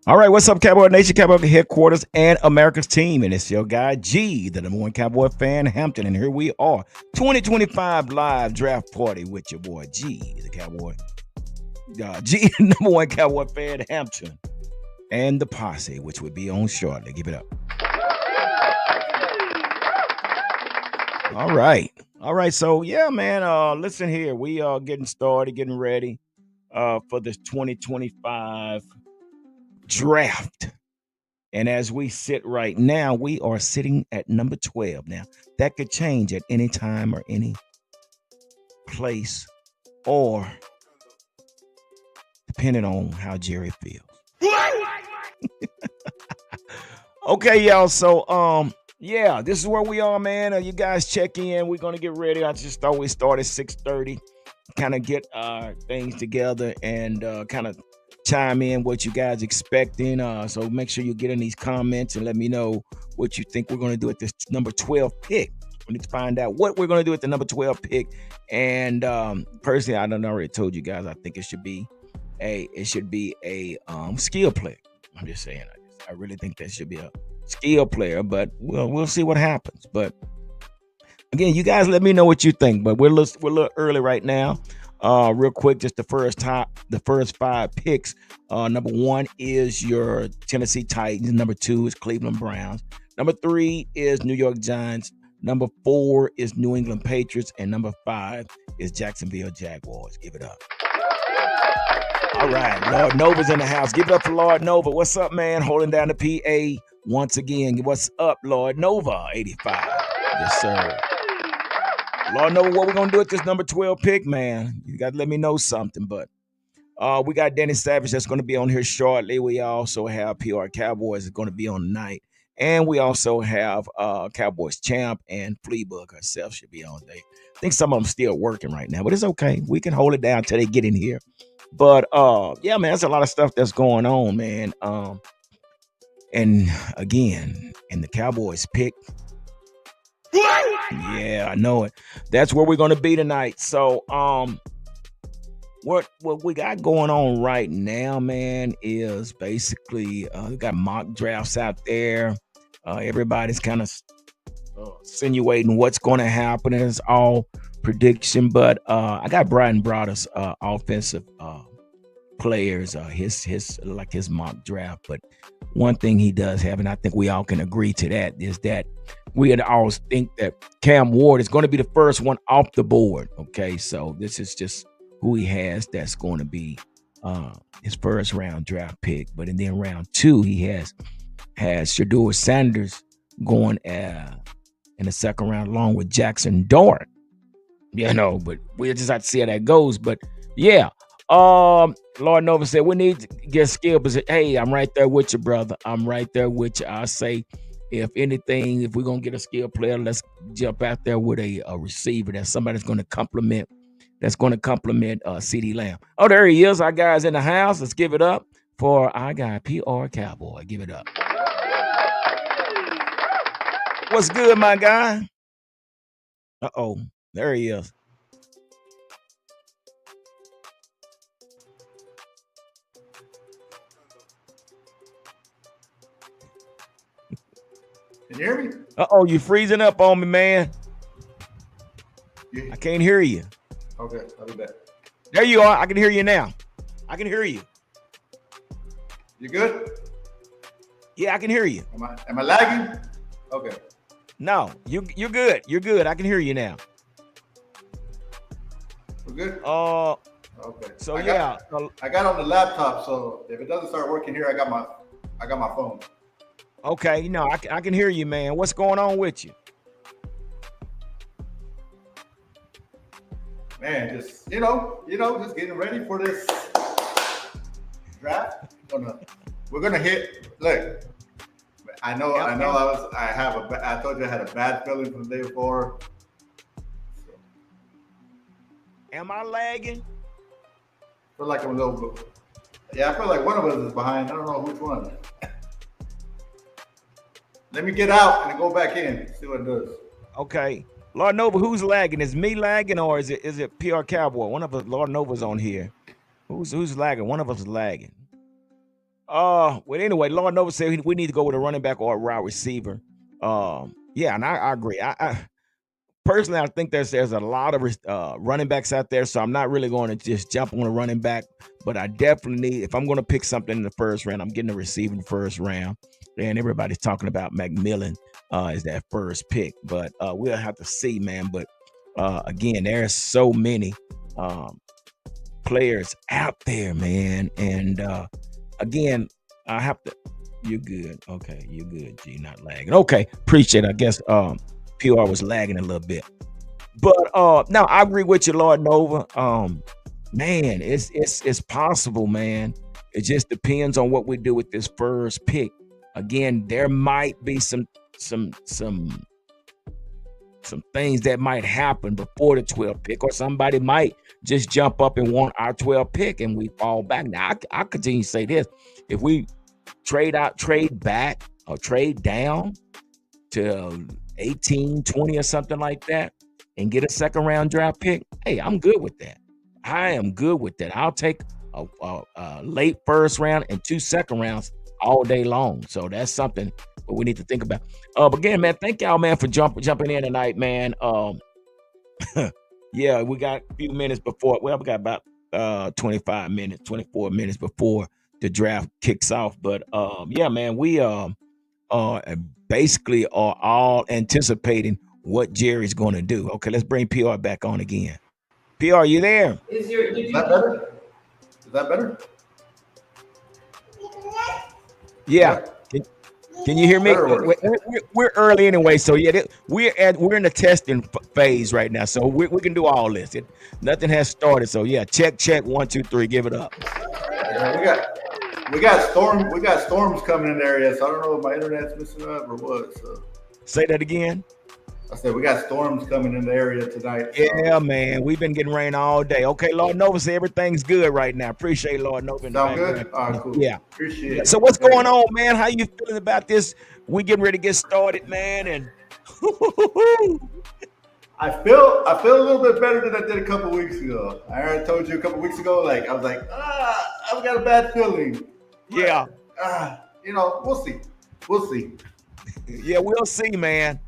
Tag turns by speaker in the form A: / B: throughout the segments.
A: All right, what's up, Cowboy Nation, Cowboy Headquarters, and America's team? And it's your guy, G, the number one Cowboy fan, Hampton. And here we are, 2025 live draft party with your boy, G, the Cowboy. G, number one Cowboy fan, Hampton. And the posse, which will be on shortly. Give it up. All right. All right. So, yeah, man, listen here. We are getting started, getting ready for this 2025 draft. And as we sit right now, we are sitting at number 12. Now, that could change at any time or any place, or depending on how Jerry feels. Okay, y'all. So, yeah, this is where we are, man. You guys check in. We're gonna get ready. I just thought we start at 6:30, kind of get things together and kind of chime in what you guys expecting. So make sure you get in these comments and let me know what you think we're going to do at this number 12 pick. We need to find out what we're going to do at the number 12 pick. And personally, I done already told you guys, I think it should be a skill player. I'm just saying, I really think that should be a skill player, but we'll see what happens. But again, you guys let me know what you think. But we're a little early right now. Real quick, just the first five picks. Number one is your Tennessee Titans. Number two is Cleveland Browns. Number three is New York Giants. Number four is New England Patriots. And number five is Jacksonville Jaguars. Give it up. All right, Lord Nova's in the house. Give it up for Lord Nova. What's up, man? Holding down the PA once again. What's up, Lord Nova? 85. Yes, sir. Lord know what we're gonna do at this number 12 pick, man. You gotta let me know something. But we got Danny Savage that's gonna be on here shortly. We also have PR Cowboys is gonna be on tonight. And we also have Cowboys champ and Fleabug herself should be on there. I think some of them still working right now, but it's okay. We can hold it down until they get in here. But yeah, man, there's a lot of stuff that's going on, man. And again, in the Cowboys pick. Yeah, I know it. That's where we're gonna be tonight. So, what we got going on right now, man, is basically we got mock drafts out there. Everybody's kind of insinuating what's going to happen, and it's all prediction. But I got Brian Broader's offensive players, his mock draft. But one thing he does have, and I think we all can agree to that, is that we had always think that Cam Ward is going to be the first one off the board. Okay, so this is just who he has that's going to be his first round draft pick. But in then round two, he has Shedeur Sanders going in the second round along with Jackson Dart. You know, but we'll just have to see how that goes. But yeah. Lord Nova said we need to get skill position. Hey, I'm right there with you, brother. I'm right there with you. I say, if anything, if we're gonna get a skill player, let's jump out there with a receiver that somebody's gonna compliment. That's gonna compliment CD Lamb. Oh, there he is. Our guys in the house. Let's give it up for our guy PR Cowboy. Give it up. What's good, my guy? Uh-oh, there he is.
B: Can you hear me?
A: Uh-oh, you freezing up on me, man. I can't hear you.
B: Okay, I'll be back.
A: There you are. I can hear you now. I can hear you.
B: You good?
A: Yeah, I can hear you.
B: Am I lagging? Okay.
A: No, you're good. You're good. I can hear you now.
B: We're good? Okay.
A: So
B: I got on the laptop, so if it doesn't start working here, I got my phone.
A: Okay, no, I can hear you, man. What's going on with you?
B: Man, just just getting ready for this draft. We're gonna hit. Look, I know. I told you I had a bad feeling from the day before.
A: Am I lagging?
B: I feel like I'm a little. Yeah, I feel like one of us is behind. I don't know which one. Let me get out and go back in. See what it does.
A: Okay. Lord Nova, who's lagging? Is me lagging or is it PR Cowboy? One of us, Lord Nova's on here. Who's lagging? One of us is lagging. Well, anyway, Lord Nova said we need to go with a running back or a wide receiver. Yeah, and I agree. I personally, I think there's a lot of running backs out there, so I'm not really going to just jump on a running back. But I definitely need, if I'm going to pick something in the first round, I'm getting a receiver in the first round. And everybody's talking about McMillan as that first pick, but we'll have to see, man. But again, there's so many players out there, man. And again, I have to. You're good. Okay, you're good. G, not lagging. Okay, appreciate it. I guess PR was lagging a little bit. But no, I agree with you, Lord Nova. Man, it's possible, man. It just depends on what we do with this first pick. Again, there might be some things that might happen before the 12th pick, or somebody might just jump up and want our 12th pick and we fall back. Now, I continue to say this. If we trade back, or trade down to 18, 20 or something like that and get a second round draft pick, hey, I'm good with that. I am good with that. I'll take a late first round and 2 second rounds all day long. So that's something that we need to think about. But again, man, thank y'all, man, for jumping in tonight, man. Yeah, we got a few minutes before. Well, we got about 25 minutes, 24 minutes before the draft kicks off. But yeah, man, we basically are all anticipating what Jerry's going to do. Okay, let's bring PR back on again. PR, you there?
B: Is that better? Is that better?
A: Yeah. Can you hear me? We're early anyway, so yeah, we're in the testing phase right now, so we can do all this. Nothing has started, so yeah, check 1, 2, 3, give it up.
B: We got storms coming in the area, so I don't know if my internet's messing up or what. So
A: say that again.
B: I said we got storms coming in the area tonight.
A: So. Yeah, man, we've been getting rain all day. Okay, Lord Nova said everything's good right now. Appreciate Lord Nova.
B: Sound good? All right, cool.
A: Yeah,
B: appreciate it.
A: So what's going on, man? How you feeling about this? We getting ready to get started, man, and
B: I feel a little bit better than I did a couple weeks ago. I already told you a couple weeks ago, like I was like, I've got a bad feeling.
A: Yeah.
B: We'll see. We'll see.
A: Yeah, we'll see, man.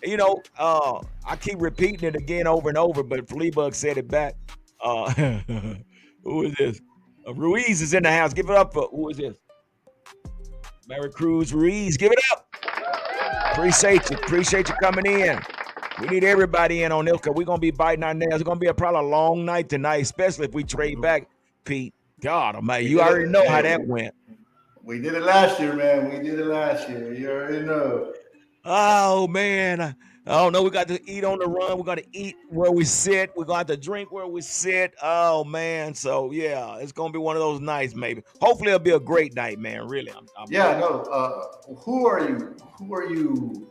A: I keep repeating it again over and over, but Fleabug said it back. Who is this? Ruiz is in the house. Give it up for, who is this? Mary Cruz Ruiz. Give it up. Appreciate you coming in. We need everybody in on this because we're going to be biting our nails. It's going to be probably a long night tonight, especially if we trade back, Pete. God almighty, you already know how that went.
B: We did it last year, man. We did it last year. You already know.
A: Oh, man. I don't know. We got to eat on the run. We're going to eat where we sit. We're going to have to drink where we sit. Oh, man. So, yeah, it's going to be one of those nights, maybe. Hopefully, it'll be a great night, man. Really.
B: Who are you?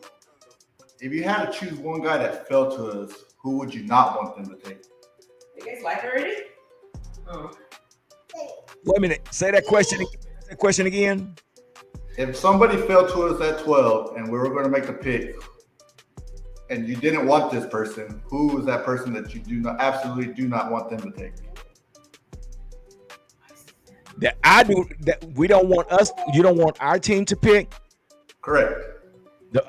B: If you had to choose one guy that fell to us, who would you not want them to take?
C: You guys like already? Oh.
A: Wait a minute. Say that question again.
B: If somebody fell to us at 12 and we were going to make a pick and you didn't want this person, who is that person that you absolutely do not want them to take?
A: That I do, that we don't want us, you don't want our team to pick?
B: Correct.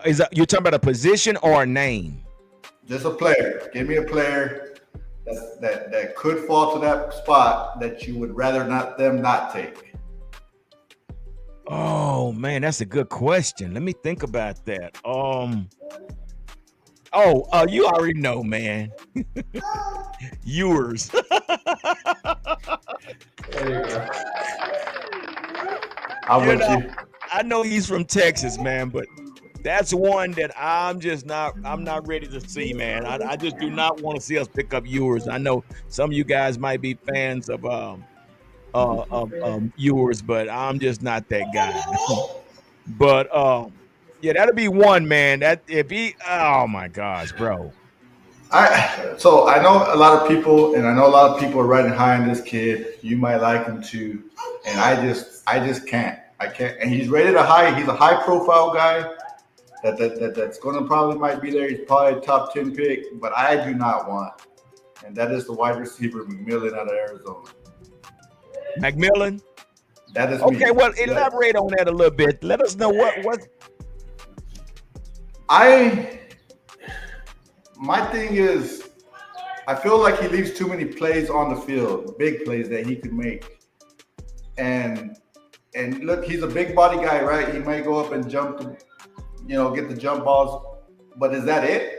A: You're talking about a position or a name?
B: Just a player. Give me a player that could fall to that spot that you would rather not take.
A: Oh man, that's a good question. Let me think about that. You already know, man. Yours.
B: There you go.
A: I know he's from Texas, man, but that's one that I'm not ready to see, man. I just do not want to see us pick up yours. I know some of you guys might be fans of yours, but I'm just not that guy. But yeah, that'll be one, man. That if he, oh my gosh, bro.
B: So I know a lot of people, and I know a lot of people are riding high on this kid. You might like him too, and I just can't. I can't. And he's rated a high. He's a high profile guy. That's going to probably might be there. He's probably a top 10 pick, but I do not want, and that is the wide receiver McMillan out of Arizona.
A: McMillan?
B: That is
A: Okay,
B: me.
A: well,
B: Yes.
A: elaborate on that a little bit. Let us know what.
B: I my thing is I feel like he leaves too many plays on the field, big plays that he could make. And and look, he's a big body guy, right? He might go up and jump to, get the jump balls, but is that it?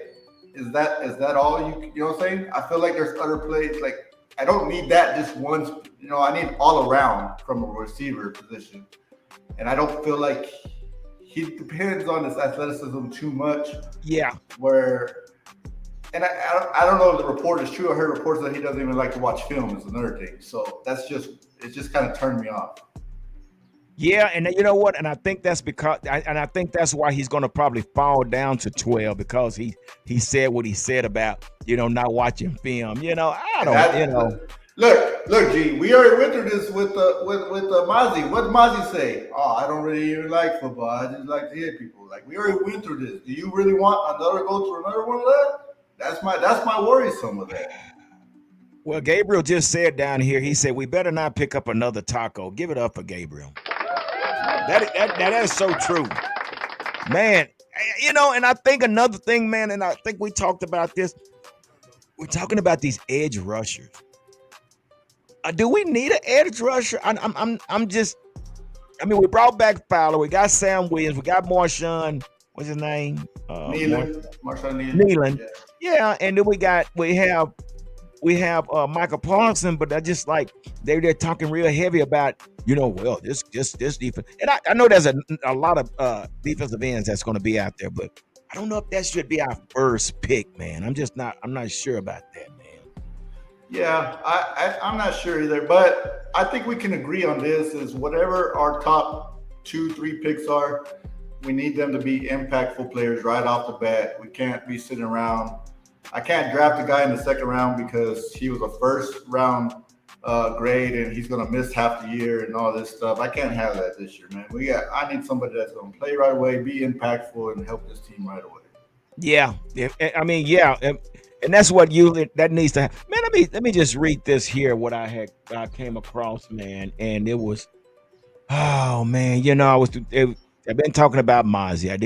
B: Is that all you know what I'm saying? I feel like there's other plays like I don't need that just once, I need all around from a receiver position. And I don't feel like he depends on his athleticism too much
A: Yeah,
B: where and I don't know if the report is true. I heard reports that he doesn't even like to watch film is another thing. So it just kind of turned me off.
A: yeah, and you know what? And I think that's because, and I think that's why he's going to probably fall down to 12 because he said what he said about not watching film. I
B: And
A: don't.
B: look, G, we already went through this with Mozzie. What did Mozzie say? Oh, I don't really even like football. I just like to hit people. Like we already went through this. Do you really want go through another one of that? That's my worry. Some of that.
A: Well, Gabriel just said down here. He said we better not pick up another taco. Give it up for Gabriel. That is so true, man. And I think another thing, man, and I think we talked about this. We're talking about these edge rushers. Do we need an edge rusher? I'm just. I mean, we brought back Fowler. We got Sam Williams. We got Marshawn. What's his name?
B: Marshawn
A: Nealon. Yeah, and then we have Michael Parsons, but they're just like they're talking real heavy about well this defense, and I know there's a lot of defensive ends that's going to be out there, but I don't know if that should be our first pick, man. I'm not sure about that, man.
B: Yeah, I'm not sure either, but I think we can agree on this: is whatever our top 2-3 picks are, we need them to be impactful players right off the bat. We can't be sitting around. I can't draft a guy in the second round because he was a first round grade and he's going to miss half the year and all this stuff. I can't have that this year, man. I need somebody that's going to play right away, be impactful, and help this team right away.
A: Yeah, I mean, yeah, and that's what that needs to happen. Man, let me just read this here. What I came across, man, and it was, oh man, I've been talking about Mozzie. I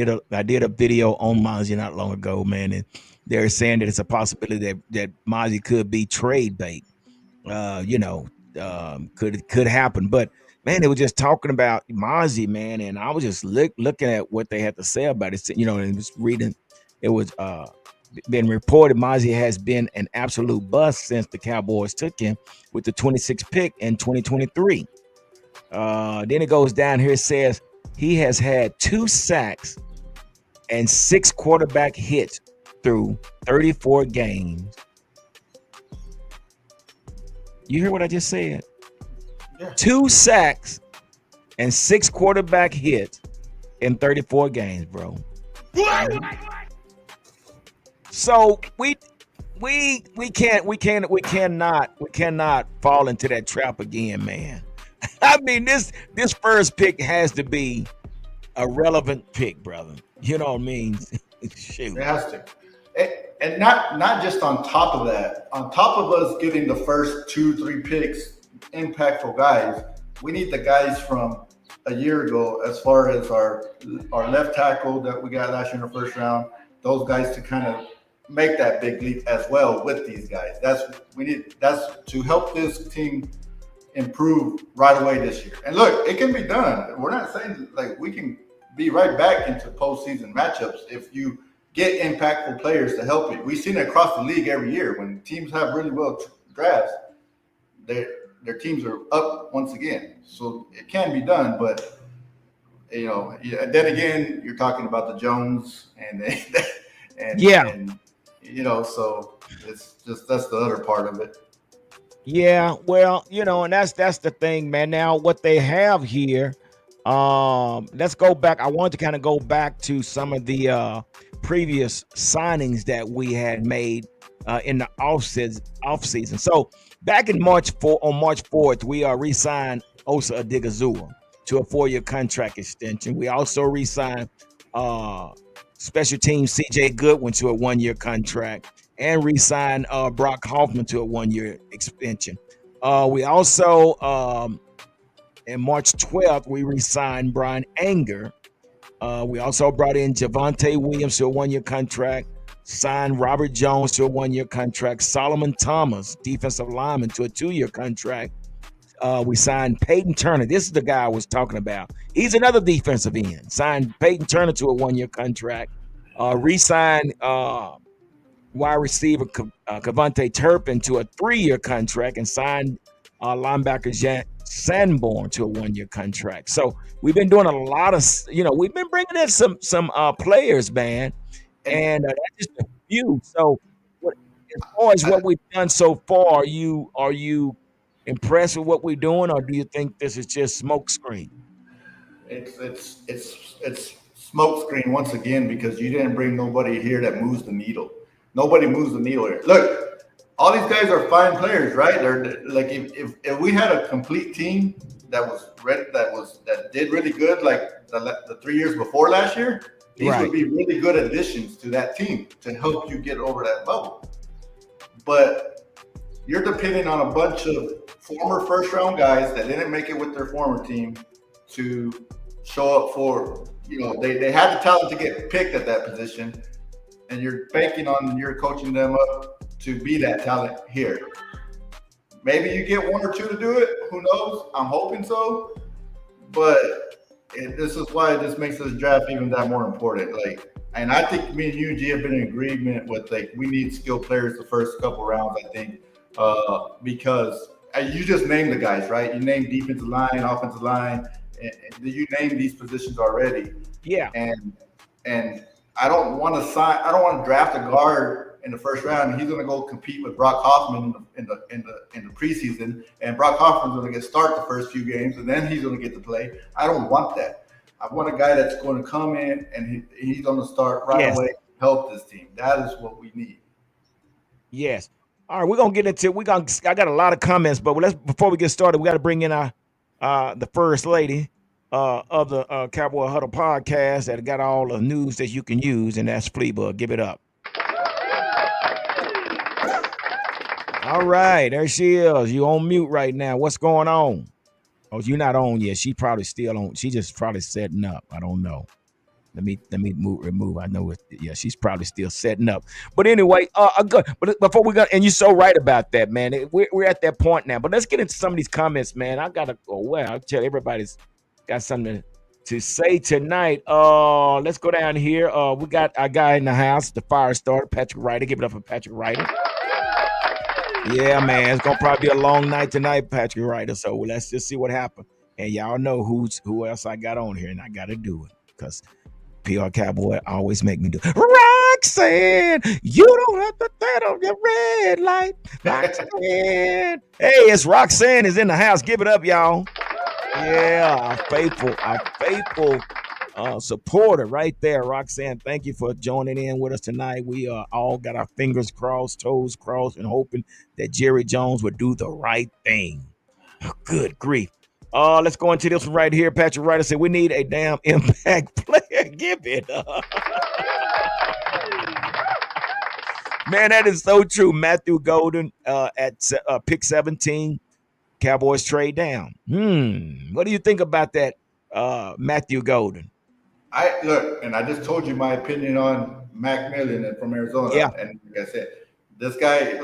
A: did a video on Mozzie not long ago, man, and they're saying that it's a possibility that Mozzie could be trade bait. Could happen. But man, they were just talking about Mozzie, man, and I was just looking at what they had to say about it. And was reading. It was been reported Mozzie has been an absolute bust since the Cowboys took him with the 26th pick in 2023. Then it goes down here. It says he has had 2 sacks and 6 quarterback hits through 34 games. You hear what I just said?
B: Yeah.
A: 2 sacks and 6 quarterback hits in 34 games, bro. So we cannot fall into that trap again, man. I mean, this first pick has to be a relevant pick, brother. You know what I mean? Shoot.
B: It has to. And not just on top of that, on top of us getting the first 2-3 picks, impactful guys, we need the guys from a year ago as far as our left tackle that we got last year in the first round, those guys to kind of make that big leap as well with these guys. That's to help this team improve right away this year. And look, it can be done. We're not saying like we can be right back into postseason matchups if you get impactful players to help you. We've seen it across the league every year. When teams have really well drafts, their teams are up once again. So it can be done, but then again, you're talking about the Jones and so it's just that's the other part of it.
A: Yeah, well, and that's the thing, man. Now what they have here, let's go back. I wanted to kind of go back to some of the previous signings that we had made in the off season. So back in March 4th, we re-signed Osa Odigizua to a 4-year contract extension. We also re-signed special team CJ Goodwin to a 1-year contract and re-signed Brock Hoffman to a 1-year extension. We also And March 12th, we re-signed Brian Anger. We also brought in Javonte Williams to a 1-year contract, signed Robert Jones to a 1-year contract, Solomon Thomas, defensive lineman, to a 2-year contract. We signed Peyton Turner. This is the guy I was talking about. He's another defensive end. Signed Peyton Turner to a 1-year contract. Re-signed wide receiver Cavante Turpin to a 3-year contract, and signed linebacker Sanborn to a 1-year contract. So we've been doing a lot of, we've been bringing in some players, man, and that's just a few. So as far as what we've done so far, are you impressed with what we're doing, or do you think this is just smoke screen?
B: It's smoke screen once again because you didn't bring nobody here that moves the needle. Nobody moves the needle here. Look, all these guys are fine players, right? They're like if we had a complete team that was ready, that did really good, like the 3 years before last year, these
A: Right.
B: would be really good additions to that team to help you get over that bubble. But you're depending on a bunch of former first round guys that didn't make it with their former team to show up for, they had the talent to get picked at that position, and you're banking on you're coaching them up to be that talent here. Maybe you get one or two to do it. Who knows? I'm hoping so. But this is why this makes this draft even that more important. And I think me and you, G, have been in agreement with we need skilled players the first couple rounds. I think because you just named the guys, right? You named defensive line, offensive line, and you named these positions already.
A: Yeah.
B: And I don't want to draft a guard in the first round, and he's going to go compete with Brock Hoffman in the preseason, and Brock Hoffman's going to start the first few games, and then he's going to get to play. I don't want that. I want a guy that's going to come in and he's going to start right away, help this team. That is what we need.
A: Yes. All right, we're gonna get into. I got a lot of comments, but before we get started, we got to bring in the first lady of the Cowboy Huddle podcast that got all the news that you can use, and that's Fleabug. Give it up. All right, there she is. You on mute right now. What's going on? Oh, you're not on yet. She probably still on. She just probably setting up. I don't know. Let me remove. I know she's probably still setting up. But anyway, but before we go, and you're so right about that, man. We're at that point now. But let's get into some of these comments, man. I gotta go. Well, I'll tell everybody's got something to say tonight. Let's go down here. We got our guy in the house, the fire starter, Patrick Ryder. Give it up for Patrick Ryder. Yeah, man, it's gonna probably be a long night tonight, Patrick Ryder. So let's just see what happens. And y'all know who else I got on here, and I gotta do it because PR Cowboy always make me do it. Roxanne, you don't have to turn on your red light. Roxanne. Hey, it's Roxanne is in the house. Give it up, y'all. Yeah, our faithful supporter right there, Roxanne. Thank you for joining in with us tonight. We all got our fingers crossed, toes crossed, and hoping that Jerry Jones would do the right thing. Good grief. Let's go into this one right here. Patrick Ryder said we need a damn impact player. Give it up. Man, that is so true. Matthew Golden at pick 17. Cowboys trade down. What do you think about that, Matthew Golden?
B: And I just told you my opinion on Mac Millen from Arizona.
A: Yeah.
B: And like I said, this guy,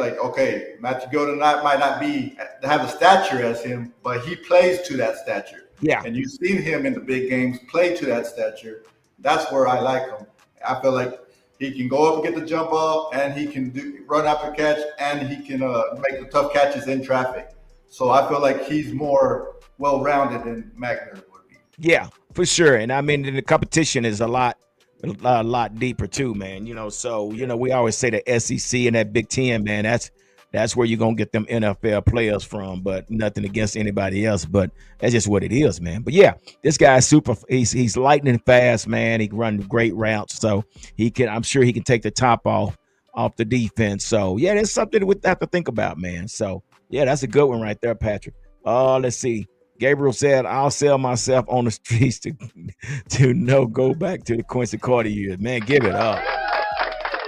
B: Matthew Golden might not have the stature as him, but he plays to that stature.
A: Yeah.
B: And you've seen him in the big games play to that stature. That's where I like him. I feel like he can go up and get the jump ball, and he can run after catch, and he can make the tough catches in traffic. So I feel like he's more well-rounded than Mac Millen would be.
A: Yeah, for sure. And I mean, the competition is a lot deeper too, man. So we always say the SEC and that Big Ten, man. That's where you're gonna get them NFL players from. But nothing against anybody else, but that's just what it is, man. But yeah, this guy's super. He's lightning fast, man. He can run great routes, so I'm sure he can take the top off the defense. So yeah, there's something we have to think about, man. So yeah, that's a good one right there, Patrick. Let's see. Gabriel said, "I'll sell myself on the streets to go back to the Quincy Carter years." Man, give it up.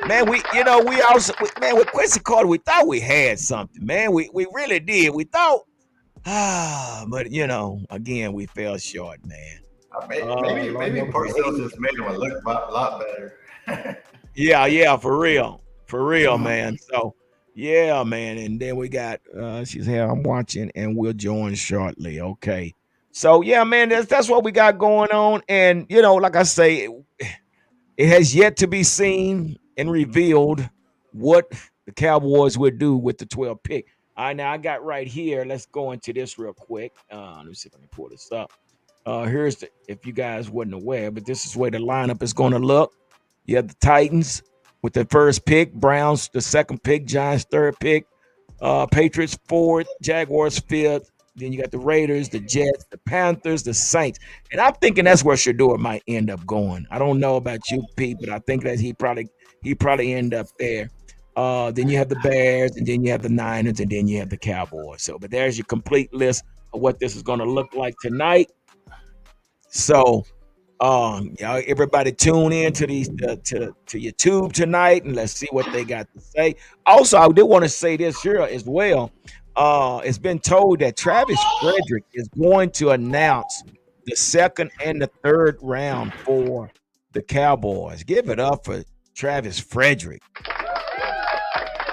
A: Man, with Quincy Carter, we thought we had something, man. We really did. We thought But again, we fell short, man. Lord
B: Maybe
A: have mercy.
B: Parcells just made him look a lot better.
A: Yeah, for real, man. So, yeah, man. And then we got she's here. I'm watching, and we'll join shortly. Okay. So yeah, man, that's what we got going on. And like I say, it has yet to be seen and revealed what the Cowboys would do with the 12th pick. All right, now I got right here. Let's go into this real quick. Let me see if I can pull this up. If you guys wasn't aware, but this is where the lineup is going to look. You have the Titans with the first pick, Browns the second pick, Giants third pick, Patriots fourth, Jaguars fifth. Then you got the Raiders, the Jets, the Panthers, the Saints. And I'm thinking that's where Shador might end up going. I don't know about you, Pete, but I think that he probably end up there. Then you have the Bears, and then you have the Niners, and then you have the Cowboys. So, but there's your complete list of what this is going to look like tonight. So, y'all, everybody tune in to these to YouTube tonight, and let's see what they got to say. Also, I did want to say this here as well. It's been told that Travis Frederick is going to announce the second and the third round for the Cowboys. Give it up for Travis Frederick.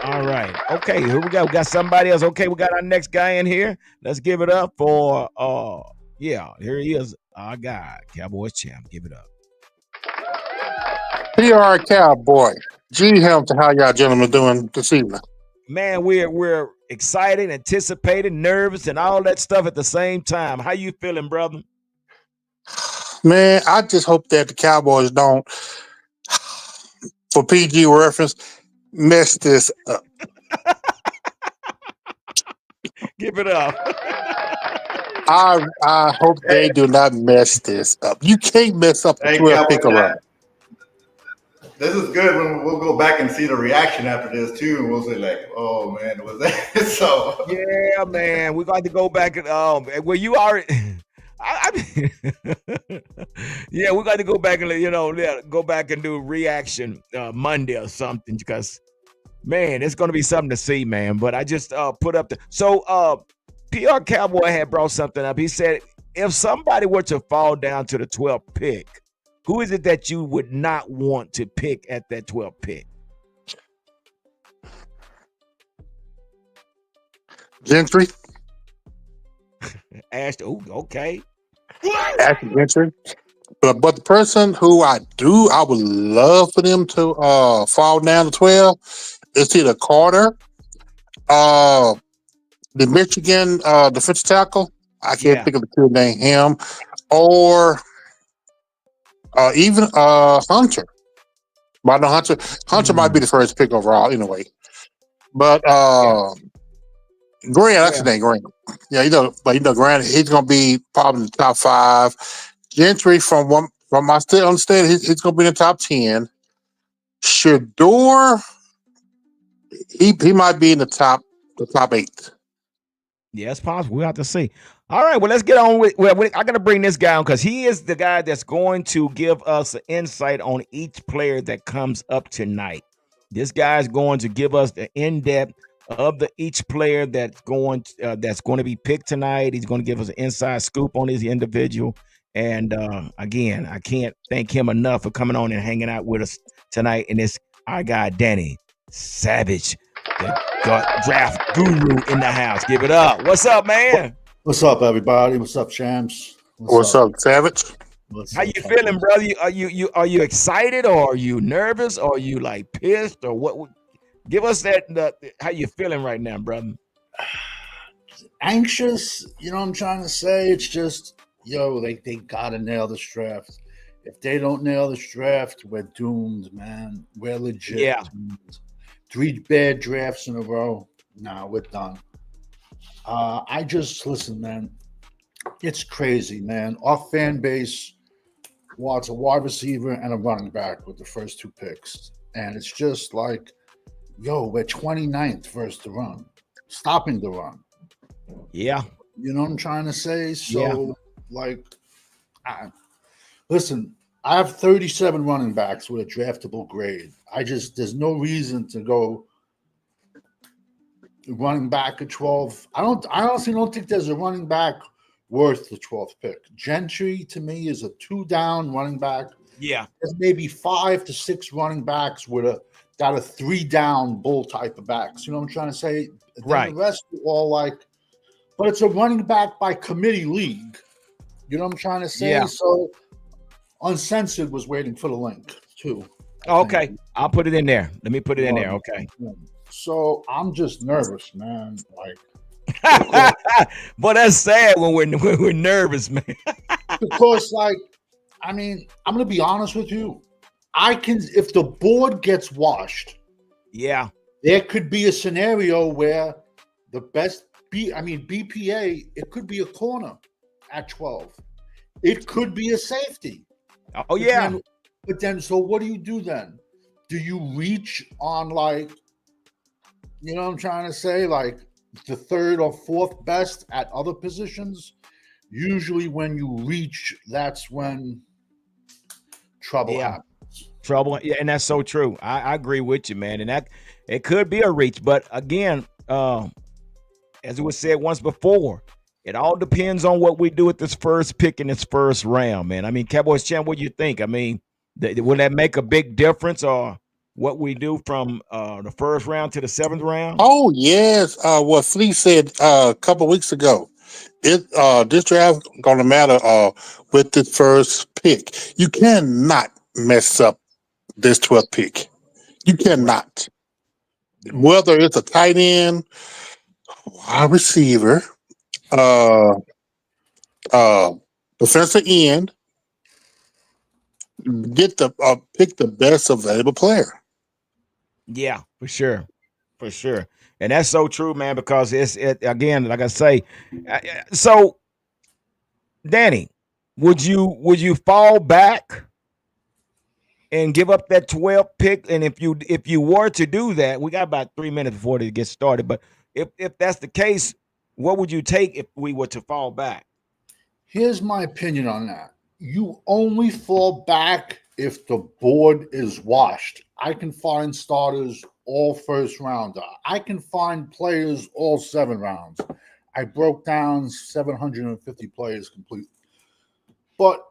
A: All right. Okay, here we go. We got somebody else. Okay, we got our next guy in here. Let's give it up for yeah, here he is. Our guy, Cowboys champ. Give it up.
D: PR Cowboy. G him to how y'all gentlemen doing this evening.
A: Man, we're excited, anticipated, nervous, and all that stuff at the same time. How you feeling, brother?
D: Man, I just hope that the Cowboys don't, for PG reference, mess this up.
A: Give it up.
D: I hope they do not mess this up. You can't mess up the
B: Hey,
D: 12
B: Cowboy,
D: pick around.
B: this is good when we'll go back and see the reaction after this too, and we'll say like, "Oh man, was that so?"
A: Yeah, man, we got to go back and well, you already. Yeah, we got to go back and go back and do reaction Monday or something because man, it's gonna be something to see, man. But I just put up PR Cowboy had brought something up. He said if somebody were to fall down to the 12th pick, who is it that you would not want to pick at that 12th pick?
D: Gentry.
A: Asked, oh, okay.
D: Ashton Gentry. But the person who I would love for them to fall down to 12 is either Carter, the Michigan defensive tackle. I can't think of the kid name, him, or even Hunter. But I know Hunter might be the first pick overall anyway. But Grant, that's his name, Grant. Yeah, Grant, he's gonna be probably in the top 5. Gentry, from I still understand, he's gonna be in the top 10. Shador, he might be in the top 8.
A: Yeah, it's possible. We'll have to see. All right, well, let's get on with. Well, I got to bring this guy on because he is the guy that's going to give us an insight on each player that comes up tonight. This guy is going to give us the in-depth of each player that's going to be picked tonight. He's going to give us an inside scoop on his individual. And again, I can't thank him enough for coming on and hanging out with us tonight. And it's our guy Danny Savage, the draft guru in the house. Give it up. What's up, man?
E: What's up, everybody? What's up, champs?
D: What's up, Savage?
A: How you feeling, brother? Are you excited, or are you nervous, or are you like pissed, or what? Give us how you feeling right now, brother?
E: Anxious, you know what I'm trying to say? It's just, they gotta nail this draft. If they don't nail this draft, we're doomed, man. We're legit.
A: Yeah.
E: Doomed. 3 bad drafts in a row. Nah, we're done. Listen, man. It's crazy, man. Our fan base wants a wide receiver and a running back with the first 2 picks. And it's just like, we're 29th versus the run. Stopping the run.
A: Yeah.
E: You know what I'm trying to say? So, listen, I have 37 running backs with a draftable grade. There's no reason to go running back at 12. I honestly don't think there's a running back worth the 12th pick. Gentry to me is a 2-down running back.
A: Yeah.
E: There's maybe 5 to 6 running backs with a 3-down bull type of backs. You know what I'm trying to say? Then
A: Right.
E: the rest are all like, but it's a running back by committee league. You know what I'm trying to say?
A: Yeah.
E: So Uncensored was waiting for the link too.
A: Okay. I'll put it in there. Let me put it in there. Okay.
E: So I'm just nervous, man. Like,
A: but that's sad when we're nervous, man.
E: because, like, I mean, I'm gonna be honest with you. If the board gets washed,
A: Yeah.
E: there could be a scenario where the best BPA, it could be a corner at 12. It could be a safety.
A: Oh, yeah.
E: But then, so what do you do then? Do you reach on, like, you know what I'm trying to say? Like the 3rd or 4th best at other positions? Usually when you reach, that's when trouble happens.
A: Trouble. Yeah, and that's so true. I agree with you, man. And that it could be a reach. But again, as it was said once before, it all depends on what we do with this first pick in this first round, man. I mean, Cowboys champ, what do you think? I mean, will that make a big difference, or what we do from the first round to the 7th round?
D: Oh yes, what Flea said a couple weeks ago. This draft gonna matter with the first pick. You cannot mess up this 12th pick. You cannot. Whether it's a tight end, wide receiver, defensive end, get the pick the best available player.
A: Yeah, for sure. For sure. And that's so true, man, because again, like I say, so Danny, would you fall back and give up that 12th pick? And if you were to do that, we got about 3 minutes before it gets started. But if that's the case, what would you take if we were to fall back?
E: Here's my opinion on that. You only fall back if the board is washed. I can find starters all first rounder. I can find players all 7 rounds. I broke down 750 players complete. But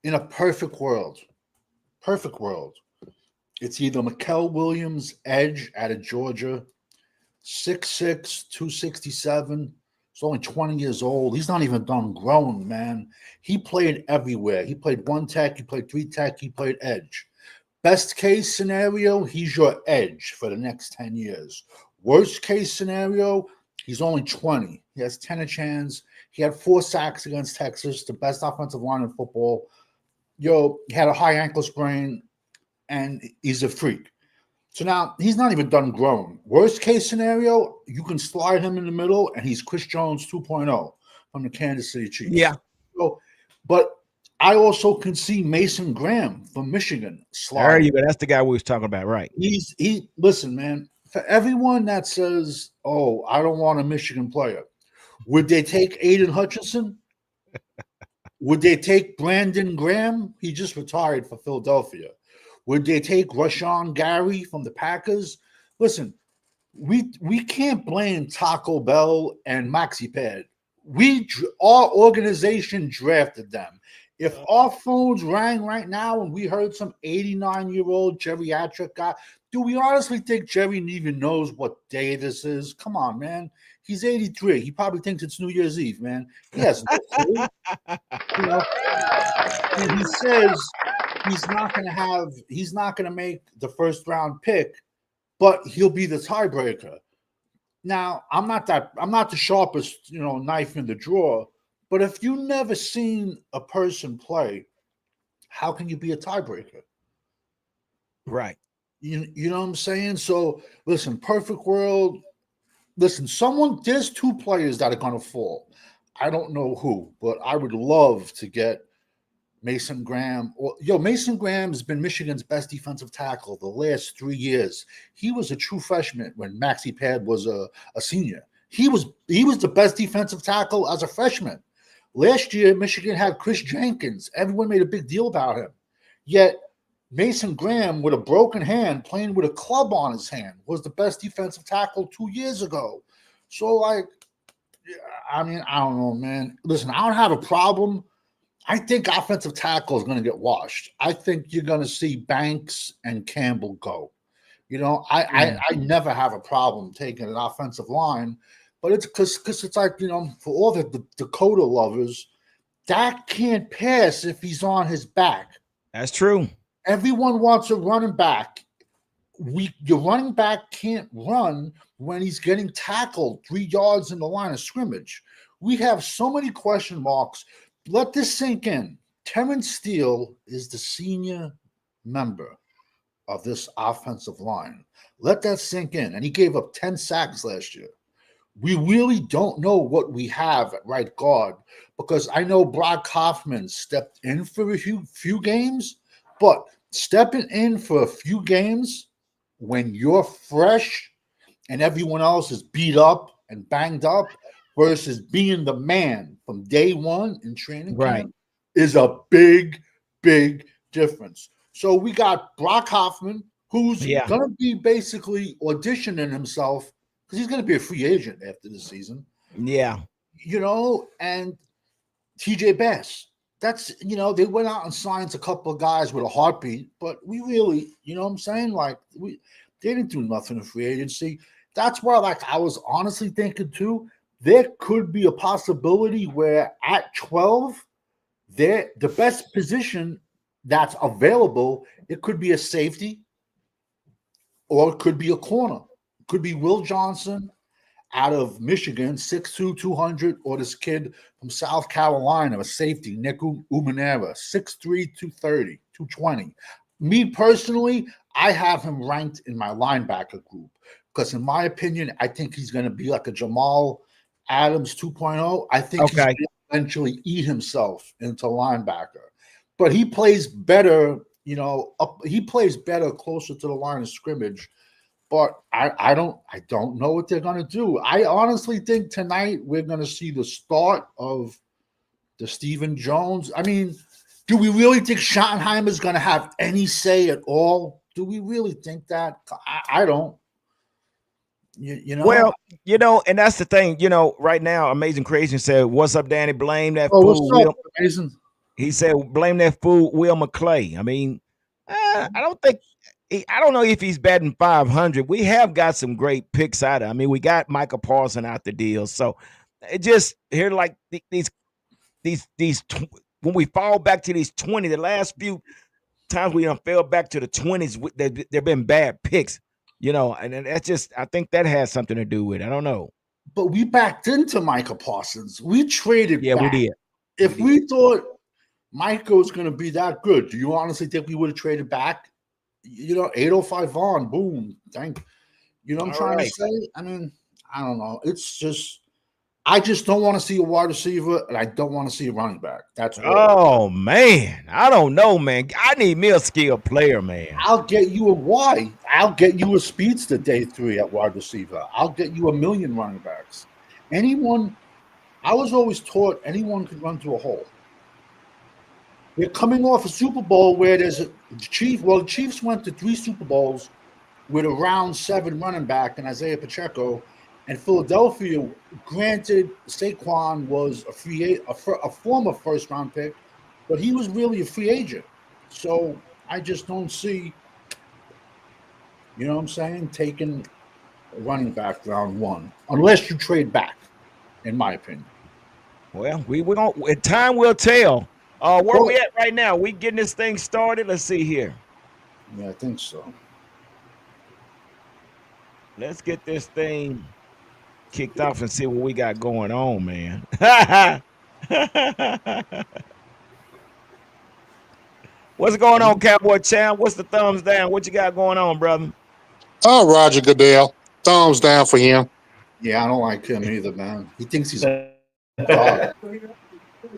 E: in a perfect world, it's either Mikael Williams, edge out of Georgia, 6'6", 267. He's only 20 years old. He's not even done growing, man. He played everywhere. He played 1 tech, he played 3 tech, he played edge. Best case scenario, he's your edge for the next 10 years. Worst case scenario, he's only 20. He has 10 a chance. He had 4 sacks against Texas, the best offensive line in football. He had a high ankle sprain, and he's a freak. So now he's not even done growing. Worst case scenario, you can slide him in the middle, and he's Chris Jones 2.0 from the Kansas City Chiefs.
A: Yeah.
E: So, but I also can see Mason Graham from Michigan slide.
A: There you go. That's the guy we was talking about, right?
E: Listen, man. For everyone that says, "Oh, I don't want a Michigan player," would they take Aiden Hutchinson? Would they take Brandon Graham? He just retired for Philadelphia. Would they take Rashawn Gary from the Packers? Listen, we can't blame Taco Bell and MaxiPad. Our organization drafted them. If our phones rang right now and we heard some 89-year-old geriatric guy, do we honestly think Jerry even knows what day this is? Come on, man. He's 83. He probably thinks it's New Year's Eve, man. He has no clue. You know? And he says he's not going to make the first round pick, but he'll be the tiebreaker. Now, I'm not the sharpest, knife in the drawer, but if you've never seen a person play, how can you be a tiebreaker?
A: Right.
E: You know what I'm saying? So listen, perfect world. Listen, there's 2 players that are going to fall. I don't know who, but I would love to get Mason Graham. Mason Graham has been Michigan's best defensive tackle the last 3 years. He was a true freshman when MaxiPad was a senior. He was the best defensive tackle as a freshman. Last year, Michigan had Chris Jenkins. Everyone made a big deal about him. Yet Mason Graham, with a broken hand, playing with a club on his hand, was the best defensive tackle 2 years ago. So, like, I mean, I don't know, man. Listen, I don't have a problem. I think offensive tackle is going to get washed. I think you're going to see Banks and Campbell go. You know, I never have a problem taking an offensive line, but it's because it's like, you know, for all the Dakota lovers, Dak can't pass if he's on his back.
A: That's true.
E: Everyone wants a running back. Your running back can't run when he's getting tackled 3 yards in the line of scrimmage. We have so many question marks. Let this sink in. Terrence Steele is the senior member of this offensive line. Let that sink in. And he gave up 10 sacks last year. We really don't know what we have at right guard, because I know Brock Hoffman stepped in for a few games, but stepping in for a few games when you're fresh and everyone else is beat up and banged up versus being the man from day one in training camp is a big, big difference. So we got Brock Hoffman, who's going to be basically auditioning himself because he's going to be a free agent after the season.
A: Yeah.
E: You know, and TJ Bass. That's, you know, they went out and signed a couple of guys with a heartbeat, but we really, you know what I'm saying? Like, they didn't do nothing in free agency. That's why, like, I was honestly thinking too, there could be a possibility where at 12, the best position that's available, it could be a safety or it could be a corner. It could be Will Johnson out of Michigan, 6'2", 200, or this kid from South Carolina, a safety, Nick Umanera, 6'3", 230, 220. Me personally, I have him ranked in my linebacker group because, in my opinion, I think he's going to be like a Jamal Adams 2.0. I think he's going to eventually eat himself into linebacker. But he plays better, you know, he plays better closer to the line of scrimmage. But I don't know what they're going to do. I honestly think tonight we're going to see the start of the Stephen Jones. I mean, do we really think Schottenheimer is going to have any say at all? Do we really think that? I don't. You know?
A: Well, you know, and that's the thing. You know, right now, Amazing Creation said, "What's up, Danny? Blame that fool."
E: What's up, Amazing?
A: He said, "Blame that fool, Will McClay." I mean, I don't think. I don't know if he's batting 500. We have got some great picks out of. I mean, we got Michael Parsons out the deal. So it just here like these when we fall back to these 20, the last few times we fell back to the 20s, there've been bad picks, you know, and that's just I think that has something to do with it. I don't know.
E: But we backed into Michael Parsons. We traded.
A: Yeah,
E: back.
A: we did.
E: If we thought Michael was going to be that good, do you honestly think we would have traded back? You know, 805 Vaughn, boom. You know what I'm trying to say? I mean, I don't know. It's just, I just don't want to see a wide receiver, and I don't want to see a running back. That's all.
A: Oh, man. I don't know, man. I need me a skilled player, man.
E: I'll get you a Y. I'll get you a speedster day 3 at wide receiver. I'll get you a million running backs. Anyone, I was always taught anyone could run through a hole. We're coming off a Super Bowl where there's a Chief. Well, the Chiefs went to 3 Super Bowls with a round 7 running back in Isaiah Pacheco, and Philadelphia. Granted, Saquon was a former first-round pick, but he was really a free agent. So I just don't see, you know what I'm saying, taking a running back round 1 unless you trade back, in my opinion.
A: Well, we're gonna. Time will tell. Where we at right now? We getting this thing started? Let's see here.
E: Yeah, I think so.
A: Let's get this thing kicked off and see what we got going on, man. What's going on, Cowboy Champ? What's the thumbs down? What you got going on, brother?
D: Oh, Roger Goodell. Thumbs down for him.
E: Yeah, I don't like him either, man. He thinks he's God.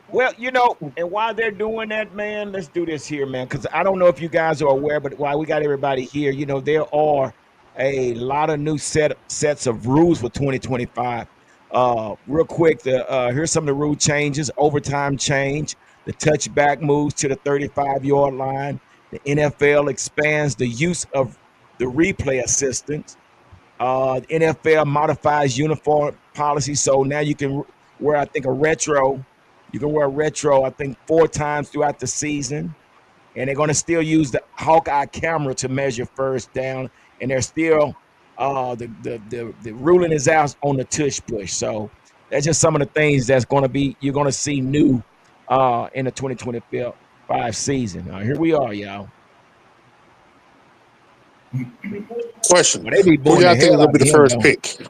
A: Well, you know, and while they're doing that, man, let's do this here, man, because I don't know if you guys are aware, but while we got everybody here, you know, there are a lot of new sets of rules for 2025. Real quick, here's some of the rule changes. Overtime change, the touchback moves to the 35-yard line, The NFL expands the use of the replay assistants. The NFL modifies uniform policy, so now you can wear, I think, a retro. You can wear a retro, I think, 4 times throughout the season, and they're going to still use the Hawkeye camera to measure first down, and they're still the ruling is out on the tush push. So that's just some of the things that's going to be you're going to see new in the 2025 season. Here we are, y'all.
D: Question:
A: Well, they be
D: who
A: booing
D: y'all
A: the
D: think is
A: hell
D: gonna
A: out
D: be
A: of
D: the
A: him,
D: first
A: though.
D: pick?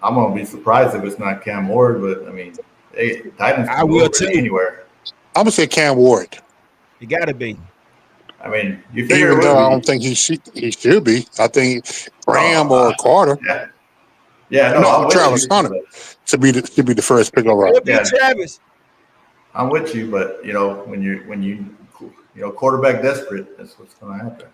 B: I'm gonna be surprised if it's not Cam Ward, but I mean, Titans
A: I
B: can
A: will
B: move really
A: too.
B: anywhere.
D: I'm gonna say Cam Ward,
A: You got to be.
B: I mean, you figure
D: even
B: it
D: though
B: would
D: I don't
B: be.
D: think he should be. I think
B: No,
D: Graham or Carter.
B: yeah, yeah, no,
D: No,
B: I'm with
D: Travis
B: you,
D: Hunter
B: but
D: should be the first pick
A: It
D: overall.
A: could be
B: yeah,
A: Travis.
B: I'm with you, but you know, when you quarterback desperate, that's what's gonna happen.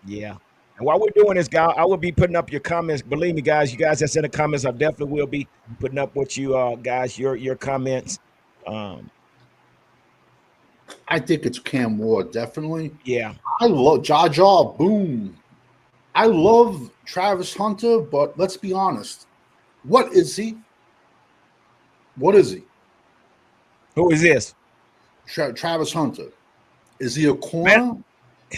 A: Yeah. And while we're doing this, guy, I will be putting up your comments. Believe me, guys, you guys that's in the comments, I definitely will be putting up what you guys, your comments. Um,
E: I think it's Cam Ward, definitely.
A: yeah.
E: I love Jaw, boom. I love Travis Hunter, but let's be honest. What is he? What is he?
A: Who is this?
E: Travis Hunter. Is he a
A: Man,
E: corner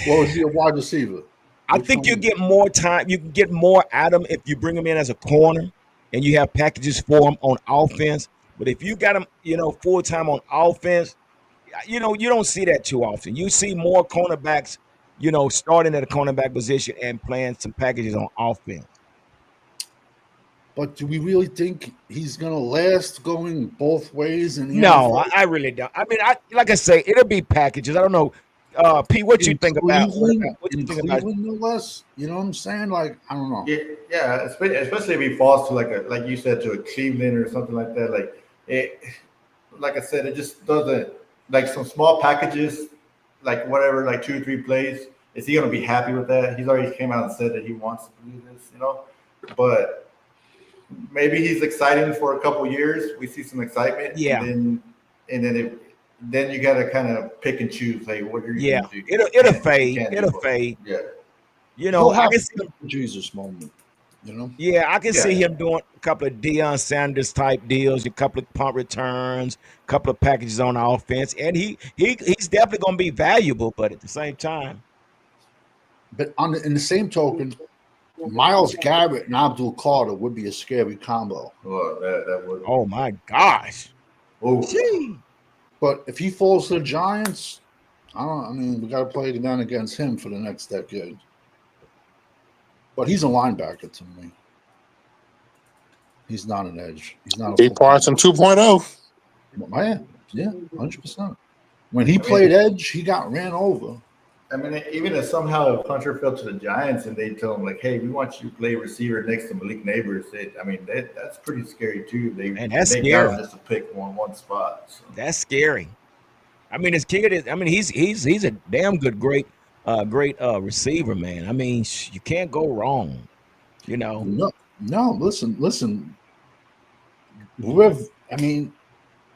E: or is he a wide receiver?
A: I
E: Which
A: think
E: one
A: you
E: is he?
A: get more time. You can get more out of him if you bring him in as a corner and you have packages for him on offense. But if you got him, full time on offense, you don't see that too often. You see more cornerbacks, starting at a cornerback position and playing some packages on offense.
E: But do we really think he's going to last going both ways in the
A: No,
E: NFL?
A: I really don't. I mean, like I say, it'll be packages. I don't know, Pete. What you
E: In
A: think about
E: Cleveland,
A: what you
E: in
A: think about?
E: Cleveland, no less. You know what I'm saying? Like, I don't know.
B: Yeah, yeah, especially if he falls to like you said, to a Cleveland or something like that. Like I said, it just doesn't like some small packages, like whatever, like 2 or 3 plays. Is he gonna be happy with that? He's already came out and said that he wants to do this. But maybe he's exciting for a couple years. We see some excitement,
A: Yeah,
B: then you got to kind of pick and choose. Hey, what are you
A: yeah.
B: going to do?
A: It'll
B: You
A: fade.
B: can't do
A: It'll
B: both.
A: fade.
B: Yeah,
E: He'll
A: I
E: have
A: can
E: a
A: see.
E: Jesus moment,
A: Yeah, I can see
B: yeah.
A: him doing a couple of Deion Sanders type deals, a couple of punt returns, a couple of packages on offense, and he's definitely going to be valuable. But at the same time,
E: But in the same token, Miles Garrett and Abdul Carter would be a scary combo.
B: Well, that would.
A: oh my gosh,
B: Oh,
A: gee,
E: But if he falls to the Giants, I mean, we got to play down against him for the next decade. But he's a linebacker to me. He's not an edge. He's not a
D: Steve
E: football.
D: Parson 2.0.
E: Yeah, 100%. When he played edge, he got ran over.
B: I mean, even if somehow Hunter fell to the Giants and they tell him like, "Hey, we want you to play receiver next to Malik Neighbors," that's pretty scary too.
A: man, that's
B: They got
A: scary.
B: him just to pick one spot. So.
A: That's scary. I mean, his kid is. I mean, he's a damn good, great receiver, man. I mean, you can't go wrong.
E: No, listen.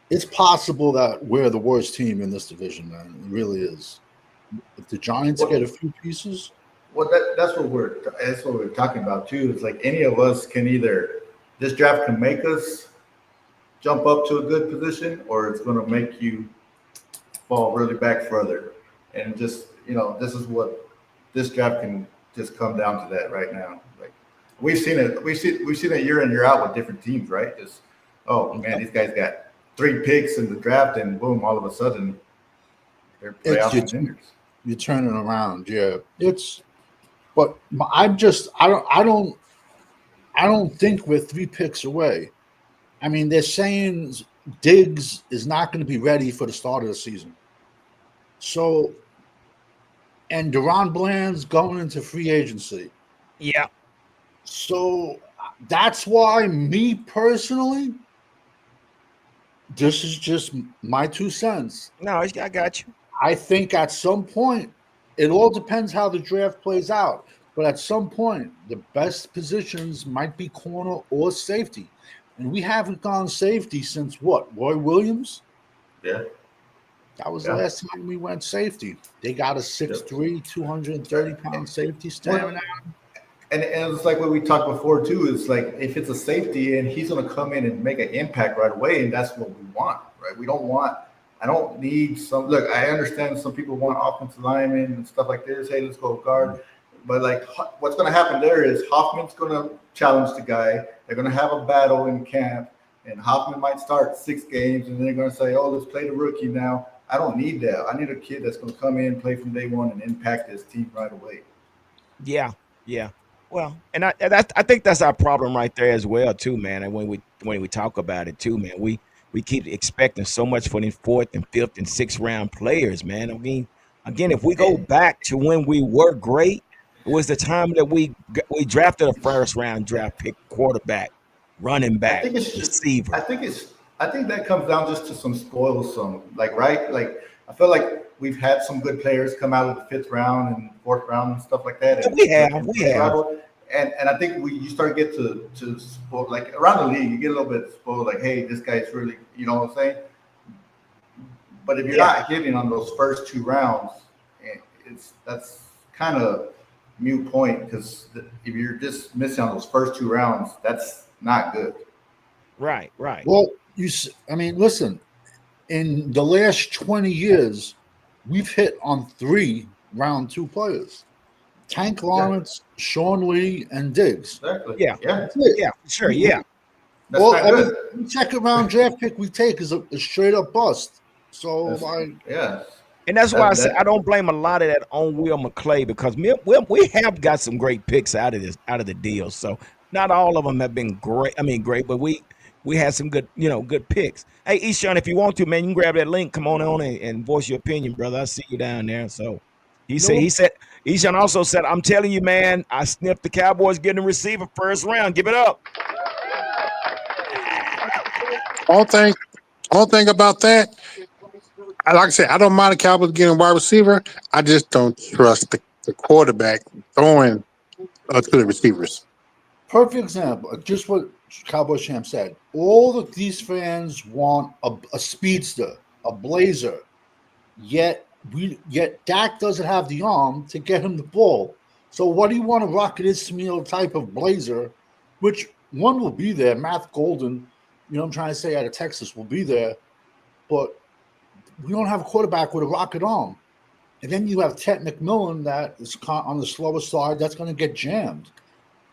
E: It's possible that we're the worst team in this division, man. It really is. If the Giants get a few pieces,
B: Well, that's what we're talking about too. It's like any of us can either this draft can make us jump up to a good position, or it's going to make you fall really back further. And just this is what this draft can just come down to that right now. Like we've seen it year in year out with different teams, right? Just man, these guys got 3 picks in the draft, and boom, all of a sudden they're playoff contenders.
E: you're turning around. Yeah, but I don't think we're 3 picks away. I mean, they're saying Diggs is not going to be ready for the start of the season. So, and Deron Bland's going into free agency.
A: Yeah.
E: So that's why me personally, this is just my 2 cents.
A: No, I got you.
E: I think at some point, it all depends how the draft plays out. But at some point, the best positions might be corner or safety. And we haven't gone safety since what? Roy Williams?
B: Yeah.
E: That was the last time we went safety. They got a 6'3", 230-pound safety standing out.
B: And it's like what we talked before too. Is like if it's a safety and he's going to come in and make an impact right away, and that's what we want, right? We don't want. I don't need some. Look, I understand some people want offensive linemen and stuff like this. Hey, let's go guard. But like, what's going to happen there is Hoffman's going to challenge the guy. They're going to have a battle in camp, and Hoffman might start 6 games, and they're going to say, "Oh, let's play the rookie now." I don't need that. I need a kid that's going to come in, play from day one, and impact this team right away.
A: Yeah, yeah. Well, and I think that's our problem right there as well, too, man. And when we talk about it, too, man, we keep expecting so much for the 4th and 5th and 6th round players, man. I mean, again, if we go back to when we were great, it was the time that we drafted a 1st round draft pick, quarterback, running back, receiver.
B: I think that comes down just to some like, right? Like, I feel like we've had some good players come out of the 5th round and 4th round and stuff like that. And
A: we have.
B: And I think you start to get to spoil, like around the league, you get a little bit spoiled, like, hey, this guy's really, you know what I'm saying? But if you're not hitting on those first 2 rounds, that's kind of moot point, because if you're just missing on those first 2 rounds, that's not good.
A: Right.
E: Well, listen, in the last 20 years, we've hit on 3 round 2 players: Tank Lawrence, Sean Lee, and Diggs.
B: Exactly.
A: Yeah, sure. Yeah.
B: That's not good.
E: The 2nd round draft pick we take is a straight up bust. So,
A: and that's why I say I don't blame a lot of that on Will McClay, because we have got some great picks out of the deal. So not all of them have been great. I mean, great, but we had some good, good picks. Hey, Eshawn, if you want to, man, you can grab that link. Come on and voice your opinion, brother. I see you down there. So he said, Eshawn also said, I'm telling you, man, I sniffed the Cowboys getting a receiver 1st round. Give it up.
D: Whole thing about that, like I said, I don't mind the Cowboys getting a wide receiver. I just don't trust the quarterback throwing to the receivers.
E: Perfect example, just what Cowboy Champ said. All of these fans want a speedster, a blazer, yet Dak doesn't have the arm to get him the ball. So what do you want, a Rocket Ismail type of blazer, which one will be there? Matt Golden, I'm trying to say, out of Texas, will be there, but we don't have a quarterback with a rocket arm. And then you have Ted McMillan that is on the slower side. That's going to get jammed.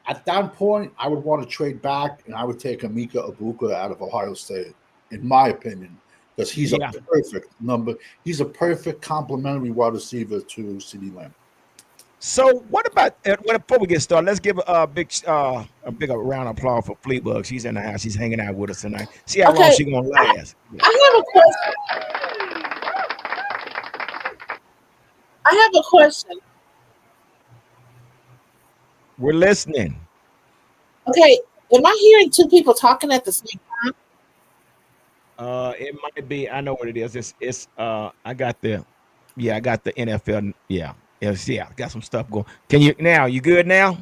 E: At that point, I would want to trade back, and I would take Emeka Egbuka out of Ohio State, in my opinion, because he's a perfect number. He's a perfect complementary wide receiver to CeeDee Lamb.
A: So what about before we get started? Let's give a big round of applause for Fleetwood. She's in the house. She's hanging out with us tonight. See how long she's gonna last.
F: I have a question.
A: We're listening.
F: Okay, am I hearing 2 people talking at the same time?
A: It might be. I know what it is. It's I got the NFL. Yeah. Got some stuff going. You good now?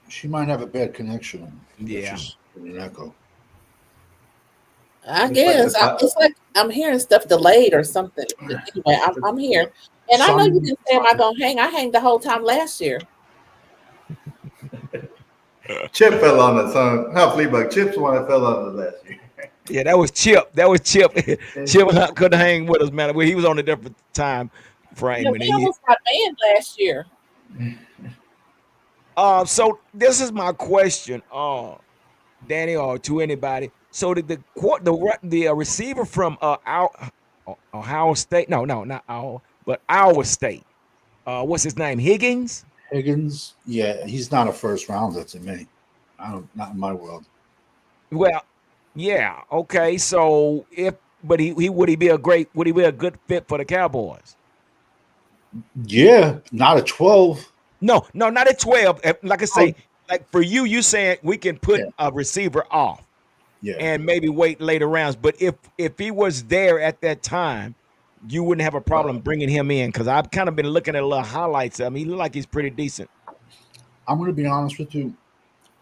E: She might have a bad connection.
A: Yeah.
E: An echo.
F: I guess it's like I'm hearing stuff delayed or something. Anyway, I'm here, and I know you didn't say, "Am I gonna hang?" I hanged the whole time last year.
B: Chip fell on the song. Not Fleabug. Chip's the one that fell on the last year.
A: Yeah, that was Chip. Chip couldn't hang with us, man. He was on a different time frame.
F: He almost got banned last year.
A: So this is my question, Danny, or to anybody. So did the receiver from Ohio State? No, not Ohio, but Iowa State. What's his name? Higgins.
E: Yeah, he's not a 1st rounder to me. Not in my world.
A: Well, yeah, okay. So would he be a good fit for the Cowboys?
E: Yeah, not at 12.
A: No, not at 12. Like I say, like for you saying we can put a receiver off, and maybe wait later rounds. But if he was there at that time, you wouldn't have a problem bringing him in, because I've kind of been looking at a little highlights of him. He looked like he's pretty decent.
E: I'm going to be honest with you.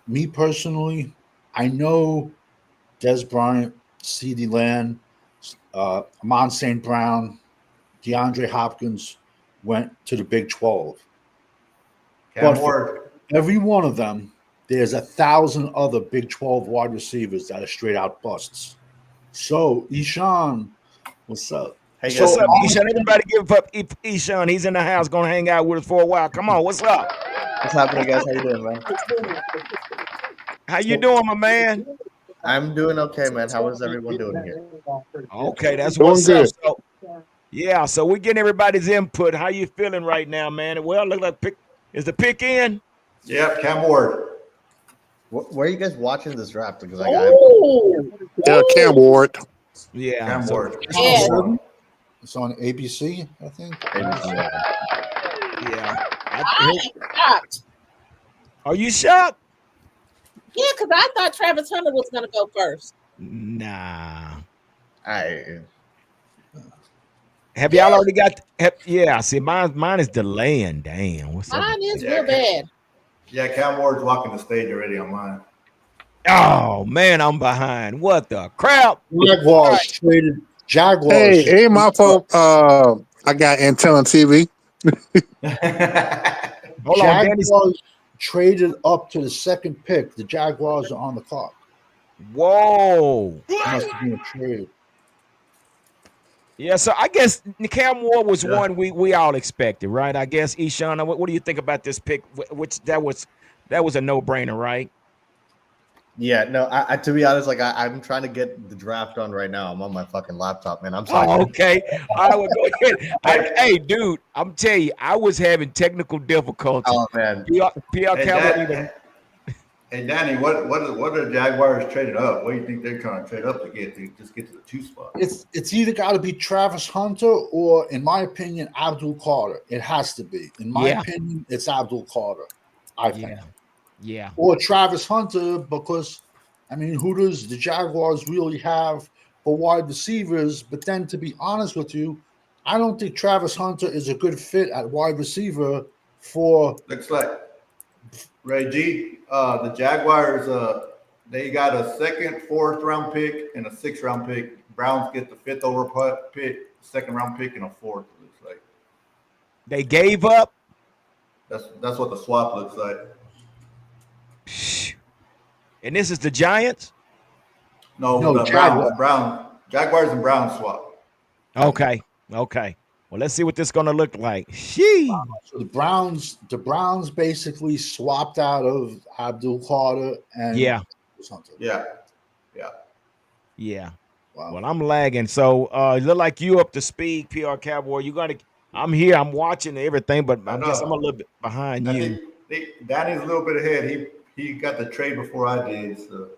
E: Me personally, I know Des Bryant CeeDee Lamb, Amon St. Brown, DeAndre Hopkins went to the Big 12.
B: Cam
E: But
B: Ward.
E: every one of them, there's 1,000 other Big 12 wide receivers that are straight out busts. So, Eshaun, what's up?
B: Hey,
E: So,
A: What's up, Eshaun? Everybody give up Eshaun. He's in the house, gonna hang out with us for a while. Come on, what's up?
G: What's happening, guys? How you doing, man?
A: How you doing, my man?
G: I'm doing okay, man. How is everyone doing here?
A: Okay, that's
D: Doing
A: what's up.
D: good.
A: So, yeah, so we're getting everybody's input. How you feeling right now, man? Well, look like is the pick in?
B: Yep, Cam Ward.
G: Where are you guys watching this draft? Because
F: Oh,
D: Yeah, Cam Ward.
A: Yeah.
B: Cam
A: So,
B: Ward.
F: yeah.
E: It's on ABC, I think.
A: yeah.
F: I am shocked.
A: Are you shocked?
F: Yeah, because I thought Travis Hunter was going to go first.
A: Nah.
G: Have
A: y'all already got? Yeah. See, mine is delaying. Damn. What's up?
F: Mine is real bad.
B: Yeah, Cam Ward's walking the stage already on mine.
A: Oh man, I'm behind. What the crap?
E: Jaguars traded. Jaguars.
D: Hey, ain't my fault. I got antenna TV.
A: Hold on, Danny's.
E: Jaguars traded up to the second pick. The Jaguars are on the clock.
A: Whoa.
E: Must have been a trade.
A: Yeah, so I guess Cam Ward was one we all expected, right? I guess Eshaun, what do you think about this pick? Which that was a no-brainer, right?
G: Yeah, no. I to be honest, like I'm trying to get the draft on right now. I'm on my fucking laptop, man. I'm sorry.
A: Oh, okay. I will go ahead. Hey, dude, I'm telling you, I was having technical difficulties.
G: Oh man.
A: PR Cowboy.
B: Hey Danny, what are the Jaguars traded up? What do you think they're trying to trade up to get to just get to the 2 spot?
E: It's either got to be Travis Hunter or, in my opinion, Abdul Carter. It has to be. In my opinion, it's Abdul Carter. I think.
A: Yeah.
E: Or Travis Hunter, because I mean, who does the Jaguars really have for wide receivers? But then, to be honest with you, I don't think Travis Hunter is a good fit at wide receiver for.
B: Looks like Ray G. The Jaguars, they got a second, 4th round pick and a 6th round pick. Browns get the 5th over pick, 2nd round pick, and a 4th. It looks like
A: they gave up.
B: That's what the swap looks like.
A: And this is the Giants?
B: No, the Jaguars and Browns swap.
A: Okay. Well, let's see what this is going to look like. Sheesh.
E: So the Browns basically swapped out of Abdul Carter and Hunter.
A: Yeah.
E: Wow.
A: Well, I'm lagging. So it look like you up to speed, PR Cowboy. I'm here. I'm watching everything, but I guess I'm a little bit behind you.
B: Danny's a little bit ahead. He got the trade before I did. So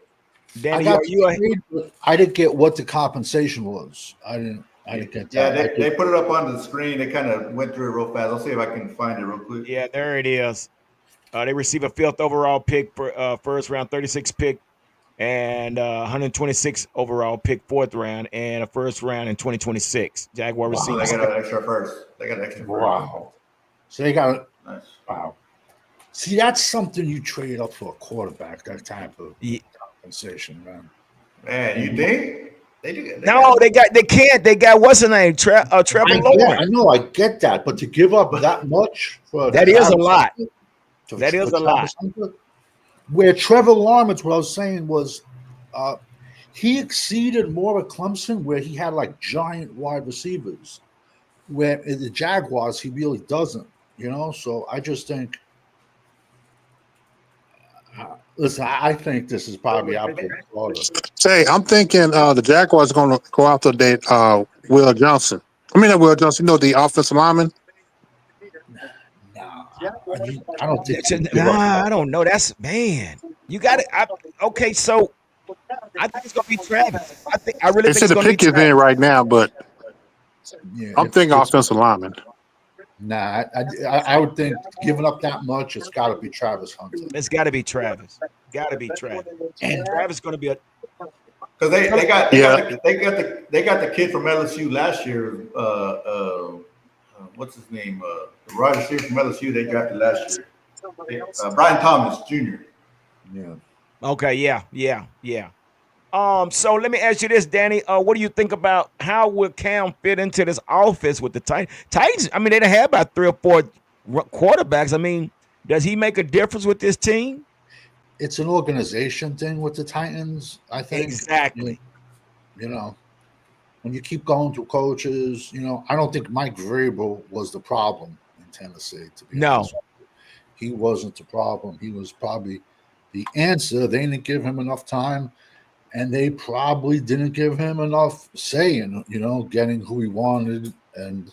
A: Danny,
E: I didn't get what the compensation was. I didn't get that.
B: Yeah, they put it up on the screen. They kind of went through it real fast. I'll see if I can find it real quick.
A: Yeah, there it is. They receive a 5th overall pick for first round, 36 pick, and 126 overall pick, 4th round, and a 1st round in 2026. Jaguar receivers.
B: They got an extra first.
E: Wow. So they got
B: nice.
E: Wow. See, that's something you trade up for a quarterback. That type of compensation, man.
B: Man, you think?
A: They can't. They got what's the name? Trevor Lawrence.
E: I know, I get that, but to give up that much for
A: that is a lot. That is a lot.
E: Where Trevor Lawrence, what I was saying was, he exceeded more at Clemson, where he had like giant wide receivers. Where in the Jaguars, he really doesn't. So I just think. Listen, I think this is probably Abdul Carter.
D: Say, I'm thinking the Jaguars are going to go after that Will Johnson. I mean, not Will Johnson. The offensive lineman.
E: No, I don't think.
A: I don't know. That's man. You got it. Okay, so I think it's going to be Travis. I really think it's going to be
D: the pick is in right now, but I'm thinking offensive lineman.
E: Nah, I would think giving up that much, it's got to be Travis Hunter.
A: It's got to be Travis. And Travis is going to be
B: because they got the kid from LSU last year. What's his name? The wide receiver from LSU they drafted last year. Brian Thomas Jr.
E: Yeah.
A: Okay. Yeah. So let me ask you this, Danny. What do you think about how will Cam fit into this offense with the Titans? I mean, they have about 3 or 4 quarterbacks. I mean, does he make a difference with this team?
E: It's an organization thing with the Titans, I think.
A: Exactly.
E: You know, when you keep going through coaches, I don't think Mike Vrabel was the problem in Tennessee, to be honest. He wasn't the problem. He was probably the answer. They didn't give him enough time, and they probably didn't give him enough say in, getting who he wanted. And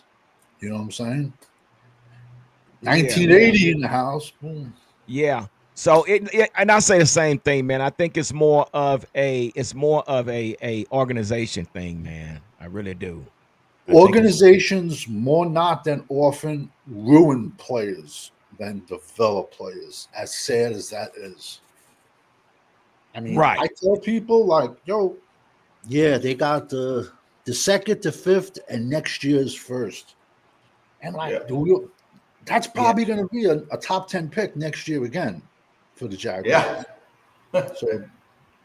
E: you know what I'm saying? 1980 in the house. Boom.
A: Yeah. So and I say the same thing, man. I think it's more of a organization thing, man. I really do.
E: Organizations more not than often ruin players than develop players, as sad as that is. I mean, I tell people like, yo, yeah, they got the second to fifth and next year's first. And like, that's probably going to be a top 10 pick next year again for the Jaguars.
B: Yeah.
E: So,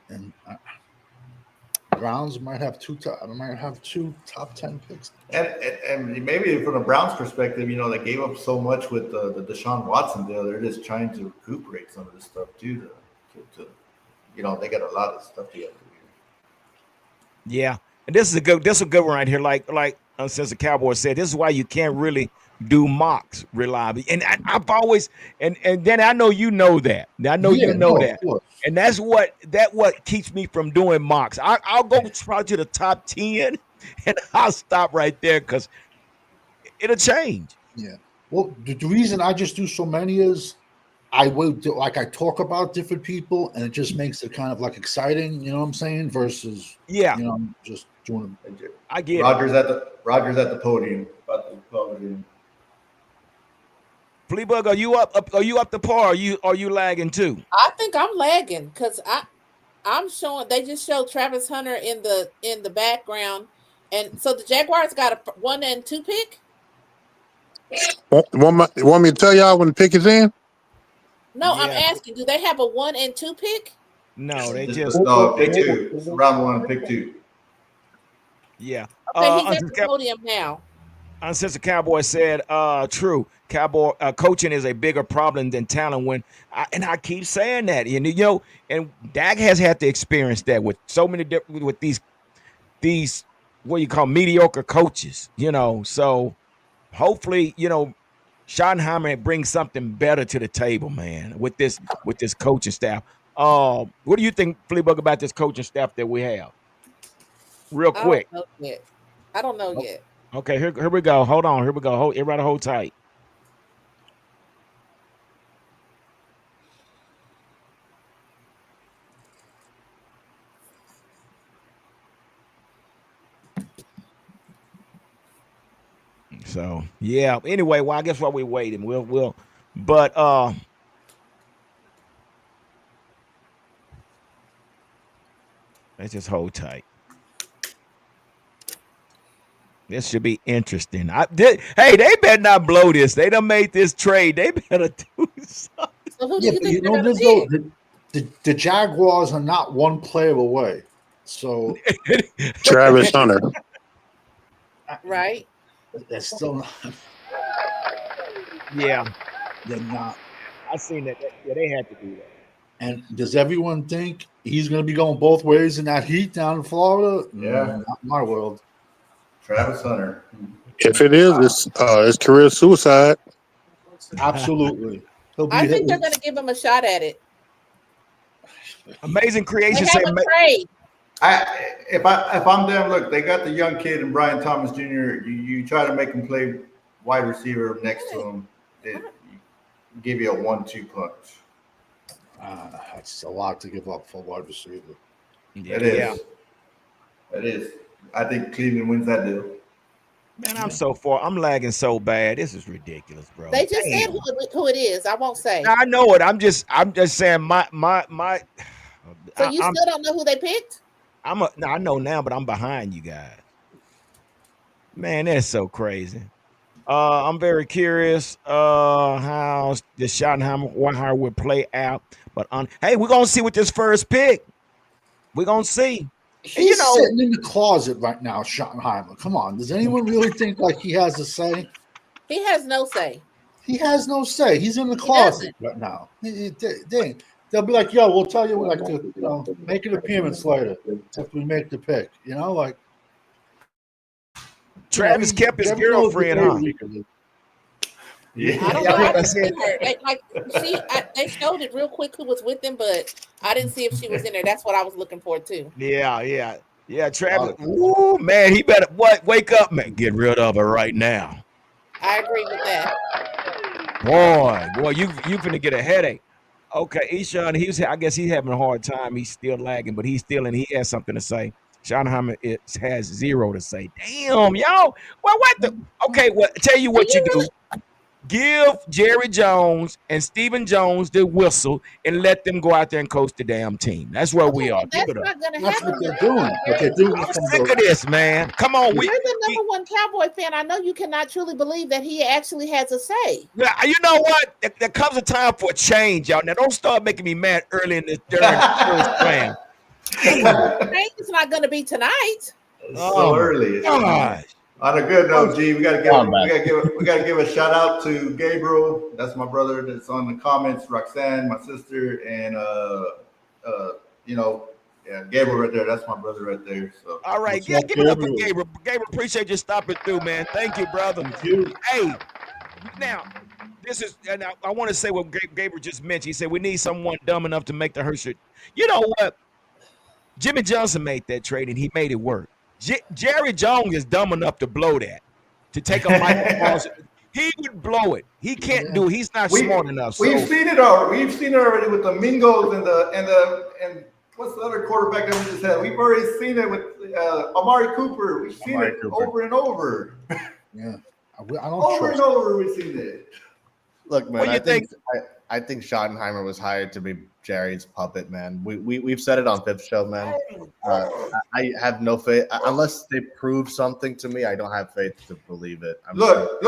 E: and Browns might have two top 10 picks.
B: And maybe from the Browns' perspective, they gave up so much with the Deshaun Watson deal. They're just trying to recuperate some of this stuff too. To they got a lot of stuff to do.
A: Yeah, and this is a good one right here. Like since the Cowboys said, this is why you can't really do mocks reliably. And I've always and then I know you know that. I know that. And that's what keeps me from doing mocks. I'll go probably to the top 10 and I'll stop right there because it'll change.
E: Yeah. Well, the reason I just do so many is I talk about different people and it just makes it kind of like exciting, you know what I'm saying? Versus just doing it.
A: I get
B: Roger's at the podium.
A: Fleabug, are you up to par? Are you lagging too?
F: I think I'm lagging because I'm showing. They just showed Travis Hunter in the background, and so the Jaguars got a 1 and 2 pick.
D: Want me to tell y'all when the pick is in?
F: No, I'm asking. Do they have a 1 and 2 pick?
A: No, they
B: pick
A: 2.
B: It's round 1, pick 2.
A: Yeah.
F: Okay, he's at the podium now.
A: Since the Cowboy said, true, Cowboy coaching is a bigger problem than talent. I keep saying that, and Dak has had to experience that with so many different with these what you call mediocre coaches, So hopefully, Schottenheimer brings something better to the table, man, with this coaching staff. What do you think, Fleabug, about this coaching staff that we have? Real quick.
F: I don't know yet.
A: Okay, here we go. Hold on. Here we go. Everybody hold tight. So yeah. Anyway, well, I guess while we're waiting, but let's just hold tight. This should be interesting. Hey, they better not blow this. They done made this trade. They better do something.
F: So who do you think they're gonna be?
E: The Jaguars are not one player away. So
D: Travis Hunter.
F: Right.
E: They're still not.
A: Yeah.
E: They're not.
A: I seen that. Yeah, they had to do that.
E: And does everyone think he's going to be going both ways in that heat down in Florida?
B: Yeah.
E: Not in my world.
B: Travis Hunter.
D: If it is, it's career suicide.
E: Absolutely.
F: I think they're going to give him a shot at it.
A: Amazing creation.
F: They have a trade.
B: If I'm them, look, they got the young kid and Brian Thomas Jr. You try to make him play wide receiver next to him, it give you a 1-2 punch.
E: That's a lot to give up for wide receiver.
B: It is. It is. I think Cleveland wins that deal.
A: Man, I'm lagging so bad. This is ridiculous, bro.
F: They just said who it is. I won't say.
A: I know it. I'm just saying my.
F: So you still don't know who they picked?
A: I know now, but I'm behind you guys. Man, that's so crazy. I'm very curious how the Schottenheimer will play out. But hey, we're gonna see with this first pick. We're gonna see.
E: He's sitting in the closet right now, Schottenheimer. Come on, does anyone really think like he has a say?
F: He has no say.
E: He has no say. He's in the closet right now. They'll be like, "Yo, we'll tell you like to make an appearance later if we make the pick." Like
A: Travis kept his girlfriend, huh?
F: I don't know. I didn't see her. They showed it real quick who was with them, but I didn't see if she was in there. That's what I was looking for too.
A: Yeah. Travis, ooh, man, he better wake up, man. Get rid of her right now.
F: I agree with that.
A: Boy, you finna get a headache. Okay, Eshawn, I guess he's having a hard time. He's still lagging, but he's still he has something to say. Schottenheimer has zero to say. Damn, y'all. Well, what the? Okay, well, tell you what you do. Give Jerry Jones and Stephen Jones the whistle and let them go out there and coach the damn team. That's where we are.
F: That's not going to happen.
E: That's what they're doing. But they're doing
A: I'm sick of this, man. Come on.
F: You're the number one Cowboy fan. I know you cannot truly believe that he actually has a say.
A: Yeah, you know what? There comes a time for a change, y'all. Now, don't start making me mad early in the first round.
F: Change is not going to be tonight.
B: So early.
A: Gosh.
B: On a good note, G, we gotta give a shout out to Gabriel. That's my brother that's on the comments. Roxanne, my sister, and Gabriel right there. That's my brother right there. So
A: all right, give it up for Gabriel. Gabriel, appreciate you stopping through, man. Thank you, brother.
E: Thank you.
A: Hey, now this is, and I want to say what Gabriel just mentioned. He said we need someone dumb enough to make the Hershey. You know what? Jimmy Johnson made that trade and he made it work. Jerry Jones is dumb enough to blow that, to take a Michael Paulson. He would blow it. He can't do it. He's not smart enough.
B: We've seen it already. We've seen it already with the Mingos and what's the other quarterback that we just had? We've already seen it with Amari Cooper. We've seen it over and over.
E: Yeah,
B: over and over. We've seen it.
G: Look, man, I think Schottenheimer was hired to be Jerry's puppet, man. We've said it on Fifth Show, man. I have no faith unless they prove something to me. I don't have faith to believe it.
B: Look,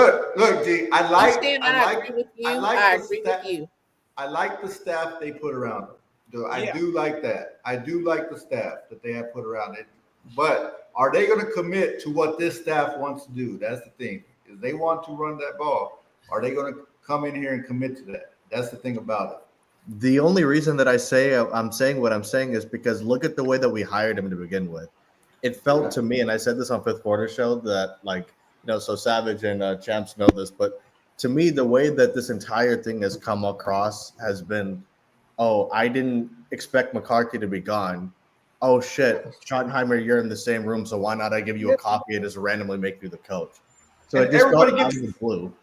B: G. I agree
F: with you.
B: I like the staff they put around them. I do like that. I do like the staff that they have put around it. But are they going to commit to what this staff wants to do? That's the thing. If they want to run that ball, are they going to come in here and commit to that? That's the thing about it.
G: The only reason that I'm saying what I'm saying is because look at the way that we hired him to begin with. It felt to me, and I said this on Fifth Quarter Show, that so Savage and Champs know this, but to me, the way that this entire thing has come across has been, oh, I didn't expect McCarthy to be gone. Oh shit, Schottenheimer, you're in the same room, so why not I give you a copy and just randomly make you the coach? So it just felt out of the blue.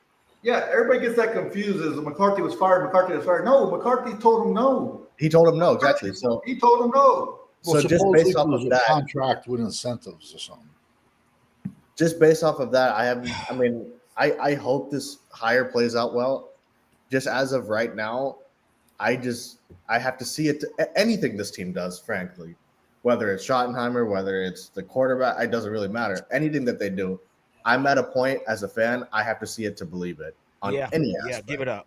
B: Yeah, everybody gets that confused. As McCarthy was fired, No, McCarthy told him no.
G: He told him no, exactly. So
B: he told him no.
G: So just based off of that,
E: contract with incentives or something.
G: Just based off of that, I hope this hire plays out well. Just as of right now, I have to see it. Anything this team does, frankly, whether it's Schottenheimer, whether it's the quarterback, it doesn't really matter. Anything that they do. I'm at a point as a fan, I have to see it to believe it on any aspect. Yeah,
A: give it up.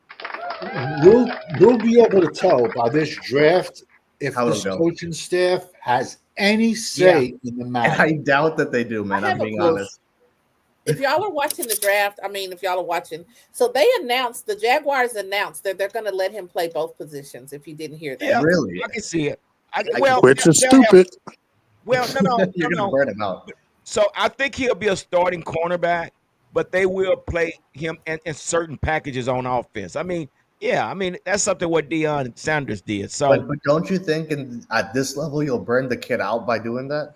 E: We'll be able to tell by this draft if this coaching staff has any say in the matter.
G: I doubt that they do, man. I'm being honest.
F: If y'all are watching the draft, if y'all are watching, so the Jaguars announced that they're going to let him play both positions. If you didn't hear that,
A: yeah,
G: really,
A: I can see it.
D: Which is stupid.
A: Well, no,
G: you're going to burn him out.
A: So I think he'll be a starting cornerback, but they will play him in certain packages on offense. That's something what Deion Sanders did. So,
G: but don't you think at this level you'll burn the kid out by doing that?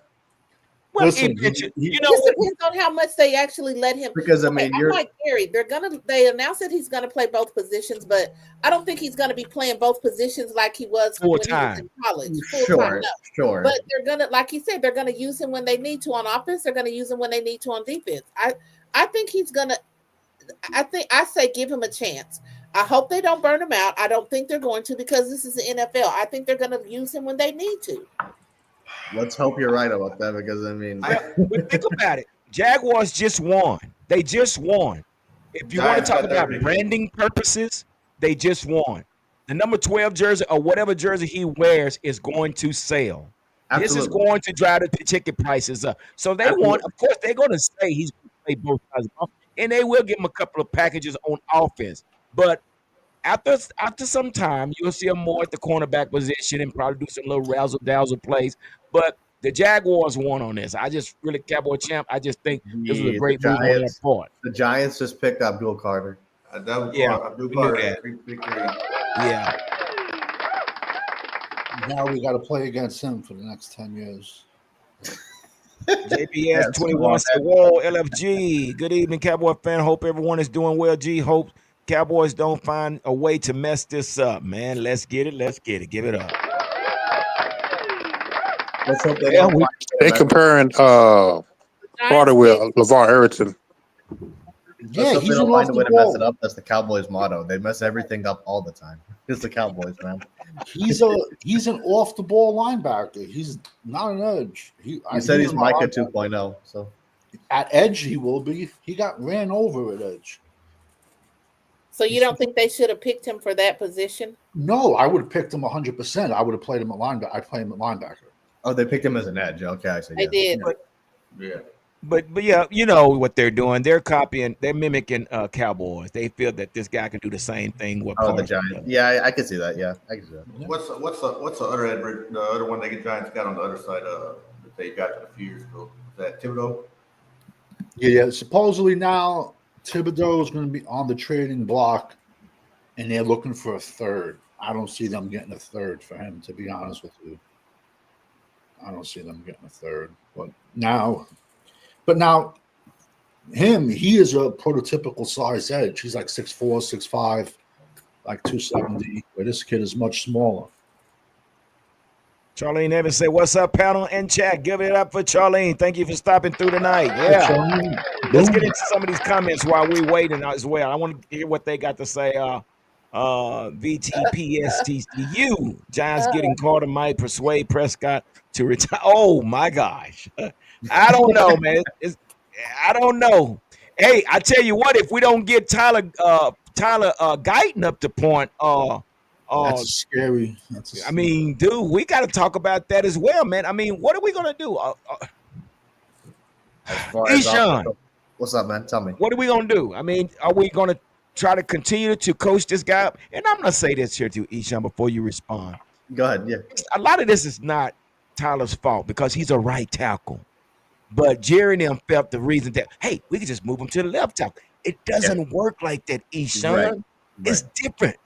A: Well,
F: listen, it depends on how much they actually let him.
G: Because
F: I'm like Gary. They announced that he's gonna play both positions, but I don't think he's gonna be playing both positions like he was when he was in college.
G: Sure.
F: But they're gonna, like he said, they're gonna use him when they need to on offense. They're gonna use him when they need to on defense. I think he's gonna. I say give him a chance. I hope they don't burn him out. I don't think they're going to because this is the NFL. I think they're gonna use him when they need to.
G: Let's hope you're right about that because
A: but think about it. Jaguars just won. They just won. If you want to talk about branding purposes, they just won. The number 12 jersey or whatever jersey he wears is going to sell. This is
G: Absolutely.
A: going to drive the ticket prices up. So they want,
G: Absolutely.
A: of course, they're going to say he's going to play both sides of the ball, and they will give him a couple of packages on offense. But after some time, you'll see him more at the cornerback position and probably do some little razzle dazzle plays. But the Jaguars won on this. I just really, Cowboy Champ, I just think this was a great move on their part.
G: The Giants just picked Abdul Carter.
A: Yeah,
B: Abdul
A: we knew
B: Carter,
A: that.
B: big
A: Yeah.
E: Now we got to play against him for the next 10 years.
A: JPS 21 said, whoa, LFG. Good evening, Cowboy fan. Hope everyone is doing well. G, hope Cowboys don't find a way to mess this up, man. Let's get it. Let's get it. Give it up.
G: Let's hope they
A: Yeah,
G: don't.
D: They comparing Carter with LeVar Arrington.
G: Let's
E: Yeah,
G: hope
E: he's
G: they don't
E: an off
G: find a
E: the
G: way to mess it
E: ball.
G: up. That's the Cowboys' motto. They mess everything up all the time. It's the Cowboys, man.
E: He's an off the ball linebacker. He's not an edge.
G: You said he's
E: a
G: Micah
E: linebacker.
G: 2.0. So
E: At edge, he will be. He got ran over at edge.
F: So you don't think they should have picked him for that position?
E: No, I would have picked him 100%. I would have played him at linebacker. I'd play him at linebacker.
G: oh, they picked him as an edge. Okay, I see.
F: They did.
B: Yeah.
A: But yeah, you know what they're doing. They're copying, they're mimicking Cowboys. They feel that this guy can do the same thing with
G: Oh, the
A: Parsons
G: Giants.
A: does.
G: Yeah, I can see that. Yeah, I can see that.
B: What's the other Edward, the other one the Giants got on the other side that they got a few years ago? Is that Thibodeau?
E: Yeah, supposedly now Thibodeau is going to be on the trading block, and they're looking for a third. I don't see them getting a third for him, to be honest with you. I don't see them getting a third. But now he is a prototypical size edge. He's like 6'4", 6'5", like 270. But this kid is much smaller.
A: Charlene Evans said, what's up, panel and chat? Give it up for Charlene. Thank you for stopping through tonight. Yeah. Let's get into some of these comments while we're waiting as well. I want to hear what they got to say. VTPSTCU. Giants getting Carter might persuade Prescott to retire. Oh, my gosh. I don't know, man. I don't know. Hey, I tell you what, if we don't get Tyler Guyton up to point,
E: that's scary.
A: I mean, dude, we got to talk about that as well, man. I mean, what are we going to do? Eshawn,
G: what's up, man? Tell me.
A: what are we going to do? I mean, are we going to try to continue to coach this guy up? And I'm going to say this here to Eshawn before you respond.
G: Go ahead. Yeah.
A: A lot of this is not Tyler's fault because he's a right tackle. But Jerry and them felt the reason that, hey, we can just move him to the left tackle. It doesn't work like that, Eshawn.
G: Right.
A: It's different.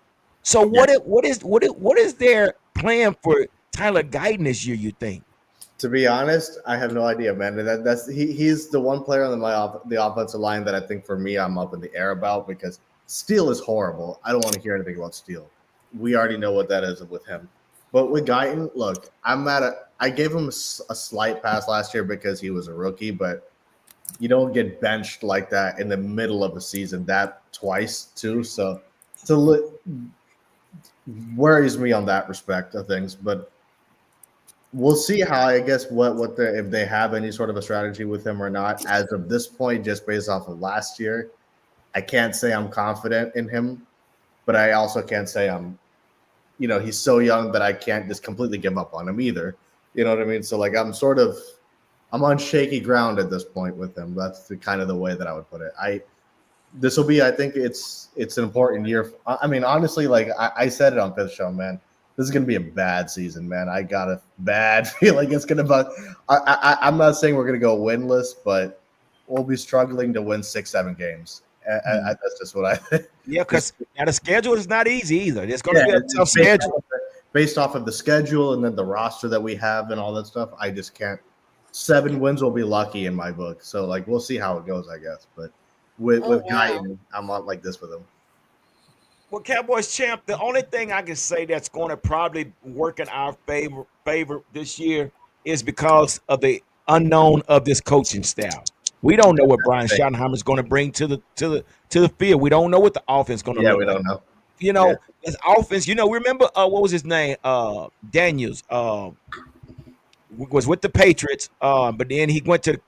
A: So what is their plan for Tyler Guyton this year, you think?
G: To be honest, I have no idea, man. He's the one player on the offensive line that I think for me I'm up in the air about because Steele is horrible. I don't want to hear anything about Steele. We already know what that is with him. But with Guyton, look, I gave him a slight pass last year because he was a rookie, but you don't get benched like that in the middle of a season that twice too. So worries me on that respect of things, but we'll see how, I guess, if they have any sort of a strategy with him or not. As of this point, just based off of last year, I can't say I'm confident in him, but I also can't say he's so young that I can't just completely give up on him either. You know what I mean? So like I'm on shaky ground at this point with him. That's the kind of the way that I would put it. I think it's an important year. I mean, honestly, like I said it on Fifth Show, man. This is going to be a bad season, man. I got a bad feeling it's going to be. I'm not saying we're going to go winless, but we'll be struggling to win 6-7 games. That's just what I think.
A: Yeah, because the schedule is not easy either. It's going to be a tough schedule.
G: Based off of the schedule and then the roster that we have and all that stuff, I just can't. 7 wins will be lucky in my book. So, like, we'll see how it goes, I guess. But with Guyton, I'm not like this with him.
A: Well, Cowboys champ, the only thing I can say that's going to probably work in our favor this year is because of the unknown of this coaching staff. We don't know what Brian Schottenheimer is going to bring to the field. We don't know what the offense is going to look like.
G: Yeah, we don't know.
A: You know, this offense, remember what was his name? Daniels was with the Patriots, but then he went to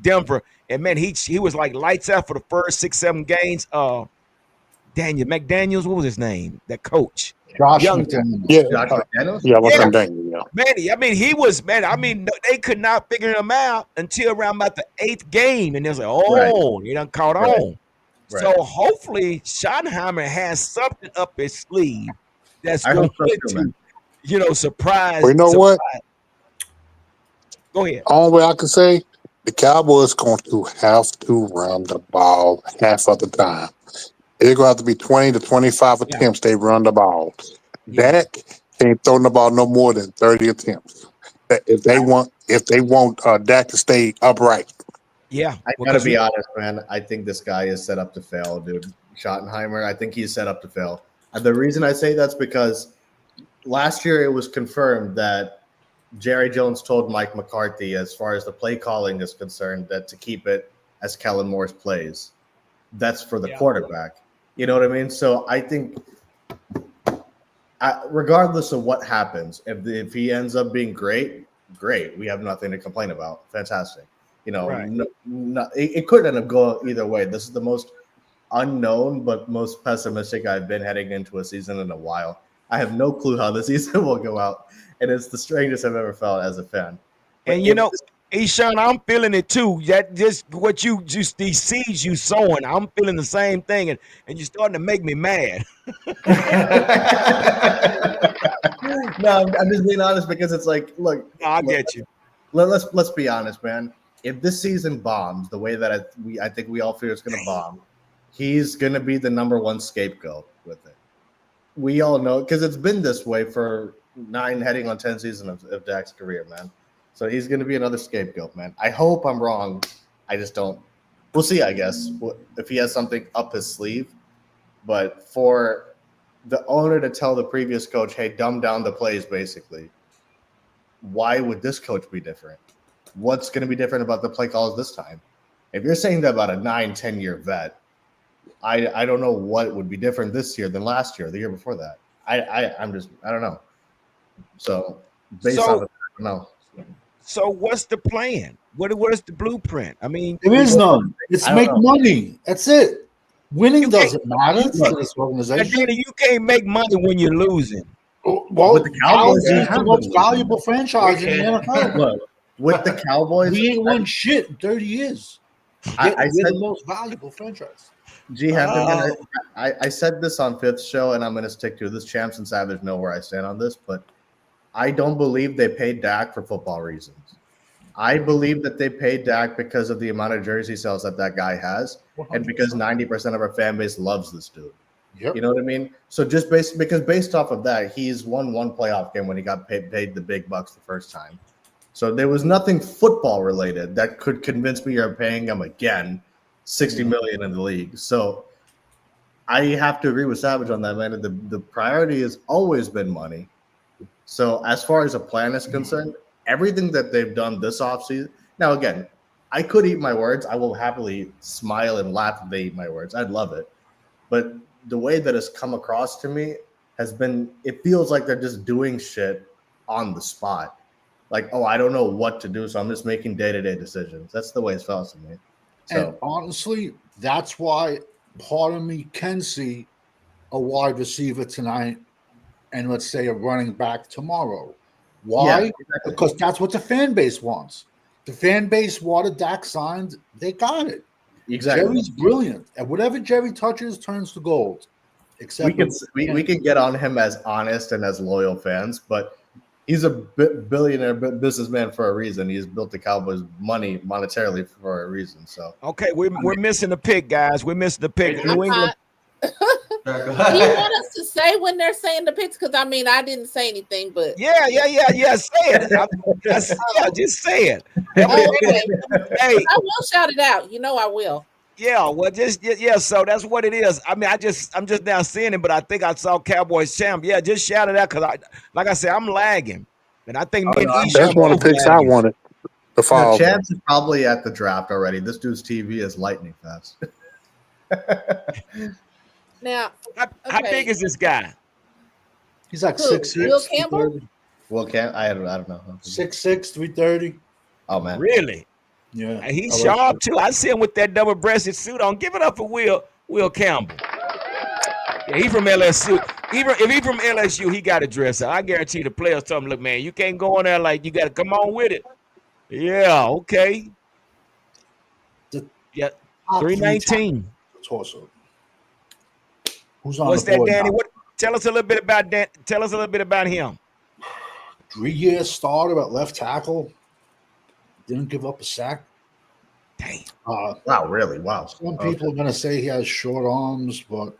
A: Denver, and man, he was like lights out for the first 6-7 games. Daniel McDaniels, what was his name? That coach.
E: Josh
A: Young
E: McDaniels.
D: Yeah,
G: Josh McDaniels?
D: yeah, what's his name? Yeah.
A: Man, I mean, he was, man, I mean, they could not figure him out until around about the 8th game. And they was like, oh, he done caught
G: Right.
A: on.
G: Right.
A: So hopefully Schottenheimer has something up his sleeve that's
G: I
A: going
G: hope so too, man.
A: to, surprise.
D: Well, you know what?
A: Go ahead.
D: Only way I can say, the Cowboys going to have to run the ball half of the time. They're going to have to be 20 to 25 attempts they run the ball.
A: Yeah.
D: Dak can't throw the ball no more than 30 attempts. If they want Dak to stay upright.
A: Yeah.
G: I gotta be honest, man. I think this guy is set up to fail, dude. Schottenheimer, I think he's set up to fail. And the reason I say that's because last year it was confirmed that Jerry Jones told Mike McCarthy, as far as the play calling is concerned, that to keep it as Kellen Moore's plays. That's for the quarterback. You know what I mean? So I think regardless of what happens, if he ends up being great, we have nothing to complain about. Fantastic.
A: Right.
G: It could end up going either way. This is the most unknown but most pessimistic I've been heading into a season in a while. I have no clue how the season will go out, and it's the strangest I've ever felt as a fan.
A: And Eshawn, I'm feeling it too. That just what these seeds you sowing, I'm feeling the same thing, and you're starting to make me mad.
G: No, I'm just being honest because it's like, look,
A: I get you.
G: Let's be honest, man. If this season bombs the way that I think we all fear it's going to bomb, he's going to be the number one scapegoat with it. We all know because it's been this way for 9 heading on 10 seasons of Dak's career, man. So he's going to be another scapegoat, man. I hope I'm wrong. I just don't. We'll see, I guess, if he has something up his sleeve. But for the owner to tell the previous coach, hey, dumb down the plays, basically, why would this coach be different? What's going to be different about the play calls this time? If you're saying that about a 9-10 year vet, I don't know what would be different this year than last year, the year before that. I don't know. So based on it, I don't know.
A: So what's the plan? What is the blueprint? I mean,
E: there is none. It's make money. That's it. Winning doesn't matter to this organization.
A: You can't make money when you're losing.
E: Well,
G: with the Cowboys,
E: is the most valuable franchise in the NFL.
G: Look, with the Cowboys,
E: we ain't won shit in 30 years. We're the most valuable franchise.
G: I said this on Fifth Show, and I'm going to stick to this. Champs and Savage know where I stand on this, but I don't believe they paid Dak for football reasons. I believe that they paid Dak because of the amount of jersey sales that guy has, 100%. And because 90% of our fan base loves this dude.
E: Yep.
G: You know what I mean? So just based off of that, he's won one playoff game when he got paid the big bucks the first time. So there was nothing football related that could convince me you're paying him again $60 million in the league. So I have to agree with Savage on that, man. The priority has always been money. So as far as a plan is concerned, everything that they've done this offseason. Now, again, I could eat my words. I will happily smile and laugh if they eat my words. I'd love it. But the way that it's come across to me has been, it feels like they're just doing shit on the spot. Like, oh, I don't know what to do, so I'm just making day-to-day decisions. That's the way it felt to me. So,
E: and honestly, that's why part of me can see a wide receiver tonight and let's say a running back tomorrow. Why?
G: Yeah, exactly.
E: Because that's what the fan base wants. The fan base wanted Dak signed. They got it.
G: Exactly.
E: Jerry's brilliant. And whatever Jerry touches turns to gold. Except
G: we can get on him as honest and as loyal fans, but he's a billionaire businessman for a reason. He's built the Cowboys money monetarily for a reason. So
A: okay, we're missing the pick, guys. We're missing the pick. New England.
F: Do you want us to say when they're saying the picks? Because I mean, I didn't say anything, but
A: yeah. Say it. Just say it.
F: Hey, I will shout it out. You know, I will.
A: Yeah, well, so that's what it is. I mean, I'm just now seeing it, but I think I saw Cowboys champ. Yeah, just shout it out because like I said, I'm lagging, and I think
D: that's one of the picks I wanted.
G: The Champs is probably at the draft already. This dude's TV is lightning fast.
F: Now,
A: how big is this guy?
E: He's like 6'6".
F: Will Campbell?
G: Will Campbell? I don't know.
E: 6'6", 330.
G: Oh man,
A: really?
E: Yeah,
A: and he's sharp too. I see him with that double-breasted suit on. Give it up for Will Campbell. Yeah, he's from LSU. Even if he from LSU, he got to dress up. I guarantee the players tell him, look, man, you can't go on there like you got to come on with it. Yeah, okay.
E: The
A: Yeah,
E: top
A: 319.
E: toss up. Who's on
A: What's
E: the
A: that,
E: board
A: Danny?
E: now?
A: What? Tell us a little bit about Dan. Tell us a little bit about him.
E: 3-year starter at left tackle. Didn't give up a sack.
A: Damn.
G: Wow, really? Wow.
E: Some people are going to say he has short arms, but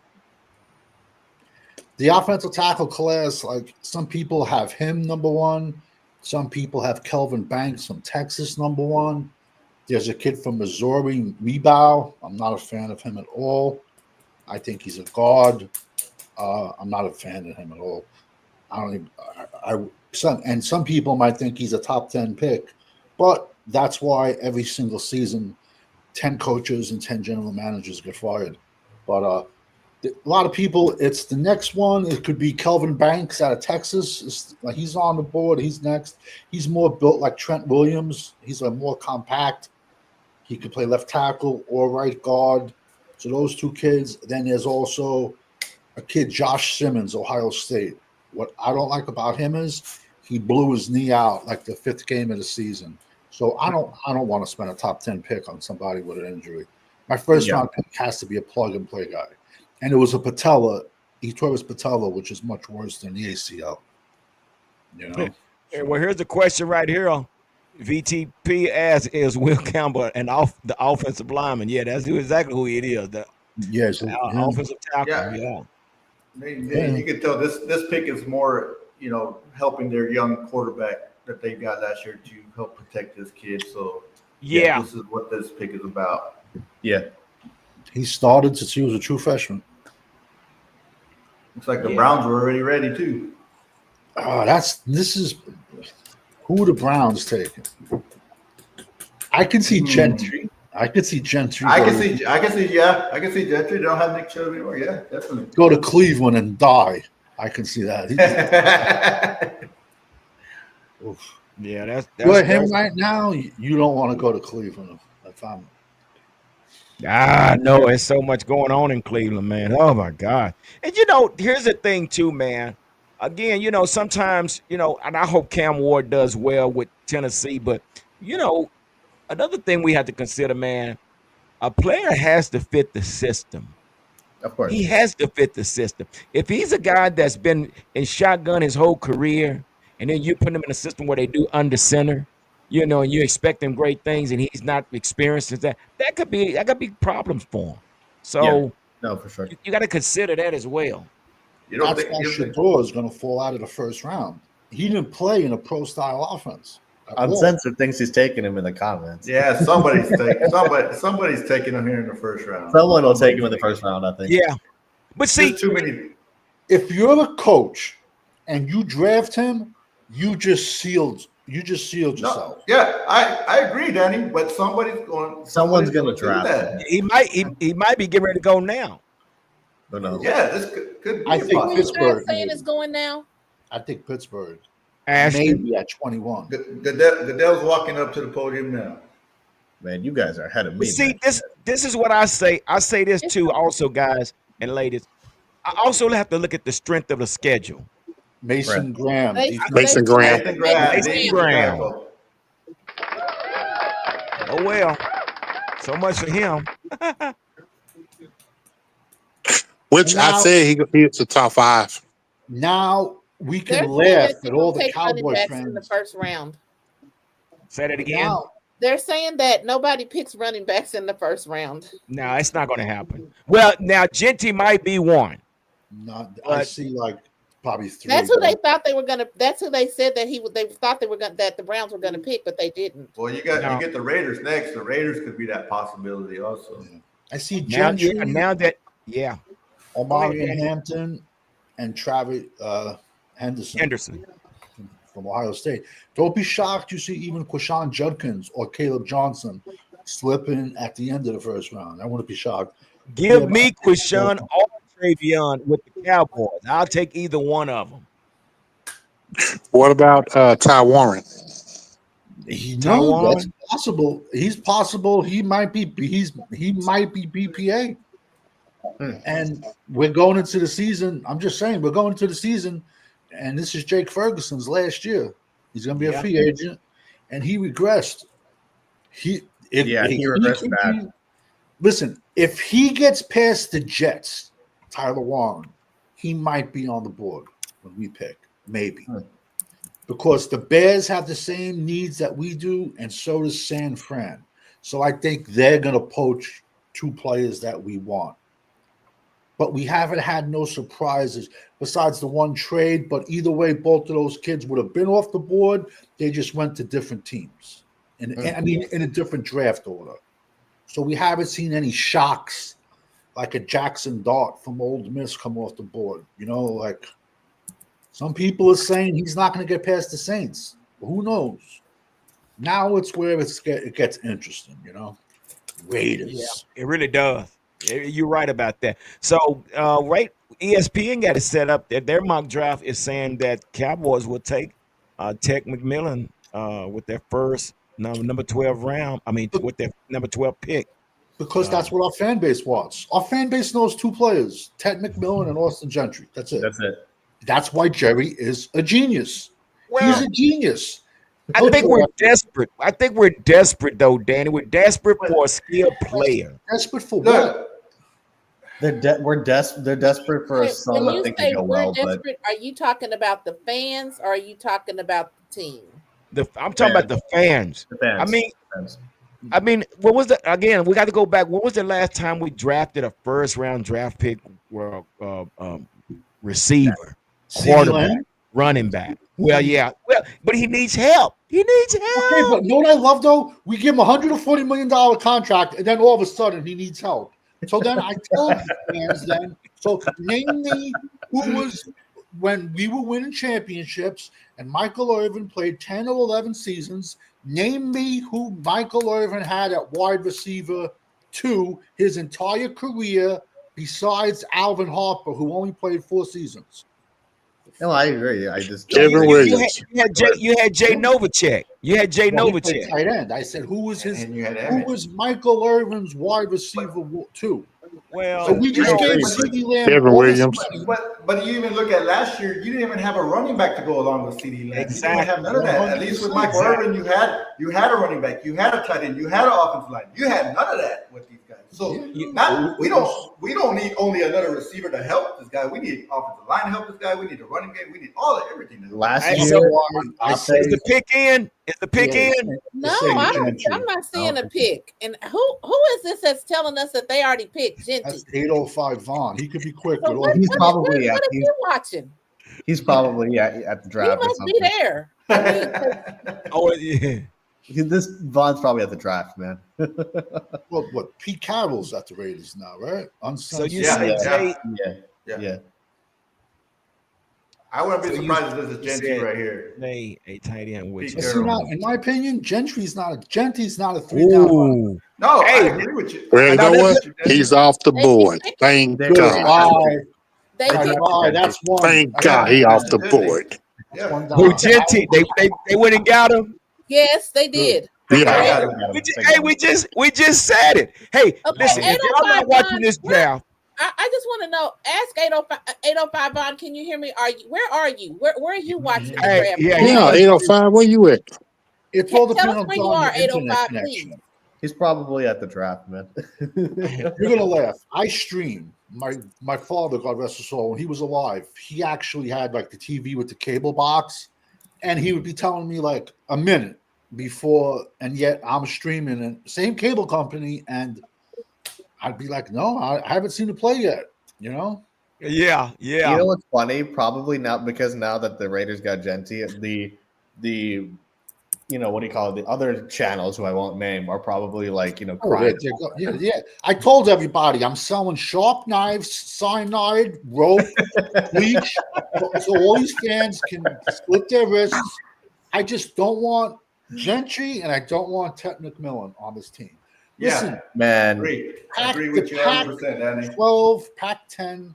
E: the offensive tackle class, like some people have him number one. Some people have Kelvin Banks from Texas number one. There's a kid from Missouri, Mebow. I'm not a fan of him at all. I think he's a guard. I'm not a fan of him at all. I don't even. Some people might think he's a top 10 pick, but that's why every single season, 10 coaches and 10 general managers get fired. But a lot of people, it's the next one. It could be Kelvin Banks out of Texas. He's on the board. He's next. He's more built like Trent Williams. He's a more compact. He could play left tackle or right guard. So those two kids. Then there's also a kid, Josh Simmons, Ohio State. What I don't like about him is he blew his knee out like the 5th game of the season. So I don't want to spend a top 10 pick on somebody with an injury. My first round pick has to be a plug and play guy. And it was a patella. He tore his patella, which is much worse than the ACL. You know.
A: Well, here's the question right here. VTP asks, is Will Campbell the offensive lineman? Yeah, that's exactly who it is. The offensive tackle. Yeah.
B: You can tell this pick is more, helping their young quarterback that they got last year to help protect this kid. So this is what this pick is about.
G: Yeah.
E: He started since he was a true freshman.
B: Looks like the Browns were already ready too.
E: This is who the Browns taking. I can see Gentry. I can see Gentry.
B: I can see Gentry. They don't have Nick Chubb anymore. Yeah, definitely.
E: Go to Cleveland and die. I can see that.
A: Yeah, that's
E: him right now. You don't want to go to Cleveland. If I'm.
A: No, it's so much going on in Cleveland, man. Oh my God. And here's the thing too, man. Again, sometimes, and I hope Cam Ward does well with Tennessee, but another thing we have to consider, man, a player has to fit the system.
G: Of course.
A: He has to fit the system. If he's a guy that's been in shotgun his whole career, and then you put him in a system where they do under center, and you expect him great things, and he's not experienced that could be problems for him. So
G: no, for sure.
A: You got to consider that as well.
E: That's why Shador is going to fall out of the first round. He didn't play in a pro-style offense.
G: Uncensored thinks he's taking him in the comments.
B: Yeah, somebody's taking him here in the first round.
G: Someone will take him in the first round, I think.
A: Yeah, but see,
B: too many.
E: If you're a coach and you draft him, you just sealed yourself.
B: Yeah, I agree, Danny. But someone's going
G: to draft
B: that.
A: He might be getting ready to go now.
G: Who knows?
B: Yeah, this could be.
E: I think Pittsburgh
F: saying is going now.
E: I think Pittsburgh.
A: Ashton.
E: Maybe at 21.
B: Goodell's walking up to the podium now.
G: Man, you guys are ahead of me.
A: But see, this is what I say. I say this too, also, guys and ladies. I also have to look at the strength of the schedule.
E: Mason Graham.
D: Mason Graham.
A: Oh well, so much for him.
D: Which
E: now,
D: I said he's a top 5.
E: Now we can laugh at all the Cowboys fans
F: in the first round.
A: Say that again.
E: Now,
F: they're saying that nobody picks running backs in the first round.
A: No, it's not going to happen. Well, now Genty might be one.
E: I see like probably 3.
F: That's who they thought they were going to. That's who they said that they thought they were going that the Browns were going to pick, but they didn't.
B: Well, you get the Raiders next. The Raiders could be that possibility also.
E: Yeah. I see Gentry. Omari Hampton and Travis Henderson from Ohio State. Don't be shocked you see even Quashawn Judkins or Caleb Johnson slipping at the end of the first round. I wouldn't be shocked.
A: Give me Quashawn or Travion with the Cowboys. I'll take either one of them.
D: What about Ty Warren?
E: That's possible. He's possible. He might be BPA. And we're going into the season. I'm just saying, we're going into the season, and this is Jake Ferguson's last year. He's going to be a free agent, and he regressed. He
G: regressed
E: could
G: bad.
E: Listen, if he gets past the Jets, Tyler Warren, he might be on the board when we pick, maybe. Because the Bears have the same needs that we do, and so does San Fran. So I think they're going to poach 2 players that we want. But we haven't had no surprises besides the one trade. But either way, both of those kids would have been off the board. They just went to different teams. And I mean, in a different draft order. So we haven't seen any shocks like a Jackson Dart from Old Miss come off the board. You know, like some people are saying he's not going to get past the Saints. Well, who knows? Now it's where it gets interesting, you know? Raiders.
A: Yeah, it really does. You're right about that. So, ESPN got it set up that their mock draft is saying that Cowboys will take Tech McMillan with their first number 12 round. I mean, with their number 12 pick.
E: Because that's what our fan base wants. Our fan base knows 2 players, Ted McMillan and Austin Gentry. That's it. That's why Jerry is a genius. He's a genius.
A: I think we're desperate. I think we're desperate, though, Danny. We're desperate for a skilled player.
E: Desperate for what?
G: They're desperate for a son that they can go well.
F: Desperate, are you talking about the fans or are you talking about the team?
A: I'm talking about the fans. I mean, what was the again? We got to go back. When was the last time we drafted a first round draft pick receiver, quarterback, running back? Well, yeah. Well, but he needs help. He needs help.
E: Okay, but you know what I love though? We give him $140 million contract, and then all of a sudden he needs help. So then I tell the fans then. So name me who was when we were winning championships, and Michael Irvin played 10 or 11 seasons. Name me who Michael Irvin had at wide receiver 2 his entire career, besides Alvin Harper, who only played 4 seasons.
G: No, I agree. I just
D: Kevin Williams.
A: You had Jay Novacek. You had Jay Novacek.
E: Tight end. I said, who was his?
B: And you had
E: Who
B: Emmett.
E: was Michael Irvin's wide receiver 2?
A: Well,
E: So we just gave CeeDee Lamb
D: Kevin
E: all this
D: Williams.
E: money.
B: But you even look at last year, you didn't even have a running back to go along with CeeDee Lamb.
A: Exactly.
B: You didn't have none of that. At least with Michael Irvin, you had a running back, you had a tight end, you had an offensive line. You had none of that with these guys. So we don't need only another receiver to help this guy. We need offensive line to help this guy. We need a running game. We need everything.
G: Last
A: Hey,
G: year,
A: so
G: I'll say
A: is the pick in? Is the pick in?
F: No, I'm not seeing a pick. And who is this that's telling us that they already picked Genty?
E: That's 805 Vaughn. He could be quick.
F: So
E: with
F: what,
E: all
G: he's
F: what,
G: probably
F: what, what are
G: he's-
F: you watching?
G: he's probably at the
F: He
G: draft or
F: must be
G: something.
F: there. I mean,
A: Oh, yeah.
G: This Vaughn's probably at the draft, man.
E: what? Pete Carroll's at the Raiders now, right?
A: So you
B: Yeah,
A: say
B: yeah.
A: Jay?
G: Yeah.
B: I wouldn't be
A: So
B: surprised if this is
A: you
B: Gentry
A: said-
B: right here.
A: A tight end with
B: Pete
E: See,
B: Carroll.
E: now, in my opinion, Gentry's not a 3-down.
A: Ooh.
B: No,
A: Hey.
B: I agree with you.
D: Well, you
A: Now,
D: know
A: this
D: what? He's off the board. Thank
G: There
D: God.
F: they
E: That's
F: picked
E: why. That's one.
D: Thank God he off the board.
B: Yeah.
E: One
A: Who
E: down.
A: Genty? They went and got him.
F: Yes, they did.
D: Yeah.
A: We just said it. Hey,
F: Okay,
A: listen, if y'all
F: 805
A: not watching
F: Vaughn,
A: this draft,
F: I just want to know. Ask 805 Vaughn. Can you hear me? Where are you? Where are you watching the
A: Hey,
F: draft?
A: yeah,
D: Yeah, 805, where you at?
E: It's all
F: Tell
E: depends
F: us
E: on
F: where you
E: John's
F: are,
E: internet
F: 805,
E: connection.
F: please.
G: He's probably at the draft, man.
E: You're gonna laugh. I stream. My father, God rest his soul, when he was alive, he actually had like the TV with the cable box, and he would be telling me like a minute before, and yet I'm streaming and same cable company, and I'd be like, no, I haven't seen the play yet. You know?
A: yeah.
G: You know what's funny? Probably not, because now that the Raiders got Genty, the what do you call it? The other channels, who I won't name, are probably like
E: Oh,
G: crying.
E: yeah. I told everybody I'm selling sharp knives, cyanide, rope, bleach, so all these fans can split their wrists. I just don't want Gentry, and I don't want Ted McMillan on this team. Listen,
B: Yeah,
G: Man,
B: agree. I
E: Pack
B: agree
E: the
B: with you
E: pack.
B: 100%, Danny.
E: 12, Pac-10,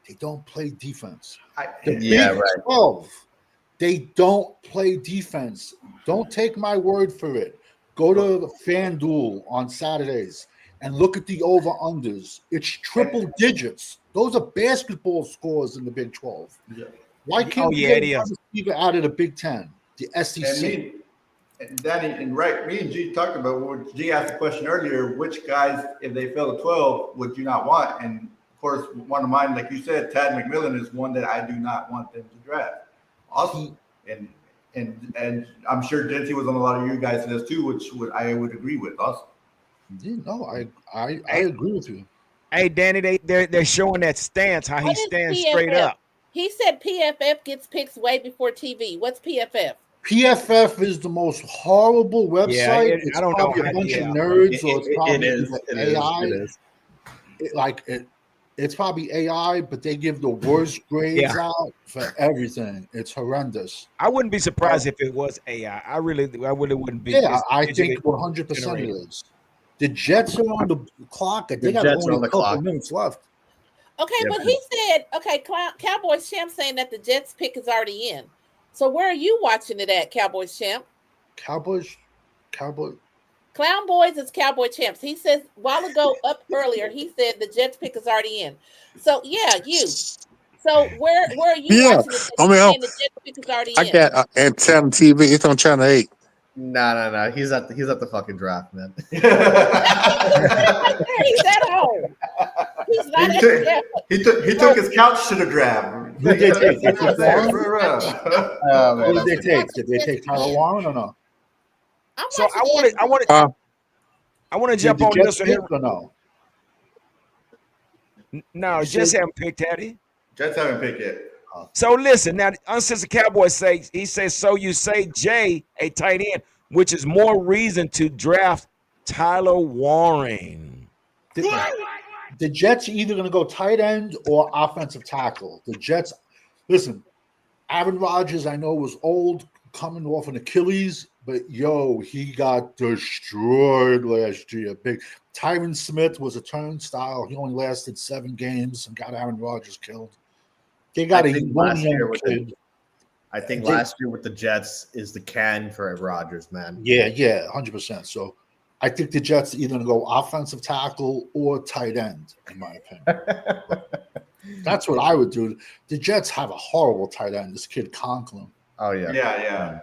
E: they don't play defense. The
G: Yeah,
E: Big
G: right.
E: 12, they don't play defense. Don't take my word for it. Go to FanDuel on Saturdays. and look at the over-unders. It's triple digits. Those are basketball scores in the Big 12.
B: Yeah.
E: Why can't we get a receiver out of the Big 10, the SEC?
B: And Danny, and right, me and G talked about what G asked the question earlier, which guys, if they fell to 12, would you not want? And of course, one of mine, like you said, Tad McMillan is one that I do not want them to draft. Also, and I'm sure Dempsey was on a lot of you guys' list too, which I would agree with also.
E: Yeah, no, I agree with you.
A: Hey, Danny, they're showing that stance, how he stands straight up.
F: He said PFF gets picks way before TV. What's PFF?
E: PFF is the most horrible website.
A: Yeah, I don't know.
E: A bunch of nerds, or it's probably AI. It's probably AI, but they give the worst grades out for everything. It's horrendous.
A: I wouldn't be surprised if it was AI. I really wouldn't be.
E: Yeah, I think 100% it is. The Jets are on the clock. They got only a couple minutes left.
F: Okay, but he said, Cowboys champ saying that the Jets pick is already in. So where are you watching it at, Cowboys champ?
E: Clown
F: Boys is Cowboy champs. He says a while ago up earlier, he said the Jets pick is already in. So yeah, you. So where are you watching it? The Jets pick is already in.
D: I got antenna TV. It's on channel 8.
G: No. He's at the fucking draft, man.
F: He's at home. He's not at the draft.
B: He took his couch to the draft.
E: Who did they take? Who did they take? Did they take Tyler Warren or no?
A: So I want to jump on this one here.
E: No,
A: Jets haven't picked, had he?
B: Jets haven't picked yet.
A: So listen, now Uncensored Cowboy says, so you say Jay a tight end, which is more reason to draft Tyler Warren.
E: The Jets are either going to go tight end or offensive tackle. The Jets, listen, Aaron Rodgers, I know, was old, coming off an Achilles, but he got destroyed last year. Big Tyron Smith was a turnstile. He only lasted 7 games and got Aaron Rodgers killed. They got I think last year with
G: the Jets is the can for Rodgers, man.
E: Yeah, 100%. So I think the Jets are either going to go offensive tackle or tight end, in my opinion. That's what I would do. The Jets have a horrible tight end, this kid Conklin.
B: Oh, yeah. Yeah.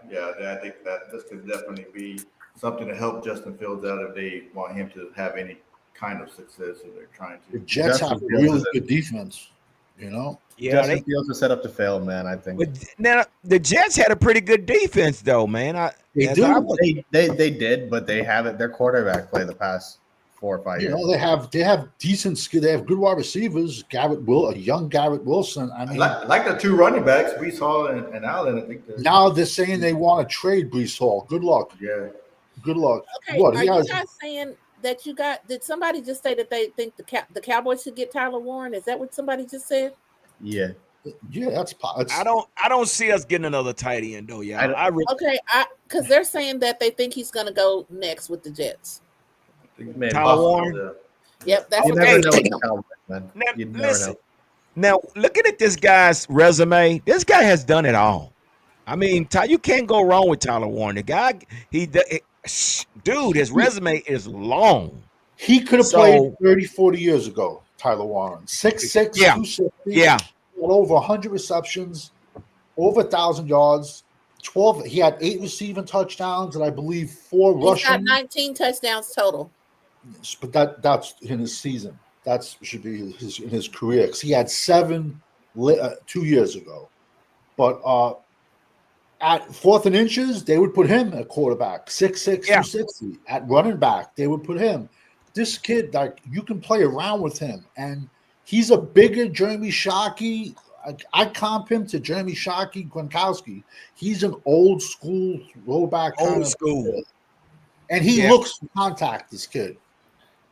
B: I think that this could definitely be something to help Justin Fields out if they want him to have any kind of success if they're trying to.
E: The Jets have a really good defense, you know?
G: Yeah, Justin Fields are set up to fail, man, I think.
A: But now, the Jets had a pretty good defense, though, man.
G: They did, but they haven't. Their quarterback play the past 4 or 5 years.
E: They have decent skill. They have good wide receivers. A young Garrett Wilson. I mean,
B: like the 2 running backs, Breece Hall and Allen. I think
E: now they're saying they want to trade Breece Hall. Good luck.
B: Yeah.
E: Good luck.
F: Okay, are you guys saying that did somebody just say that they think the Cowboys should get Tyler Warren? Is that what somebody just said?
G: Yeah,
E: that's.
A: I don't see us getting another tight end though. Yeah,
F: because they're saying that they think he's going to go next with the Jets.
A: Tyler Warren.
F: Yep, that's what
G: they
F: know.
A: Now, looking at this guy's resume, this guy has done it all. I mean, you can't go wrong with Tyler Warren. The guy, his resume is long.
E: He could have played 30, 40 years ago. Tyler Warren, 6'6", 260.
A: Yeah,
E: over 100 receptions, over 1,000 yards. 12. He had 8 receiving touchdowns, and I believe 4 rushing.
F: He's got 19 touchdowns total.
E: But that's in his season. That should be in his career. Because he had 7 2 years ago. But at 4th and inches, they would put him at quarterback. 6'6", 260. At running back, they would put him. This kid, you can play around with him, and he's a bigger Jeremy Shockey. I comp him to Jeremy Shockey Gronkowski. He's an old school throwback.
A: Old school.
E: And he looks for contact, this kid.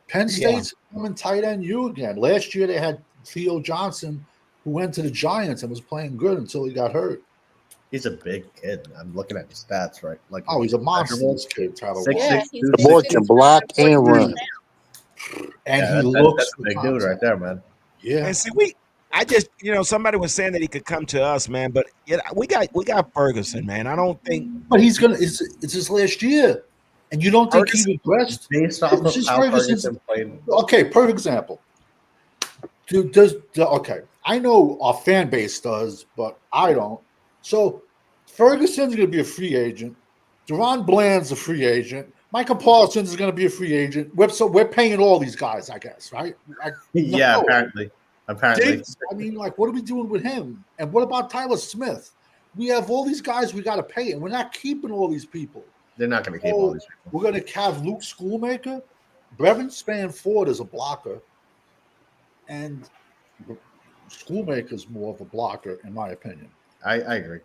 E: Penn State's coming tight end you again. Last year they had Theo Johnson, who went to the Giants and was playing good until he got hurt.
G: He's a big kid. I'm looking at the stats, right?
E: He's a monster, this kid, Tyler.
D: The boy can block and run.
E: And he looks
G: that's a big dude right there, man.
E: Yeah.
A: And see, somebody was saying that he could come to us, man. But we got Ferguson, man. I don't think.
E: But he's gonna. It's his last year. And you don't think he regressed?
G: Based off of
E: Just
G: how
E: Ferguson's-
G: Ferguson played.
E: Okay, perfect example. Okay, I know our fan base does, but I don't. So Ferguson's going to be a free agent. Deron Bland's a free agent. Michael Parsons is going to be a free agent. So we're paying all these guys, I guess, right?
G: Yeah,
E: No.
G: apparently.
E: Diggs, I mean, like, what are we doing with him? And what about Tyler Smith? We have all these guys we got to pay, and we're not keeping all these people.
G: They're not going to keep all these people.
E: We're going to have Luke Schoolmaker. Brevin Spanford is a blocker, and Schoolmaker's more of a blocker, in my opinion.
G: I agree.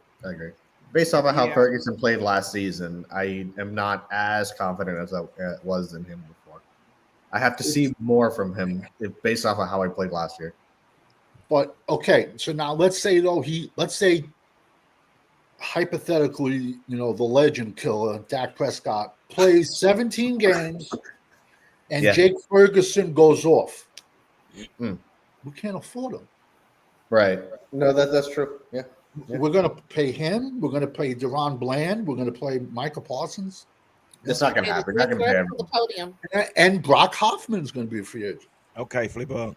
G: Based off of how
A: Yeah.
G: Ferguson played last season, I am not as confident as I was in him before. I have to see more from him based off of how I played last year.
E: But okay, so now let's say hypothetically, the legend killer Dak Prescott plays 17 games, and Jake Ferguson goes off. We can't afford him.
G: Right? No, that's true. Yeah.
E: We're going to pay him. We're going to pay Deron Bland. We're going to play Michael Parsons.
G: It's not going to happen. Not going to pay
F: The
G: everyone.
F: podium.
E: And Brock Hoffman's going to be a free agent.
A: Okay, Flipper.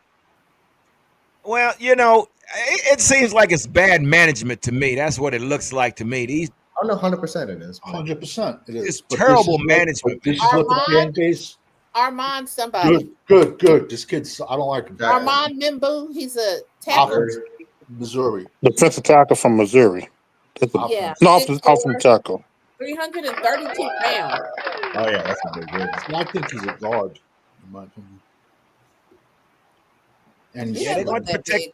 A: Well, it seems like it's bad management to me. That's what it looks like to me. These
G: Oh no, 100% it is.
E: 100% it is.
A: It's
E: But
A: terrible
E: this is
A: management.
E: This is what the fan base.
F: Armand somebody.
E: Good. This kid's, I don't like him.
F: Armand Mimbu, he's a tackle.
E: Missouri.
D: Defensive tackle from Missouri.
F: Yeah.
D: No, offensive tackle.
F: 332 pounds.
G: Oh yeah, that's a big deal.
E: I think he's a guard, in my opinion. And he's
F: Yeah,
A: they're going
F: look
A: to
F: that
A: protect.
F: big.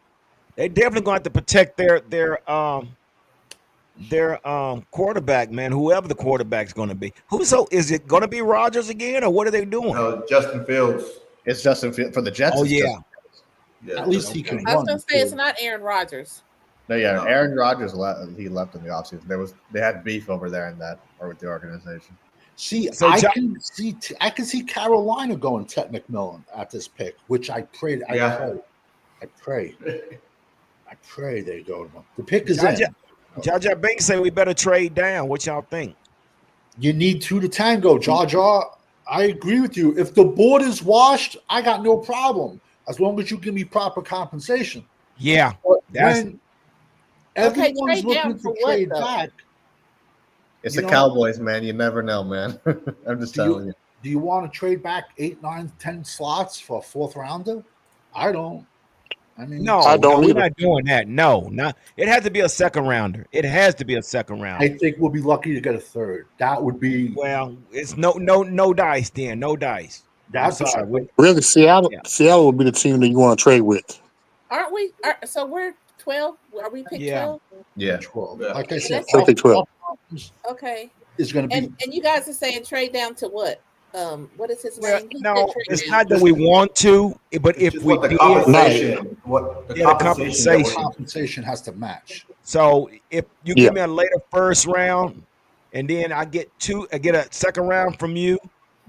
A: They definitely going to have to protect their quarterback, man. Whoever the quarterback's going to be. Is it going to be Rodgers again, or what are they doing?
B: No, Justin Fields.
G: It's Justin Fields for the Jets.
A: Oh
G: it's
A: yeah.
G: Justin Fields.
B: Yeah,
E: at least he can
F: I was
E: run.
F: gonna say it's not Aaron Rodgers.
G: No, yeah.
B: No.
G: Aaron Rodgers he left in the offseason. They had beef over there with the organization.
E: See,
A: So
E: I
A: John-
E: can see Carolina going Ted McMillan at this pick, which I prayed.
B: Yeah.
E: I pray they go to him. The pick is
A: Jaja
E: in.
A: Jaja Binks say we better trade down. What y'all think?
E: You need two to tango, Jar Jar. I agree with you. If the board is washed, I got no problem as long as you give me proper compensation.
A: Yeah,
E: But
A: that's
E: when everyone's
F: trade down
E: looking
F: for
E: to
F: what,
E: trade
F: though?
E: back,
G: It's
E: You
G: the
E: know-
G: Cowboys, man. You never know, man. I'm just telling you.
E: do you want to trade back 8, 9, 10 slots for a fourth rounder? I don't. I mean,
A: no.
D: I don't
A: we're
D: either.
A: not doing that. No, not. It has to be a second rounder. It has to be a second rounder.
E: I think we'll be lucky to get a third. That would be
A: Well, it's no dice then. No dice.
E: that's
A: I'm sorry.
D: Really, Seattle.
A: Yeah.
D: Seattle would be the team that you want to trade with.
F: Aren't we? So we're 12. Are we picked
A: Yeah.
F: 12?
G: Yeah.
E: 12.
B: Yeah.
E: Like I said,
D: I think 12.
F: Okay.
E: is going to be.
F: And you guys are saying trade down to what? What is his
A: Well,
F: name? Who's
A: no,
F: that trade
A: it's
F: down?
A: not that we want to, but
B: It's
A: if
B: just
A: we
B: what the
A: did,
B: compensation, what the
A: Yeah, the
B: compensation, that
A: compensation.
E: Compensation has to match.
A: so if you
D: Yeah.
A: give me a later first round, and then I get a second round from you,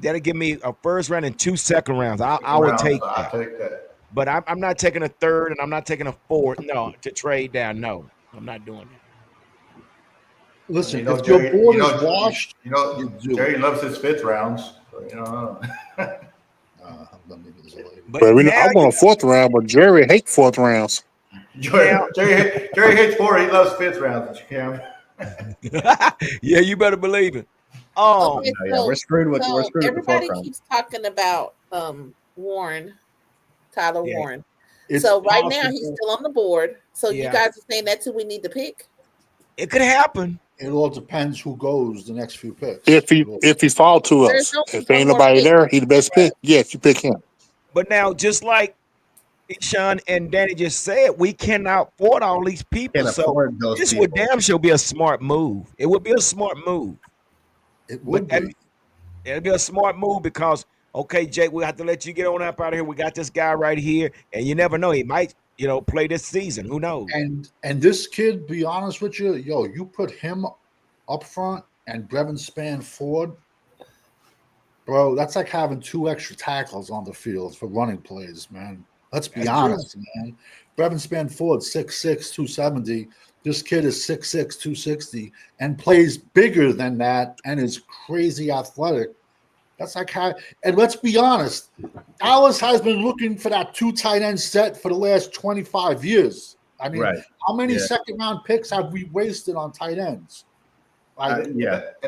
A: that'll give me a first round and 2 second rounds. I would take
B: I'll
A: that,
B: take that.
A: but I'm not taking a third, and I'm not taking a fourth. No, to trade down. No, I'm not doing that.
E: Listen,
B: You know,
E: if your
B: Jerry-
E: board
B: you know,
E: is washed,
B: You know,
E: You do.
B: Jerry loves his fifth rounds. So, you know,
E: let me get this later.
A: But
D: But
A: now
D: I want a fourth round, but Jerry hates fourth rounds.
B: Jerry hates four. He loves fifth rounds. Cam.
A: yeah, you better believe it.
F: Okay,
G: No, yeah, we're screwed with
F: so
G: the fourth
F: everybody
G: round.
F: keeps talking about Warren, Tyler
A: Yeah.
F: Warren.
E: It's
F: So right now
E: possible.
F: he's still on the board. So
A: Yeah.
F: you guys are saying that's who we need to pick?
A: It could happen.
E: It all depends who goes the next few picks.
D: If he fall to
F: There's
D: us,
F: no-
D: if ain't
F: no more
D: nobody
F: picks.
D: there, he the best pick. Yes, you pick him.
A: But now, just like Sean and Danny just said, we cannot afford all these people.
G: Can't
A: So
G: afford those
A: this
G: people.
A: would damn sure be a smart move. It would be a smart move.
E: It would
A: But
E: be.
A: it'd be a smart move because, okay, Jake, we have to let you get on up out of here. We got this guy right here, and you never know. He might, play this season. Who knows?
E: And this kid, be honest with you, you put him up front and Brevin Spanford, bro, that's like having 2 extra tackles on the field for running plays, man. Let's be
A: That's
E: honest, man. Brevin Spanford, 6'6", 270. This kid is 6'6", 260, and plays bigger than that and is crazy athletic. That's like how. And let's be honest, Dallas has been looking for that 2 tight end set for the last 25 years. I mean,
G: Right.
E: how many
G: Yeah.
E: second round picks have we wasted on tight ends? Like,
B: And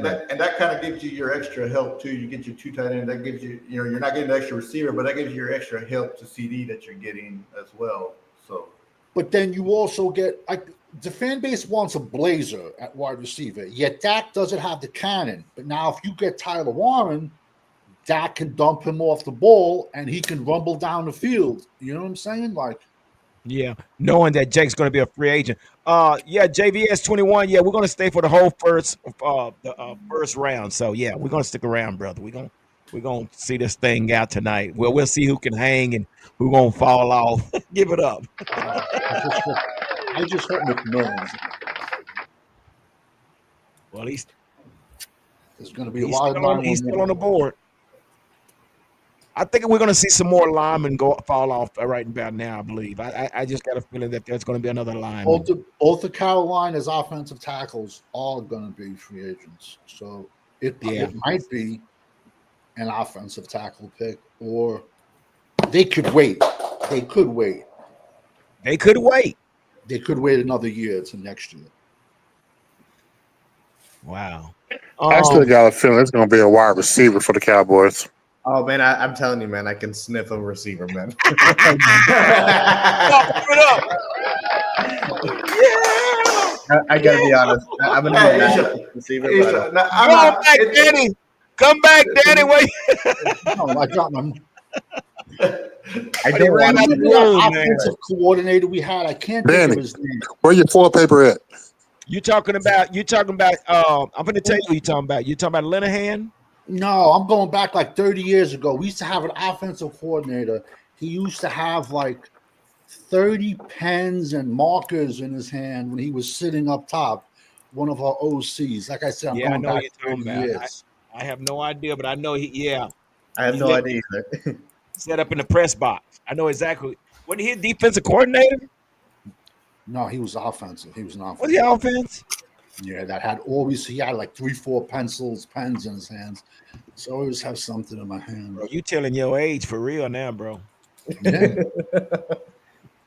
B: that kind of gives you your extra help too. You get your 2 tight ends. That gives you, you're not getting the extra receiver, but that gives you your extra help to CD that you're getting as well. So,
E: but then you also get like the fan base wants a blazer at wide receiver. Yet Dak doesn't have the cannon. But now if you get Tyler Warren, Dak can dump him off the ball and he can rumble down the field. You know what I'm saying? Like,
A: yeah, knowing that Jake's going to be a free agent. Yeah, JVS 21. Yeah, we're going to stay for the whole first round. So yeah, we're going to stick around, brother. We're going to see this thing out tonight. Well, we'll see who can hang and who going to fall off. Give it up.
E: I just hope McMillan's.
A: Well,
E: there's going to be a lot of
A: he's still on the board. I think we're going to see some more linemen fall off right about now, I believe. I just got a feeling that there's going to be another lineman.
E: Both the Carolina's offensive tackles are going to be free agents. So it might be an offensive tackle pick, or they could wait. They could wait.
A: They could wait.
E: They could wait another year to next year.
A: Wow.
D: I still got a feeling it's going to be a wide receiver for the Cowboys.
G: Oh man, I'm telling you, man, I can sniff a receiver, man.
A: Give it up. Yeah.
G: I gotta be honest. I'm gonna be a receiver.
A: Come back, Danny. Wait.
E: No, I got my.
G: I don't
E: want
G: want
E: the offensive coordinator we had. I can't think of his name.
D: Where your foil paper at?
A: You talking about? I'm going to tell you who you're talking about. You talking about Linehan?
E: No, I'm going back like 30 years ago. We used to have an offensive coordinator. He used to have like 30 pens and markers in his hand when he was sitting up top. One of our OCs. Like I said, I'm going back 30 years.
A: I have no idea, but I know
G: I have no idea either.
A: Set up in the press box. I know exactly. Wasn't he a defensive coordinator?
E: No, he was offensive. He was an offensive.
A: Was he offense?
E: Yeah, he had like 3-4 pens in his hands. So I always have something in my hand.
A: Bro, you telling your age for real now, bro.
E: Yeah.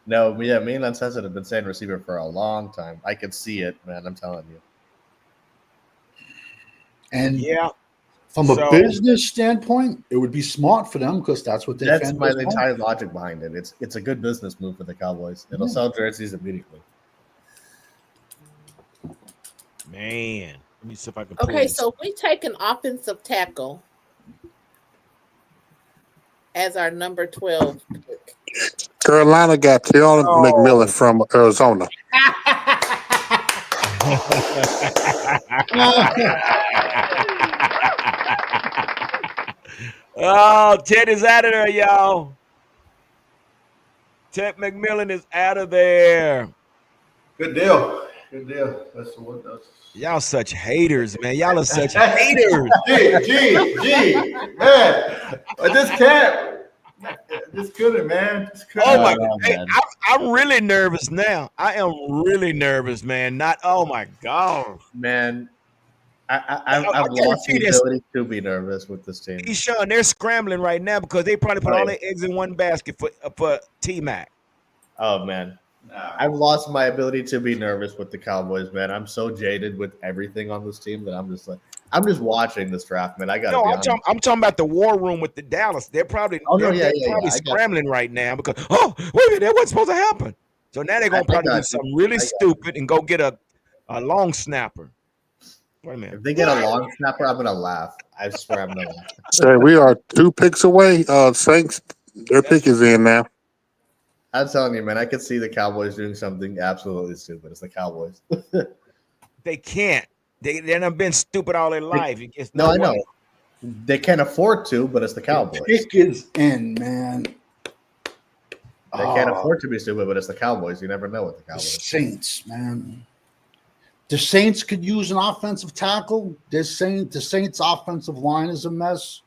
G: No, yeah, me and Uncensored have been saying receiver for a long time. I can see it, man. I'm telling you.
E: And
A: yeah,
E: from a business standpoint, it would be smart for them because that's what
G: that's my entire logic behind it. It's a good business move for the Cowboys. It'll sell jerseys immediately.
A: Man, let me see if I can.
F: Okay, so we take an offensive tackle as our number 12 pick.
D: Carolina got Keon McMillan from Arizona.
A: Oh, Ted is out of there, y'all. Ted McMillan is out of there.
B: Good deal. Good deal. That's what does.
A: Y'all such haters, man. Y'all are such haters.
B: Gee, man. This couldn't, man.
A: Oh my God. Hey, I'm really nervous now. I am really nervous, man. Oh my God.
G: Man, I've lost the ability to be nervous with this team.
A: Sean, they're scrambling right now because they probably put all their eggs in one basket for T-Mac.
G: Oh man. I've lost my ability to be nervous with the Cowboys, man. I'm so jaded with everything on this team that I'm just watching this draft, man. I'm
A: talking about the war room with the Dallas. They're probably scrambling right now because wait a minute, that wasn't supposed to happen. So now they're gonna probably do something really stupid and go get a long snapper. Wait a minute.
G: If they get a long snapper, I'm gonna laugh. I swear I'm gonna laugh.
D: So we are 2 picks away. Saints, their pick is in now.
G: I'm telling you, man, I could see the Cowboys doing something absolutely stupid. It's the Cowboys.
A: They can't. They done been stupid all their life.
G: No, I know. They can't afford to, but it's the Cowboys.
E: The pick is in, man.
G: They can't afford to be stupid, but it's the Cowboys. You never know what the Cowboys.
E: The Saints, man. The Saints could use an offensive tackle. The Saints' offensive line is a mess.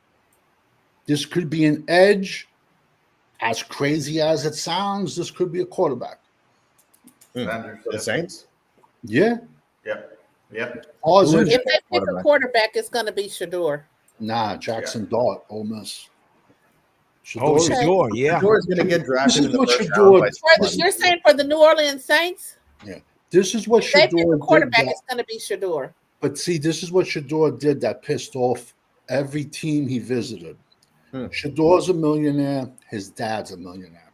E: This could be an edge. As crazy as it sounds, this could be a quarterback.
G: The Saints?
E: Yeah.
B: Yep.
F: If they pick a quarterback, it's going to be Shador.
E: Nah, Jackson Dart, Ole Miss.
A: Oh,
E: Shador's-
A: Shador, yeah.
G: Shador's going to get drafted
E: is
G: in the
E: what
G: first
E: Shador-
G: round by somebody.
F: You're saying for the New Orleans Saints?
E: This is what
F: If they pick
E: Shador
F: a quarterback,
E: did.
F: it's going to be Shador.
E: But see, this is what Shador did that pissed off every team he visited. Shador's a millionaire. His dad's a millionaire.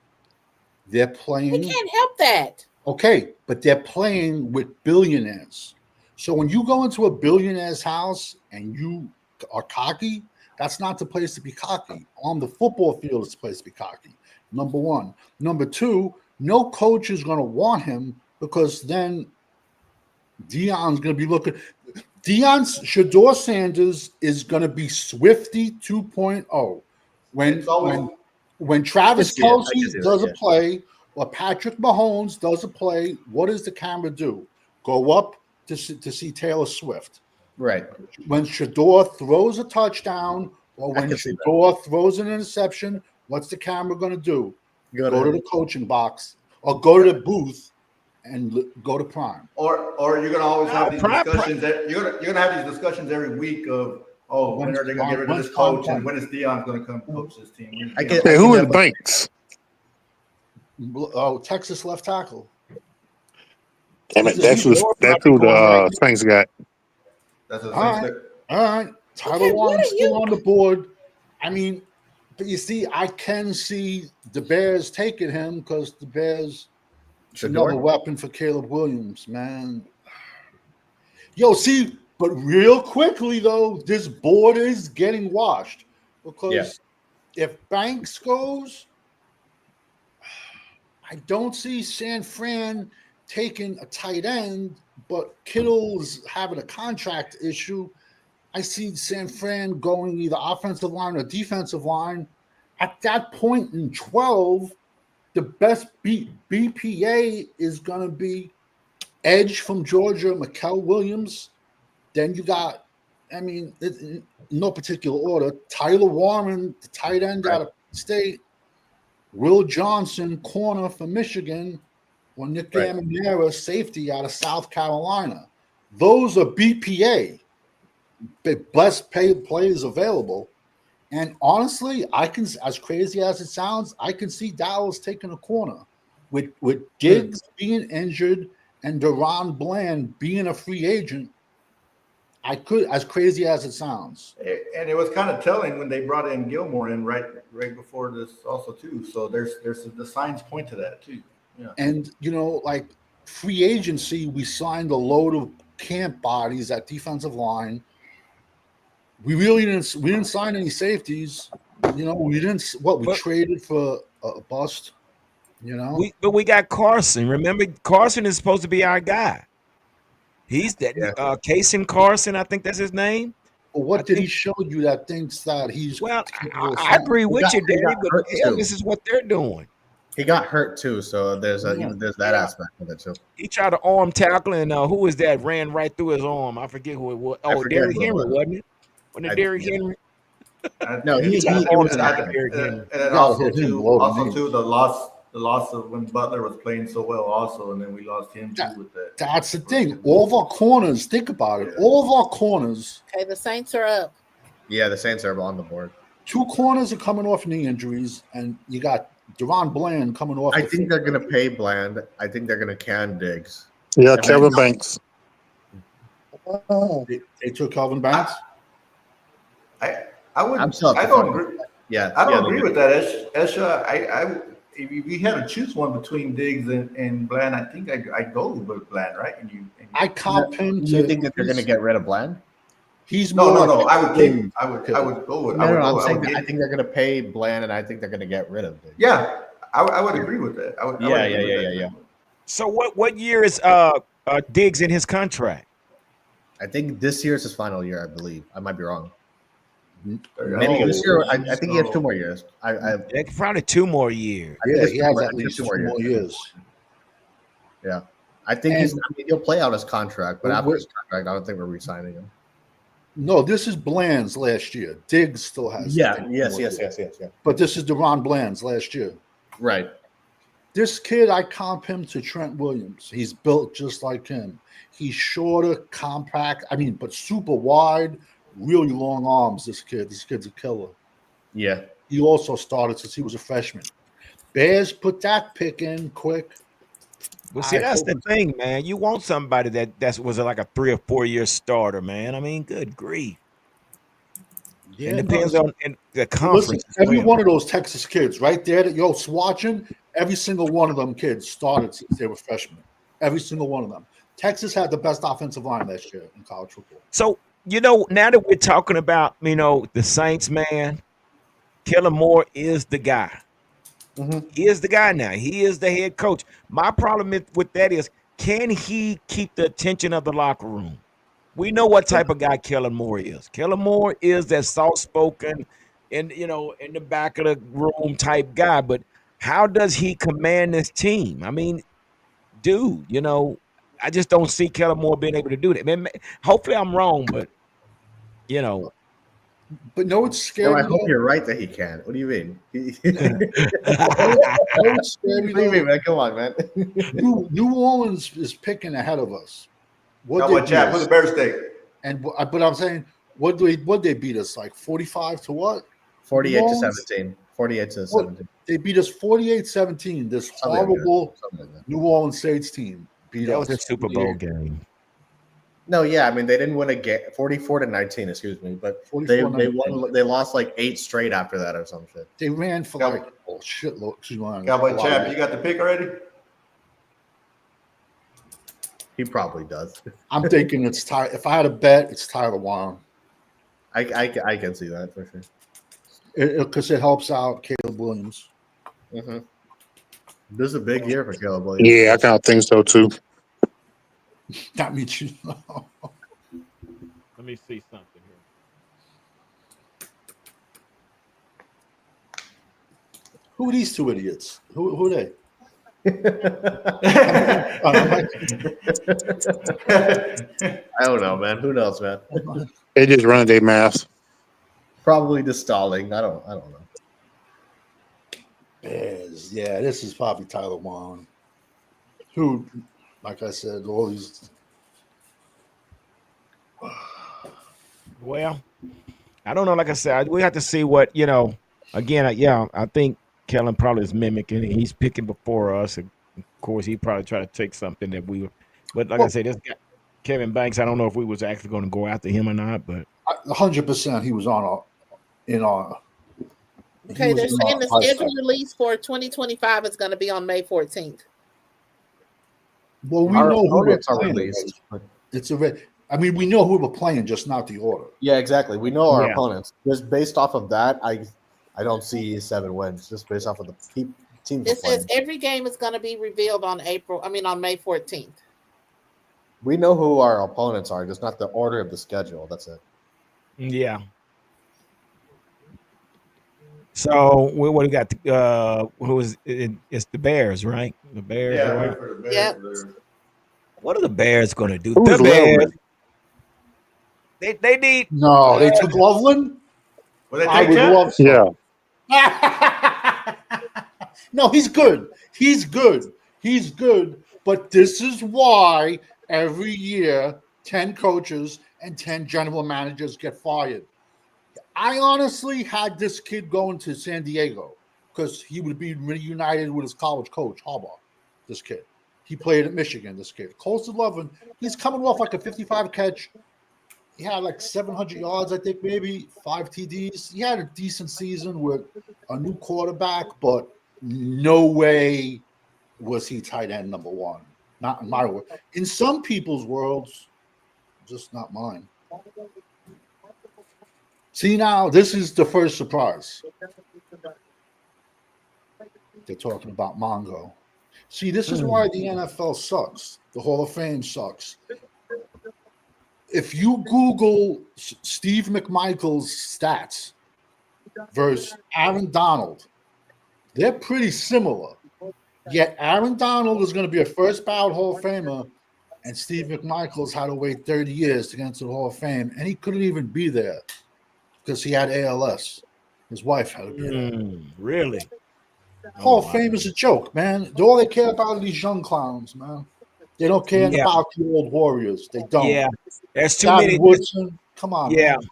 E: They're
F: They
E: playing.
F: can't help that.
E: Okay, but they're playing with billionaires. So when you go into a billionaire's house and you are cocky, that's not the place to be cocky. On the football field, it's the place to be cocky. Number one. Number two, no coach is going to want him because then Deion's going to be looking. Shador Sanders is going to be Swifty 2.0. When Travis Kelce does a play or Patrick Mahomes does a play, what does the camera do? Go up to see Taylor Swift.
G: Right.
E: When Shador throws a touchdown or when Shador throws an interception, what's the camera going to do? Go to the coaching box or go to the booth and go to Prime.
B: Or you're gonna always have these discussions. You're gonna have these discussions every week of when are they gonna get rid of this coach and when is Deion gonna come coach this team?
D: Who is Banks?
E: Oh, Texas left tackle.
D: Damn it, that's who the Saints got.
B: That's what
E: All right. Tyler Warren's still on the board. I mean, but you see, I can see the Bears taking him because the Bears another weapon for Caleb Williams, man. Yo, see, but real quickly though, this board is getting washed because if Banks goes, I don't see San Fran taking a tight end, but Kittle's having a contract issue. I see San Fran going either offensive line or defensive line. At that point in 12, the best BPA is going to be Edge from Georgia, Mikael Williams. Then you got, no particular order, Tyler Warren, the tight end out of State, Will Johnson, corner from Michigan, or Nick Amanera, safety out of South Carolina. Those are BPA, the best paid players available. And honestly, I can, as crazy as it sounds, I can see Dallas taking a corner with Diggs being injured and Deron Bland being a free agent. I could, as crazy as it sounds.
B: And it was kind of telling when they brought in Gilmore in right before this also too. So there's the signs point to that too. Yeah.
E: And like free agency, we signed a load of camp bodies at defensive line. We didn't sign any safeties. We didn't. We traded for a bust.
A: But we got Carson. Remember, Carson is supposed to be our guy. He's that Kaysen Carson. I think that's his name.
E: Well, what did he show you that thinks that he's?
A: Well, I agree with you, Danny. But this is what they're doing.
G: He got hurt too, so there's that aspect of it too.
A: He tried to arm tackle, and who was that? Ran right through his arm. I forget who it was. Oh, Derrick Henry, wasn't it? Wasn't it Derrick Henry?
G: No, he was
B: Derrick Henry. And then also too, the loss of when Butler was playing so well also, and then we lost him too with that.
E: That's the thing. All of our corners, think about it. All of our corners.
F: Okay, the Saints are up.
G: Yeah, the Saints are on the board.
E: 2 corners are coming off knee injuries, and you got Deron Bland coming off.
G: I think they're going to pay Bland. I think they're going to can Diggs.
D: Yeah, Kevin Banks.
E: They took Calvin Banks.
B: I don't agree.
G: Yeah,
B: I don't agree with that, Esha. If we had to choose one between Diggs and Bland, I think I'd go with Bland, right?
E: I comp him.
G: You think that they're going to get rid of Bland?
E: He's
B: no. I would keep him. I would go with.
G: I'm saying I think they're going to pay Bland, and I think they're going to get rid of Diggs.
B: Yeah, I would agree with that.
G: Yeah.
A: So what year is Diggs in his contract?
G: I think this year is his final year. I believe. I might be wrong.
B: Maybe
G: this year. I think he has 2 more years.
A: Probably 2 more years.
E: Yeah, he has at least 2 more years.
G: Yeah, I think he'll play out his contract, but after his contract, I don't think we're re-signing him.
E: No, this is Bland's last year. Diggs still has.
G: Yes.
E: But this is Deron Bland's last year.
G: Right.
E: This kid, I comp him to Trent Williams. He's built just like him. He's shorter, compact. But super wide, really long arms. This kid's a killer.
G: Yeah.
E: He also started since he was a freshman. Bears put that pick in quick.
A: Well, see,
E: I
A: that's
E: hope
A: the thing, man. You want somebody that was like a 3 or 4 year starter, man. I mean, good grief.
E: Yeah,
A: It
E: no,
A: depends on in the
E: but listen,
A: conference as
E: every
A: well.
E: one of those Texas kids right there that you're watching, every single one of them kids started since they were freshmen. Every single one of them. Texas had the best offensive line last year in college football.
A: So, now that we're talking about, the Saints, man, Kellen Moore is the guy.
G: Mhm.
A: He is the guy now. He is the head coach. My problem with that is, can he keep the attention of the locker room? We know what type of guy Kellen Moore is. Kellen Moore is that soft-spoken, in the back of the room type guy. But how does he command this team? I mean, dude, I just don't see Kellen Moore being able to do that. Man, hopefully I'm wrong, but you know.
E: But no, it's
G: Well, I
E: scary
G: hope
E: though.
G: you're right that he can. What do you mean?
E: No, it's scary
G: What do you mean,
E: though.
G: man? Come on, man.
E: New Orleans is picking ahead of us. What
B: Now
E: they
B: what,
E: beat
B: Chap? Who's
E: us?
B: the Bears take?
E: But I'm saying, what they beat us like 45 to what?
G: 48
E: New
G: to
E: Orleans?
G: 17. 48 to
E: What?
G: 17.
E: They beat us 48-17. This
G: Something like that.
E: horrible
G: Something like that.
E: New Orleans Saints team beat
A: That
E: us.
A: was a Super Bowl game.
G: No, yeah, I mean they didn't win a game, 44 to 19, excuse me, but they
E: 44-19.
G: won. They lost like 8 straight after that or some shit.
E: They ran for like shitload.
B: Cowboy Champ, you got the pick already?
G: He probably does.
E: I'm thinking it's Tyler. If I had a bet, it's Tyler Warren
G: I can see that for sure.
E: because it helps out Caleb Williams.
G: Mm-hmm. This is a big year for Caleb Williams.
D: Yeah, I kind of think so too.
E: That means you know.
A: Let me see something here.
E: Who are these two idiots? Who are they?
G: I don't know, man. Who knows, man?
D: They just run their mouth.
G: Probably just stalling. I don't know.
E: Bears. Yeah, this is probably Tyler Warren. Who, like I said, all these.
A: Well, I don't know. Like I said, we have to see what Again, I think Kellen probably is mimicking. He's picking before us. And of course, he probably try to take something that we. But like I said, this guy, Kevin Banks. I don't know if we was actually going to go after him or not. But
E: 100% he was in our.
F: Okay, they're saying the schedule release for 2025 is going to be on May 14th.
E: Well, we
G: Our
E: know who we're
G: opponents are
E: playing.
G: released.
E: It's a. I mean, we know who we're playing, just not the order.
G: Yeah, exactly. We know our
A: Yeah.
G: opponents. Just based off of that, I don't see 7 wins. Just based off of the teams.
F: It says every game is going to be revealed on May 14th.
G: We know who our opponents are, just not the order of the schedule. That's it.
A: yeah. So what do we got? Who is it? It's the Bears, right? The Bears.
B: Yeah,
A: right?
B: wait for the Bears.
F: Yep.
A: What are the Bears going to do?
D: Who's
A: The Bears.
D: Loveland?
A: They need.
E: No, they took Loveland.
B: Will they
E: I
B: take
E: would
B: Champ?
E: love.
D: Yeah.
E: No, he's good. He's good. He's good. But this is why every year 10 coaches and 10 general managers get fired. I honestly had this kid going to San Diego because he would be reunited with his college coach, Harbaugh. This kid. He played at Michigan, this kid. Close to Loveland. He's coming off like a 55 catch. He had like 700 yards, I think, maybe 5 TDs. He had a decent season with a new quarterback, but no way was he tight end number 1. Not in my world. In some people's worlds, just not mine. See, now, this is the first surprise. They're talking about Mongo. See, this is why the NFL sucks. The Hall of Fame sucks. If you Google Steve McMichael's stats versus Aaron Donald, they're pretty similar. Yet Aaron Donald is going to be a first ballot Hall of Famer, and Steve McMichael's had to wait 30 years to get into the Hall of Fame, and he couldn't even be there because he had ALS. His wife had to be there.
A: Really?
E: Hall of Fame is a joke, man. All they care about are these young clowns, man. They don't care about the old Warriors. They don't.
A: Yeah. There's too
E: Scotty
A: many.
E: Woodson, come on.
A: Yeah.
E: Man.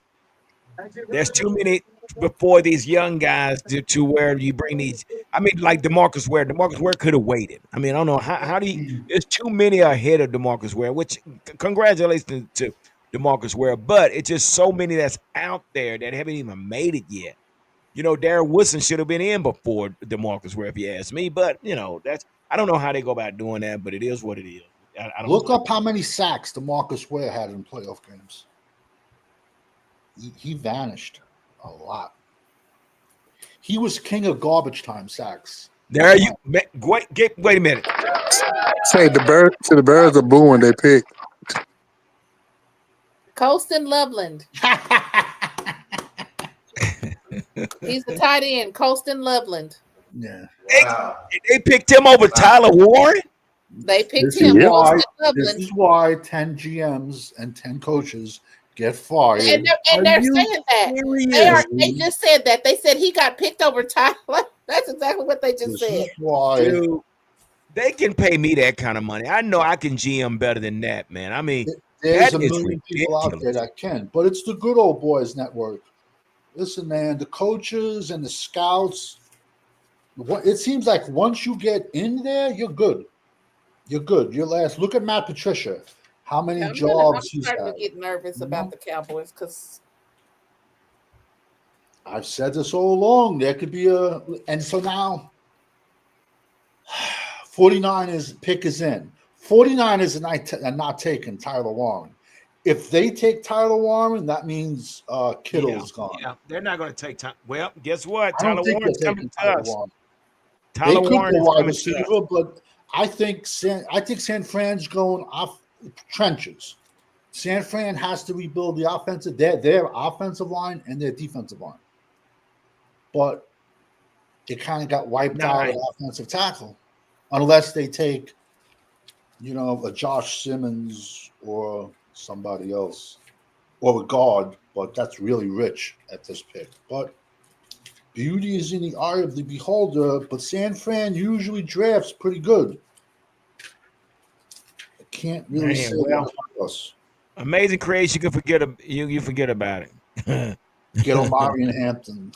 A: There's too many before these young guys to where you bring these. I mean, like DeMarcus Ware. DeMarcus Ware could have waited. I mean, I don't know how do you. There's too many ahead of DeMarcus Ware. Which congratulations to DeMarcus Ware, but it's just so many that's out there that haven't even made it yet. You know, Darren Woodson should have been in before DeMarcus Ware, if you ask me. But you know, that's I don't know how they go about doing that, but it is what it is. I don't
E: Look
A: know.
E: up how many sacks DeMarcus Ware had in playoff games. He vanished a lot. He was king of garbage time sacks.
A: There you wait a minute.
D: Say the Bears are booing they pick.
F: Colston Loveland. He's the tight end, Colston Loveland.
E: Yeah.
A: They picked him over Tyler Warren.
F: They picked
E: This
F: him.
E: is why.
F: Colston
E: This
F: Loveland.
E: is why 10 GMs and 10 coaches get fired.
F: And they're
A: you
F: saying that. They just said that. They said he got picked over Tyler. That's exactly what they just
E: This
F: said.
E: is why.
A: Dude, they can pay me that kind of money. I know I can GM better than that, man. I mean,
E: There's
A: that
E: a
A: is
E: million people out there
A: ridiculous.
E: that can, but it's the good old boys network. Listen, man, the coaches and the scouts. It seems like once you get in there, you're good. You're good. You're last. Look at Matt Patricia. How many
F: I'm
E: jobs he's
F: starting
E: had.
F: to get nervous about the Cowboys because
E: I've said this all along. There could be and so now 49ers pick is in. 49ers are not taking Tyler Warren. If they take Tyler Warren, that means Kittle's gone.
A: Yeah, they're not going to take time. Well, guess what?
E: I don't
A: Tyler
E: think
A: Warren's
E: they're
A: coming
E: taking
A: to
E: Tyler
A: us.
E: Warren.
A: Tyler
E: They could
A: Warren
E: go
A: is
E: wide
A: coming to us.
E: receiver, but I think San Fran's going off trenches. San Fran has to rebuild the offensive their offensive line and their defensive line. But it kind of got wiped out at offensive tackle, unless they take, a Josh Simmons or somebody else or a guard. But that's really rich at this pick. But beauty is in the eye of the beholder. But San Fran usually drafts pretty good. I can't really say that about us.
A: Amazing creation. You can forget you forget about it.
E: Get Omari and Hampton.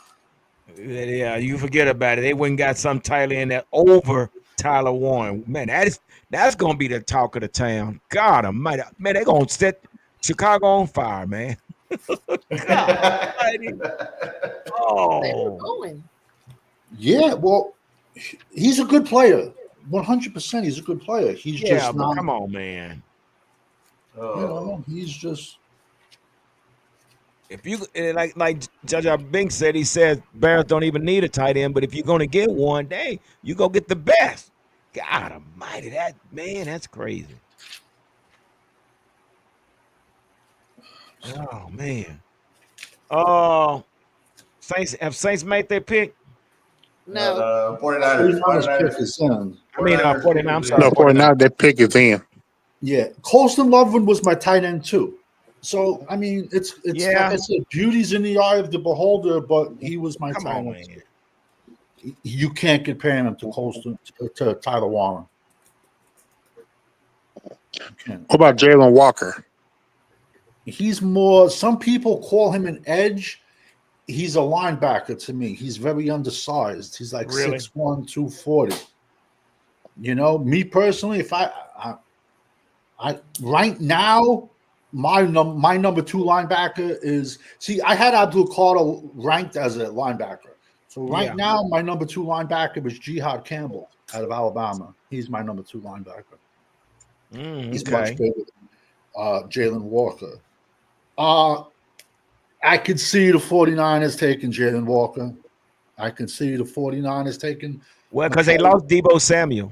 A: Yeah, you forget about it. They went and got some Tyler in there over Tyler Warren. Man, that's gonna be the talk of the town. God Almighty, man, they're gonna set Chicago on fire, man. God Almighty.
F: they were
A: Oh,
F: going.
E: Yeah, well, he's a good player. 100%, he's a good player. He's
A: yeah,
E: just
A: but
E: not.
A: come on, man.
E: He's just.
A: If you like Judge Bink said, he said Bears don't even need a tight end, but if you're gonna get one, dang, you go get the best. God Almighty, that's crazy. Oh man. Saints made their pick.
F: No.
B: 49ers.
E: Pick is in.
A: I mean, 49. I'm sorry.
D: No, 49, their pick is in.
E: Yeah, Colston Loveland was my tight end too. So I mean, it's like I said, beauty's in the eye of the beholder. But he was my tight end. Man. You can't compare him to Colston to Tyler Warren.
D: What about Jalen Walker?
E: He's more. Some people call him an edge. He's a linebacker to me. He's very undersized. He's like 6'1", 240. Me personally, if I right now, my number 2 linebacker is. See, I had Abdul Carter ranked as a linebacker. So right now, my number 2 linebacker is Jihad Campbell out of Alabama. He's my number 2 linebacker. He's much bigger than Jalen Walker. I could see the 49ers taking Jalen Walker. I can see the 49ers taking.
A: Well, because they lost Deebo Samuel.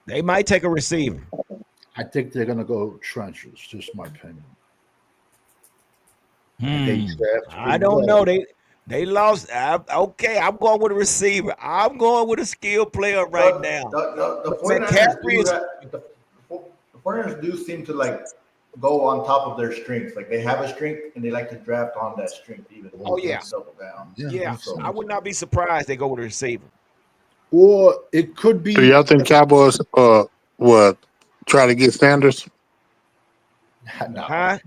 A: They might take a receiver.
E: I think they're going to go trenches. Just my opinion.
A: I don't know. They lost. Okay, I'm going with a receiver. I'm going with a skilled player right now.
B: The 49ers do seem to go on top of their strengths. Like they have a strength and they like to draft on that strength even.
A: Oh yeah.
B: Double down.
A: Yeah. I would not be surprised they go with a receiver.
E: Or it could be.
D: Do y'all think Cowboys would try to get Sanders?
E: No.
A: Huh?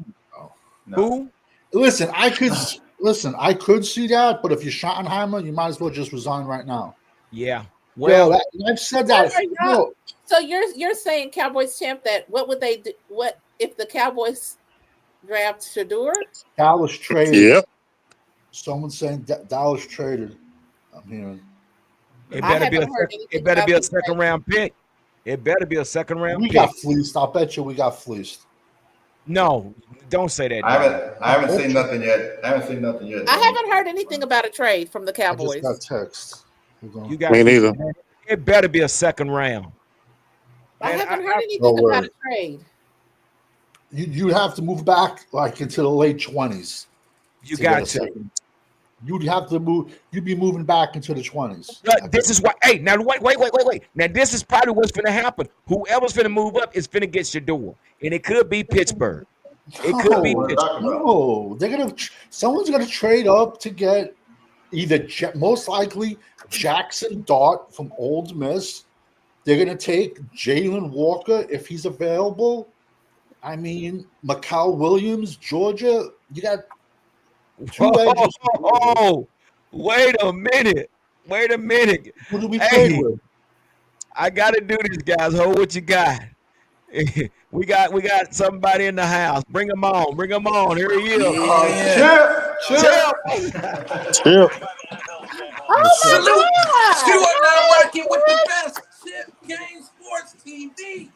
B: No.
A: Who?
E: Listen, I could see that, but if you're Schottenheimer, you might as well just resign right now.
A: Yeah.
E: Well,
A: Well,
E: I've said that.
F: Are y'all- So you're saying Cowboys champ that what would they do? What if the Cowboys draft Shador?
E: Dallas traded.
D: Yep.
E: Someone's saying Dallas traded. I'm hearing.
A: it
F: I
A: better be a
F: haven't heard
A: second.
F: anything
A: It better
F: about
A: be a
F: the
A: second
F: trade.
A: round pick. It better be a second round
E: We
A: pick.
E: got fleeced. I'll bet you we got fleeced.
A: No, don't say that.
B: I haven't seen nothing yet. I haven't seen nothing yet.
F: I haven't heard anything about a trade from the
E: I just
F: Cowboys.
E: got text.
A: You got
D: Me neither.
A: It better be a second round.
F: I
A: Man,
F: haven't heard anything
E: No
F: about
E: word.
F: a trade.
E: You'd have to move back like into the late 20s.
A: You
E: to get
A: got
E: a
A: to.
E: second. You'd have to move. You'd be moving back into the 20s.
A: Look, this is why. Hey, now wait. Now this is probably what's going to happen. Whoever's going to move up is going to get your door, and it could be Pittsburgh. It could be Pittsburgh.
E: No, they're gonna. Someone's gonna trade up to get either most likely Jackson Dart from Old Miss. They're gonna take Jalen Walker if he's available. I mean, Mikal Williams, Georgia. You got two edges.
A: Oh, wait a minute.
E: Who do we play with?
A: I got to do this, guys. Hold what you got. we got somebody in the house. Bring him on. Here he is.
B: Chip.
H: Salute. You are now working with the best. Chip Game Sports TV.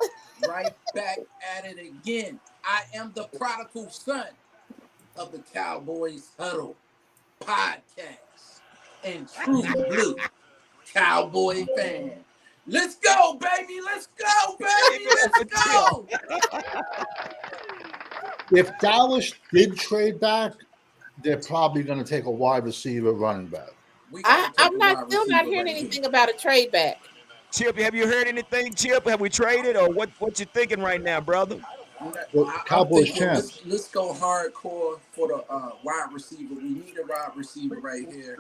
H: Right back at it again. I am the prodigal son of the Cowboys Huddle podcast and true blue Cowboy fan. Let's go, baby. Let's go.
E: If Dallas did trade back, they're probably going to take a wide receiver, running back.
F: I'm still not hearing anything about a trade back.
A: Chip, have you heard anything, Chip? Have we traded, or what you thinking right now, brother?
E: Cowboys champs.
H: Let's go hardcore for the wide receiver. We need a wide receiver right here.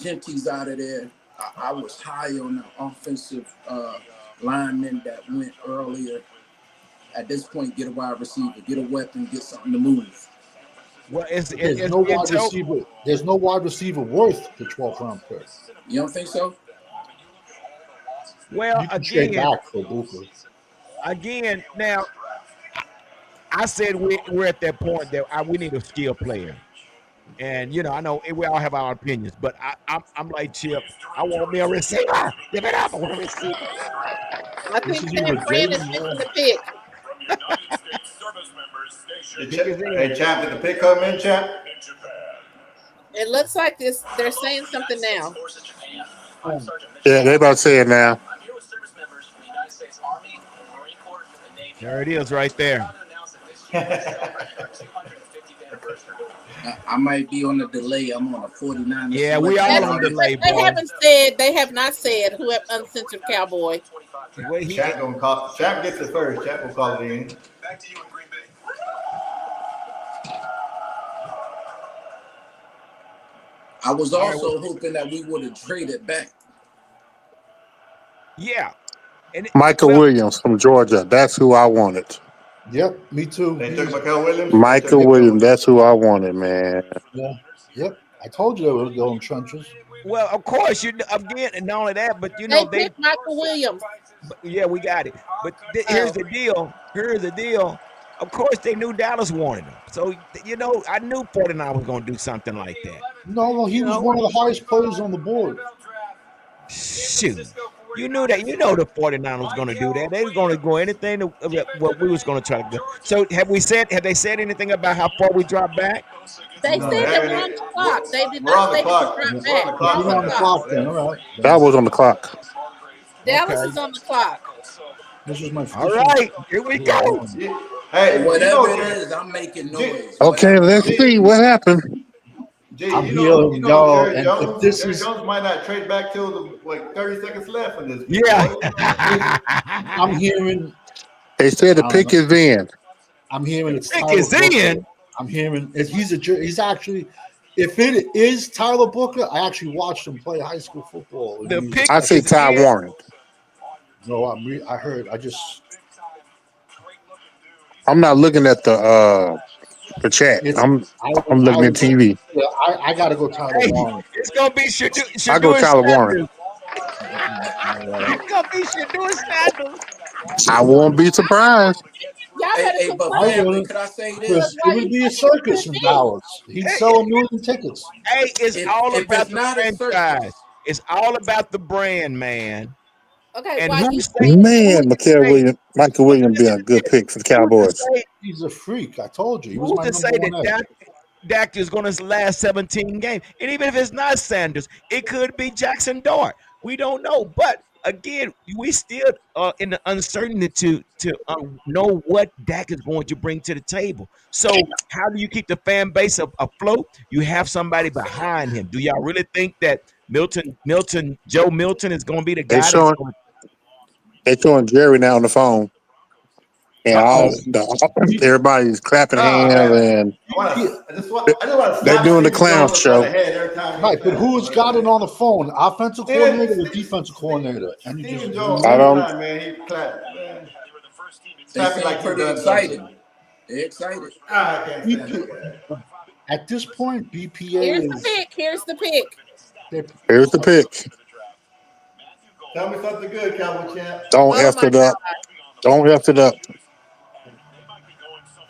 H: Genty's out of there. I was high on the offensive lineman that went earlier. At this point, get a wide receiver, get a weapon, get something to move.
A: Well,
E: there's no wide receiver. There's no wide receiver worth the 12th round pick.
H: You don't think so?
A: Well,
E: you can trade back for Booker.
A: Again, now I said we're at that point that we need a skill player. And I know we all have our opinions, but I'm like Chip. I want me a receiver. Give it up. I want a receiver.
F: I think San Fran is missing the pick.
B: Hey, champ, did the pick come in, champ?
F: It looks like they're saying something now.
D: Yeah, they about to say it now.
A: There it is, right there.
H: I might be on the delay. I'm on a 49.
A: Yeah, we all on delay,
F: boy. They have not said who have uncensored Cowboy.
B: Champ gets it first. Champ will call it in. Back to you in Green Bay.
H: I was also hoping that we would have traded back.
A: Yeah.
D: Michael Williams from Georgia. That's who I wanted.
E: Yep, me too.
B: They took Michael Williams.
D: Michael Williams. That's who I wanted, man.
E: Yeah. Yep. I told you they were going trenches.
A: Well, of course, again, and not only that, but
F: they picked Michael Williams.
A: Yeah, we got it. But here's the deal. Of course, they knew Dallas wanted him. So, I knew 49 was going to do something like that.
E: No, he was one of the highest players on the board.
A: Shoot. You knew that. You know the 49 was going to do that. They were going to go anything what we was going to try to do. So, have they said anything about how far we dropped back?
F: They said that we're on the clock. They did not say we dropped back.
E: We're on the clock then, all right.
D: That was on the clock.
F: Dallas is on the clock.
E: This is my
A: all right, here we go.
B: Hey,
H: whatever it is, I'm making noise.
D: Okay, let's see what happened.
E: I'm healing, y'all. And if this
B: Jerry
E: is,
B: Jones might not trade back till 30 seconds left in this.
A: Yeah.
E: I'm hearing.
D: They said the pick is in.
E: I'm hearing it's
A: pick
E: Tyler
A: is in.
E: Booker. I'm hearing he's actually. If it is Tyler Booker, I actually watched him play high school football.
D: I say Ty Warren.
E: No, I'm not
D: looking at the The chat.
E: It's
D: I'm looking at TV.
E: I got to go Tyler
A: Hey,
E: Warren.
A: it's gonna be
D: I go
A: Shador
D: Tyler Warren.
A: Sanders. It's gonna be Shador Sanders.
D: I won't be surprised.
F: Y'all
H: Hey,
F: better
H: hey,
F: quit
H: but
E: I
F: playing
H: family,
E: wouldn't,
H: could I say
E: because
H: this?
E: it would be a circus in Dallas. He'd
A: Hey,
E: sell 1,000,000 tickets.
A: hey, it's all
H: If
A: about
H: it's
A: the
H: not a
A: franchise.
H: circus,
A: It's all about the brand, man.
F: Okay,
A: And
F: why
A: who
F: you
A: say
D: Man, Michael Williams being a good pick for the
A: who's to
D: Cowboys.
A: say
E: He's a freak. I told you, he was
A: who's
E: my
A: to
E: number
A: say
E: one
A: that
E: edge.
A: Dak is going to last 17 games? And even if it's not Sanders, it could be Jackson Dart. We don't know. But again, we still in the uncertainty to know what Dak is going to bring to the table. So how do you keep the fan base afloat? You have somebody behind him. Do y'all really think that Joe Milton is going to be the
D: They
A: guy that's
D: showing
A: going to?
D: they showing Jerry now on the phone, and all
E: Listen,
D: everybody's clapping
B: Oh
D: hands,
B: man,
D: and
B: I just want to
D: they're
B: slap
D: doing the
B: Stephen
D: clown
B: Jones upside the
D: show.
B: head every time he
E: right, but
B: passes.
E: who's got it on the phone? Offensive coordinator or defensive coordinator? And you just
B: Stephen Jones,
D: I
B: every
D: don't.
B: time, man, he clapped. Man,
H: they
B: clapping
H: seem
B: like he
H: pretty
B: done
H: excited.
B: something.
H: They're excited.
B: I can't stand that guy.
E: At this point, BPA
F: here's the
E: is
F: pick. Here's the pick.
D: Here's the pick.
B: Tell me something good, Cowboy champ.
D: Don't
F: Oh
D: F
F: my
D: it up. Don't F it up.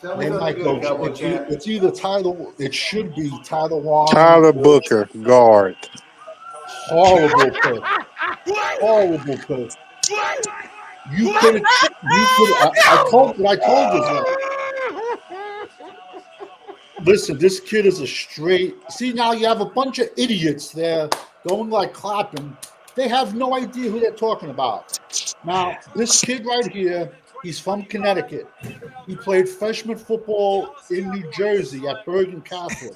B: Tell me
E: they
B: something
E: might go.
B: good, Cowboy champ.
E: It's either Tyler. It should be Tyler Warren.
D: Tyler
E: Or
D: Booker, guard.
E: horrible pick. Horrible pick. You could. You could. I told. I told you that. Listen, this kid is a straight. See, now you have a bunch of idiots there going like clapping. They have no idea who they're talking about. Now, this kid right here, he's from Connecticut. He played freshman football in New Jersey at Bergen Catholic.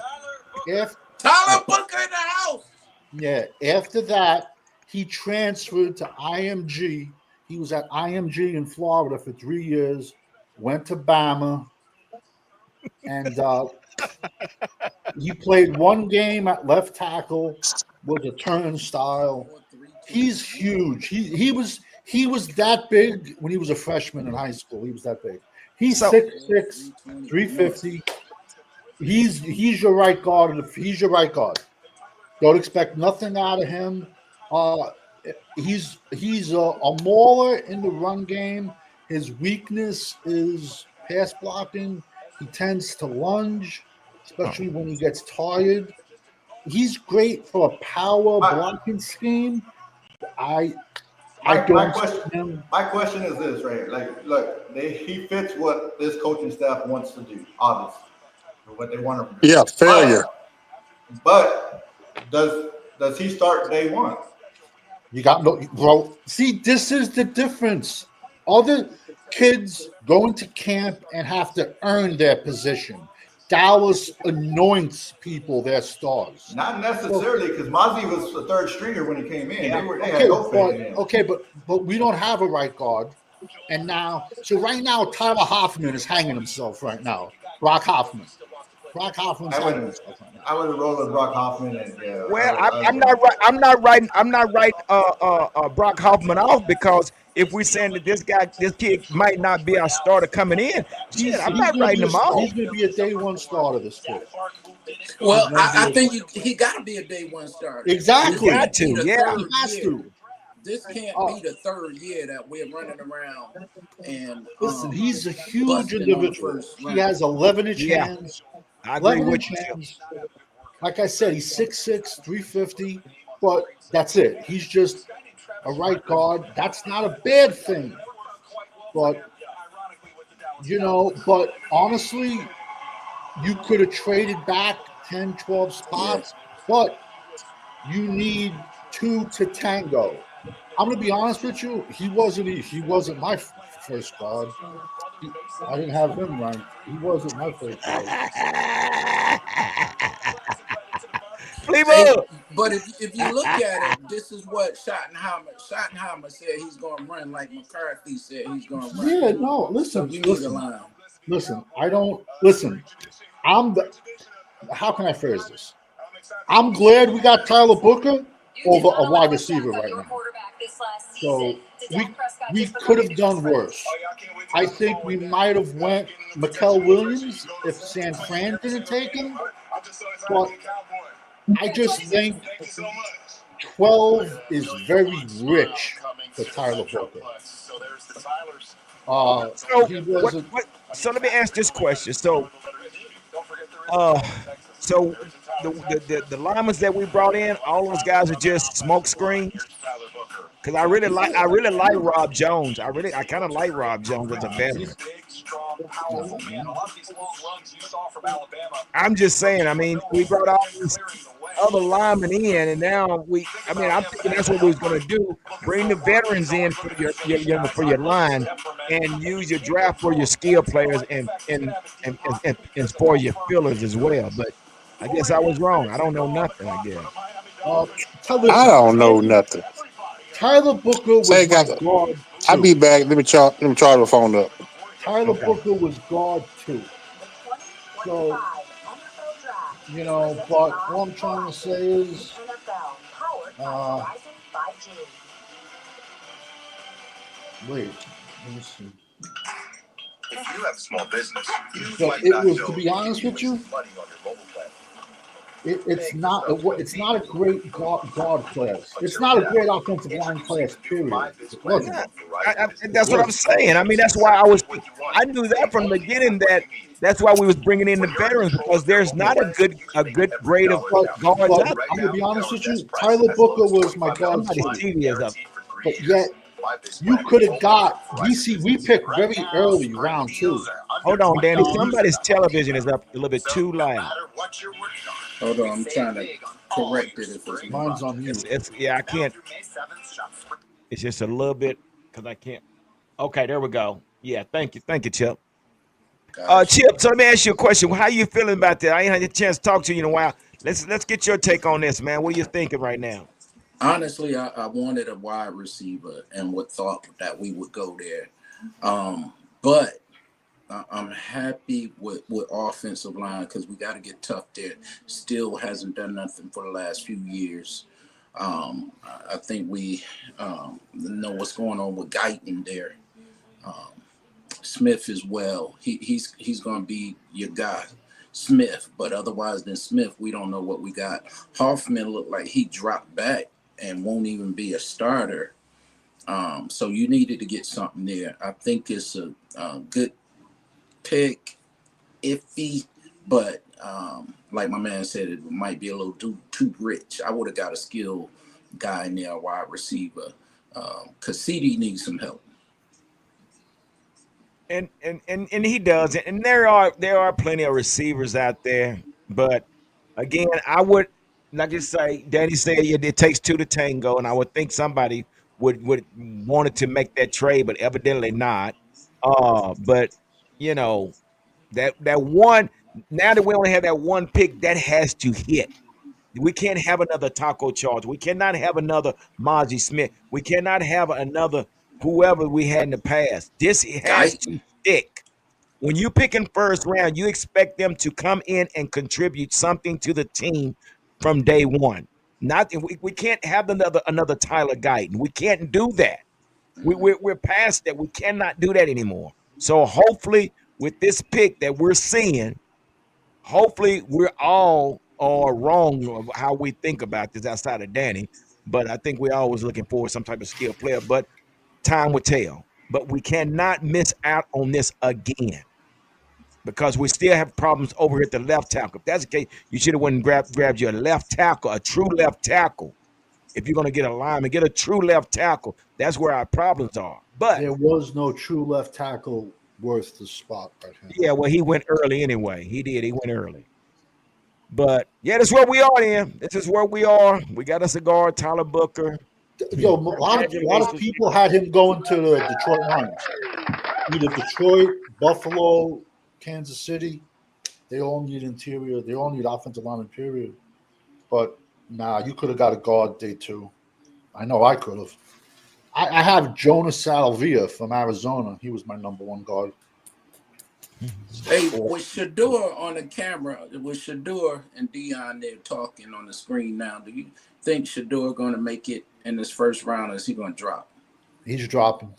H: Tyler Booker in the house.
E: Yeah, after that, he transferred to IMG. He was at IMG in Florida for 3 years, went to Bama, and he played one game at left tackle, was a turnstile. He's huge. He was that big when he was a freshman in high school. He was that big. He's
A: So-
E: 6'6", 350. He's your right guard. He's your right guard. Don't expect nothing out of him. He's a mauler in the run game. His weakness is pass blocking. He tends to lunge, especially when he gets tired. He's great for a power blocking scheme. I don't see him.
B: My question is this, right? Like, look, he fits what this coaching staff wants to do, obviously, what they want to do.
D: Yeah, failure.
B: But does he start day one?
E: You got no, bro. See, this is the difference. Other kids go into camp and have to earn their position. Dallas anoints people their stars.
B: Not necessarily, because Mozzie was a third stringer when he came in. They had no faith in him.
E: Okay, but we don't have a right guard. And now, so right now, Tyler Hoffman is hanging himself right now. Brock Hoffman. Brock Hoffman's hanging himself right now.
B: I would have rolled with Brock Hoffman and
A: Well, I'm not right. I'm not writing Brock Hoffman off, because if we're saying that this kid might not be our starter coming in, I'm not writing him off.
E: He's going to be a day one starter, this kid.
H: Well, I think he got to be a day one starter.
E: Exactly.
A: He got to, yeah.
E: He has to.
H: This can't be the third year that we're running around and
E: listen. He's a huge
H: busting
E: individual. He has 11-inch hands.
A: I agree with
E: 11-inch
A: you.
E: hands. Like I said, he's 6'6", 350, but that's it. He's just a right guard. That's not a bad thing. But but honestly, you could have traded back 10, 12 spots, but you need two to tango. I'm gonna be honest with you. He wasn't my first guard. I didn't have him ranked. He wasn't my first guard.
H: But if you look at it, this is what Schottenheimer said he's going to run, like McCarthy said he's going to run.
E: Yeah, no, listen.
H: You need a line.
E: Listen, I don't listen. How can I phrase this? I'm glad we got Tyler Booker over a wide receiver right now. So we could have done worse. I think we might have went Mikael Williams if San Fran didn't take him. But I just think 12 is very rich for Tyler Booker. He wasn't.
A: So let me ask this question. So the linemen that we brought in, all those guys are just smoke screens. Because I really like Rob Jones. I kind of like Rob Jones as a veteran. I'm just saying. I mean, we brought all these other linemen in, and now I'm thinking that's what we was going to do: bring the veterans in for your line, and use your draft for your skill players and for your fillers as well. But I guess I was wrong. I don't know nothing. I guess.
D: I don't know nothing.
E: Tyler Booker was guard.
D: I'll be back. Let me charge the phone up.
E: Tyler Booker was guard too. So, but all I'm trying to say is, wait, let me see.
I: If you have a small business,
E: But it was, to be honest with you, it's not a great guard class. It's not a great offensive line class, period. It wasn't.
A: That's what I'm saying. I mean, that's why I knew that from the beginning that's why we was bringing in the veterans, because there's not a good grade of guards out there.
E: I'm gonna be honest with you, Tyler Booker was my guard too. But yet you could have got we picked very early round 2.
A: Hold on, Danny. Somebody's television is up a little bit too loud.
H: Hold on, I'm trying to correct it.
E: Mine's on you.
A: I can't. It's just a little bit because I can't. Okay, there we go. Yeah, thank you, Chip. Chip, so let me ask you a question. How you feeling about that? I ain't had a chance to talk to you in a while. Let's get your take on this, man. What are you thinking right now?
H: Honestly, I wanted a wide receiver and would thought that we would go there. But I'm happy with offensive line because we got to get tough there. Still hasn't done nothing for the last few years. I think we know what's going on with Guyton there. Smith as well. He's going to be your guy, Smith. But otherwise than Smith, we don't know what we got. Hoffman looked like he dropped back and won't even be a starter. So you needed to get something there. I think it's a good pick, iffy, but like my man said, it might be a little too rich. I would have got a skilled guy in there, a wide receiver, because CD needs some help.
A: And he does, and there are plenty of receivers out there, but again, I would like to say, Danny said it takes two to tango, and I would think somebody would wanted to make that trade, but evidently not. But that one, now that we only have that one pick, that has to hit. We can't have another Taco Charge. We cannot have another Mozzie Smith. We cannot have another whoever we had in the past. This has to stick. When you pick in first round, you expect them to come in and contribute something to the team from day one. We can't have another Tyler Guyton. We can't do that. We're past that. We cannot do that anymore. So hopefully with this pick that we're seeing, hopefully we're all wrong of how we think about this outside of Danny. But I think we're always looking for some type of skill player. But time will tell. But we cannot miss out on this again, because we still have problems over here at the left tackle. If that's the case, you should have went and grabbed your left tackle, a true left tackle. If you're going to get a lineman, get a true left tackle. That's where our problems are. But
E: there was no true left tackle worth the spot right here.
A: Yeah, well, he went early anyway. He did. He went early. But, yeah, that's where we are then. This is where we are. We got us a guard, Tyler Booker.
E: Yo, a lot of people had him going to the Detroit Lions. Either Detroit, Buffalo, Kansas City. They all need interior. They all need offensive line, period. But, nah, you could have got a guard day 2. I know I could have. I have Jonas Salvia from Arizona. He was my number 1 guard.
H: Hey, with Shador on the camera, with Shador and Dion there talking on the screen now, do you think Shador going to make it in this first round, or is he going to drop?
E: He's dropping.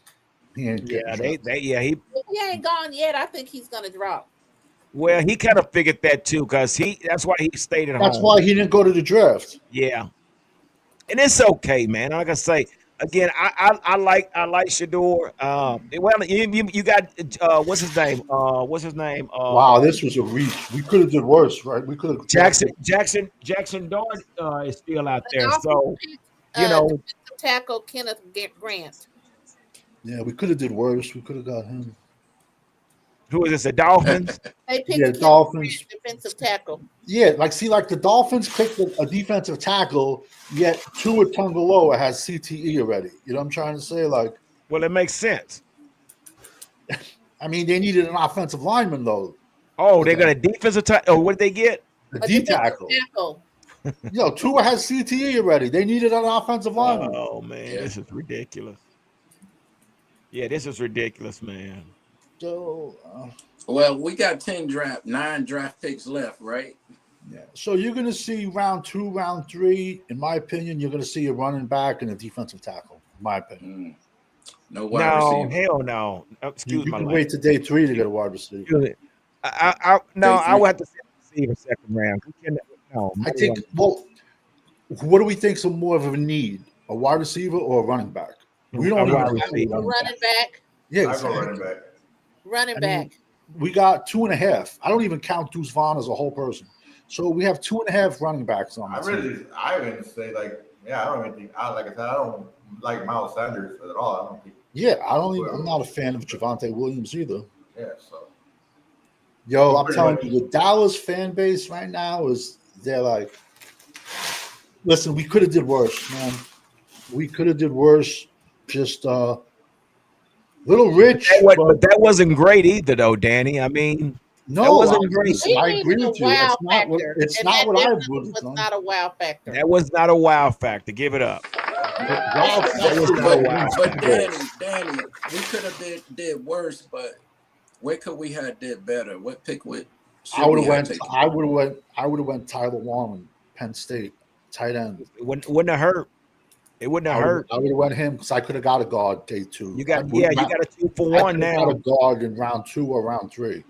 E: He ain't getting
A: Yeah,
E: drafted.
F: He ain't gone yet. I think he's gonna drop.
A: Well, he kind of figured that too, because that's why he stayed at
E: That's
A: home.
E: why he didn't go to the draft.
A: Yeah, and it's okay, man. Like I say again, I like Shador. Well, you got what's his name? What's his name?
E: Wow, this was a reach. We could have did worse, right? We could have
A: Jackson Dart is still out there. So
F: defensive tackle Kenneth Grant.
E: Yeah, we could have did worse. We could have got him.
A: Who is this? The Dolphins?
F: They picked
E: Yeah, Dolphins.
F: defensive tackle.
E: Yeah, like the Dolphins picked a defensive tackle, yet Tua Tagovailoa has CTE already. You know what I'm trying to say? Like,
A: well, it makes sense.
E: I mean, they needed an offensive lineman though.
A: Oh, they got a defensive tackle. Oh, what did they get?
E: A D tackle. Tua has CTE already. They needed an offensive lineman.
A: Oh man, this is ridiculous. Yeah, this is ridiculous, man.
E: So,
H: well, we got 9 draft picks left, right?
E: Yeah. So you're going to see round 2, round 3. In my opinion, you're going to see a running back and a defensive tackle. In my opinion.
H: No wide receiver.
A: Hell no. Excuse me.
E: You can wait to day 3 to get a wide receiver.
A: I would have to say receiver second round.
E: I think. Well, what do we think is more of a need? A wide receiver or a running back? We don't even have a
F: running back.
E: Yeah,
B: I go running back.
F: Running back.
E: We got 2.5. I don't even count Deuce Vaughn as a whole person. So we have 2.5 running backs on the team.
B: I would say I don't even think like I said, I don't like Miles Sanders at all. I don't think.
E: Yeah, I'm not a fan of Javonte Williams either.
B: Yeah, so.
E: Yo, I'm telling you, the Dallas fan base right now they're like, listen, we could have did worse, man. We could have did worse. Just little rich.
A: But that wasn't great either, though, Danny. I mean,
E: no,
A: that wasn't great.
E: I agree with you. It's not what I would have done.
F: Not a wow factor.
A: That was not a wow factor. Give it up.
H: But Danny, we could have did worse, but where could we have did better? What pick would?
E: I would have went Tyler Warren, Penn State, tight end.
A: It wouldn't have hurt. It wouldn't have hurt.
E: I would have went him because I could have got a guard day 2.
A: You got a 2-for-1 now.
E: Got a guard in round 2 or round 3.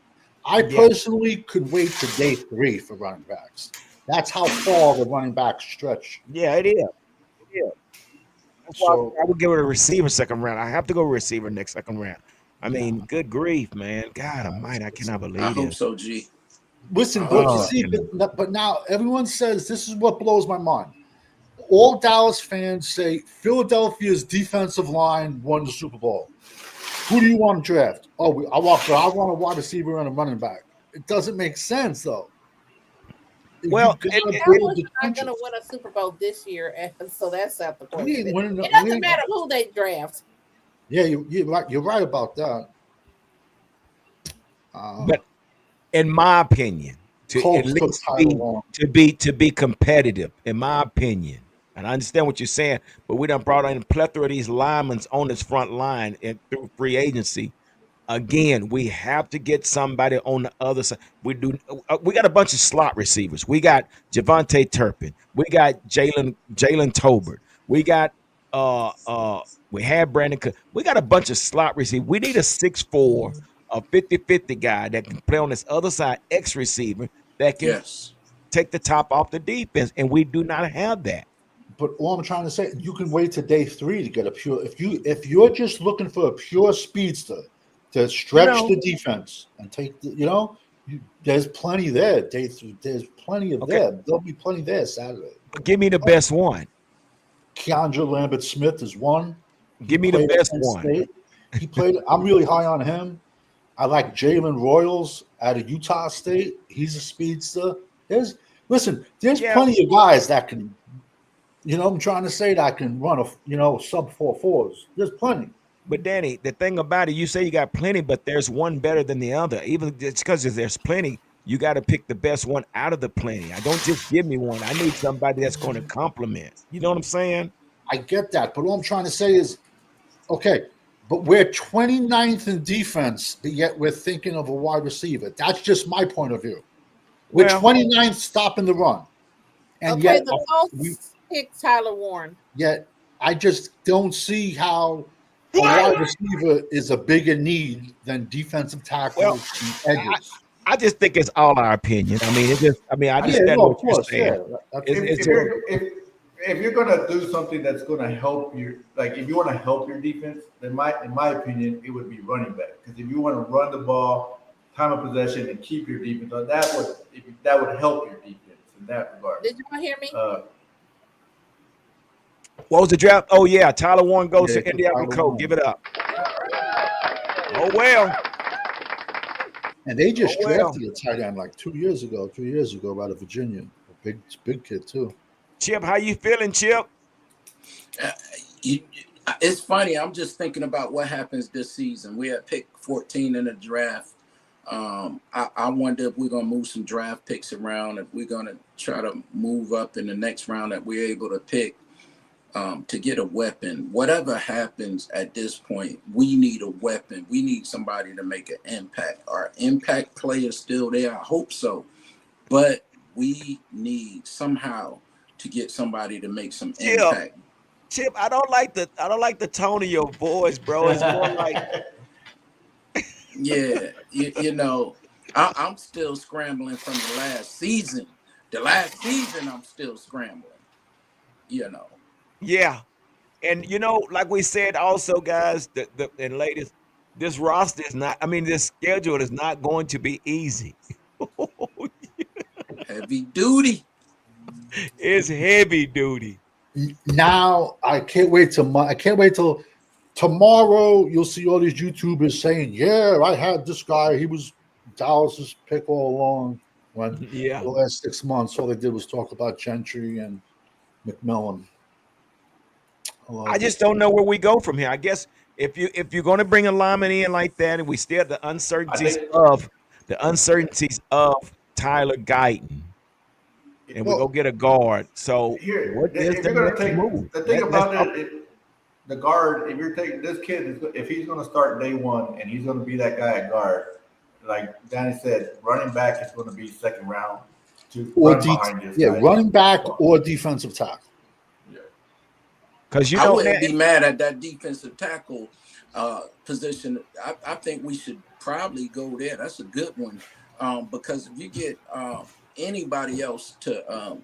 E: I personally could wait to day 3 for running backs. That's how far the running backs stretch.
A: Yeah, it is. That's why I would give it a receiver second round. I have to go receiver next second round. I mean, good grief, man. God almighty, I cannot believe it.
H: I hope so, G.
E: Listen, but now everyone says this is what blows my mind. All Dallas fans say Philadelphia's defensive line won the Super Bowl. Who do you want to draft? Oh, I want a wide receiver and a running back. It doesn't make sense, though.
A: Well,
F: Dallas is not going to win a Super Bowl this year, and so that's out the question. It doesn't matter who they draft.
E: Yeah, you're right about that.
A: But in my opinion, to be competitive, in my opinion, and I understand what you're saying, but we done brought in a plethora of these linemen on this front line and through free agency. Again, we have to get somebody on the other side. We got a bunch of slot receivers. We got Javonte Turpin. We got Jalen Tolbert. We got we had Brandon Cook. We got a bunch of slot receivers. We need a 6'4", a 50-50 guy that can play on this other side, X receiver that can take the top off the defense, and we do not have that.
E: But all I'm trying to say, you can wait to day 3 to get a pure. If you're just looking for a pure speedster to stretch the defense and take there's plenty there. Day 3, there's plenty of there. There'll be plenty there Saturday.
A: Give me the best one.
E: Keandre Lambert-Smith is one.
A: Give me the best one.
E: State. He played. I'm really high on him. I like Jalen Royals out of Utah State. He's a speedster. There's plenty of guys that can. I'm trying to say that can run a sub 4.4s. There's plenty.
A: But Danny, the thing about it, you say you got plenty, but there's one better than the other. Even it's because there's plenty, you got to pick the best one out of the plenty. I don't just give me one. I need somebody that's going to complement. You know what I'm saying?
E: I get that, but all I'm trying to say is, okay, But we're 29th in defense, but yet we're thinking of a wide receiver. That's just my point of view. We're
A: Well,
E: 29th stopping the run. And
F: Okay,
E: yet,
F: the Colts picked Tyler Warren.
E: yet I just don't see how a wide receiver is a bigger need than defensive tackles and edges.
A: I just think it's all our opinion. I mean, I
E: Yeah,
A: understand
E: well,
A: what
E: of
A: you're
E: course,
A: saying.
E: yeah.
A: It's
B: If you're gonna do something that's gonna help your, like if you want to help your defense, then in my opinion, it would be running back. Because if you want to run the ball, time of possession, and keep your defense, that would help your defense in that regard.
F: Did y'all hear me?
A: What was the draft? Oh yeah, Tyler Warren goes
E: Yeah,
A: to Indiana
E: Tyler
A: Colt.
E: Warren.
A: Give it up. Oh well.
E: And they just
A: Oh, well.
E: drafted a tight end like 3 years ago out of Virginia. A big kid too.
A: Chip, how you feeling, Chip?
H: It's funny. I'm just thinking about what happens this season. We had pick 14 in the draft. I wonder if we're going to move some draft picks around, if we're going to try to move up in the next round that we're able to pick to get a weapon. Whatever happens at this point, we need a weapon. We need somebody to make an impact. Our impact players still there? I hope so. But we need somehow to get somebody to make some impact.
A: Chip, I don't like the tone of your voice, bro. It's more like
H: yeah, you know, I'm still scrambling from the last season. The last season, I'm still scrambling. You know.
A: Yeah, and like we said, also, guys, and ladies, this roster is not. I mean, this schedule is not going to be easy.
H: Heavy duty.
A: It's heavy duty.
E: Now I can't wait till tomorrow. You'll see all these YouTubers saying, "Yeah, I had this guy. He was Dallas's pick all along." When the last 6 months, all they did was talk about Gentry and McMillan.
A: I just don't know where we go from here. I guess if you're going to bring a lineman in like that, and we still have the uncertainties of Tyler Guyton, and we go get a guard. So what is the next move?
B: The thing about it, the guard. If you're taking this kid, if he's going to start day one and he's going to be that guy at guard, like Danny said, running back is going to be second round to run behind this guy.
E: Running back or defensive tackle.
A: Because
H: I wouldn't be mad at that defensive tackle position. I think we should probably go there. That's a good one because if you get anybody else to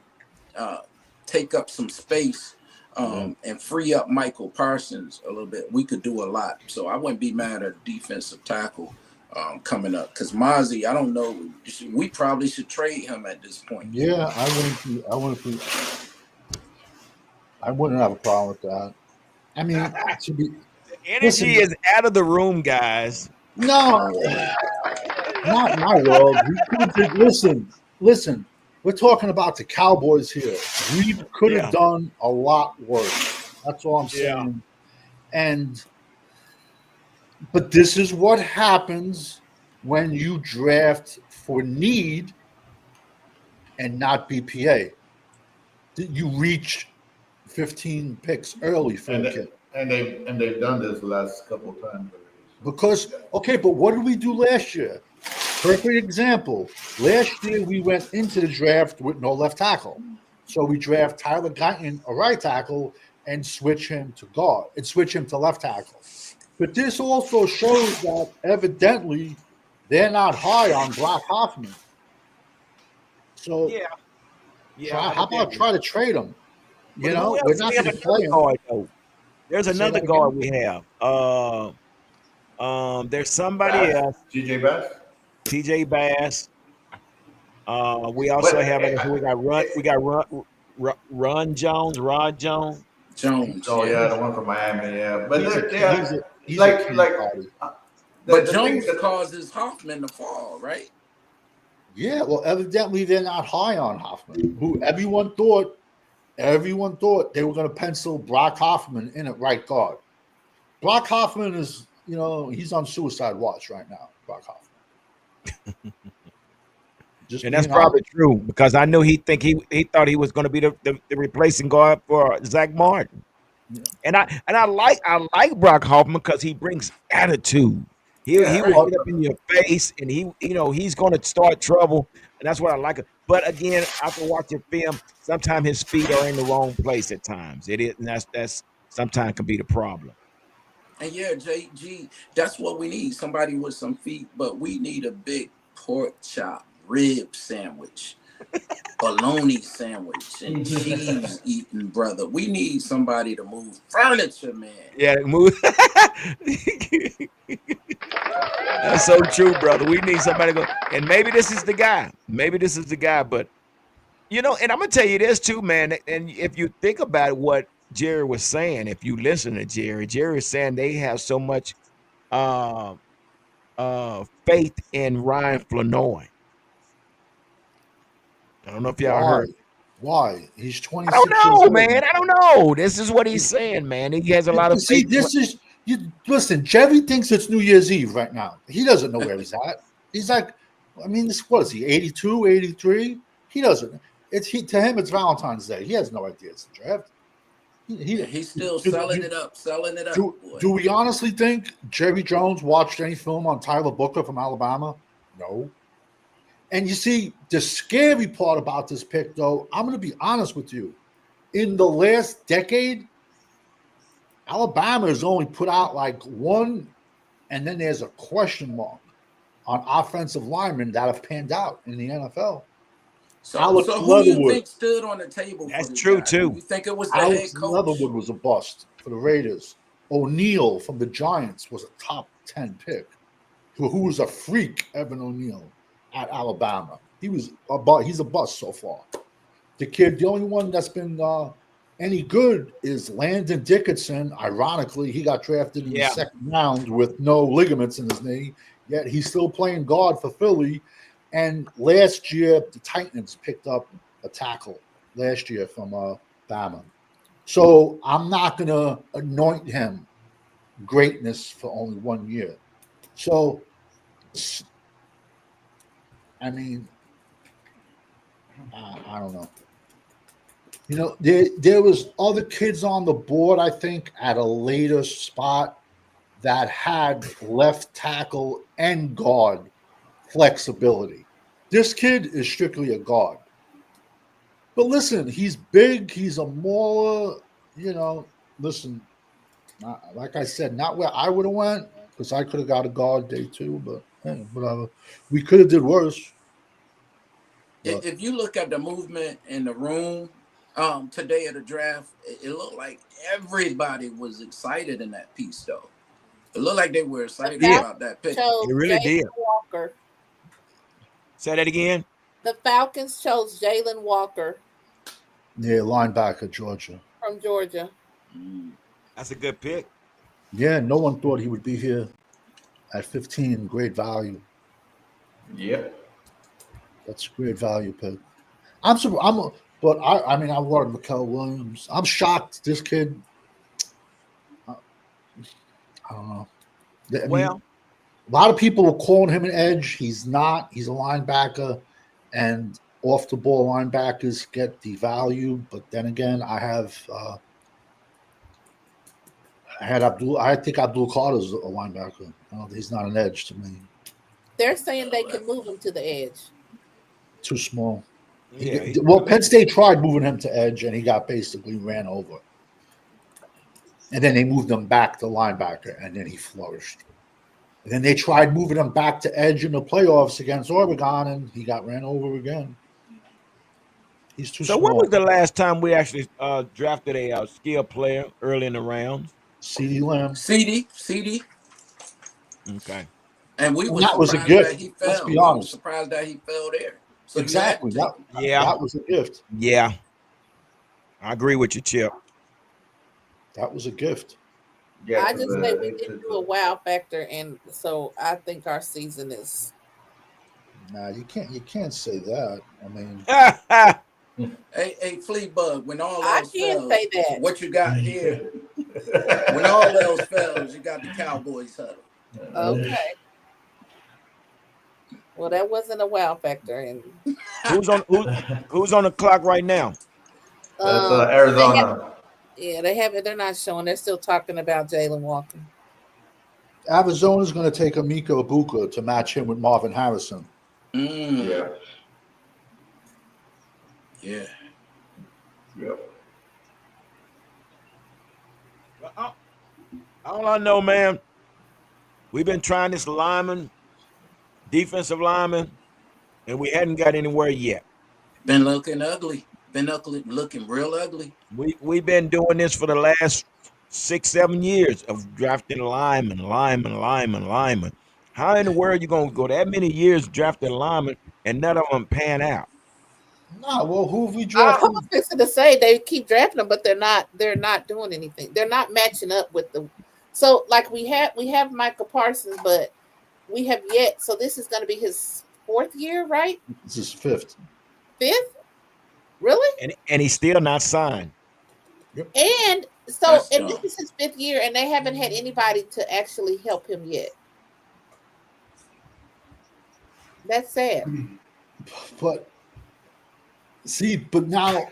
H: take up some space and free up Michael Parsons a little bit, we could do a lot. So I wouldn't be mad at defensive tackle coming up because Mozzie, I don't know. We probably should trade him at this point.
E: Yeah, I wouldn't have a problem with that. I mean,
A: the energy is out of the room, guys.
E: No, not my world. Listen. We're talking about the Cowboys here. We could have done a lot worse. That's all I'm saying. But this is what happens when you draft for need and not BPA. You reach 15 picks early for the kid.
B: And they've done this the last couple of times.
E: Because, but what did we do last year? Perfect example. Last year we went into the draft with no left tackle. So we draft Tyler Guyton, a right tackle, and switch him to guard and switch him to left tackle. But this also shows that evidently they're not high on Brock Hoffman. So how about try to trade him? We're not going to play him.
A: There's another guard we have. There's somebody else. TJ Bass. We also have Rod Jones.
B: Oh yeah, the one from Miami. Yeah, but
H: but Jones causes Hoffman to fall, right?
E: Yeah, well, evidently they're not high on Hoffman. Who everyone thought they were going to pencil Brock Hoffman in at right guard. Brock Hoffman is, he's on suicide watch right now. Brock Hoffman.
A: And that's probably true because I knew he thought he was going to be the replacing guard for Zach Martin. And I like Brock Hoffman because he brings attitude. He
H: Yeah,
A: will
H: right.
A: get up in your face and he's gonna start trouble. And that's what I like. But again, after watching film, sometimes his feet are in the wrong place at times. It is, and that's sometimes can be the problem.
H: And yeah, JG, that's what we need. Somebody with some feet, but we need a big pork chop rib sandwich, bologna sandwich, and cheese eating brother. We need somebody to move furniture, man.
A: Yeah, move. That's so true, brother. We need somebody to go, and maybe this is the guy. Maybe this is the guy. But and I'm gonna tell you this too, man. And if you think about what Jerry was saying, if you listen to Jerry is saying they have so much uh faith in Ryan Flanoy. I don't know if y'all
E: Why?
A: heard.
E: Why? He's
A: I don't
E: 26 years
A: know,
E: old.
A: man. I don't know. This is what he's saying, man. He has a lot
E: You
A: of
E: see,
A: faith.
E: this is you. Listen, Jerry thinks it's New Year's Eve right now. He doesn't know where he's at. He's like, I mean, this what is he? 82, 83? He doesn't. To him. It's Valentine's Day. He has no idea it's the draft.
H: And he's still
E: Do,
H: selling it up, boy.
E: do we honestly think Jerry Jones watched any film on Tyler Booker from Alabama? No. And you see, the scary part about this pick, though, I'm going to be honest with you. In the last decade, Alabama has only put out like one, and then there's a question mark on offensive linemen that have panned out in the NFL.
H: So,
E: Alex
H: so who do you
E: Leatherwood.
H: think stood on the table
A: That's
H: for this
A: true
H: guy?
A: too.
H: You think it was the head
E: Alex
H: coach?
E: Leatherwood was a bust for the Raiders. O'Neal from the Giants was a top 10 pick. Who was a freak, Evan O'Neal, at Alabama. He's a bust so far. The only one that's been any good is Landon Dickinson. Ironically, he got drafted in the second round with no ligaments in his knee, yet he's still playing guard for Philly. And last year, the Titans picked up a tackle last year from Bama. So I'm not going to anoint him greatness for only 1 year. So, I mean, I don't know. There was other kids on the board, I think, at a later spot that had left tackle and guard flexibility. This kid is strictly a guard. But listen, he's big. He's a mauler. Listen, like I said, not where I would have went because I could have got a guard day too. But hey, whatever. We could have did worse. But
H: If you look at the movement in the room today at the draft, it looked like everybody was excited in that piece, though. It looked like they were excited about that pick.
A: It really did.
F: Walker.
A: Say that again.
F: The Falcons chose Jalen Walker.
E: Yeah, linebacker, Georgia.
F: From Georgia.
A: That's a good pick.
E: Yeah, no one thought he would be here at 15. Great value.
B: Yep.
E: That's a great value pick. I wanted Mikael Williams. I'm shocked. This kid. I don't know. A lot of people are calling him an edge. He's not. He's a linebacker, and off the ball linebackers get the value. But then again, I think Abdul Carter's a linebacker. He's not an edge to me.
F: They're saying they can move him to the edge.
E: Too small.
A: Yeah,
E: Penn State tried moving him to edge, and he got basically ran over. And then they moved him back to linebacker, and then he flourished. And then they tried moving him back to edge in the playoffs against Oregon, and he got ran over again. He's too small.
A: So when was the last time we actually drafted a skill player early in the rounds?
E: CeeDee Lamb.
H: CD.
A: Okay.
H: And we were
E: that was a
H: surprised
E: gift.
H: that he fell.
E: Let's be
H: We were
E: honest.
H: surprised that he fell there. So
E: Exactly. That was a gift.
A: Yeah. I agree with you, Chip.
E: That was a gift.
B: Yeah,
F: I just say we didn't do a wow factor, and so I think our season is.
E: Nah, you can't say that. I mean,
H: hey, Flea Bug, when all
F: I
H: else
F: can
H: fails,
F: say that.
H: what you got here? When all else fails, you got the Cowboys huddle.
F: Okay. Well, that wasn't a wow factor, and
A: who's on the clock right now?
B: That's Arizona.
F: Yeah, they haven't. They're not showing. They're still talking about Jalen Walker.
E: Arizona's going to take Amika Ibuka to match him with Marvin Harrison.
B: Yeah.
H: Yeah.
B: Yep.
A: All I know, man, we've been trying this defensive lineman, and we hadn't got anywhere yet.
H: Been looking ugly. Been looking real ugly.
A: We've been doing this for the last 6-7 years of drafting linemen. How in the world you gonna go that many years drafting linemen and none of them pan out?
E: Nah, well, who have we
F: I
E: drafted?
F: was fixing to say they keep drafting them, but they're not. They're not doing anything. They're not matching up with the. So like we have Michael Parsons, but we have yet. So this is going to be his 4th year, right?
E: This is 5th.
F: 5th? Really?
A: And he's still not signed.
F: And so, and this is his 5th year, and they haven't had anybody to actually help him yet. That's sad.
E: But now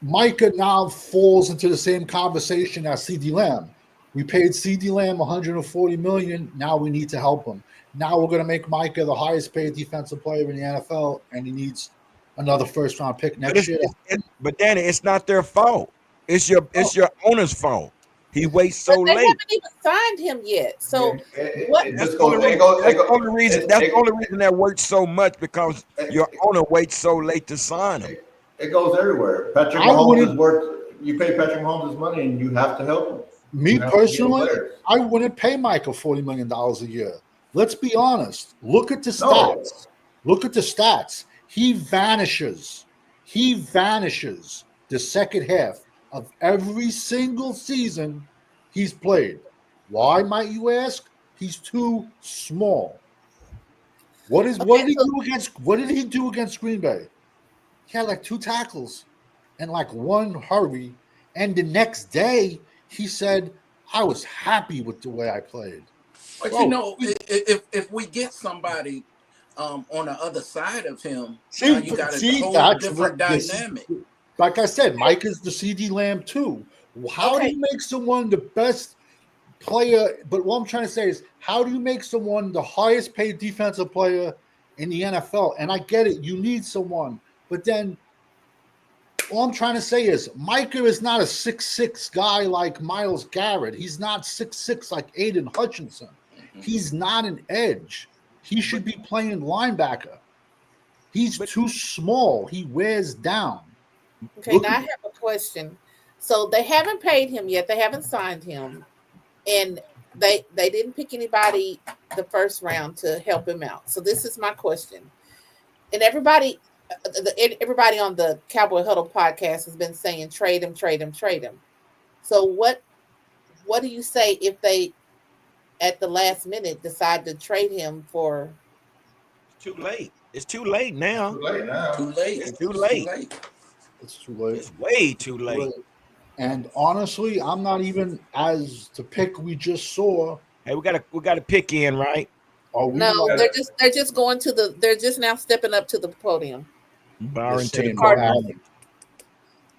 E: Micah now falls into the same conversation as CeeDee Lamb. We paid CeeDee Lamb $140 million. Now we need to help him. Now we're going to make Micah the highest paid defensive player in the NFL, and he needs another 1st-round pick next year.
A: But Danny, it's not their fault. It's your owner's fault. He waits so late.
F: They haven't even signed him yet. So
A: That's the only reason that works so much, because your owner waits so late to sign him.
B: It goes everywhere. Patrick Mahomes is worth. You pay Patrick Mahomes his money, and you have to help him.
E: Me personally, I wouldn't pay Micah $40 million a year. Let's be honest. Look at the stats. Look at the stats. He vanishes the second half of every single season he's played. Why, might you ask? He's too small. What did he do against Green Bay? He had like 2 tackles and like 1 hurry. And the next day he said, I was happy with the way I played.
H: But you know, if we get somebody on the other side of him, you got a whole different dynamic.
E: Like I said, Mike is the CeeDee Lamb too. How do you make someone the best player? But what I'm trying to say is, how do you make someone the highest paid defensive player in the NFL? And I get it, you need someone, but then all I'm trying to say is Micah is not a 6'6" guy like Myles Garrett. He's not 6'6" like Aiden Hutchinson. He's not an edge. He should be playing linebacker. He's too small. He wears down.
F: Okay, now I have a question. So they haven't paid him yet. They haven't signed him, and they didn't pick anybody the 1st round to help him out. So this is my question. And everybody on the Cowboy Huddle podcast has been saying trade him. So what do you say if they at the last minute decide to trade him for?
A: Too late. It's too late now.
H: Too late.
A: It's too late.
E: It's too late.
A: It's way too late.
E: And honestly, I'm not even as the pick we just saw.
A: Hey, we got to pick in, right?
F: No, they're just going to they're just now stepping up to the podium.
A: Byron to the
F: Cardinals.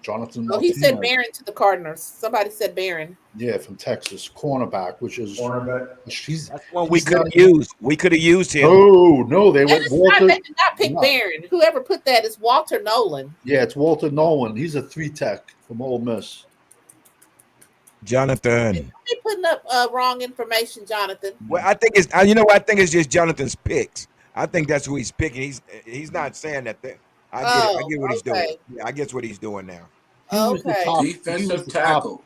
E: Jonathan.
F: Oh, he said Barron to the Cardinals. Somebody said Barron.
E: Yeah, from Texas, cornerback, which is
A: That's one we could have used. We could have used him.
E: No, they went Walter.
F: They did not pick Barron. Whoever put that is Walter Nolan.
E: Yeah, it's Walter Nolan. He's a 3-tech from Ole Miss.
A: Jonathan.
F: They putting up wrong information, Jonathan.
A: Well, I think it's I think it's just Jonathan's picks. I think that's who he's picking. He's not saying that. I get what he's doing. Yeah, I guess what he's doing now.
H: Defensive tackle.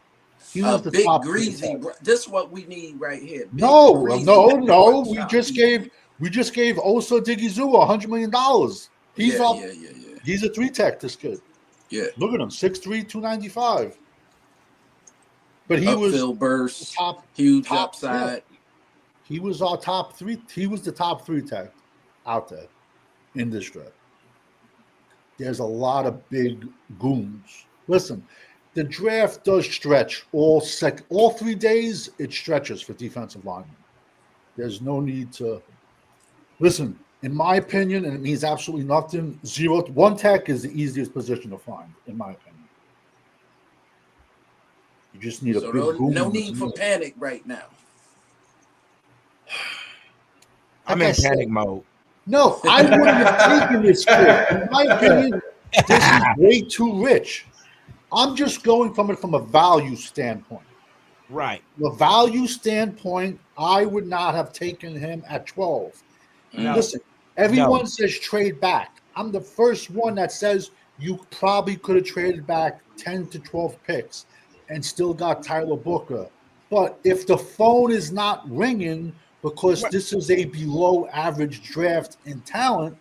H: A big greasy. This is what we need right here.
E: No. We just gave Osa Digizua $100 million. He's up. He's a 3-tech. This kid.
H: Yeah.
E: Look at him, 6'3", 295. But he was
H: upfield burst,
E: top,
H: huge upside.
E: Yeah. He was our top 3. He was the top 3-tech out there in this draft. There's a lot of big goons. Listen, the draft does stretch all 3 days. It stretches for defensive linemen. There's no need to listen. In my opinion, and it means absolutely nothing. 1 tech is the easiest position to find, in my opinion. You just need a
H: So
E: big boom.
H: no need for panic right now.
A: I'm in panic mode.
E: No, I wouldn't have taken this kid. In my opinion, this is way too rich. I'm just going from it from a value standpoint.
A: Right.
E: The value standpoint, I would not have taken him at 12.
A: No.
E: Listen, everyone says trade back. I'm the first one that says you probably could have traded back 10 to 12 picks and still got Tyler Booker. But if the phone is not ringing because this is a below average draft in talent,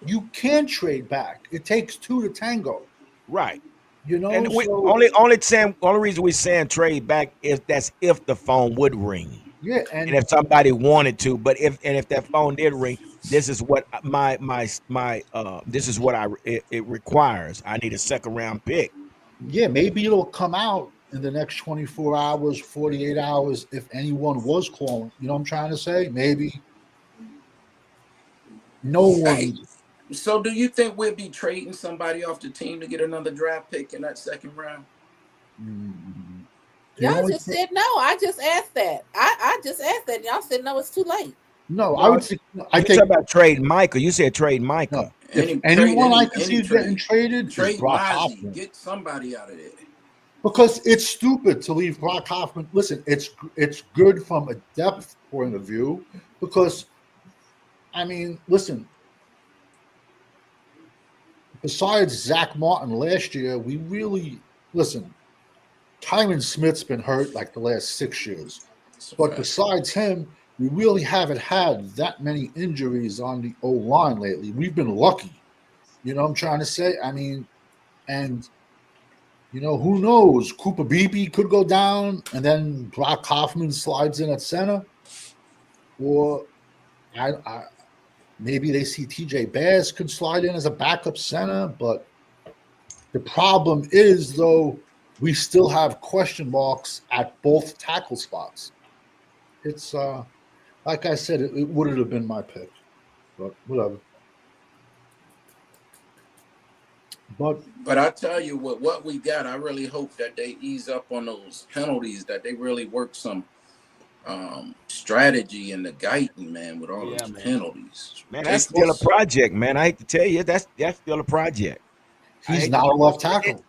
E: you can trade back. It takes two to tango.
A: Right.
E: You know,
A: And we
E: so,
A: only reason we're saying trade back is that's if the phone would ring.
E: yeah,
A: And
E: and
A: if somebody wanted to, but if that phone did ring, this is what my this is what it requires. I need a second round pick.
E: yeah, maybe it'll come out in the next 24 hours, 48 hours, if anyone was calling. You know what I'm trying to say? Maybe no one.
H: Hey, so do you think we'll be trading somebody off the team to get another draft pick in that second round?
F: Y'all just said no. I just asked that. I just asked that. And y'all said no, it's too late.
E: No, I would. I
A: You
E: think
A: talking about trade Michael. You said trade Michael.
E: no. If anyone I can see getting traded, is
H: trade
E: Brock
H: Mozzie.
E: Hoffman.
H: Get somebody out of there.
E: Because it's stupid to leave Brock Hoffman. Listen, it's good from a depth point of view because, I mean, listen. Besides Zach Martin last year, we really listen. Tyron Smith's been hurt like the last 6 years, but besides him, we really haven't had that many injuries on the O line lately. We've been lucky. You know what I'm trying to say? I mean, and you know, who knows? Cooper Beebe could go down, and then Brock Hoffman slides in at center. Or maybe they see TJ Bass could slide in as a backup center. But the problem is, though, we still have question marks at both tackle spots. It's like I said, it wouldn't have been my pick, but whatever. But
H: I tell you what we got, I really hope that they ease up on those penalties, that they really work some strategy in the guiding, man, with all those penalties.
A: Man, that's still a project, man. I hate to tell you, that's still a project.
E: He's not a left tackle.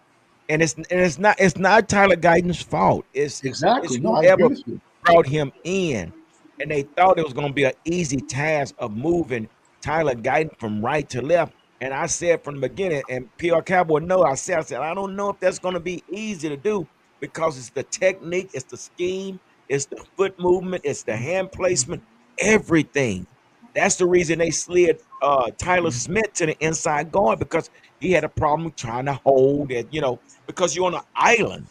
A: And it's not Tyler Guyton's fault. It's
E: exactly
A: it's
E: no,
A: whoever brought him in, and they thought it was going to be an easy task of moving Tyler Guyton from right to left. And I said from the beginning, and PR Cowboy I said I don't know if that's going to be easy to do because it's the technique, it's the scheme, it's the foot movement, it's the hand placement, everything. That's the reason they slid Tyler Smith to the inside guard because he had a problem trying to hold it, because you're on an island.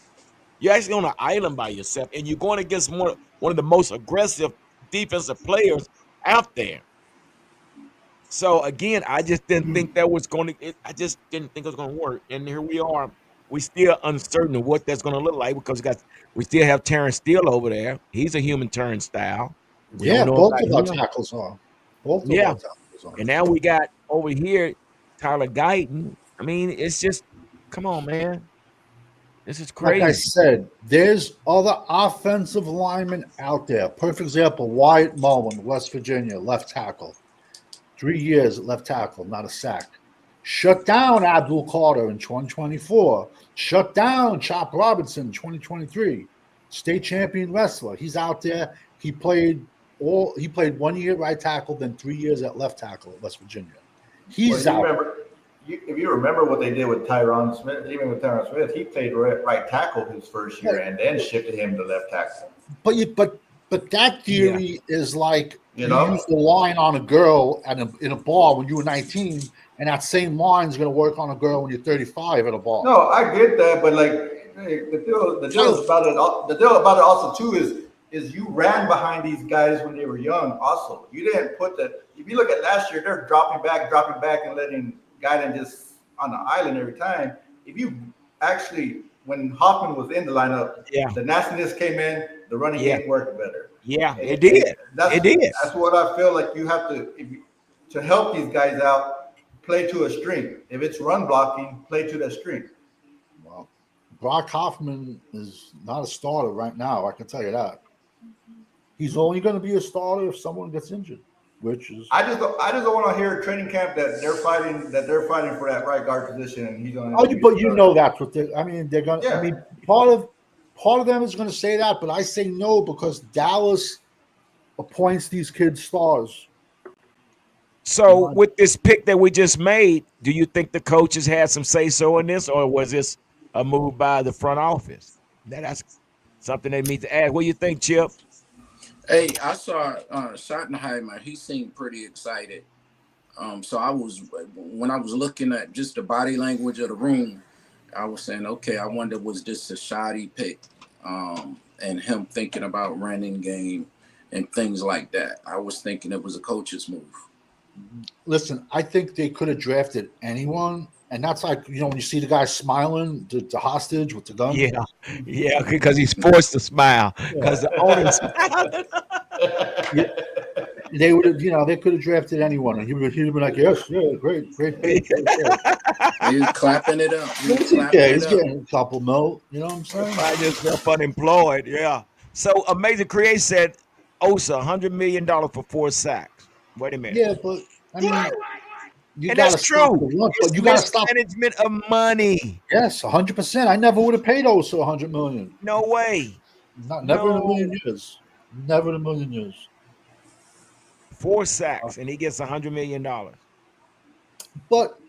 A: You're actually on an island by yourself, and you're going against one of the most aggressive defensive players out there. So again, I just didn't think that was going to. I just didn't think it was going to work, and here we are. We still uncertain of what that's going to look like because we still have Terrence Steele over there. He's a human turnstile.
E: Yeah, both of our tackles are. Both of our tackles are.
A: And now we got over here Tyler Guyton. I mean, it's just, come on, man. This is crazy.
E: Like I said, there's other offensive linemen out there. Perfect example, Wyatt Mullen, West Virginia, left tackle. 3 years at left tackle, not a sack. Shut down Abdul Carter in 2024. Shut down Chop Robinson in 2023. State champion wrestler. He's out there. He played 1 year right tackle, then 3 years at left tackle at West Virginia. He's out.
B: If you remember what they did with Tyron Smith, even with Tyron Smith, he played right tackle his first year and then shifted him to left tackle.
E: But that theory is like you use the line on a girl in a bar when you were 19, and that same line is going to work on a girl when you're 35 at a bar.
B: No, I get that, but like the deal about it also too is you ran behind these guys when they were young. Also, you didn't put the. If you look at last year, they're dropping back, and letting Guyton just on the island every time. If you actually, when Hoffman was in the lineup, the nastiness came in, the running game worked better.
A: Yeah, it did.
B: That's what I feel like you have to help these guys out, play to a strength. If it's run blocking, play to that strength.
E: Well, Brock Hoffman is not a starter right now. I can tell you that. He's only going to be a starter if someone gets injured, which is.
B: I just don't want to hear at training camp that they're fighting for that right guard position, and he's going to.
E: But you know that's what they. I mean, they're going. to
B: Yeah.
E: I mean, part of them is going to say that, but I say no because Dallas appoints these kids stars.
A: So with this pick that we just made, do you think the coaches had some say so in this, or was this a move by the front office? That's something they need to ask. What do you think, Chip?
H: Hey, I saw Schottenheimer. He seemed pretty excited. So when I was looking at just the body language of the room, I was saying, okay, I wonder was this a shoddy pick, and him thinking about running game and things like that. I was thinking it was a coach's move.
E: Listen, I think they could have drafted anyone, and that's like when you see the guy smiling, the hostage with the gun.
A: Yeah, because he's forced to smile because the owner's.
E: They would have, they could have drafted anyone, and he'd have been like, "Yes, yeah, great."
H: He was clapping it up.
E: He's getting a couple mil. You know what I'm saying?
A: Find yourself unemployed. Yeah. So Amazing Create said, Osa, $100 million for 4 sacks. Wait a minute.
E: Yeah, but I mean,
A: and that's true.
E: But you got to stop
A: management of money.
E: Yes, 100%. I never would have paid Osa $100 million.
A: No way.
E: Never in a million years. Never in a million years.
A: 4 sacks, and he gets $100 million.
E: But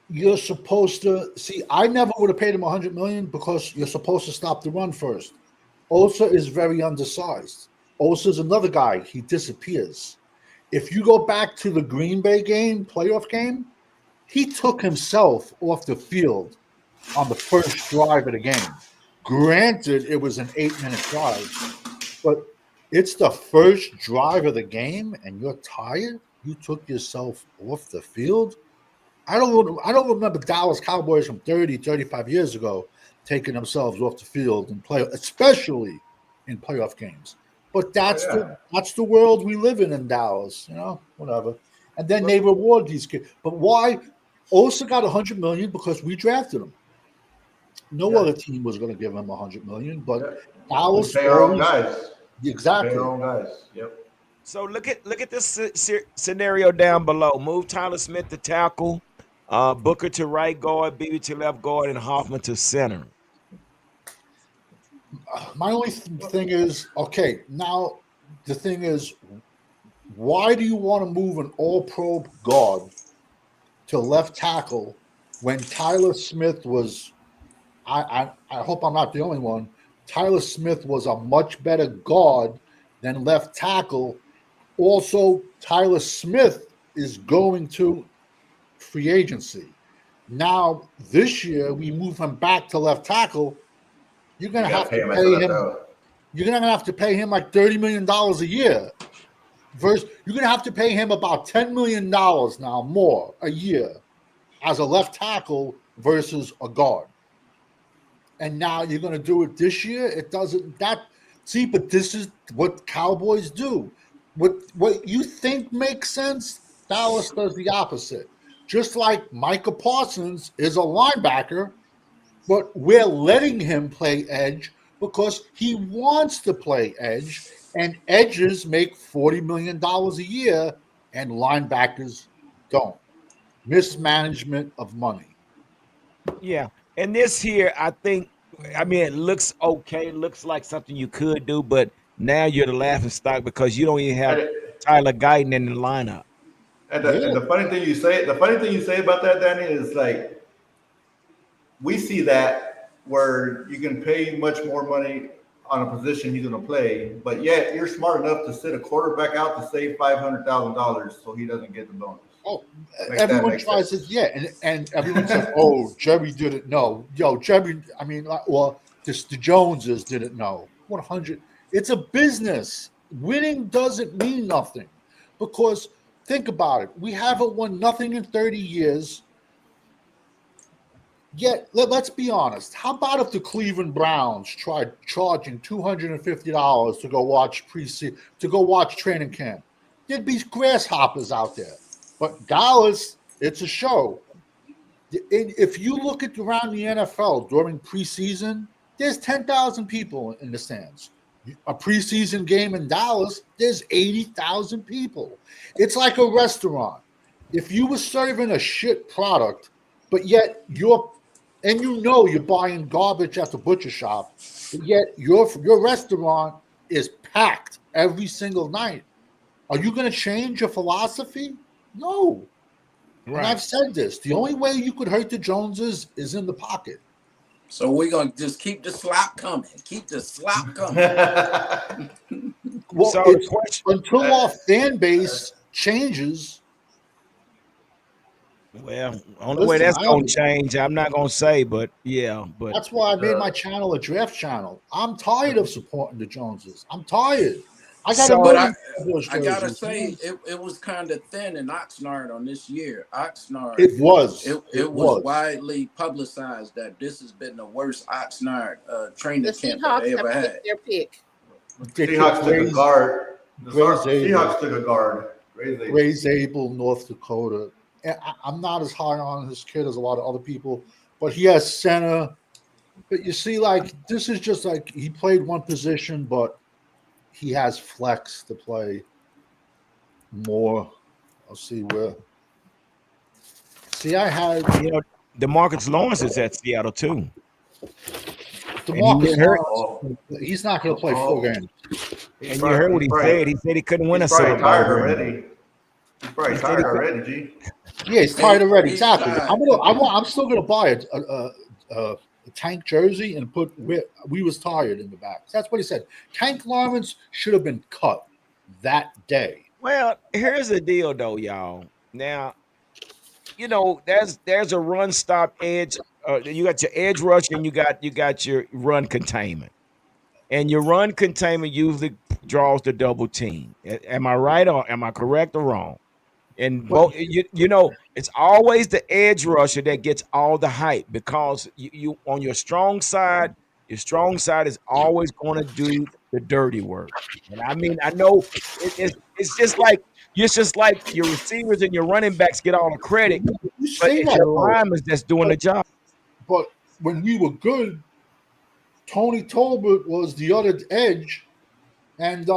E: you're supposed to see. I never would have paid him $100 million because you're supposed to stop the run first. Osa is very undersized. Osa is another guy. He disappears. If you go back to the Green Bay game, playoff game, he took himself off the field on the first drive of the game. Granted, it was an 8-minute drive, but it's the first drive of the game, and you're tired. You took yourself off the field. I don't remember Dallas Cowboys from 30, 35 years ago taking themselves off the field and play, especially in playoff games. But that's the world we live in Dallas, whatever. And then they reward these kids. But why? Osa got $100 million because we drafted him. No other team was going to give him $100 million, but Dallas
B: pay our own guys.
E: Exactly.
B: Pay our own guys. Yep.
A: So look at this scenario down below. Move Tyler Smith to tackle, Booker to right guard, Beebe to left guard, and Hoffman to center.
E: My only thing is, okay, now the thing is, why do you want to move an all-pro guard to left tackle when Tyler Smith was, I hope I'm not the only one, Tyler Smith was a much better guard than left tackle. Also, Tyler Smith is going to free agency. Now, this year, we move him back to left tackle. You're going to have to pay him. You're going to have to pay him like $30 million a year. You're going to have to pay him about $10 million now more a year as a left tackle versus a guard. And now you're going to do it this year. It doesn't but this is what Cowboys do. What you think makes sense, Dallas does the opposite. Just like Micah Parsons is a linebacker, but we're letting him play edge because he wants to play edge, and edges make $40 million a year, and linebackers don't. Mismanagement of money.
A: Yeah, and this here, it looks okay. It looks like something you could do, but now you're the laughing stock because you don't even have Tyler Guyton in the lineup.
B: And the funny thing you say about that, Danny, is like we see that where you can pay much more money on a position he's going to play, but yet you're smart enough to sit a quarterback out to save $500,000 so he doesn't get the bonus.
E: Oh, everyone tries it, and everyone says, "Oh, Jerry didn't know." Jerry, the Joneses didn't know. 100. It's a business. Winning doesn't mean nothing because think about it. We haven't won nothing in 30 years. Yet, let's be honest. How about if the Cleveland Browns tried charging $250 to go watch training camp? There'd be grasshoppers out there. But Dallas, it's a show. If you look at around the NFL during preseason, there's 10,000 people in the stands. A preseason game in Dallas, there's 80,000 people. It's like a restaurant. If you were serving a shit product, but yet you're buying garbage at the butcher shop, but yet your restaurant is packed every single night. Are you going to change your philosophy? No. Right. And I've said this. The only way you could hurt the Joneses is in the pocket.
H: So we're going to just keep the slop coming. Keep the slop coming.
E: Well, so until our fan base changes.
A: Well, only way that's going to change, I'm not going to say, but yeah. But
E: that's why I made my channel a draft channel. I'm tired of supporting the Joneses. I'm tired. I
H: gotta say, it was kind of thin in Oxnard on this year. Oxnard,
E: it was
H: widely publicized that this has been the worst Oxnard training camp that they ever had.
F: Their pick.
B: Seahawks took a guard. Seahawks took a guard.
E: Ray Zabel, North Dakota. And I'm not as high on this kid as a lot of other people, but he has center. But you see, like, this is just like he played one position, but he has flex to play more. I'll see where. See, I had
A: DeMarcus Lawrence is at Seattle too.
E: DeMarcus, he's not going to play full game.
A: And you heard what he said. He said he couldn't win a Super Bowl
B: already. He's probably tired already, G.
E: Yeah, he's tired already. Exactly. I'm still going to buy a Tank jersey and put we was tired in the back. That's what he said. Tank Lawrence should have been cut that day.
A: Well, here's the deal though, y'all. Now, there's a run stop edge. You got your edge rush and you got your run containment. And your run containment usually draws the double team. Am I right or am I correct or wrong? And it's always the edge rusher that gets all the hype because you on your strong side is always going to do the dirty work. And I mean, I know it's just like your receivers and your running backs get all the credit, but it's your linemen that's doing the job.
E: But when we were good, Tony Tolbert was the other edge, and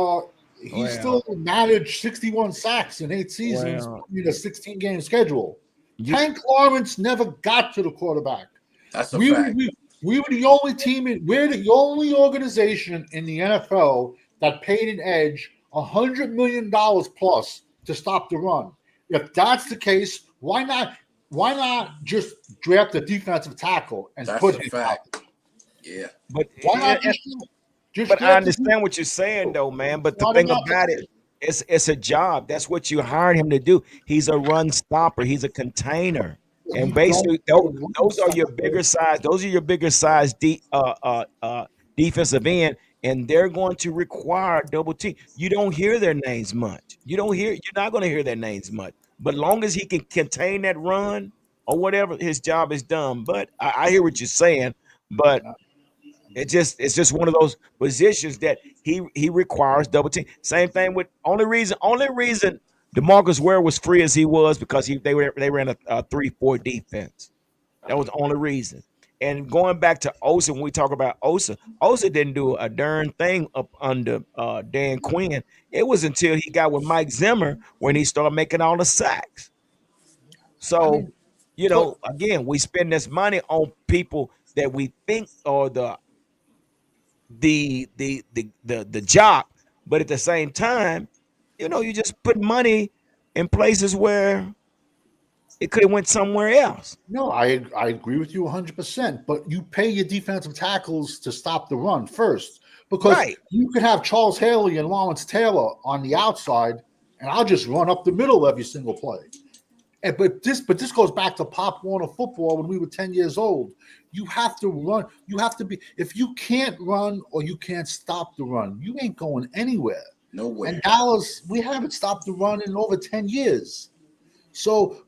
E: he still managed 61 sacks in 8 seasons in a 16-game schedule. Tank Lawrence never got to the quarterback.
H: That's a fact.
E: We were the only team. We're the only organization in the NFL that paid an edge $100 million plus to stop the run. If that's the case, why not just draft a defensive tackle and put him out?
H: Yeah,
A: but why not But I understand what you're saying, though, man. But the thing about it, it's a job. That's what you hired him to do. He's a run stopper. He's a container. And basically, those are your bigger size. Those are your bigger size defensive end, and they're going to require double team. You don't hear their names much. You're not going to hear their names much. But long as he can contain that run or whatever, his job is done. But I hear what you're saying. But it's just one of those positions that he requires double team. Same thing with only reason DeMarcus Ware was free as he was because they ran a 3-4 defense. That was the only reason. And going back to Osa, when we talk about Osa didn't do a darn thing up under Dan Quinn. It was until he got with Mike Zimmer when he started making all the sacks. So, again, we spend this money on people that we think are the jock, but at the same time, you just put money in places where it could have went somewhere else.
E: No, I agree with you 100%. But you pay your defensive tackles to stop the run first, because you could have Charles Haley and Lawrence Taylor on the outside, and I'll just run up the middle every single play. But this goes back to Pop Warner football when we were 10 years old. You have to run. You have to be. If you can't run or you can't stop the run, you ain't going anywhere.
H: Nowhere.
E: And Dallas, we haven't stopped the run in over 10 years. So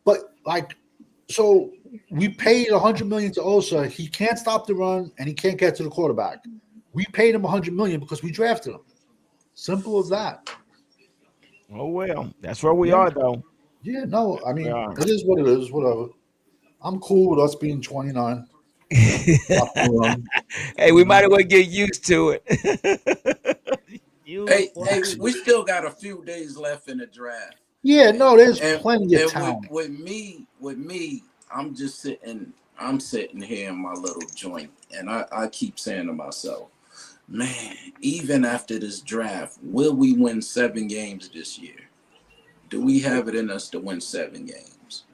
E: we paid $100 million to Osa. He can't stop the run and he can't get to the quarterback. We paid him $100 million because we drafted him. Simple as that.
A: Oh well, that's where we are, though.
E: Yeah, no, I mean, it is what it is. Whatever. I'm cool with us being 29.
A: Hey, we might as well get used to it.
H: Hey, we still got a few days left in the draft.
E: Yeah, no, there's
H: And
E: plenty of
H: and
E: talent.
H: with me, I'm just sitting here in my little joint, and I keep saying to myself, man, even after this draft, will we win 7 games this year? Do we have it in us to win 7 games?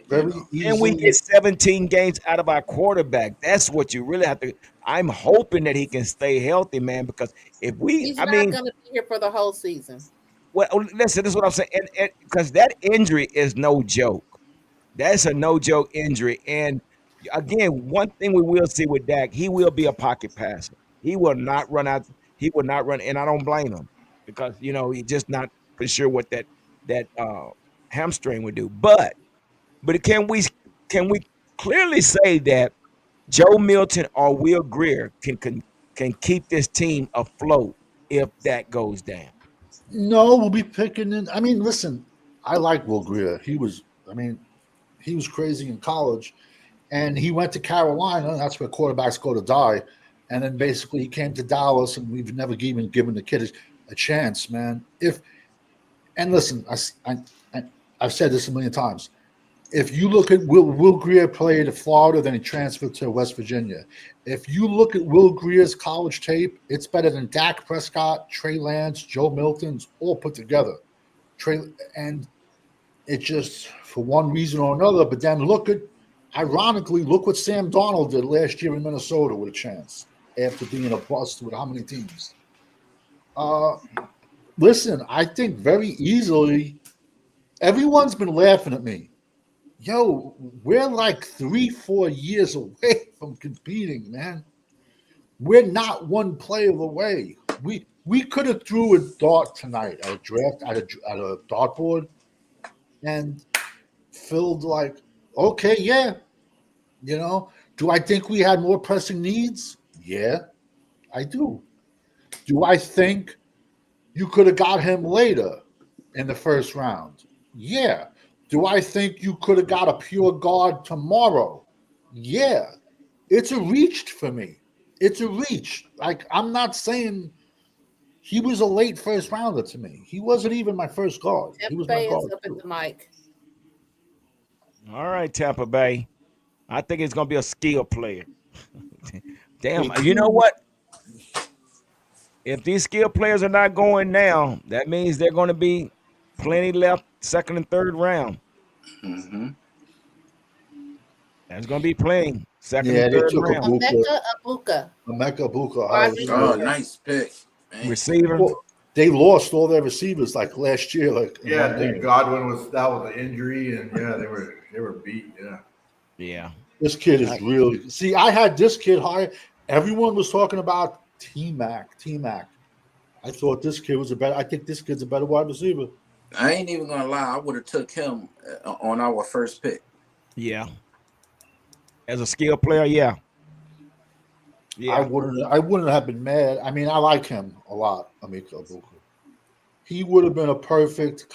E: Very
A: And we
E: easily.
A: get 17 games out of our quarterback. That's what you really have to. I'm hoping that he can stay healthy, man, because if we,
F: He's
A: I
F: not
A: mean,
F: going to be here for the whole season.
A: well, listen, this is what I'm saying. And because that injury is no joke. That's a no joke injury. And again, one thing we will see with Dak, he will be a pocket passer. He will not run out. He will not run, and I don't blame him because he's just not for sure what that hamstring would do. But can we clearly say that Joe Milton or Will Greer can keep this team afloat if that goes down?
E: No, we'll be picking in. I mean, listen, I like Will Greer. He was crazy in college, and he went to Carolina. That's where quarterbacks go to die. And then basically he came to Dallas, and we've never even given the kid a chance, man. And listen, I've said this a million times. If you look at Will Greer played at Florida, then he transferred to West Virginia. If you look at Will Greer's college tape, it's better than Dak Prescott, Trey Lance, Joe Milton's all put together. And it just for one reason or another. But then ironically, look what Sam Darnold did last year in Minnesota with a chance after being a bust with how many teams? Listen, I think very easily. Everyone's been laughing at me. Yo, we're like 3-4 years away from competing, man. We're not one play away. We could have threw a dart tonight at a draft at a dartboard and filled like, okay, yeah. Do I think we had more pressing needs? Yeah, I do. Do I think you could have got him later in the first round? Yeah. Do I think you could have got a pure guard tomorrow? Yeah. It's a reach for me. It's a reach. Like, I'm not saying he was a late first rounder to me. He wasn't even my first guard. He was my
F: Bay is
E: guard.
F: up at the mic.
A: All right, Tampa Bay. I think it's gonna be a skill player. Damn, you know what? If these skill players are not going now, that means they're going to be plenty left second and third round.
H: Mm-hmm.
A: There's going to be plenty second
E: Yeah,
A: and
E: they
A: third
E: took
A: round.
E: Emeka Ibuka.
H: Oh, nice pick. Man.
A: Receiver.
E: Well, they lost all their receivers like last year.
B: I think Godwin was an injury, and they were beat.
A: Yeah.
E: This kid is really. See, I had this kid higher. Everyone was talking about T-Mac. I thought this kid was I think this kid's a better wide receiver.
H: I ain't even gonna lie. I would have took him on our first pick.
A: Yeah. As a skill player, yeah.
E: I wouldn't have been mad. I mean, I like him a lot, Emeka Ibuka. He would have been a perfect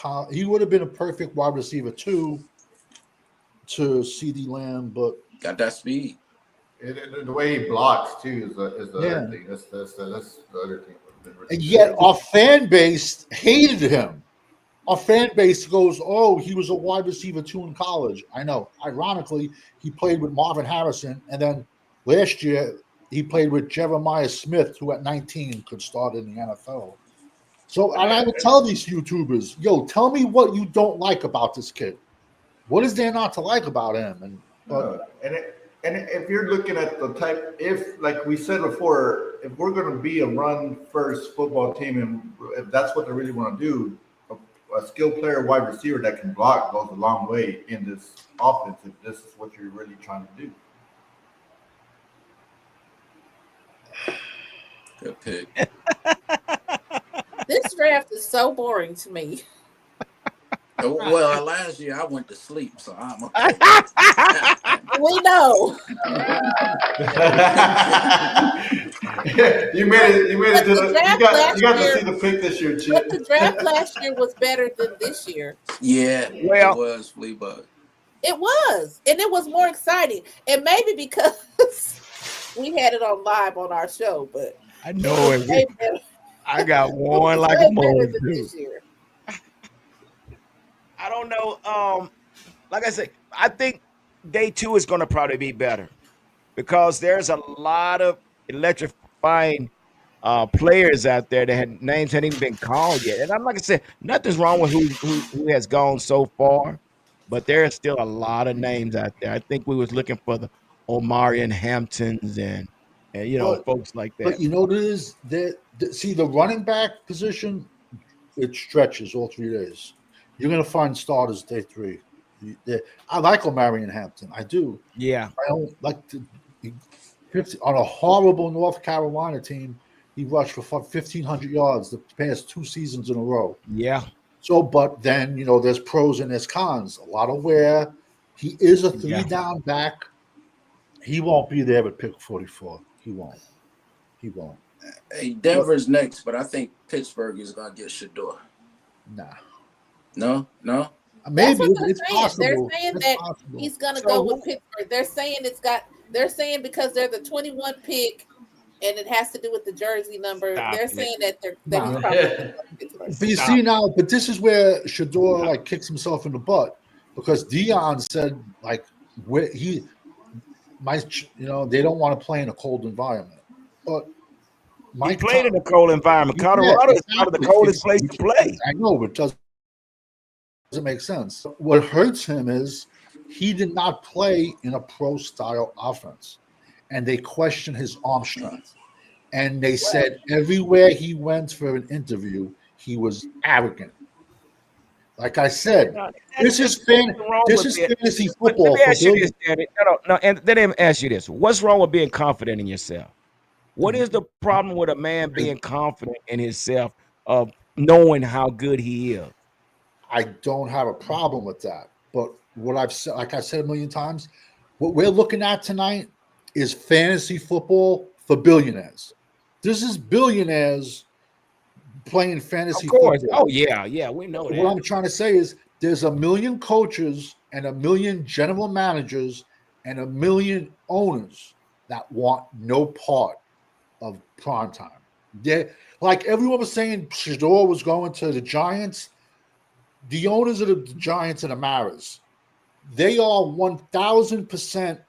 E: wide receiver too to CeeDee Lamb, but
H: got that speed.
B: The way he blocks too is the other thing. That's the other thing.
E: And yet our fan base hated him. Our fan base goes, "Oh, he was a wide receiver too in college." I know. Ironically, he played with Marvin Harrison, and then last year he played with Jeremiah Smith, who at 19 could start in the NFL. So, and I would tell these YouTubers, "Yo, tell me what you don't like about this kid. What is there not to like about him?"
B: And if you're looking at the type, if like we said before, if we're going to be a run-first football team, and if that's what they really want to do, a skill player, wide receiver that can block goes a long way in this offense. If this is what you're really trying to do.
H: Good pick.
F: This draft is so boring to me.
H: Well, last year I went to sleep, so I'm okay.
F: We know.
B: You made it to the. You got to see the pick this year, Chip.
F: But the draft last year was better than this year.
H: Yeah,
A: Well,
H: it was Fleabug.
F: It was, and it was more exciting, and maybe because we had it on live on our show, but
A: I
F: it
A: know
F: was way
A: it.
F: better.
A: I got
F: It
A: one
F: was
A: like a
F: way better
A: mole
F: than
A: too.
F: this year.
A: I don't know. Like I said, I think day two is going to probably be better because there's a lot of electrifying players out there that had names hadn't even been called yet. And I'm like I said, nothing's wrong with who has gone so far, but there are still a lot of names out there. I think we was looking for the Omarion Hamptons and
E: But
A: folks like
E: but
A: that.
E: you know what it is that see the running back position, it stretches all 3 days. You're gonna find starters day three. I like Omarion Hampton. I do.
A: Yeah,
E: I don't like to. 50, on a horrible North Carolina team, he rushed for 1,500 yards the past 2 seasons in a row.
A: yeah,
E: So, but then there's pros and there's cons. A lot of wear. He is a three
A: yeah.
E: down back. He won't be there at pick 44. He won't. He won't.
H: Hey, Denver's next, but I think Pittsburgh is gonna get Shador.
E: Nah.
H: No.
F: That's
E: Maybe
F: what they're
E: it's
F: saying.
E: possible.
F: They're saying
E: It's
F: that
E: possible.
F: he's gonna
A: So
F: go
A: who-
F: with Pittsburgh. They're saying because they're the 21 pick and it has to do with the jersey number.
A: Stop
F: They're
A: it.
F: saying that he's
E: Nah.
F: probably gonna go with Pittsburgh.
E: But you
A: Stop.
E: see now, but this is where Shador kicks himself in the butt because Dion said where they don't want to play in a cold environment. But
A: He
E: Mike
A: played in a cold environment. Colorado is probably the coldest place to play.
E: I know, but it doesn't make sense. What hurts him is he did not play in a pro style offense, and they questioned his arm strength. And they said everywhere he went for an interview, he was arrogant. Like I said, this is fantasy football.
A: Let me ask you this, Danny. No, and let me ask you this: what's wrong with being confident in yourself? What is the problem with a man being confident in himself of knowing how good he is?
E: I don't have a problem with that. But what I've said, like I said a million times, what we're looking at tonight is fantasy football for billionaires. This is billionaires playing fantasy
A: Of course.
E: football.
A: Oh yeah, we know
E: What
A: that.
E: I'm trying to say is there's a million coaches and a million general managers and a million owners that want no part of prime time. Like everyone was saying, Shador was going to the Giants. The owners of the Giants and the Maras, they are 1,000%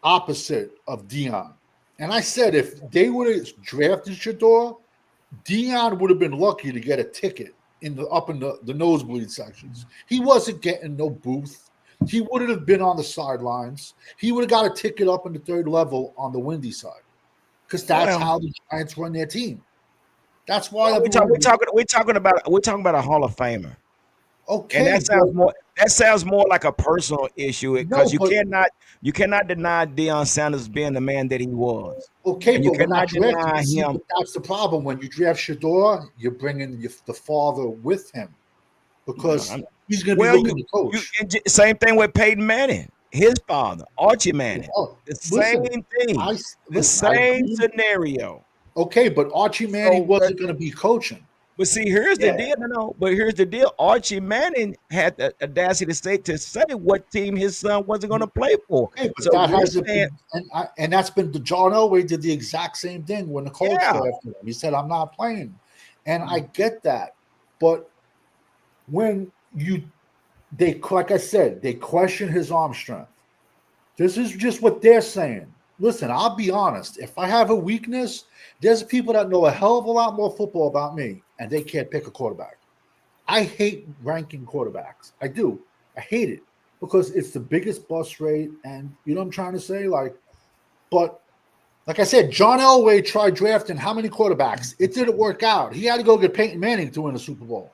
E: opposite of Dion. And I said if they would have drafted Shador, Dion would have been lucky to get a ticket up in the nosebleed sections. He wasn't getting no booth. He wouldn't have been on the sidelines. He would have got a ticket up in the third level on the windy side. Because that's how the Giants run their team. That's why
A: we're talking about a Hall of Famer.
E: Okay,
A: and that sounds more like a personal issue because you cannot deny Deion Sanders being the man that he was.
E: Okay,
A: and you
E: but we're not
A: cannot deny
E: drafting.
A: him.
E: But that's the problem. When you draft Shador, you're bringing the father with him because he's going to be looking to coach.
A: Same thing with Peyton Manning, his father, Archie Manning. Same thing. The same scenario.
E: Okay, but Archie Manning wasn't going to be coaching.
A: But see, here's the deal. But here's the deal. Archie Manning had the audacity to say what team his son wasn't going to play for.
E: Okay, but
A: so
E: that hasn't been, and that's been the John Elway did the exact same thing when the Colts drafted him. He said, "I'm not playing," and I get that. But when like I said, they question his arm strength. This is just what they're saying. Listen, I'll be honest. If I have a weakness, there's people that know a hell of a lot more football about me, and they can't pick a quarterback. I hate ranking quarterbacks. I do. I hate it because it's the biggest bust rate, and you know what I'm trying to say? But like I said, John Elway tried drafting how many quarterbacks? It didn't work out. He had to go get Peyton Manning to win a Super Bowl.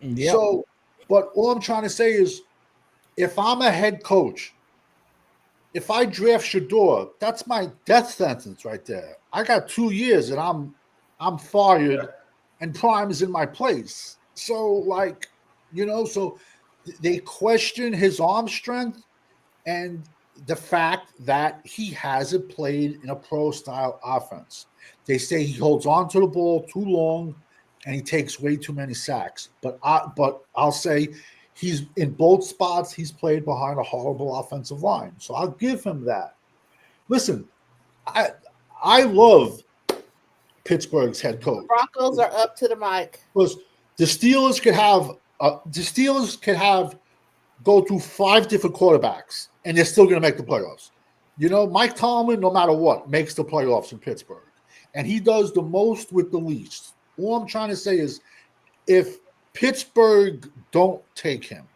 A: Yep.
E: So, but all I'm trying to say is if I'm a head coach, if I draft Shador, that's my death sentence right there. I got 2 years and I'm fired and Prime is in my place. So so they question his arm strength and the fact that he hasn't played in a pro style offense. They say he holds on to the ball too long and he takes way too many sacks. But I'll say he's in both spots. He's played behind a horrible offensive line, so I'll give him that. Listen, I love Pittsburgh's head coach.
F: Broncos are up to the mic.
E: Because the Steelers could have go through 5 different quarterbacks, and they're still going to make the playoffs. You know, Mike Tomlin, no matter what, makes the playoffs in Pittsburgh, and he does the most with the least. All I'm trying to say is, if Pittsburgh don't take him,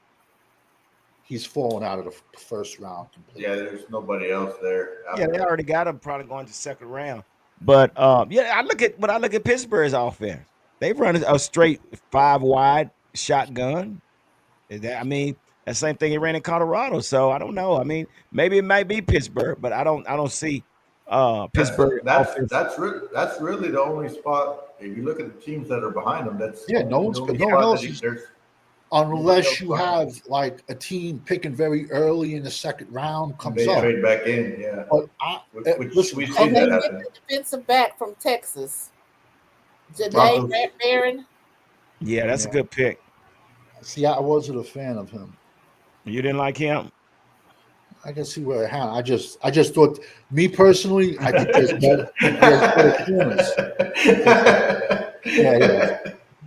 E: he's fallen out of the first round completely.
B: Yeah, there's nobody else there.
A: Yeah, they already got him probably going to second round. But I look at Pittsburgh's offense. They've run a straight 5 wide shotgun. I mean, that same thing he ran in Colorado. So I don't know. I mean, maybe it might be Pittsburgh, but I don't see Pittsburgh.
B: That's really the only spot. If you look at the teams that are behind them,
E: no one else is. Unless you have like a team picking very early in the second round comes
B: they
E: up.
B: trade back in, yeah.
E: But
F: listen,
B: we've seen that happen.
F: The defensive back from Texas, Janae Barron.
A: Yeah, that's a good pick.
E: See, I wasn't a fan of him.
A: You didn't like him?
E: I can see where I just thought, me personally, I think there's better corners. Yeah.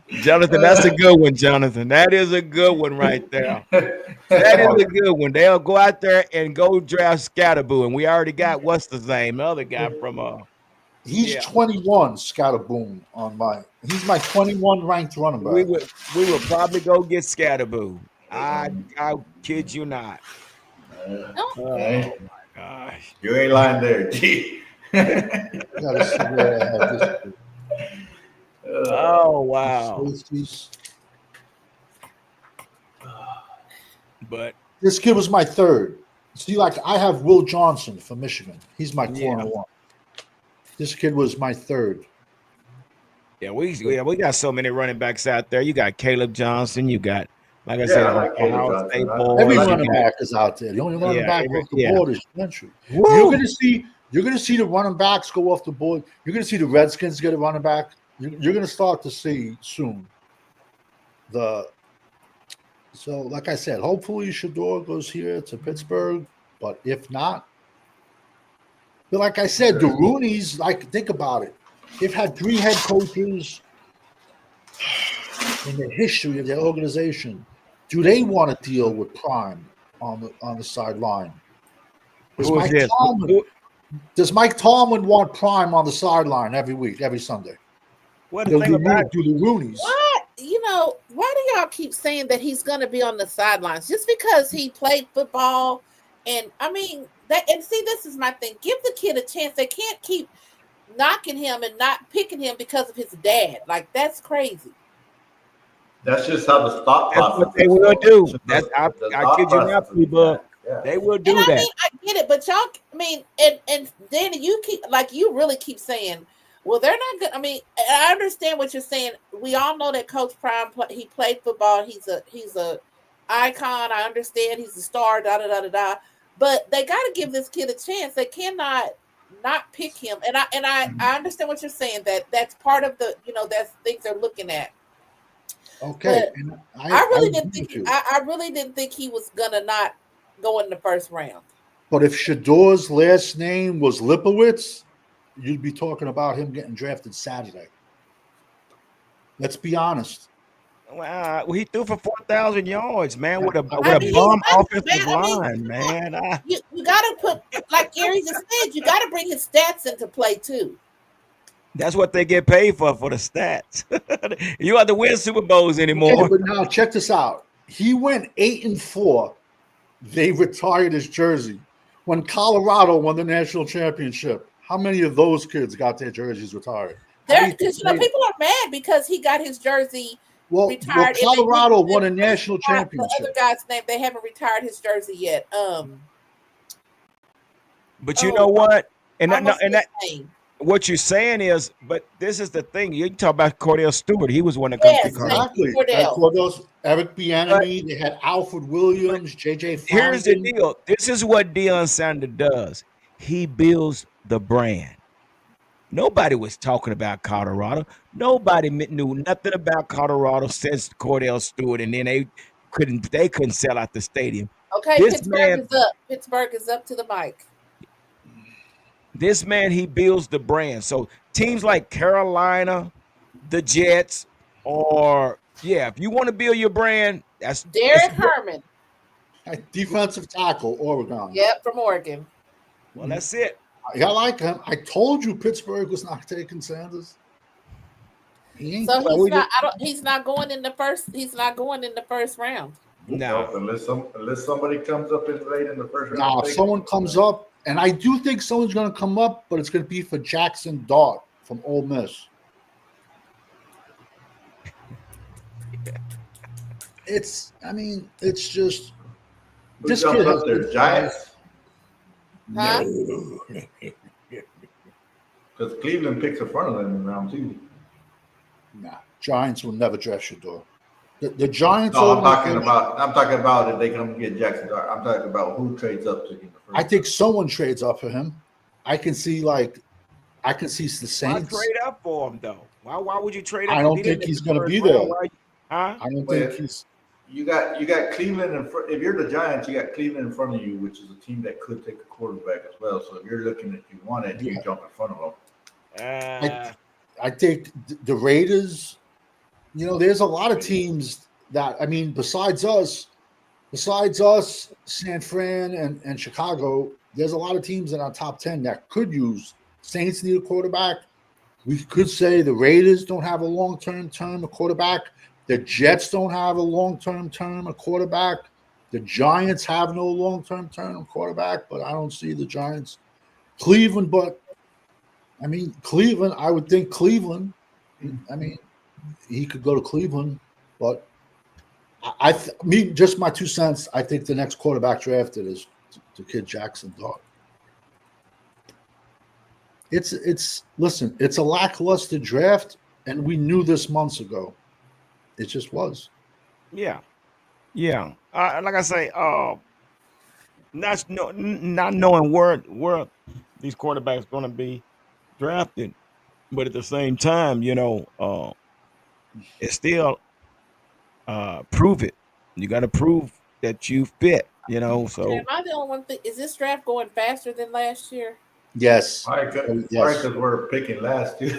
A: Jonathan, that's a good one, Jonathan. That is a good one right there. That is a good one. They'll go out there and go draft Scatterboo, and we already got what's the name, the other guy from
E: He's 21, Scatterboom he's my 21 ranked running back.
A: We would probably go get Scatterboo. I kid you not.
F: Oh
B: my
A: gosh.
B: You ain't lying there, G.
E: Gotta see where I have this.
A: Oh wow. But
E: this kid was my third. See, like I have Will Johnson from Michigan. He's my corner one. This kid was my third.
A: Yeah, we got so many running backs out there. You got Caleb Johnson. You got, like I said, Ohio State boys.
E: Every running back is out there. The only running back off the board is Gentry. You're gonna see the running backs go off the board. You're gonna see the Redskins get a running back. You're gonna start to see soon. So, like I said, hopefully Shador goes here to Pittsburgh, but if not, but like I said, the Rooneys, like think about it. They've had 3 head coaches in the history of their organization. Do they want to deal with Prime on the sideline? Does Mike Tomlin want Prime on the sideline every week, every Sunday?
A: What the thing about
E: do the Rooneys?
F: What? You know, why do y'all keep saying that he's going to be on the sidelines just because he played football? And I mean that. And see, this is my thing. Give the kid a chance. They can't keep knocking him and not picking him because of his dad. Like that's crazy.
B: That's just how the thought process.
A: That's what they will do. I kid you not, people. They will do that.
F: I mean, I get it, but y'all. I mean, and Danny, you really keep saying, well, they're not good. I mean, I understand what you're saying. We all know that Coach Prime, he played football. He's a icon. I understand he's a star. But they got to give this kid a chance. They cannot not pick him. And I understand what you're saying. That's part of the that's things they're looking at.
E: Okay,
F: I really didn't think he was gonna not go in the first round.
E: But if Shador's last name was Lipowitz, you'd be talking about him getting drafted Saturday. Let's be honest.
A: Well, he threw for 4,000 yards, man, with a bomb offensive line, man.
F: You got to put, like Gary just said, you got to bring his stats into play too.
A: That's what they get paid for the stats. You don't have to win Super Bowls anymore.
E: Okay, but now check this out. He went 8-4. They retired his jersey. When Colorado won the national championship, how many of those kids got their jerseys retired?
F: Because people are mad because he got his jersey retired.
E: Colorado won a national championship.
F: The other guy's name, they haven't retired his jersey yet.
A: But you know what? What you're saying is, but this is the thing. You talk about Cordell Stewart. He was one that comes to
E: exactly. Cordell, Eric Bieniemy. They had Alfred Williams, J.J. Flanagan.
A: Here's the deal. This is what Deion Sanders does. He builds the brand. Nobody was talking about Colorado. Nobody knew nothing about Colorado since Cordell Stewart, and then they couldn't sell out the stadium.
F: Okay,
A: This
F: Pittsburgh
A: man,
F: is up. Pittsburgh is up to the mic.
A: this man, he builds the brand. So teams like Carolina, the Jets, or if you want to build your brand,
F: Derek Herman.
E: Defensive tackle, Oregon.
F: Yep, from Oregon.
A: Well, that's it.
E: I like him. I told you Pittsburgh was not taking Sanders.
F: So he's not going in the first. He's not going in the first round.
A: No,
B: unless somebody comes up late in the first round.
E: Now, if someone comes up, and I do think someone's going to come up, but it's going to be for Jackson Dart from Ole Miss. It's just
B: Who
E: this
B: jumps
E: kid has
B: up there?
E: good
B: Giants?
F: Huh?
B: Because Cleveland picks in front of them in round 2.
E: Nah, Giants will never draft Shador. The Giants.
B: No, I'm talking about if they come get Jackson Dart. I'm talking about who trades up to him.
E: I think someone trades up for him. I can see the Saints.
A: why trade up for him though? Why would you trade up?
E: I don't think he's going to be there.
A: Huh?
E: I don't think he's.
B: You got Cleveland in front. If you're the Giants, you got Cleveland in front of you, which is a team that could take a quarterback as well. So if you're looking at you want it, you jump in front of them.
E: I think the Raiders. There's a lot of teams that besides us, San Fran and Chicago. There's a lot of teams in our top 10 that could use. Saints need a quarterback. We could say the Raiders don't have a long-term term a quarterback. The Jets don't have a long-term term a quarterback. The Giants have no long-term term quarterback, but I don't see the Giants. Cleveland, Cleveland, I would think Cleveland. He could go to Cleveland, but just my 2 cents. I think the next quarterback drafted is the kid Jackson Dart. It's a lackluster draft, and we knew this months ago. It just was.
A: Yeah. Like I say, not knowing where these quarterbacks going to be drafted, but at the same time, it's still prove it. You got to prove that you fit. So
F: am I the only one? Is this draft going faster than last year?
E: Yes.
B: All right,
E: Yes.
B: because we're picking last year.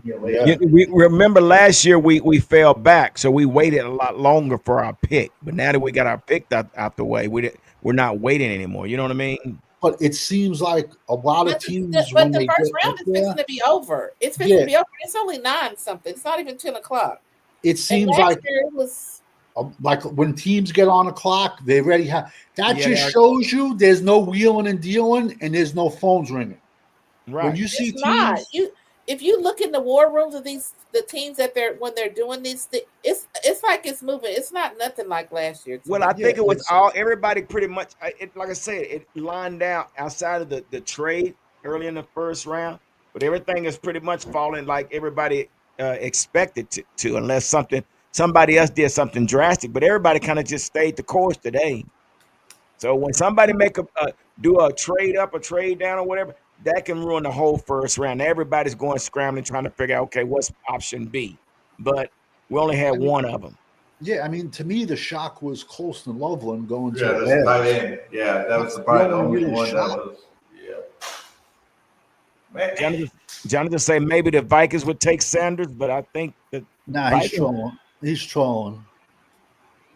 A: We remember last year we fell back, so we waited a lot longer for our pick. But now that we got our pick out the way, we're not waiting anymore. You know what I mean?
E: But it seems like a lot of teams.
F: But the first round is fixing to be over. It's fixing to be over. It's only 9 something. It's not even 10 o'clock.
E: It seems like
F: it was.
E: Like when teams get on the clock, they already have that. Just shows you there's no wheeling and dealing, and there's no phones ringing.
A: Right.
E: When you see
F: teams,
E: teams,
F: if you look in the war rooms of the teams that when they're doing these, it's like it's moving. It's not nothing like last year.
A: Well, I think it was everybody pretty much. Like I said, it lined out outside of the trade early in the first round, but everything is pretty much falling like everybody expected to, unless somebody else did something drastic. But everybody kind of just stayed the course today. So when somebody do a trade up, a trade down, or whatever, that can ruin the whole first round. Everybody's going scrambling, trying to figure out, okay, what's option B? But we only had one of them.
E: Yeah, to me, the shock was Colston Loveland going to
B: the tight end. Yeah, that was probably the only one that was. Yeah.
A: Jonathan say maybe the Vikings would take Sanders, but I think that
E: he's trolling.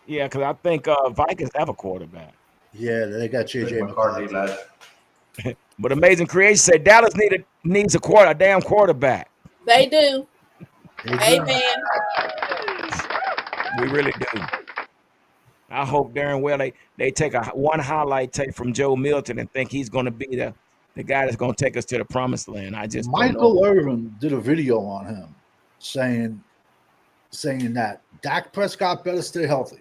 A: Yeah, because I think Vikings have a quarterback.
E: Yeah, they got JJ
B: McCarthy last.
A: But Amazing Creation said Dallas needs a damn quarterback.
F: They do. Amen.
A: We really do. I hope darn well they take one highlight tape from Joe Milton and think he's going to be the guy that's going to take us to the promised land.
E: Michael Irvin did a video on him saying that Dak Prescott better stay healthy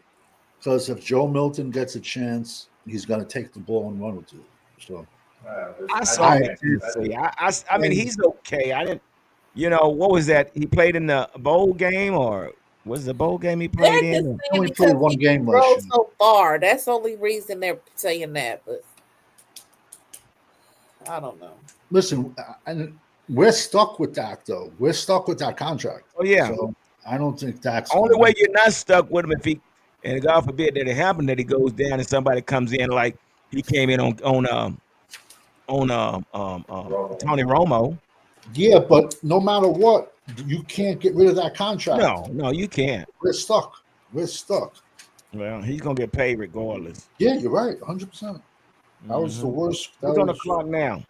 E: because if Joe Milton gets a chance, he's going to take the ball and run with it. So
A: I saw that. I mean, he's okay. I didn't. What was that? He played in the bowl game, or was the bowl game he played in?
E: He only played one game last year.
F: So far, that's the only reason they're saying that. But I don't know.
E: Listen, and we're stuck with Dak, though. We're stuck with that contract.
A: Oh yeah.
E: So I don't think Dak's
A: only way you're not stuck with him And God forbid that it happened that he goes down and somebody comes in like he came in on Tony Romo.
E: Yeah, but no matter what, you can't get rid of that contract.
A: No, you can't.
E: We're stuck. We're stuck.
A: Well, he's gonna get paid regardless.
E: Yeah, you're right. 100%. That was the
A: Mhm.
E: worst. That
A: Who's on the
E: was
A: clock now?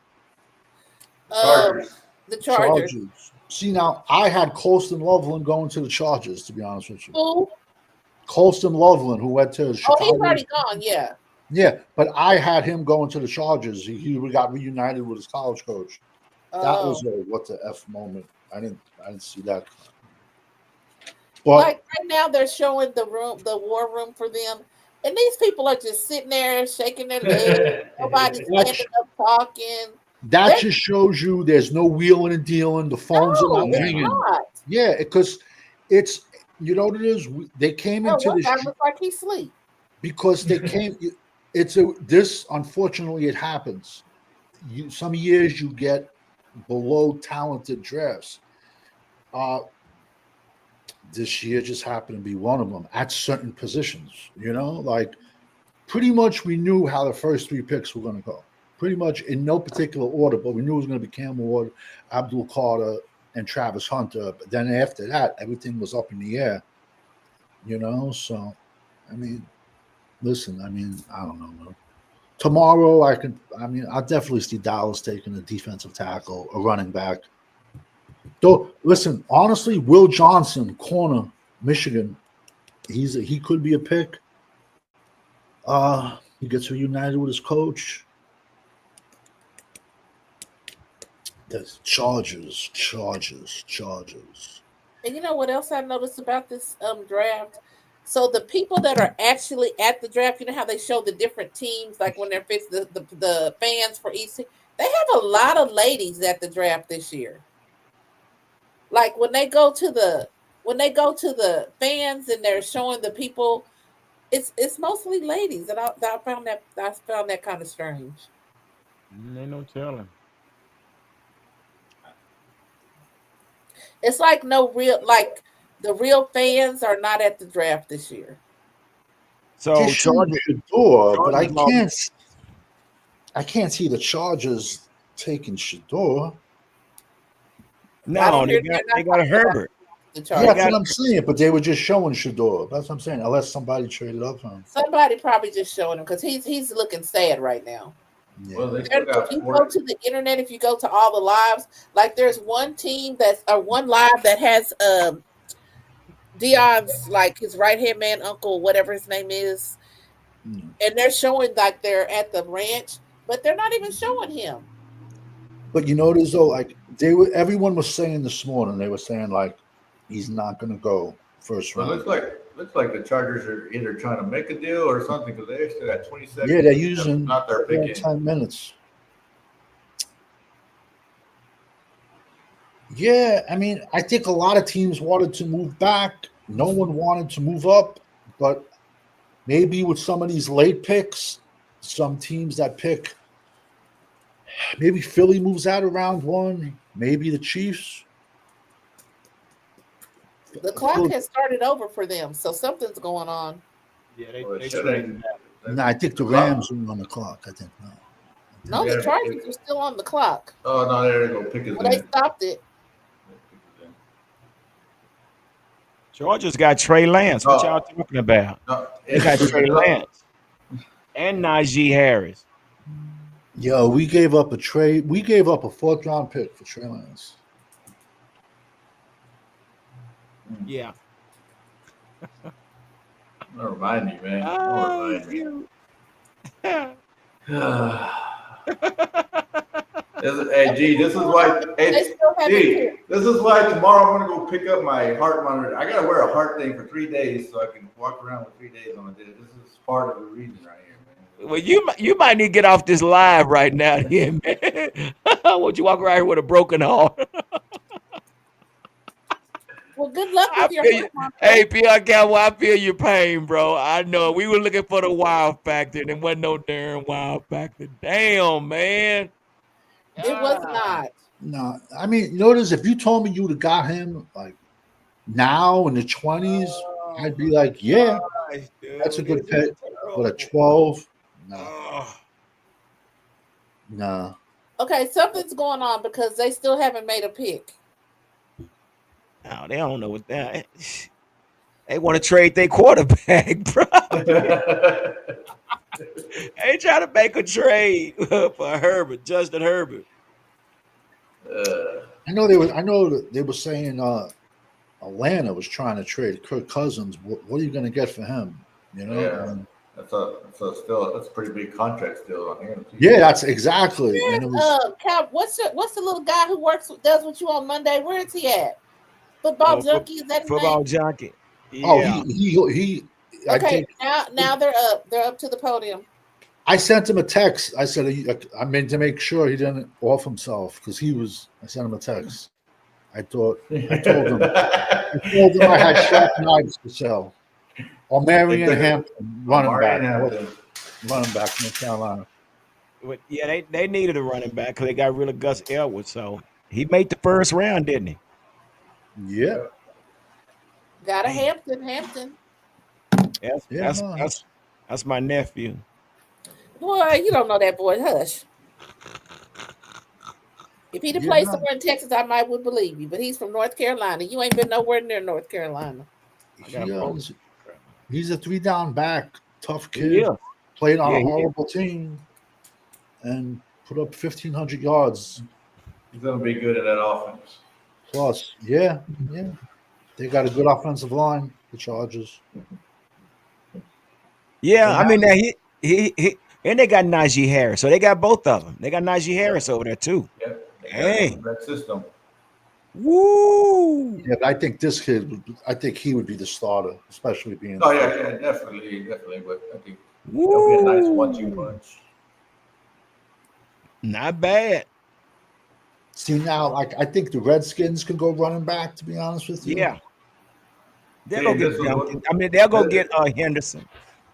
B: Chargers.
F: The Chargers.
E: Chargers. See, now I had Colston Loveland going to the Chargers, to be honest with you.
F: Who?
E: Colston Loveland, who went to
F: Oh,
E: Chicago.
F: he's already gone. Yeah.
E: Yeah, but I had him going to the Chargers. He got reunited with his college coach. That was a what the F moment. I didn't see that. But
F: like right now they're showing the war room for them, and these people are just sitting there shaking their legs. Nobody's standing up talking.
E: That just shows you there's no wheeling and dealing. The phones are not ringing. Yeah, because it's you know what it is. They came into
F: one
E: the
F: guy looks like he's asleep
E: because they came. This unfortunately it happens. Some years you get below talented drafts. This year just happened to be one of them at certain positions. You know, like pretty much we knew how the first 3 picks were going to go. Pretty much in no particular order, but we knew it was going to be Cam Ward, Abdul Carter, and Travis Hunter. But then after that, everything was up in the air. You know, so I mean, listen, I mean, I don't know, man. Tomorrow, I'll definitely see Dallas taking a defensive tackle, a running back. Though, listen, honestly, Will Johnson, corner, Michigan, he could be a pick. He gets reunited with his coach. The Chargers.
F: And you know what else I noticed about this draft? So the people that are actually at the draft, you know how they show the different teams, like when they're the fans for each team, they have a lot of ladies at the draft this year. Like when they go to the fans and they're showing the people, it's mostly ladies, and I found that kind of strange.
A: Ain't no telling.
F: It's like the real fans are not at the draft this year.
A: So
E: Shador, but I can't see the Chargers taking Shador.
A: No, they got a Herbert.
E: Yeah, that's what I'm saying. But they were just showing Shador. That's what I'm saying. Unless somebody traded up for him.
F: Somebody probably just showing him because he's looking sad right now.
E: Yeah.
B: Well,
F: if you go to the internet, if you go to all the lives, like there's one team one live that has Dion's like his right hand man, uncle, whatever his name is, and they're showing like they're at the ranch, but they're not even showing him.
E: But you notice though, like everyone was saying this morning, they were saying like he's not going to go first round.
B: Looks like the Chargers are either trying to make a deal or something because they still got 20 seconds.
E: Yeah, they're using
B: not their picking
E: 10 minutes. Yeah, I mean, I think a lot of teams wanted to move back. No one wanted to move up, but maybe with some of these late picks, some teams that pick, maybe Philly moves out of round 1, maybe the Chiefs.
F: The clock has started over for them, so something's going on.
A: Yeah,
E: I think the Rams are on the clock. I think
F: no. The Chargers are still on the clock.
B: Oh no, there they go. Pick his
F: They stopped it.
A: Chargers got Trey Lance. What y'all talking about? They got Trey Lance and Najee Harris.
E: Yo, we gave up a 4th round pick for Trey Lance.
A: Yeah.
B: Don't remind me, man. Don't remind me. Hey, G, this is why. Hey, G, this is why tomorrow I'm gonna go pick up my heart monitor. I gotta wear a heart thing for 3 days so I can walk around with 3 days on it. This is part of the reason right here, man.
A: Well, you might need to get off this live right now, yeah, man. Won't you walk around here with a broken heart?
F: Well, good luck with your
A: Hey, PR Cowboy, I feel your pain, bro. I know. We were looking for the wow factor, and there wasn't no darn wow factor. Damn, man.
F: It was not.
E: No, I mean, you notice if you told me you would have got him like now in the 20s, I'd be like, yeah,
A: gosh, dude,
E: that's a good
A: this is
E: pick. But
A: terrible.
E: at 12, no,
A: Oh,
E: no.
F: Okay, something's going on because they still haven't made a pick.
A: no, they don't know what that. They want to trade their quarterback, bro. They trying to make a trade for Herbert, Justin Herbert.
E: I know that they were saying Atlanta was trying to trade Kirk Cousins. What are you going to get for him? You know?
B: Yeah. That's a pretty big contract still on him. Too.
E: Yeah, that's exactly. And it was
F: Cal, what's the little guy who does with you on Monday? Where is he at? Football junkie, is that his
A: Football
F: name?
A: junkie.
E: oh
A: Yeah.
E: he I
F: Okay,
E: think
F: now they're up to the podium.
E: I sent him a text. I said I meant to make sure he didn't off himself because I sent him a text. I told him I had sharp knives to sell. Or Marion Hampton, running back, North Carolina.
A: But yeah, they needed a running back because they got rid of Gus Edwards. So he made the first round, didn't he?
E: Yeah.
F: Got a Hampton.
A: That's my nephew.
F: Boy, you don't know that boy. Hush. If he'd have played somewhere in Texas, I might would believe you. But he's from North Carolina. You ain't been nowhere near North Carolina.
E: He's a 3-down back, tough kid.
A: Yeah.
E: Played on a horrible team and put up 1,500 yards.
B: He's gonna be good at that offense.
E: Plus, yeah. They got a good offensive line, the Chargers.
A: Yeah, I mean, now he and they got Najee Harris, so they got both of them. They got Najee Harris over there too.
B: Yeah,
A: hey,
B: that system.
A: Woo!
E: Yeah, but I think this kid, he would be the starter, especially being.
B: Oh yeah, definitely. But I think it'll be a nice 1-2 punch.
A: Not bad.
E: See now, I think the Redskins could go running back. To be honest with you,
A: yeah, they'll go get Duncan. I mean, they'll go get Henderson.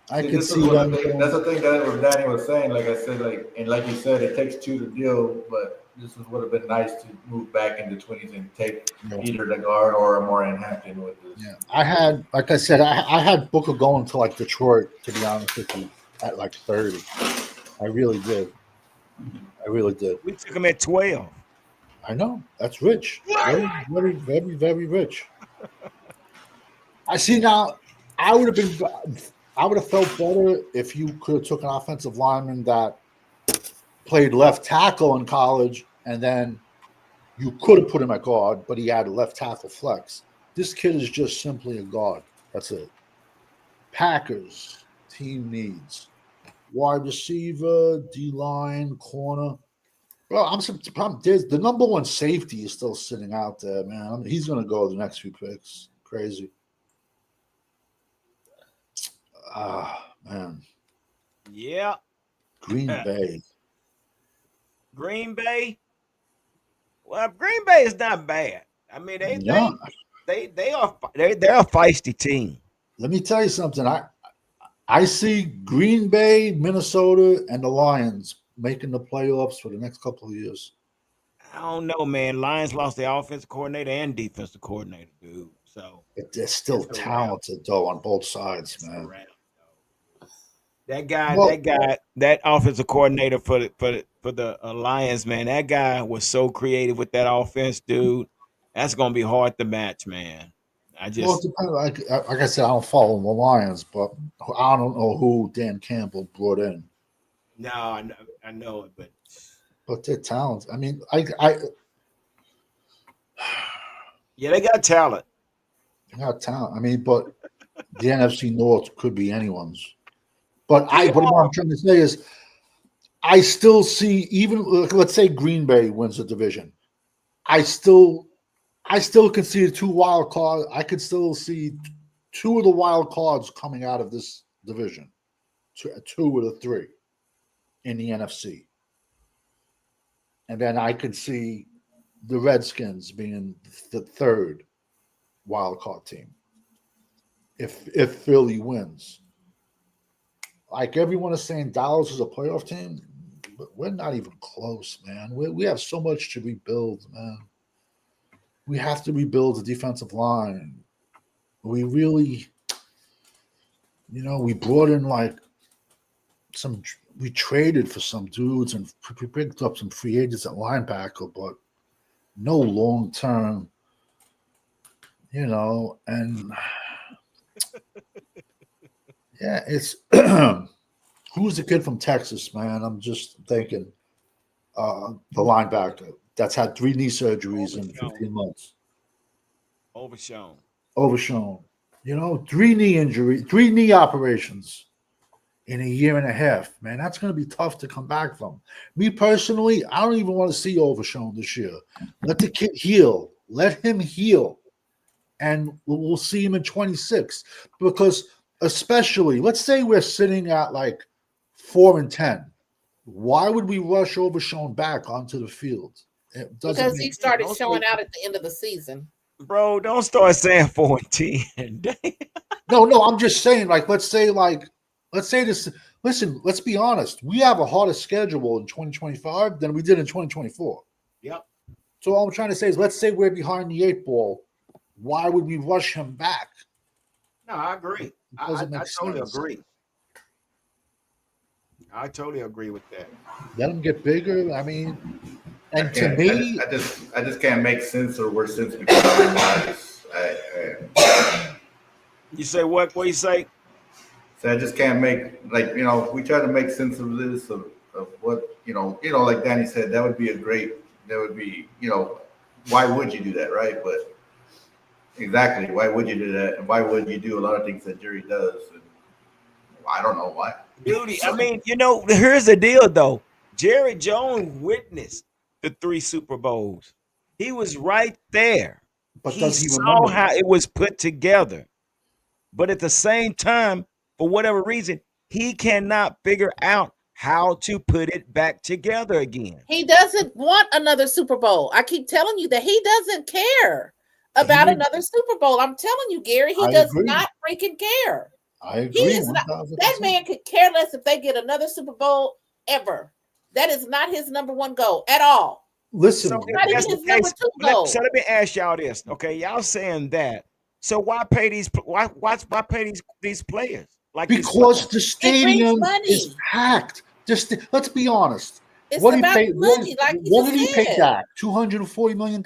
E: I can see them.
B: That's the thing that Danny was saying. Like I said, like you said, it takes two to deal. But this would have been nice to move back in the 20s and take either the guard or a Marion Hampton with this.
E: Yeah, I had, like I said, I had Booker going to like Detroit. To be honest with you, at like 30, I really did.
A: We took him at 12.
E: I know that's rich. Very, very, very, very rich. I see now. I would have felt better if you could have took an offensive lineman that played left tackle in college, and then you could have put him at guard, but he had a left tackle flex. This kid is just simply a guard. That's it. Packers team needs wide receiver, D line, corner. Bro, the number one safety is still sitting out there, man. He's going to go the next few picks. Crazy. Man.
A: Yeah.
E: Green Bay.
A: Green Bay. Well, Green Bay is not bad. I mean, they're a feisty team.
E: Let me tell you something. I see Green Bay, Minnesota, and the Lions making the playoffs for the next couple of years.
A: I don't know, man. Lions lost their offensive coordinator and defensive coordinator, dude. So
E: but they're still talented, though, on both sides, man.
A: That offensive coordinator for the Lions, man. That guy was so creative with that offense, dude. That's gonna be hard to match, man.
E: Like I said, I don't follow the Lions, but I don't know who Dan Campbell brought in.
A: No, I know it,
E: but they're talented. I mean,
A: yeah, they got talent.
E: They got talent. I mean, but the NFC North could be anyone's. But what I'm trying to say is, I still see, even let's say Green Bay wins the division, I still can see the 2 wild cards. I could still see 2 of the wild cards coming out of this division, 2 of the 3 in the NFC, and then I could see the Redskins being the 3rd wild card team if Philly wins. Like everyone is saying, Dallas is a playoff team, but we're not even close, man. We have so much to rebuild, man. We have to rebuild the defensive line. We really You know, we brought in like we traded for some dudes and we picked up some free agents at linebacker, but no long term, you know, and yeah, it's who's the kid from Texas, man? I'm just thinking the linebacker that's had 3 knee surgeries in 15 months. Overshown. You know, 3 knee operations in a year and a half, man. That's going to be tough to come back from. Me personally, I don't even want to see Overshown this year. Let the kid heal. Let him heal. And we'll see him in 26. Because especially, let's say we're sitting at like 4-10. Why would we rush Overshown back onto the field?
F: Because he started showing out at the end of the season.
A: Bro, don't start saying 4 and 10.
E: No, I'm just saying, like, let's say this. Listen, let's be honest. We have a harder schedule in 2025 than we did in 2024.
A: Yep.
E: So all I'm trying to say is, let's say we're behind the 8 ball. Why would we rush him back?
A: No, I agree. I totally agree. I totally agree with that.
E: Let him get bigger. I mean, and to me,
B: I just can't make sense or worse sense because of my bodies.
A: You say what? What you say?
B: So I just can't make, like, you know, we try to make sense of this of what, you know, like Danny said, that would be, you know, why would you do that, right? But exactly, why would you do that? And why would you do a lot of things that Jerry does? And I don't know why.
A: Beauty. I mean, you know, here's the deal though. Jerry Jones witnessed the 3 Super Bowls. He was right there.
E: But
A: he
E: does he
A: saw
E: remember
A: how it was put together. But at the same time, for whatever reason, he cannot figure out how to put it back together again.
F: He doesn't want another Super Bowl. I keep telling you that he doesn't care about another Super Bowl. I'm telling you, Gary, he does not freaking care.
E: I agree.
F: He is not, that man could care less if they get another Super Bowl ever. That is not his number one goal at all.
E: Listen,
A: so
F: not even his number 2 goal.
A: So let me ask y'all this, okay? Y'all saying that. So why pay these these players? Like
E: because the stadium is packed. Just let's be honest.
F: It's
E: what
F: about
E: did he pay?
F: money,
E: What did he pay Dak? $240 million.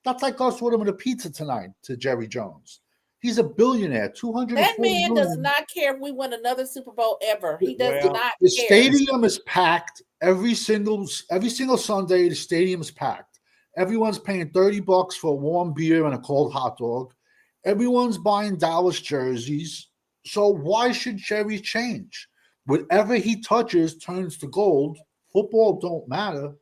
E: That's like us ordering a pizza tonight to Jerry Jones. He's a billionaire.
F: That man does not care if we win another Super Bowl ever. He does not care.
E: The stadium is packed every single Sunday. The stadium is packed. Everyone's paying $30 for a warm beer and a cold hot dog. Everyone's buying Dallas jerseys. So why should Jerry change? Whatever he touches turns to gold. Football don't matter.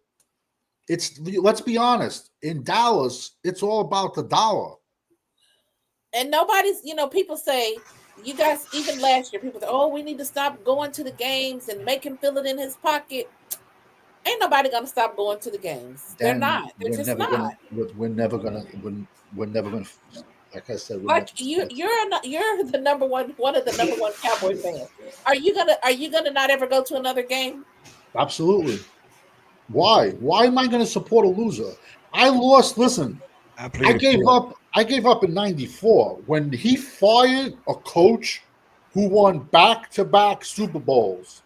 E: Let's be honest. In Dallas, it's all about the dollar.
F: And nobody's, people say, you guys, even last year, people say, oh, we need to stop going to the games and make him feel it in his pocket. Ain't nobody gonna stop going to the games. They're not. They're just not.
E: We're never gonna. Like I said,
F: you're the number one of the number one Cowboy fans. Are you gonna not ever go to another game?
E: Absolutely. Why? Why am I gonna support a loser? I lost. Listen, I gave up. I gave up in '94 when he fired a coach who won back-to-back Super Bowls.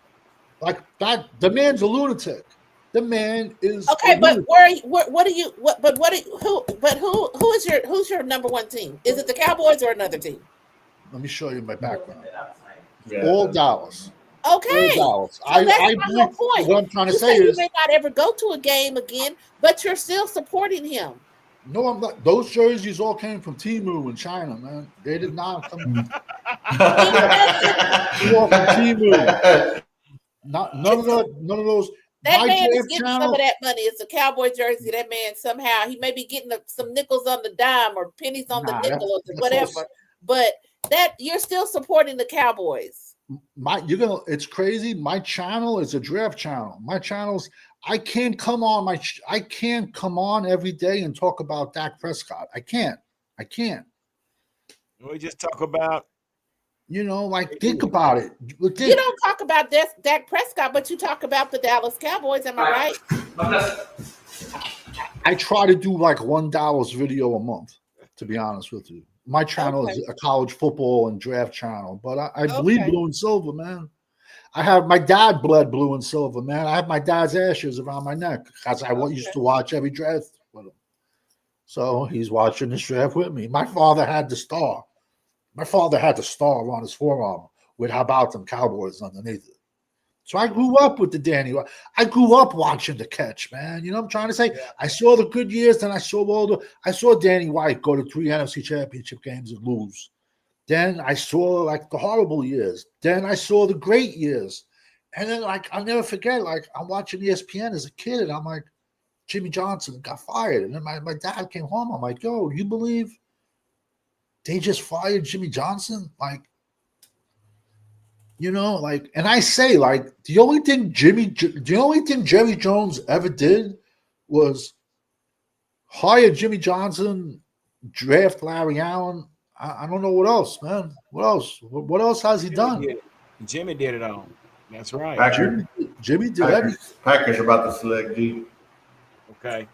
E: Like that, the man's a lunatic. The man is
F: okay, but who's your number one team? Is it the Cowboys or another team?
E: Let me show you my background. All Dallas.
F: Okay,
E: all Dallas.
F: So that's my whole point.
E: What I'm trying to say is,
F: you may not ever go to a game again, but you're still supporting him.
E: No, I'm not. Those jerseys all came from Temu in China, man. They did not come. All from Temu. None of those.
F: That man is getting some of that money. It's a Cowboy jersey. That man somehow he may be getting some nickels on the dime or pennies on the nickel or whatever. But that you're still supporting the Cowboys.
E: It's crazy. My channel is a draft channel. My channel's I can't come on every day and talk about Dak Prescott. I can't.
A: We just talk about.
E: Think about it.
F: You don't talk about Dak Prescott, but you talk about the Dallas Cowboys. Am I right?
E: I try to do like one Dallas video a month. to be honest with you. My channel
F: Okay.
E: is a college football and draft channel, but I bleed
F: Okay.
E: blue and silver, man. I have my dad bled blue and silver, man. I have my dad's ashes around my neck because I used to watch every draft with him. So he's watching this draft with me. My father had the star. My father had the star on his forearm with "How about them Cowboys" underneath it. So I grew up with the Danny. I grew up watching the catch, man. You know what I'm trying to say? I saw the good years, then I saw Danny White go to 3 NFC championship games and lose. Then I saw like the horrible years. Then I saw the great years. And then like I'll never forget, like I'm watching ESPN as a kid, and I'm like, Jimmy Johnson got fired. And then my dad came home. I'm like, yo, you believe they just fired Jimmy Johnson? Like, you know, like, and I say, like, the only thing Jerry Jones ever did was hire Jimmy Johnson, draft Larry Allen. I don't know what else, man. What else? What else has he done?
A: Jimmy did it all. That's right.
E: Jimmy did everything.
B: Packers about to select D.
A: Okay.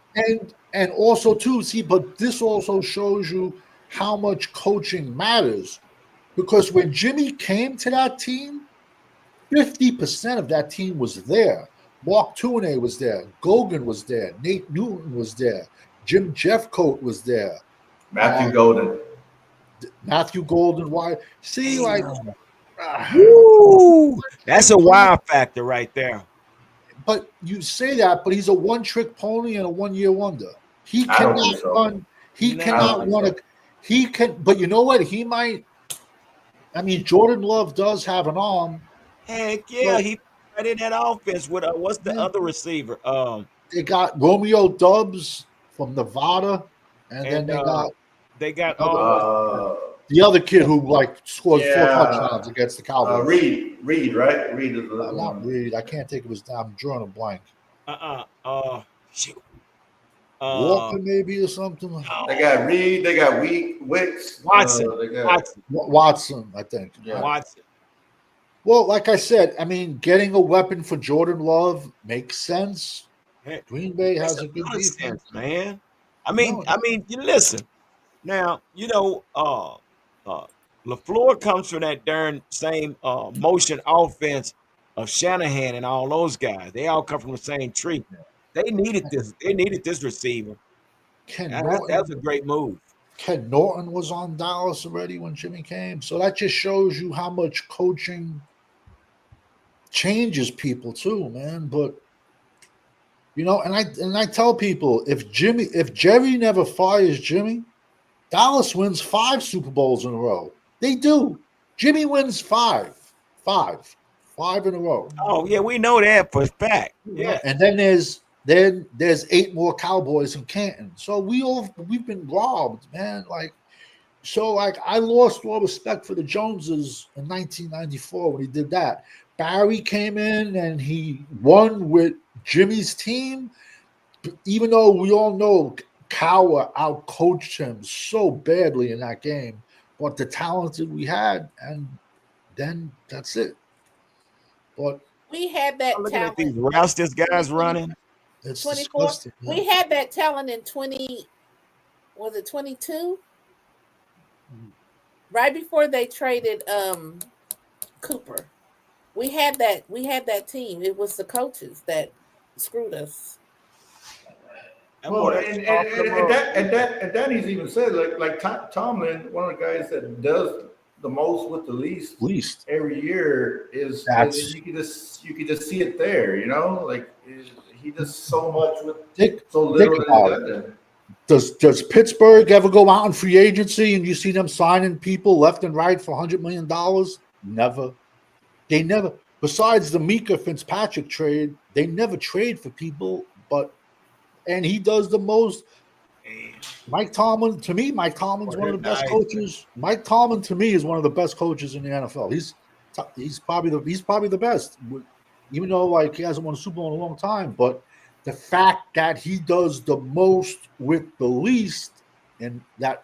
E: And also too, see, but this also shows you how much coaching matters. Because when Jimmy came to that team, 50% of that team was there. Mark Tuinei was there. Gogan was there. Nate Newton was there. Jim Jeffcoat was there.
B: Matthew Golden.
E: Matthew Golden. Why? See, like,
A: woo, that's a wow factor right there.
E: But you say that, but he's a one-trick pony and a one-year wonder. He cannot run. He cannot run. He can, but you know what? He might. I mean, Jordan Love does have an arm.
A: Heck yeah, he right in that offense with what's the other receiver?
E: They got Romeo Dubs from Nevada, and then they got the other kid who like scored 4 touchdowns against the Cowboys.
B: Reed, right? Reed is the
E: not Reed. I can't think of his name. I'm drawing a blank.
A: Shoot.
E: Walker maybe or something.
B: They got Reed. They got Wicks.
E: Watson, I think.
A: Yeah. Watson.
E: Well, like I said, I mean, getting a weapon for Jordan Love makes sense. Green Bay has a good defense,
A: man. I mean, you listen. Now, you know, LaFleur comes from that darn same motion offense of Shanahan and all those guys. They all come from the same tree. They needed this. They needed this receiver. That's a great move.
E: Ken Norton was on Dallas already when Jimmy came. So that just shows you how much coaching changes people too, man. But you know, and I tell people if Jerry never fires Jimmy, Dallas wins 5 Super Bowls in a row. They do. Jimmy wins 5 in a row.
A: Oh yeah, we know that for a fact. Yeah,
E: and then there's 8 more Cowboys in Canton. So we've been robbed, man. Like I lost all respect for the Joneses in 1994 when he did that. Barry came in and he won with Jimmy's team, even though we all know Cowher outcoached him so badly in that game. But the talent that we had, and then that's it. But
F: we had that talent.
A: At these routes this guy's running.
E: It's
F: 24. We had that talent in 20. Was it 22? Right before they traded Cooper. We had that team. It was the coaches that screwed us.
B: Well, and Danny's even said like Tomlin, one of the guys that does the most with the least every year is you can just see it there, you know, like he does so much with so little.
E: Does Pittsburgh ever go out in free agency and you see them signing people left and right for $100 million? Never. They never. Besides the Mika Fitzpatrick trade, they never trade for people. And he does the most. Mike Tomlin, to me, Mike Tomlin's one of the best coaches. Mike Tomlin, to me, is one of the best coaches in the NFL. He's probably the best, even though like he hasn't won a Super Bowl in a long time. But the fact that he does the most with the least, and that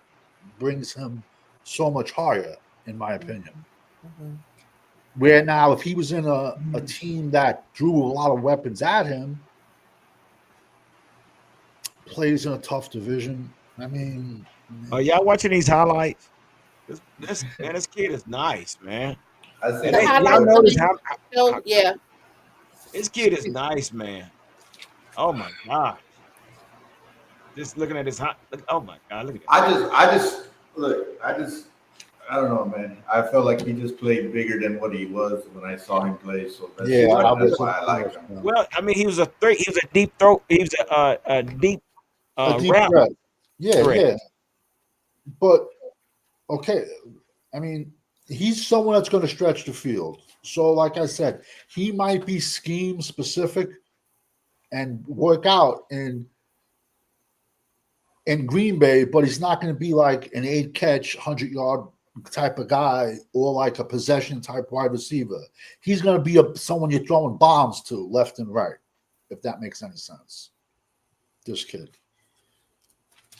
E: brings him so much higher, in my opinion.
F: Mm-hmm.
E: Where now, if he was in a team that drew a lot of weapons at him, plays in a tough division, I mean,
A: Are y'all watching these highlights? This kid is nice, man.
B: I
F: The
B: think
A: And they, y'all
F: highlights
B: before.
A: notice
F: only
A: how
F: showed, yeah.
A: this kid is nice, man. Oh my gosh. Just looking at his hot. Look, oh my god, look at that.
B: I don't know, man. I felt like he just played bigger than what he was when I saw him play. So
E: yeah, I
B: that's
E: was
B: why I like him.
A: Well, I mean, he was a three. He was a deep throw. He was a deep
E: a deep
A: rap
E: threat. Yeah,
A: threat.
E: yeah. But okay, I mean, he's someone that's going to stretch the field. So, like I said, he might be scheme specific and work out in Green Bay, but he's not going to be like an 8 catch, 100-yard type of guy or like a possession type wide receiver. He's going to be someone you're throwing bombs to left and right, if that makes any sense. This kid.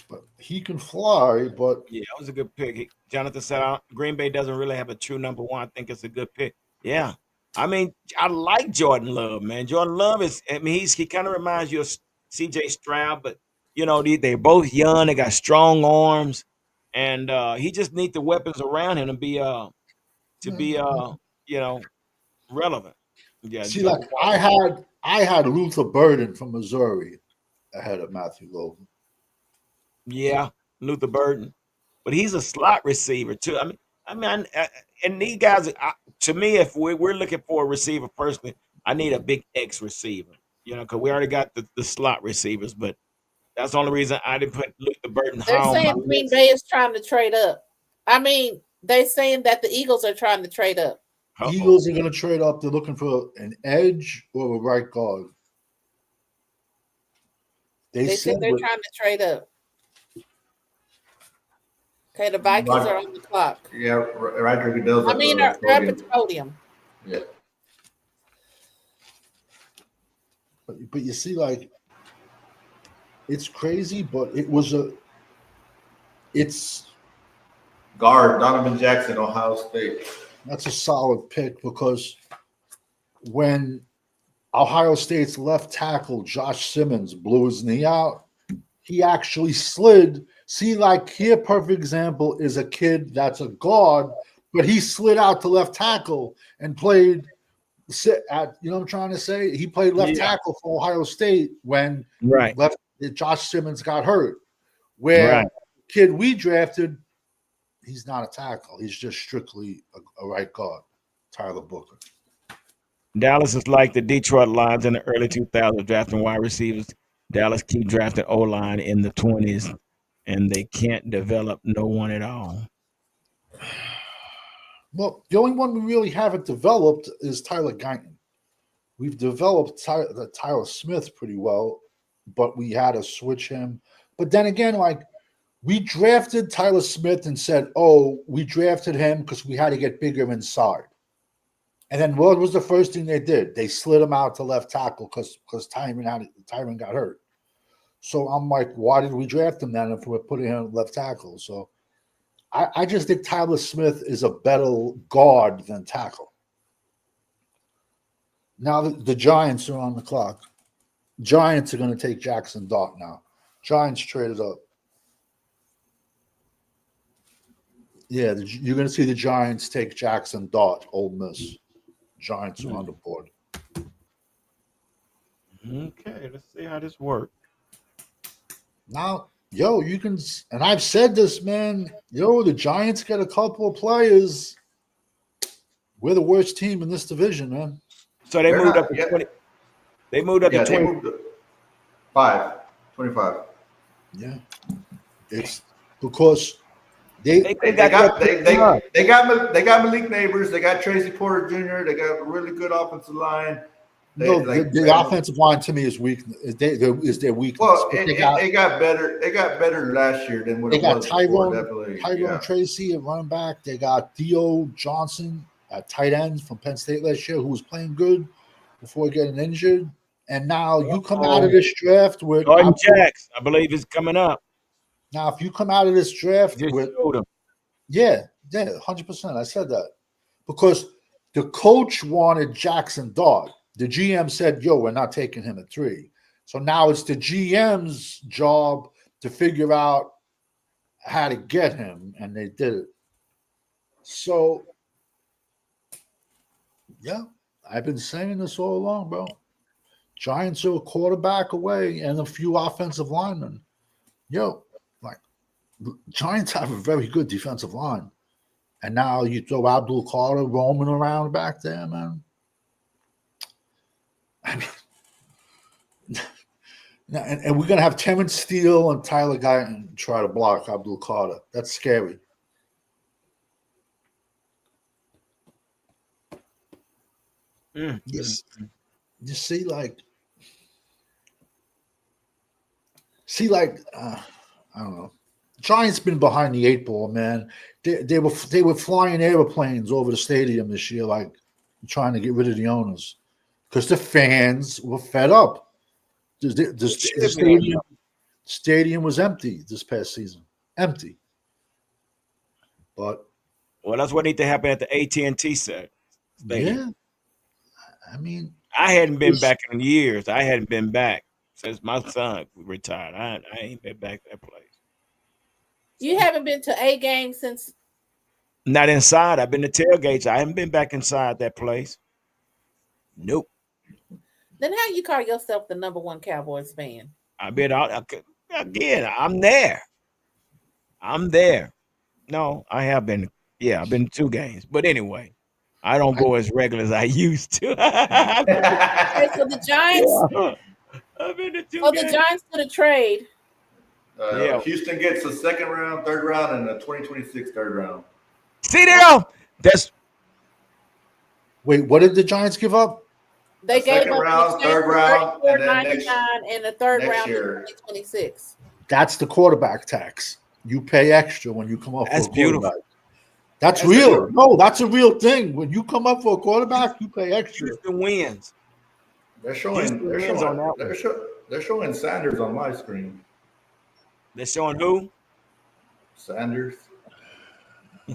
E: But he can fly, but
A: Yeah, that was a good pick. Jonathan said Green Bay doesn't really have a true number one. I think it's a good pick. Yeah. I mean, I like Jordan Love, man. Jordan Love is, I mean, he kind of reminds you of CJ Stroud, but you know, they're both young, they got strong arms, and he just needs the weapons around him to be you know, relevant. Yeah,
E: see, like I had Luther Burden from Missouri ahead of Matthew Golden.
A: yeah, Luther Burden. But he's a slot receiver too. And these guys, to me, if we're looking for a receiver personally, I need a big X receiver. You know, because we already got the slot receivers. But that's the only reason I didn't put Luther Burden
F: They're
A: high on my
F: saying Green
A: list.
F: Bay is trying to trade up. I mean, they're saying that the Eagles are trying to trade up.
A: Uh-oh.
E: Eagles are going to trade up. They're looking for an edge or a right guard.
F: They said they're trying to trade up. Okay, the Vikings are on the clock.
B: Yeah, Roger Goodell's
F: I mean, they're up at the podium.
B: Yeah.
E: But you see, like, it's crazy, but it's
B: Guard, Donovan Jackson, Ohio State.
E: that's a solid pick because when Ohio State's left tackle Josh Simmons blew his knee out, he actually slid. See, like here, perfect example is a kid that's a guard, but he slid out to left tackle and played. You know what I'm trying to say? He played left tackle for Ohio State when Josh Simmons got hurt. Where the kid we drafted, he's not a tackle. He's just strictly a right guard, Tyler Booker.
A: Dallas is like the Detroit Lions in the early 2000s drafting wide receivers. Dallas keep drafting O-line in the 20s, and they can't develop no one at all.
E: Well, the only one we really haven't developed is Tyler Guyton. We've developed Tyler Smith pretty well, but we had to switch him. But then again, like we drafted Tyler Smith and said, oh, we drafted him because we had to get bigger inside. And then what was the first thing they did? They slid him out to left tackle because Tyron got hurt. So I'm like, why did we draft him then if we're putting him at left tackle? So I just think Tyler Smith is a better guard than tackle. Now the Giants are on the clock. Giants are going to take Jackson Dart now. Giants traded up. Yeah, you're going to see the Giants take Jackson Dart, Ole Miss. Giants are on the board.
A: Okay, let's see how this works.
E: Now, you can, and I've said this, man. The Giants get a couple of players. We're the worst team in this division, man.
A: So they moved up to 20. They moved up to 20.
B: They moved to 25.
E: Yeah, it's because they
B: got Malik Neighbors. They got Tracy Porter Jr. They got a really good offensive line.
E: The offensive line to me is weak. Is their weakness?
B: Well, it got better. It got better last year than what it was before.
E: Tyrone Tracy at running back. They got Theo Johnson at tight end from Penn State last year, who was playing good before getting injured. And now you come out of this draft with
A: Jordan Jacks, I believe, is coming up.
E: Now, if you come out of this draft with 100%. I said that because the coach wanted Jackson Dart. The GM said, we're not taking him at 3. So now it's the GM's job to figure out had to get him, and they did it. So, yeah, I've been saying this all along, bro. Giants are a quarterback away and a few offensive linemen. Yo, like Giants have a very good defensive line. And now you throw Abdul Carter roaming around back there, man. I mean, and we're gonna have Terrence Steele and Tyler Guyton try to block Abdul Carter. That's scary. You see, I don't know. Giants been behind the 8 ball, man. They were flying airplanes over the stadium this year, like trying to get rid of the owners because the fans were fed up. The stadium was empty this past season, empty. But
A: that's what needs to happen at the AT&T set.
E: Yeah, I mean,
A: I hadn't been back in years. I hadn't been back since my son retired. I ain't been back to that place.
F: You haven't been to a game since?
A: Not inside. I've been to tailgates. I haven't been back inside that place. Nope.
F: Then how you call yourself the #1 Cowboys fan?
A: I've been out again. I'm there. No, I have been. Yeah, I've been to 2 games. But anyway, I don't go as regular as I used to.
F: Okay, so the Giants.
A: I've been to 2
F: So
A: games.
F: the Giants for the trade.
B: Houston gets a 2nd round, 3rd round, and a 2026 3rd round.
A: See there?
E: Wait, what did the Giants give up?
F: They gave
B: second
F: up
B: round, 3rd round, and then
F: $34.99 and the 3rd
B: next
F: round
B: year.
F: in 2026.
E: That's the quarterback tax. You pay extra when you come up
A: That's
E: for a
A: beautiful.
E: quarterback. That's real.
A: beautiful.
E: No, that's a real thing. When you come up for a quarterback, you pay extra.
A: Houston wins.
B: They're showing Sanders on my screen.
A: They're showing who?
B: Sanders.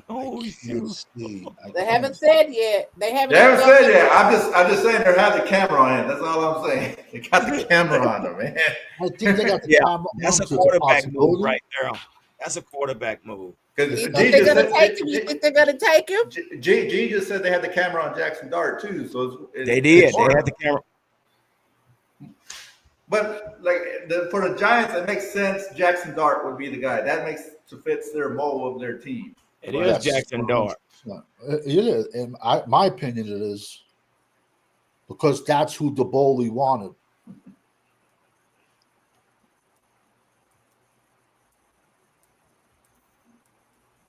A: Oh, shoot.
F: They haven't said yet. They haven't
B: said yet. I'm just saying they have the camera on it. That's all I'm saying. They got the camera on them, man.
E: I think they got the camera.
A: That's a quarterback move right there. That's a quarterback move.
F: You think they're gonna take him? You think they're gonna take him?
B: G just said they had the camera on Jackson Dart too. So
A: they did. They had the camera.
B: But for the Giants, it makes sense. Jackson Dart would be the guy. That fits their mold of their team.
A: It is Jackson Dart.
E: It is, in my opinion, it is because that's who DeBoley wanted.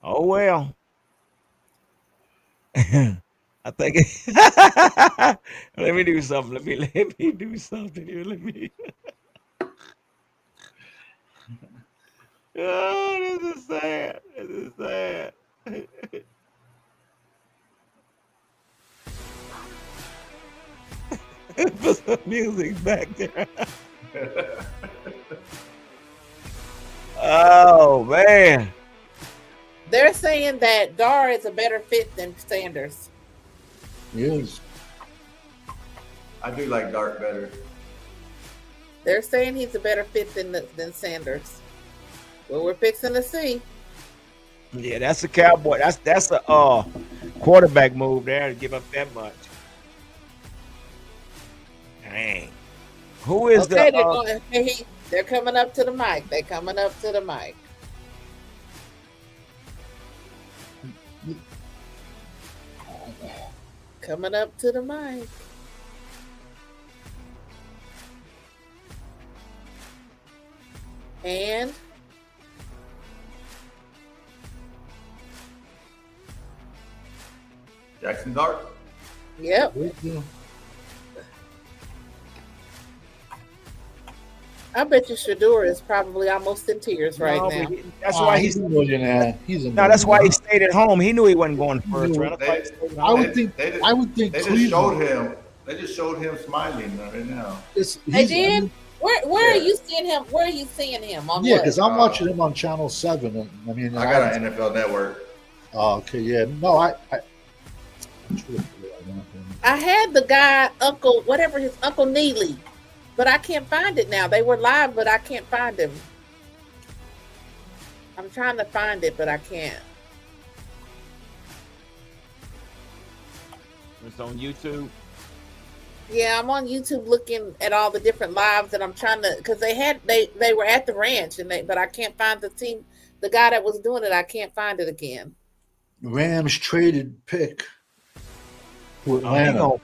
A: Oh well. I think let me do something. Let me do something here. Let me. Oh, this is sad. This is sad. Put some music back there. Oh man.
F: They're saying that Dar is a better fit than Sanders.
E: He is.
B: I do like Dart better.
F: They're saying he's a better fit than Sanders. Well, we're fixing to see.
A: Yeah, that's a Cowboy. That's a quarterback move there to give up that much. Dang. Who is
F: they're coming up to the mic. They're coming up to the mic. Coming up to the mic. And
B: Jackson Dart.
F: Yep. I bet you Shador is probably almost in tears right now.
A: That's why
E: he's a millionaire.
A: That's why he stayed at home. He knew he wasn't going first round.
E: I would think
B: they
E: Cleveland.
B: They just showed him smiling right now.
F: They did. Where are you seeing him? Where are you seeing him? On what?
E: Because I'm watching him on Channel 7. And,
B: I got an NFL Network.
E: Oh, okay, yeah. No, I
F: had the guy, Uncle Neely, but I can't find it now. They were live, but I can't find him. I'm trying to find it, but I can't.
A: It's on YouTube.
F: Yeah, I'm on YouTube looking at all the different lives, and I'm trying to because they were at the ranch, but I can't find the team, the guy that was doing it. I can't find it again.
E: Rams traded pick to
A: Oh, he
E: Atlanta.
A: gonna,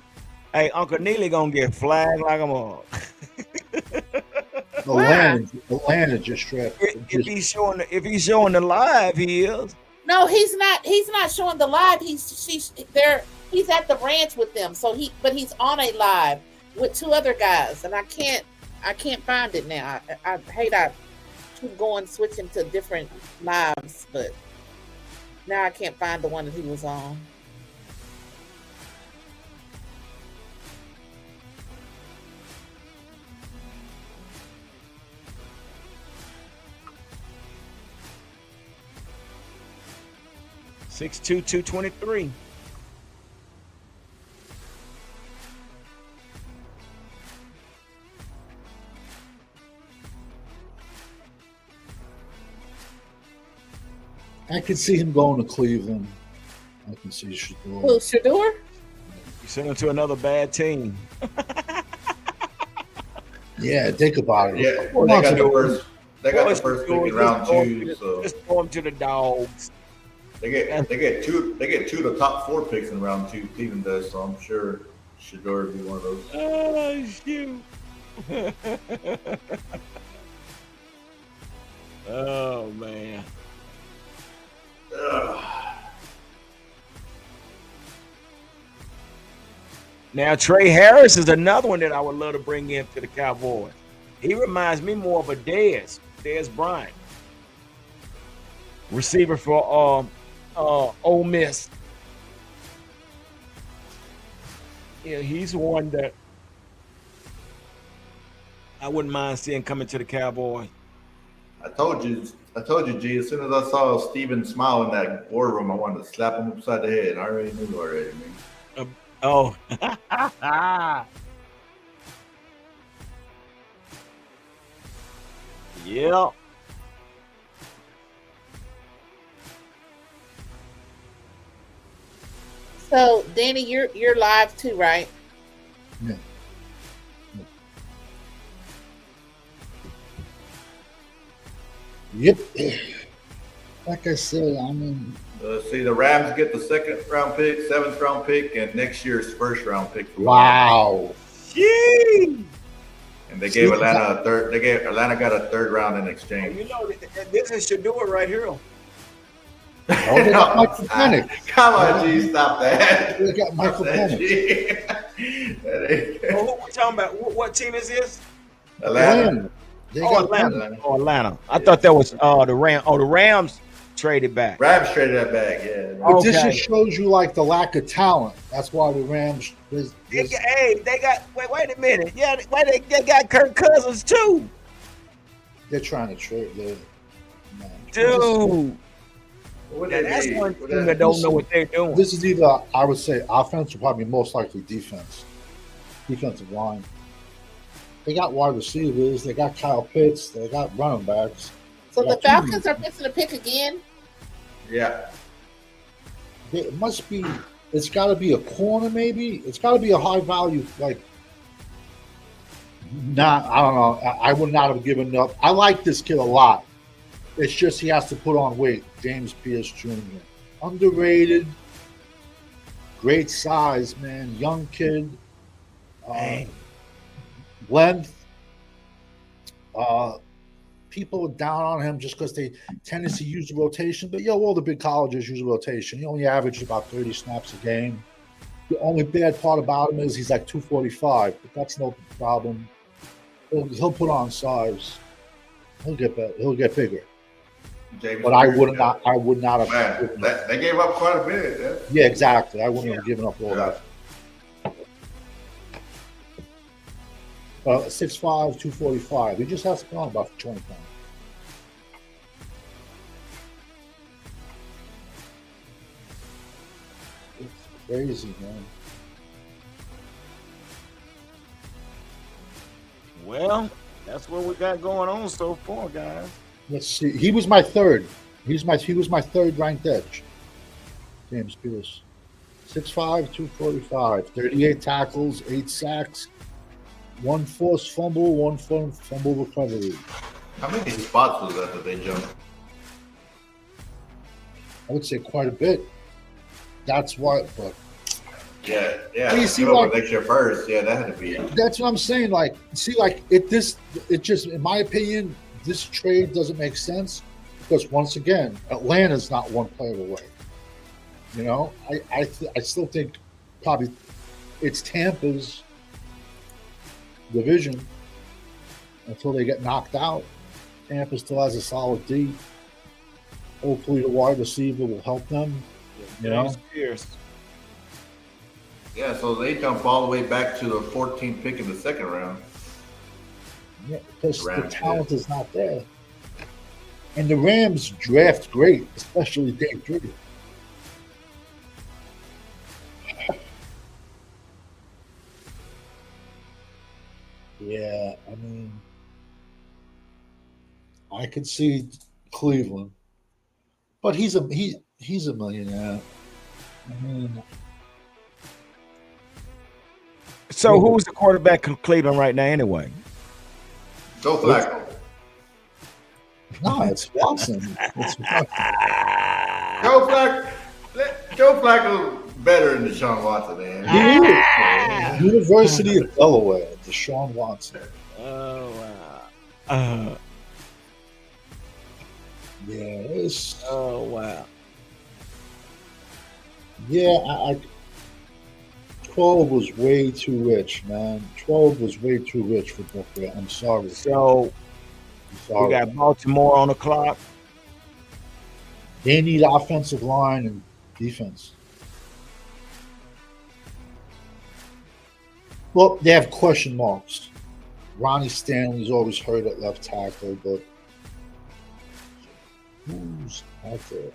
A: hey, Uncle Neely gonna get flagged like a mug.
E: Atlanta just drafted.
A: If he's showing the live, he is.
F: No, he's not. He's not showing the live. He's at the ranch with them. So he's on a live with two other guys, and I can't find it now. I hate I keep switching to different lives, but now I can't find the one that he was on.
A: Six two 223.
E: I can see him going to Cleveland. I can see Shador.
F: Who, Shador?
A: You send him to another bad team.
E: Yeah, think about it.
B: Yeah, they got the first pick in round 2. So
A: just throw him to the dogs.
B: They get two of the top 4 picks in round 2. Cleveland does, so I'm sure Shador would be one of those.
A: Oh shoot! Oh man! Now Trey Harris is another one that I would love to bring in to the Cowboys. He reminds me more of a Dez Bryant, receiver for Ole Miss. Yeah, he's one that I wouldn't mind seeing coming to the Cowboys.
B: I told you, G. As soon as I saw Steven smile in that boardroom, I wanted to slap him upside the head. I already knew already, man.
A: Oh. Yeah.
F: So, Danny, you're live too, right?
E: Yeah. Yep. Like I said, I mean,
B: see, the Rams get the 2nd round pick, 7th round pick, and next year's 1st round pick.
E: Wow.
A: Yee!
B: And they gave Atlanta a third. Atlanta got a 3rd round in exchange.
A: You know, this is Shador right here.
E: Oh, they got Michael Penix.
B: Come on, G, stop that.
E: They got Michael Penix.
A: Oh, who we talking about? What team is this?
B: Atlanta.
A: Atlanta. I thought that was the Rams. Oh, the Rams traded back.
B: Rams traded that back, yeah.
E: But this just shows you like the lack of talent. That's why the Rams.
A: Hey, they got. Wait a minute. Yeah, they got Kirk Cousins too.
E: They're trying to trade.
A: Dude. That's one team that don't know what they're doing.
E: This is either, I would say, offense or probably most likely defense. Defensive line. They got wide receivers. They got Kyle Pitts. They got running backs.
F: So the Falcons are fixing to pick again?
B: Yeah.
E: It must be. It's got to be a corner, maybe. It's got to be a high value, like. I don't know. I would not have given up. I like this kid a lot. It's just he has to put on weight. James Pierce Jr. Underrated. Great size, man. Young kid. Length. People are down on him just because they tend to use the rotation. But, all the big colleges use the rotation. He only averages about 30 snaps a game. The only bad part about him is he's like 245, but that's no problem. He'll put on size. He'll get better. He'll get bigger.
B: James
E: but I would not have.
B: Man, they gave up quite a bit.
E: Yeah, exactly. I wouldn't have given up all that. 6'5", 245. He just has to put on about 20 pounds. It's crazy, man.
A: Well, that's what we got going on so far, guys.
E: Let's see. He was my third. He was my third ranked edge. James Pierce. 6'5", 245, 38 tackles, 8 sacks, 1 forced fumble, 1 fumble recovery.
B: How many spots was that they jumped?
E: I would say quite a bit. That's why, but
B: Yeah.
E: You see,
B: Give up
E: like,
B: an extra first. Yeah, that had to be.
E: that's what I'm saying. Like, see, like it just, in my opinion, this trade doesn't make sense because once again, Atlanta's not one player away. You know, I still think probably it's Tampa's division until they get knocked out. Tampa still has a solid D. Hopefully, the wide receiver will help them. You know,
A: James Pierce.
B: Yeah, so they jump all the way back to the 14th pick in the second round.
E: yeah, because the
B: Rams,
E: talent is not there. And the Rams draft great, especially Dave Trigger. Yeah, I mean, I could see Cleveland, but he's a millionaire. I mean,
A: So who's the quarterback of Cleveland right now anyway?
B: Joe Flacco.
E: no, it's Watson. It's Watson.
B: Joe Flacco better than Deshaun Watson, man.
E: He is. University of Delaware, Deshaun Watson.
A: Oh wow.
E: Yeah, it's,
A: Oh wow.
E: yeah. I 12 was way too rich, man. 12 was way too rich for Booker. I'm sorry.
A: So
E: I'm sorry.
A: we got Baltimore on the clock.
E: They need offensive line and defense. Well, they have question marks. Ronnie Stanley's always hurt at left tackle, but who's out there?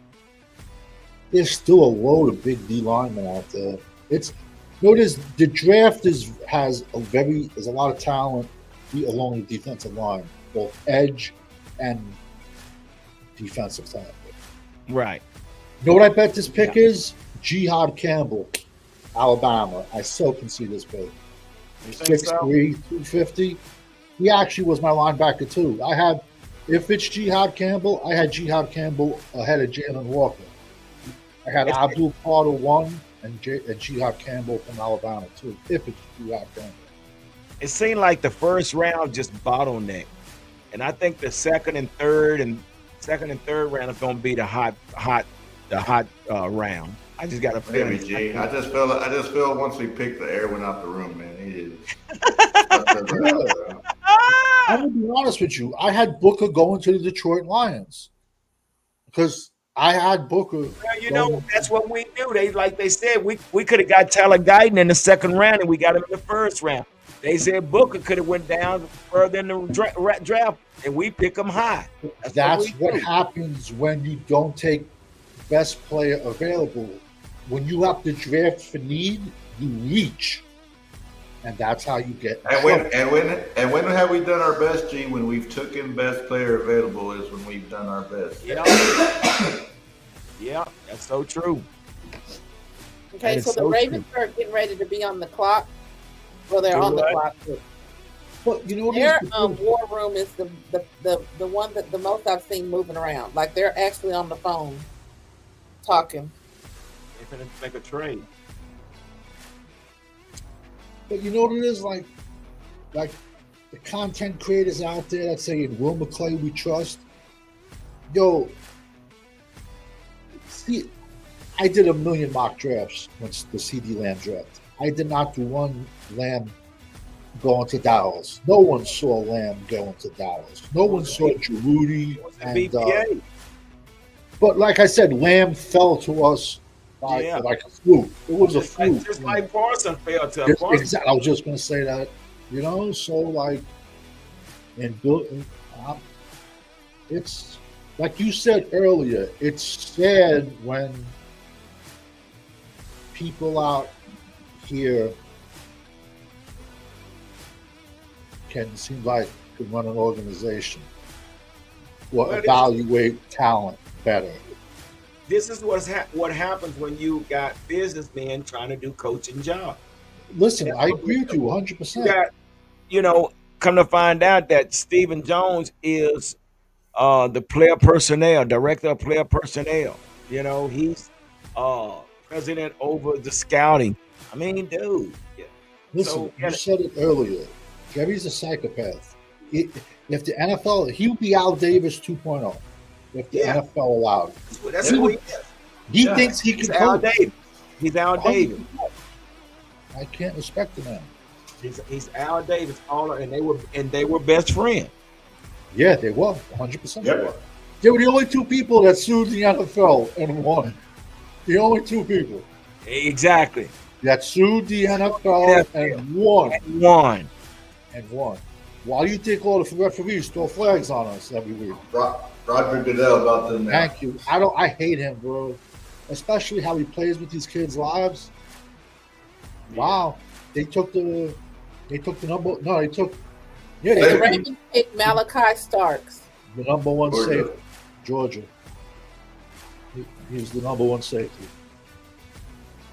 E: There's still a load of big D linemen out there. It's notice the draft has a lot of talent along the defensive line, both edge and defensive tackle.
A: Right.
E: You know what I bet this pick is? Jihad Campbell, Alabama. I still can see this pick.
A: You think so?
E: 6'3", 250. He actually was my linebacker too. If it's Jihad Campbell, I had Jihad Campbell ahead of Jalen Walker. I had Abdul Carter 1 and Jihad Campbell from Alabama too. If it's Jihad Campbell.
A: It seemed like the first round just bottlenecked, and I think the second and third round is going to be the hot round. I just got a
B: Maybe,
A: feeling.
B: G. I just feel once we picked, the air went out the room, man. He is.
E: I'm gonna be honest with you. I had Booker going to the Detroit Lions because I had Booker.
A: Well, you know, that's what we do. They said we could have got Tyler Guyton in the second round, and we got him in the first round. They said Booker could have went down further in the draft, and we pick him high.
E: That's what happens when you don't take best player available. When you have to draft for need, you reach, and that's how you get.
B: And when have we done our best, G? When we've taken best player available is when we've done our best.
A: Yeah, that's so true.
F: Okay, so the Ravens are getting ready to be on the clock. Well, they're on the clock too.
E: Well, you know,
F: their war room is the one that the most I've seen moving around. Like they're actually on the phone talking.
A: They're gonna make a trade.
E: But you know what it is like the content creators out there that say in Will McClay we trust. Yo, see, I did a million mock drafts once the CD Lamb draft. I did not do one Lamb going to Dallas. No one saw Lamb going to Dallas. No one saw Giroudi and but like I said, Lamb fell to us like a fluke. It was a fluke.
A: Just like Parson fell to us.
E: Exactly. I was just going to say that. You know, so like, it's like you said earlier. It's sad when people out here can seem like could run an organization or evaluate talent. better.
A: This is what happens when you got businessmen trying to do coaching jobs.
E: Listen, I agree with you 100%.
A: You got, you know, come to find out that Stephen Jones is the player personnel, director of player personnel. You know, he's president over the scouting. I mean, dude. Yeah.
E: Listen,
A: So,
E: you said it earlier. Jerry's a psychopath. If the NFL, he would be Al Davis 2.0 if the NFL allowed.
A: That's who he is.
E: He thinks he
A: He's
E: can
A: Al
E: coach.
A: Davis. He's Al Davis.
E: I can't respect the man.
A: He's Al Davis, and they were best friends.
E: Yeah, they were 100%.
B: Yep.
E: They were the only two people that sued the NFL and won. The only two people
A: Exactly.
E: that sued the NFL and won. And won. Why do you think all the referees throw flags on us every week?
B: Roger Goodell about them now.
E: Thank you. I hate him, bro. Especially how he plays with these kids' lives. Wow. They took the number. No, they took. Yeah, they
F: The
E: took
F: Ravens picked Malachi Starks.
E: the number one
B: Georgia.
E: safety. Georgia. He's the number one safety.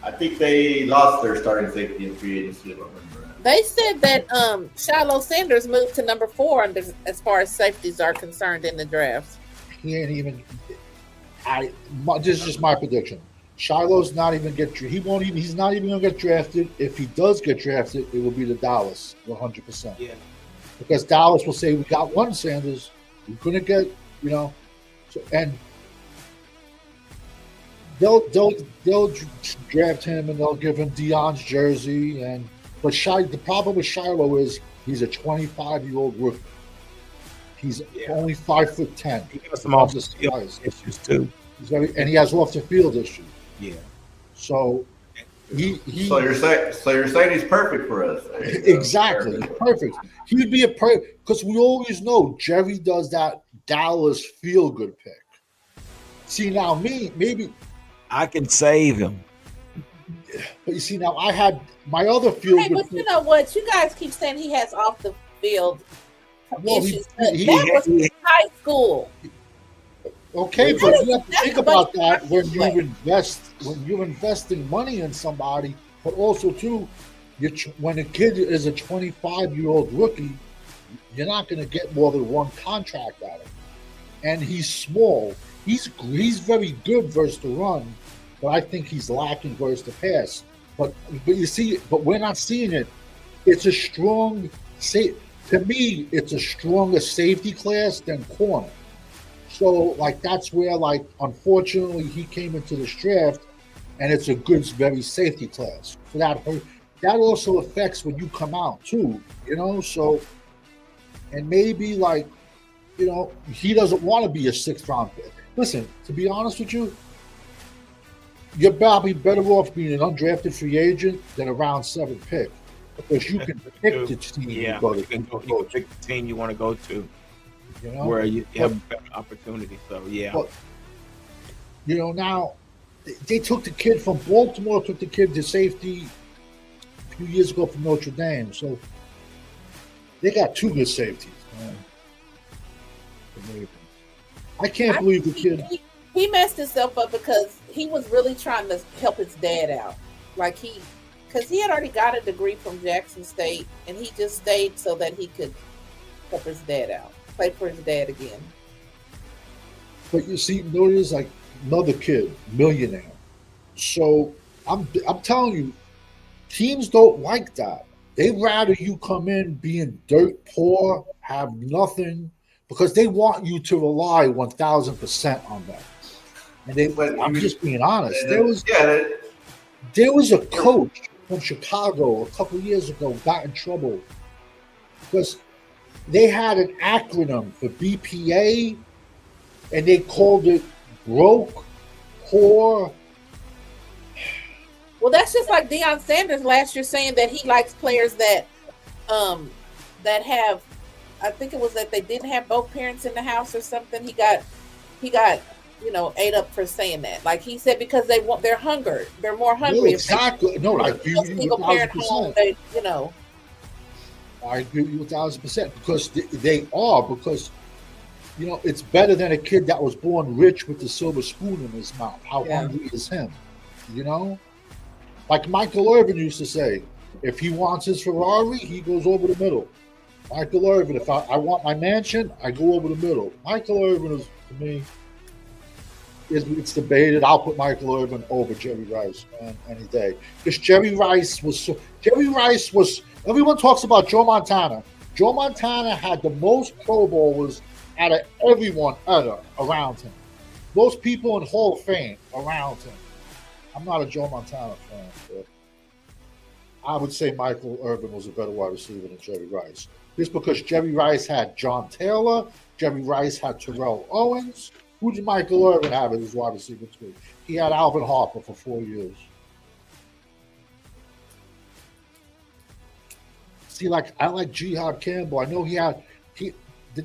B: I think they lost their starting safety in free agency. If I remember that.
F: They said that Shiloh Sanders moved to number 4 as far as safeties are concerned in the drafts.
E: He ain't even. This is just my prediction. Shiloh's not even get. He won't even. He's not even gonna get drafted. If he does get drafted, it will be to Dallas, 100%.
A: Yeah.
E: Because Dallas will say, "We got one Sanders. We couldn't get, so, and they'll draft him and they'll give him Deion's jersey. But the problem with Shiloh is he's a 25-year-old rookie. He's only 5'10".
A: He got some off the field issues too.
E: And he has off the field issues.
A: Yeah.
E: So
B: So you're saying he's perfect for us.
E: Exactly, perfect. He would be a perfect because we always know Jerry does that Dallas feel good pick. See now, maybe
A: I can save him.
E: But you see now, I had my other feel
F: Hey,
E: good
F: but
E: pick.
F: you know what? You guys keep saying he has off the field
E: Well,
F: issues. That was in high school.
E: Okay,
F: That
E: but
F: is-
E: you have to
F: that's
E: think
F: a
E: about
F: bunch
E: that
F: of
E: when you
F: conflict.
E: you're investing money in somebody, but also too, when a kid is a 25-year-old rookie, you're not going to get more than one contract out of him. And he's small. He's very good versus the run, but I think he's lacking versus the pass. But you see, but we're not seeing it. It's a strong to me, it's a stronger safety class than corner. So, that's where, unfortunately, he came into this draft, and it's a good, very safety class. So that also affects when you come out, too, So, and maybe, he doesn't want to be a 6th-round pick. Listen, to be honest with you, you're probably better off being an undrafted free agent than a round 7 pick. Because you can pick the team
A: Yeah, you can pick the team you want to go to. Where you have a better opportunity. So
E: But, now they took the kid from Baltimore, took the kid to safety a few years ago from Notre Dame. So they got 2 good safeties, man. I can't believe the kid.
F: He messed himself up because he was really trying to help his dad out. Because he had already got a degree from Jackson State, and he just stayed so that he could help his dad out. Play for his dad again.
E: But you see, notice another kid, millionaire. So I'm telling you, teams don't like that. They rather you come in being dirt poor, have nothing, because they want you to rely 1,000% on them. And I'm just being honest. There was a coach from Chicago a couple years ago got in trouble because they had an acronym for BPA, and they called it broke, poor.
F: Well, that's just like Deion Sanders last year saying that he likes players that have, I think it was that they didn't have both parents in the house or something. He got ate up for saying that. He said because they're hungry. They're more hungry.
E: No, exactly. No,
F: single parent home.
E: I agree with you 1,000% because they are, because You know, it's better than a kid that was born rich with the silver spoon in his mouth. How hungry is him? You know, like Michael Irvin used to say, if he wants his Ferrari, he goes over the middle. Michael Irvin, if I want my mansion, I go over the middle. Michael Irvin is, to me, it's debated. I'll put Michael Irvin over Jerry Rice, man, any day. Because Jerry Rice was, everyone talks about Joe Montana. Joe Montana had the most Pro Bowlers out of everyone ever around him. Most people in Hall of Fame around him. I'm not a Joe Montana fan, but I would say Michael Irvin was a better wide receiver than Jerry Rice. Just because Jerry Rice had John Taylor, Jerry Rice had Terrell Owens. Who did Michael Irvin have as his wide receiver too? He had Alvin Harper for 4 years. See, like I like Jihad Campbell. I know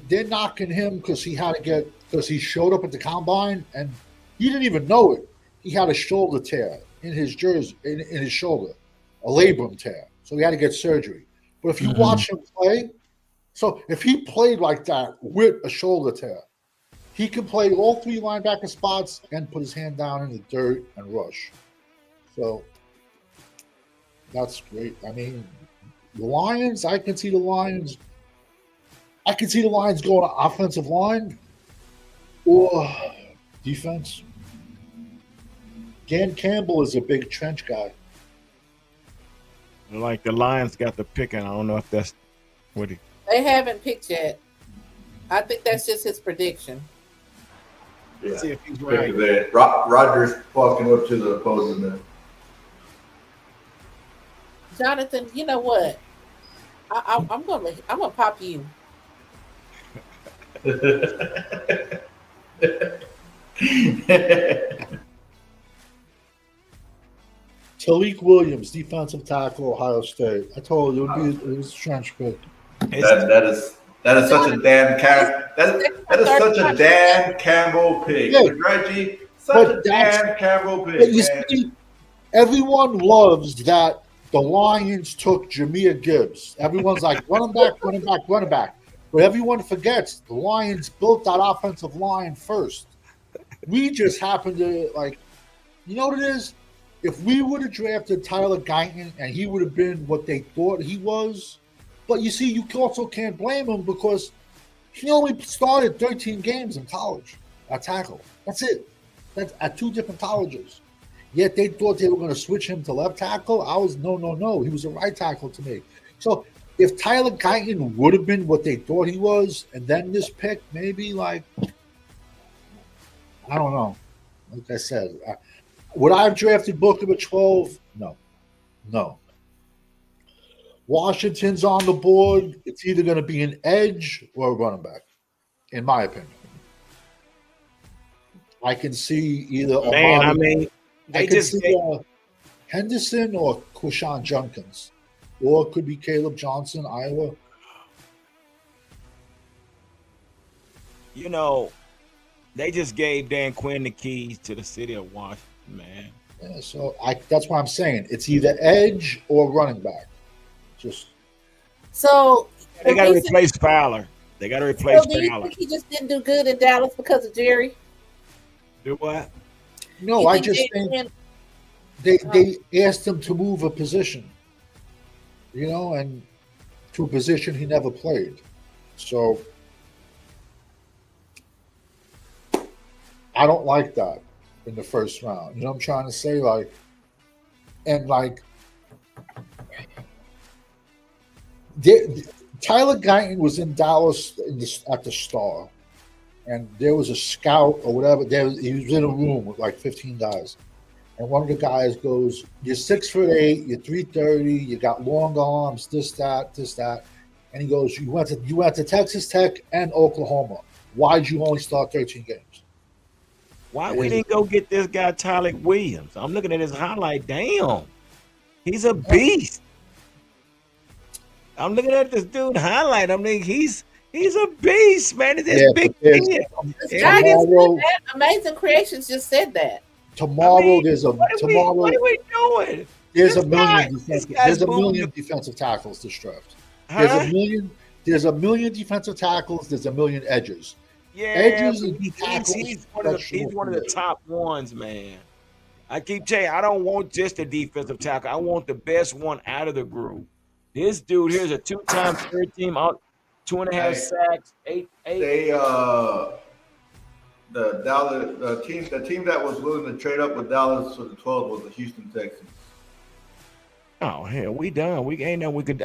E: they're knocking him because he showed up at the combine and he didn't even know it. He had a shoulder tear in his jersey, in his shoulder, a labrum tear. So he had to get surgery. But if you watch him play, so if he played like that with a shoulder tear, he can play all three linebacker spots and put his hand down in the dirt and rush. So that's great. I mean, the Lions, I can see the Lions going to offensive line or defense. Dan Campbell is a big trench guy.
A: Like the Lions got the pick, and I don't know if that's what he.
F: They haven't picked yet. I think that's just his prediction.
B: Yeah.
A: See if he's right.
B: Rodgers walking up to the opposing man.
F: Jonathan, you know what? I'm gonna pop you.
E: Talik Williams, defensive tackle, Ohio State. I told you it was a trench pick.
B: That is such a Dan Campbell pick.
E: Yeah.
B: Reggie, such a Dan Campbell pick.
E: But you see, everyone loves that the Lions took Jahmyr Gibbs. Everyone's like running back, running back, running back. But everyone forgets the Lions built that offensive line first. We just happened to, like, you know what it is? If we would have drafted Tyler Guyton and he would have been what they thought he was, but you see, you also can't blame him because he only started 13 games in college at tackle. That's it. That's at two different colleges. Yet they thought they were going to switch him to left tackle. I was, no. He was a right tackle to me. So if Tyler Guyton would have been what they thought he was, and then this pick, maybe like, I don't know. Like I said, would I have drafted Booker at 12? No. Washington's on the board. It's either going to be an edge or a running back, in my opinion. I can see either.
A: Man, I mean, they just
E: Henderson or Quashawn Junkins, or it could be Caleb Johnson, Iowa.
A: You know, they just gave Dan Quinn the keys to the city of Washington, man.
E: Yeah, so that's why I'm saying it's either edge or running back.
F: So
A: they got to replace Fowler. They got to replace
F: do you
A: Fowler.
F: think he just didn't do good in Dallas because of Jerry?
A: Do what?
E: No, I just think they asked him to move a position, and to a position he never played. So I don't like that in the first round. You know what I'm trying to say? Tyler Guyton was in Dallas at the Star, and there was a scout or whatever. He was in a room with like 15 guys, and one of the guys goes, "You're 6'8", you're 330, you got long arms, this, that," and he goes, "You went to Texas Tech and Oklahoma. Why'd you only start 13 games?"
A: Why we didn't go get this guy Tyler Williams? I'm looking at his highlight. Damn, he's a beast. I'm looking at this dude highlight. I mean, he's a beast, man. It's this big kid.
F: Amazing Creations just said that.
E: Tomorrow,
A: what are we doing?
E: There's a million defensive tackles this draft. There's a million defensive tackles. There's a million edges.
A: Yeah,
E: Edges and
A: he's,
E: tackles.
A: he's one of the top ones, man. I keep telling you, I don't want just a defensive tackle. I want the best one out of the group. This dude here's a two-time third team out, 2.5
B: Hey,
A: sacks, eight.
B: they the Dallas the team that was willing to trade up with Dallas for the 12 was the Houston Texans.
A: Oh hell, we done. We ain't nothing we could.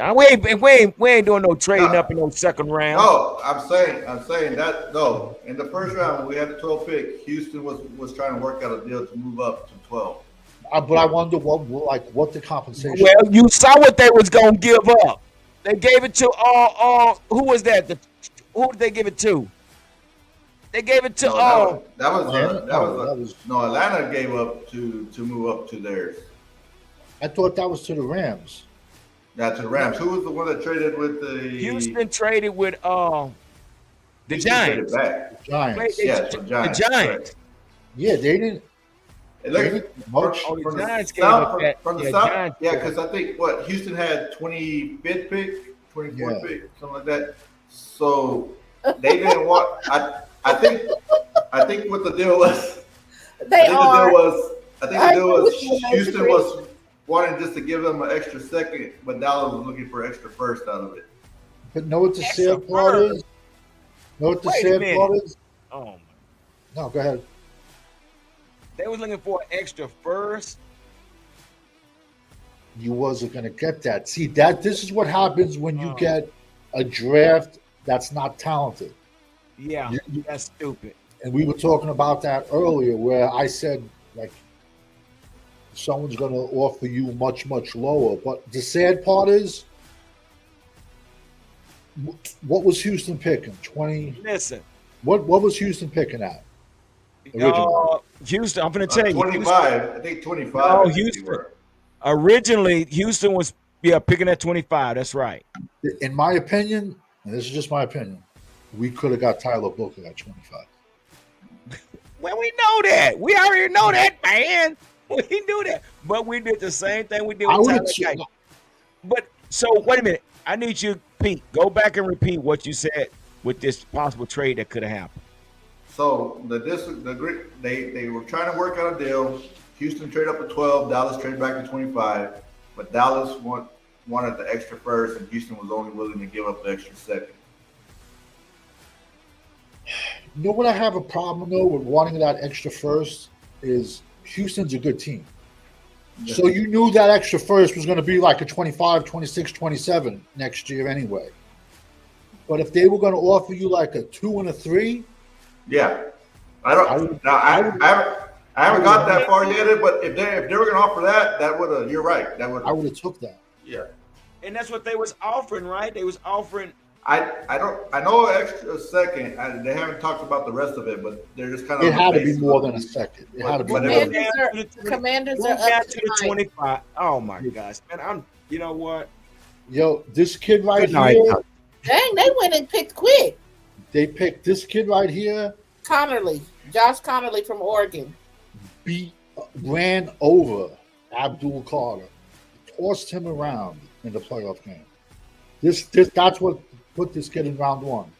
A: We ain't doing no trading
B: No.
A: up in no second round.
B: No, I'm saying that no. In the first round, when we had the 12 pick, Houston was trying to work out a deal to move up to 12.
E: But I wonder what the compensation.
A: Well, you saw what they was gonna give up. They gave it to who was that? Who did they give it to? They gave it to
B: Atlanta gave up to move up to theirs.
E: I thought that was to the Rams.
B: That's the Rams. Who was the one that traded with the
A: Houston traded with the
B: Houston
A: Giants.
B: traded back.
E: Giants.
B: The Giants.
A: The Giants.
B: Correct.
E: Yeah, they didn't.
B: It looked
E: Much.
A: Oh, the
B: from
A: Giants
B: the
A: gave up
B: south,
A: that.
B: from the
A: Yeah,
B: south.
A: Giants
B: Yeah,
A: gave
B: because I think what Houston had 25th pick, 24th
E: Yeah.
B: pick, something like that. So they didn't want. I think what the deal was.
F: They are.
B: I think the deal was Houston was wanting just to give them an extra second, but Dallas was looking for extra first out of it.
E: But know what the
A: Extra
E: sad part
A: first.
E: is? Know what the
A: Wait a
E: sad
A: minute.
E: part is?
A: Oh my.
E: No, go ahead.
A: They was looking for an extra first.
E: You wasn't going to get that. See, this is what happens when you
A: Oh.
E: get a draft that's not talented.
A: Yeah,
E: You-
A: that's stupid.
E: And we were talking about that earlier, where I said, like, someone's going to offer you much, much lower. But the sad part is, what was Houston picking? 20?
A: Listen,
E: What was Houston picking at? Originally.
A: Houston. I'm gonna tell you,
B: 25. I think 25.
A: Oh,
B: I think they
A: Houston.
B: were.
A: originally Houston was picking at 25. That's right.
E: In my opinion, and this is just my opinion, we could have got Tyler Booker at 25.
A: Well, we know that. We already know that, man. We knew that, but we did the same thing we did
E: I
A: with
E: would've
A: Tyler Guy. But so wait a minute. I need you, Pete. Go back and repeat what you said with this possible trade that could have happened.
B: So they were trying to work out a deal. Houston traded up to 12. Dallas traded back to 25. But Dallas wanted the extra first, and Houston was only willing to give up the extra second.
E: You know what I have a problem though with wanting that extra first is Houston's a good team. So you knew that extra first was going to be like a 25, 26, 27 next year anyway. But if they were going to offer you like a 2 and a 3,
B: Yeah, I haven't got that far yet. But if they were going to offer that would have. You're right. That would.
E: I would have took that.
B: Yeah.
A: And that's what they was offering, right? They was offering.
B: I know extra second. They haven't talked about the rest of it, but they're just kind of.
E: It had to be more than a second. It had to be
B: But
E: more
B: it
E: than
B: was-
F: Commanders
A: Move
F: are
A: down
F: up
A: to the
F: tonight.
A: 25. Oh my gosh, man! You know what?
E: Yo, this kid right
A: Good night.
E: here,
F: Dang, they went and picked quick.
E: they picked this kid right here,
F: Josh Connerly from Oregon.
E: ran over Abdul Carter, tossed him around in the playoff game. That's what put this kid in round one.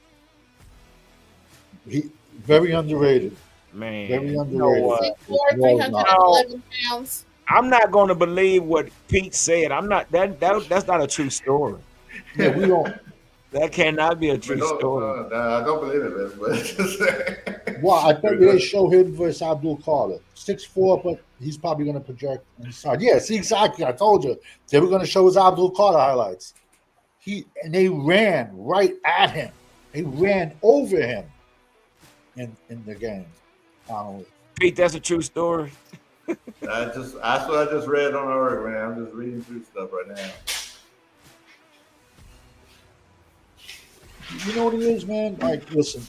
E: He very underrated.
A: Man,
E: Very
A: you know
E: underrated.
A: what?
F: 6'4", 311 pounds.
A: I'm not going to believe what Pete said. I'm not that's not a true story.
E: Yeah, we don't.
A: That cannot be a true story.
B: I don't believe it, man. But
E: Well, I bet they show him versus Abdul Carter. 6'4", but he's probably going to project inside. Yeah, see, exactly. I told you. They were going to show his Abdul Carter highlights. And they ran right at him. They ran over him in the game.
A: Pete, that's a true story.
B: that's what I just read on our man. I'm just reading through stuff right now.
E: You know what it is, man? Like, listen.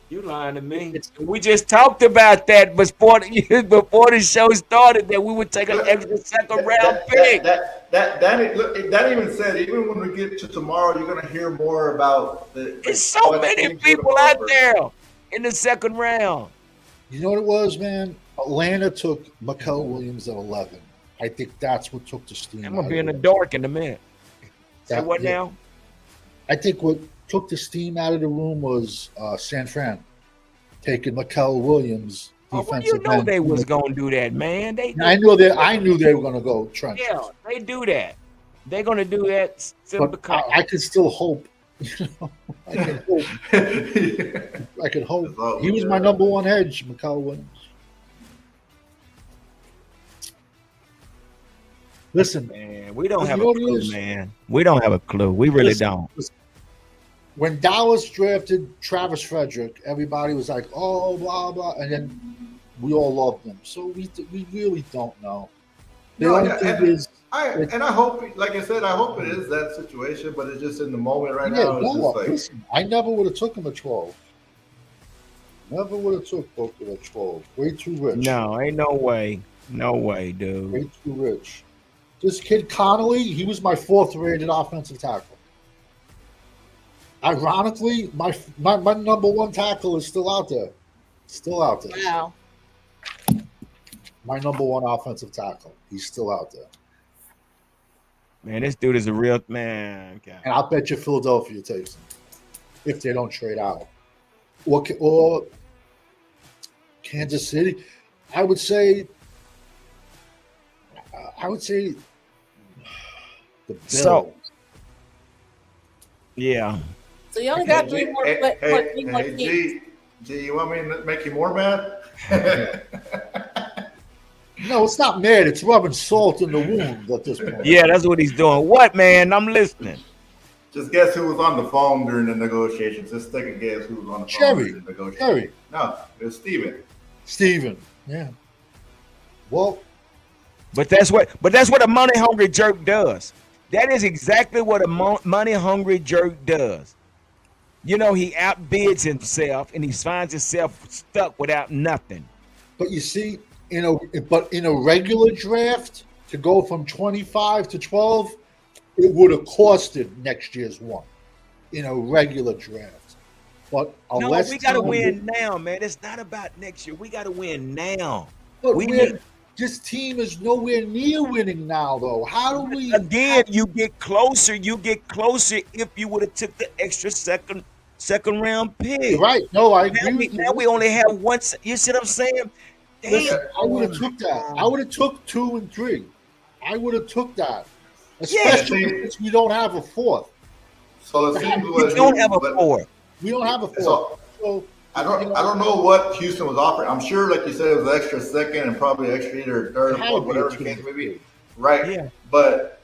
A: You lying to me. We just talked about that before the show started that we would take an extra second round pick.
B: That even said, even when we get to tomorrow, you're gonna hear more about the.
A: There's so many people out there in the second round.
E: You know what it was, man? Atlanta took Mikael Williams at 11. I think that's what took the steam.
A: I'm gonna
E: out
A: be
E: of
A: in the
E: it.
A: dark in a minute. Say what
E: Yeah.
A: now?
E: I think what took the steam out of the room was San Fran. taking Mikel Williams,
A: Oh, well,
E: defensive
A: you know
E: end.
A: they was gonna do that, man.
E: I knew they were going to go trenches.
A: Yeah, they do that. They're gonna do that simply
E: But
A: because.
E: I could still hope. You know, I can hope. I could hope. He was my number one edge, Mikel Williams. Listen,
A: Man, we don't
E: you
A: have
E: know
A: a
E: what it
A: clue,
E: is?
A: man. We don't have a clue. We really
E: Listen,
A: don't.
E: when Dallas drafted Travis Frederick, everybody was like, "Oh, blah blah," and then we all loved him. So we really don't know. The
B: No,
E: only
B: yeah,
E: thing
B: and
E: is,
B: I hope, like I said, I hope it is that situation, but it's just in the moment right
E: yeah,
B: now. It's
E: no,
B: just like,
E: listen, I never would have took him at 12. Never would have took Booker at 12. Way too rich.
A: No, ain't no way. No way, dude.
E: Way too rich. This kid Connolly, he was my 4th rated offensive tackle. Ironically, my number 1 tackle is still out there. Still out there.
F: Wow.
E: My number 1 offensive tackle. He's still out there.
A: Man, this dude is a real man. God.
E: And I'll bet you Philadelphia takes him if they don't trade out. Or Kansas City. I would say the Bills.
A: So, yeah.
F: So you only got 3 more.
B: Hey,
F: more
B: G,
F: kicks.
B: G, you want me to make you more mad?
E: No, it's not mad. It's rubbing salt in the wound at this point.
A: Yeah, that's what he's doing. What, man? I'm listening.
B: Just guess who was on the phone during the negotiations. Just take a guess who was on the phone during the negotiations.
E: Cherry.
B: No, it was
E: Steven. Yeah. Well,
A: But that's what a money hungry jerk does. That is exactly what a money hungry jerk does. You know, he outbids himself and he finds himself stuck without nothing.
E: but you see, in a regular draft, to go from 25 to 12, it would have costed next year's one in a regular draft. But
A: No, we got to win now, man. It's not about next year. We got to win now.
E: But
A: We need,
E: this team is nowhere near winning now, though. How do we?
A: again, you get closer. You get closer if you would have took the extra second round pick.
E: Right? No, I
A: Now
E: agree
A: we,
E: with you.
A: now we only have one. You see what I'm saying?
E: Listen,
A: Damn.
E: I would have took that. I would have took 2 and 3. I would have took that,
A: Yeah.
E: especially since we don't have a 4th.
B: So it seems
A: We don't have a 4.
E: We don't have a 4th.
B: So I don't know what Houston was offering. I'm sure, like you said, it was an extra second and probably extra either third,
E: It had to
B: fourth,
E: be
B: whatever
E: a
B: the
E: two.
B: case may be. Right.
A: Yeah.
B: But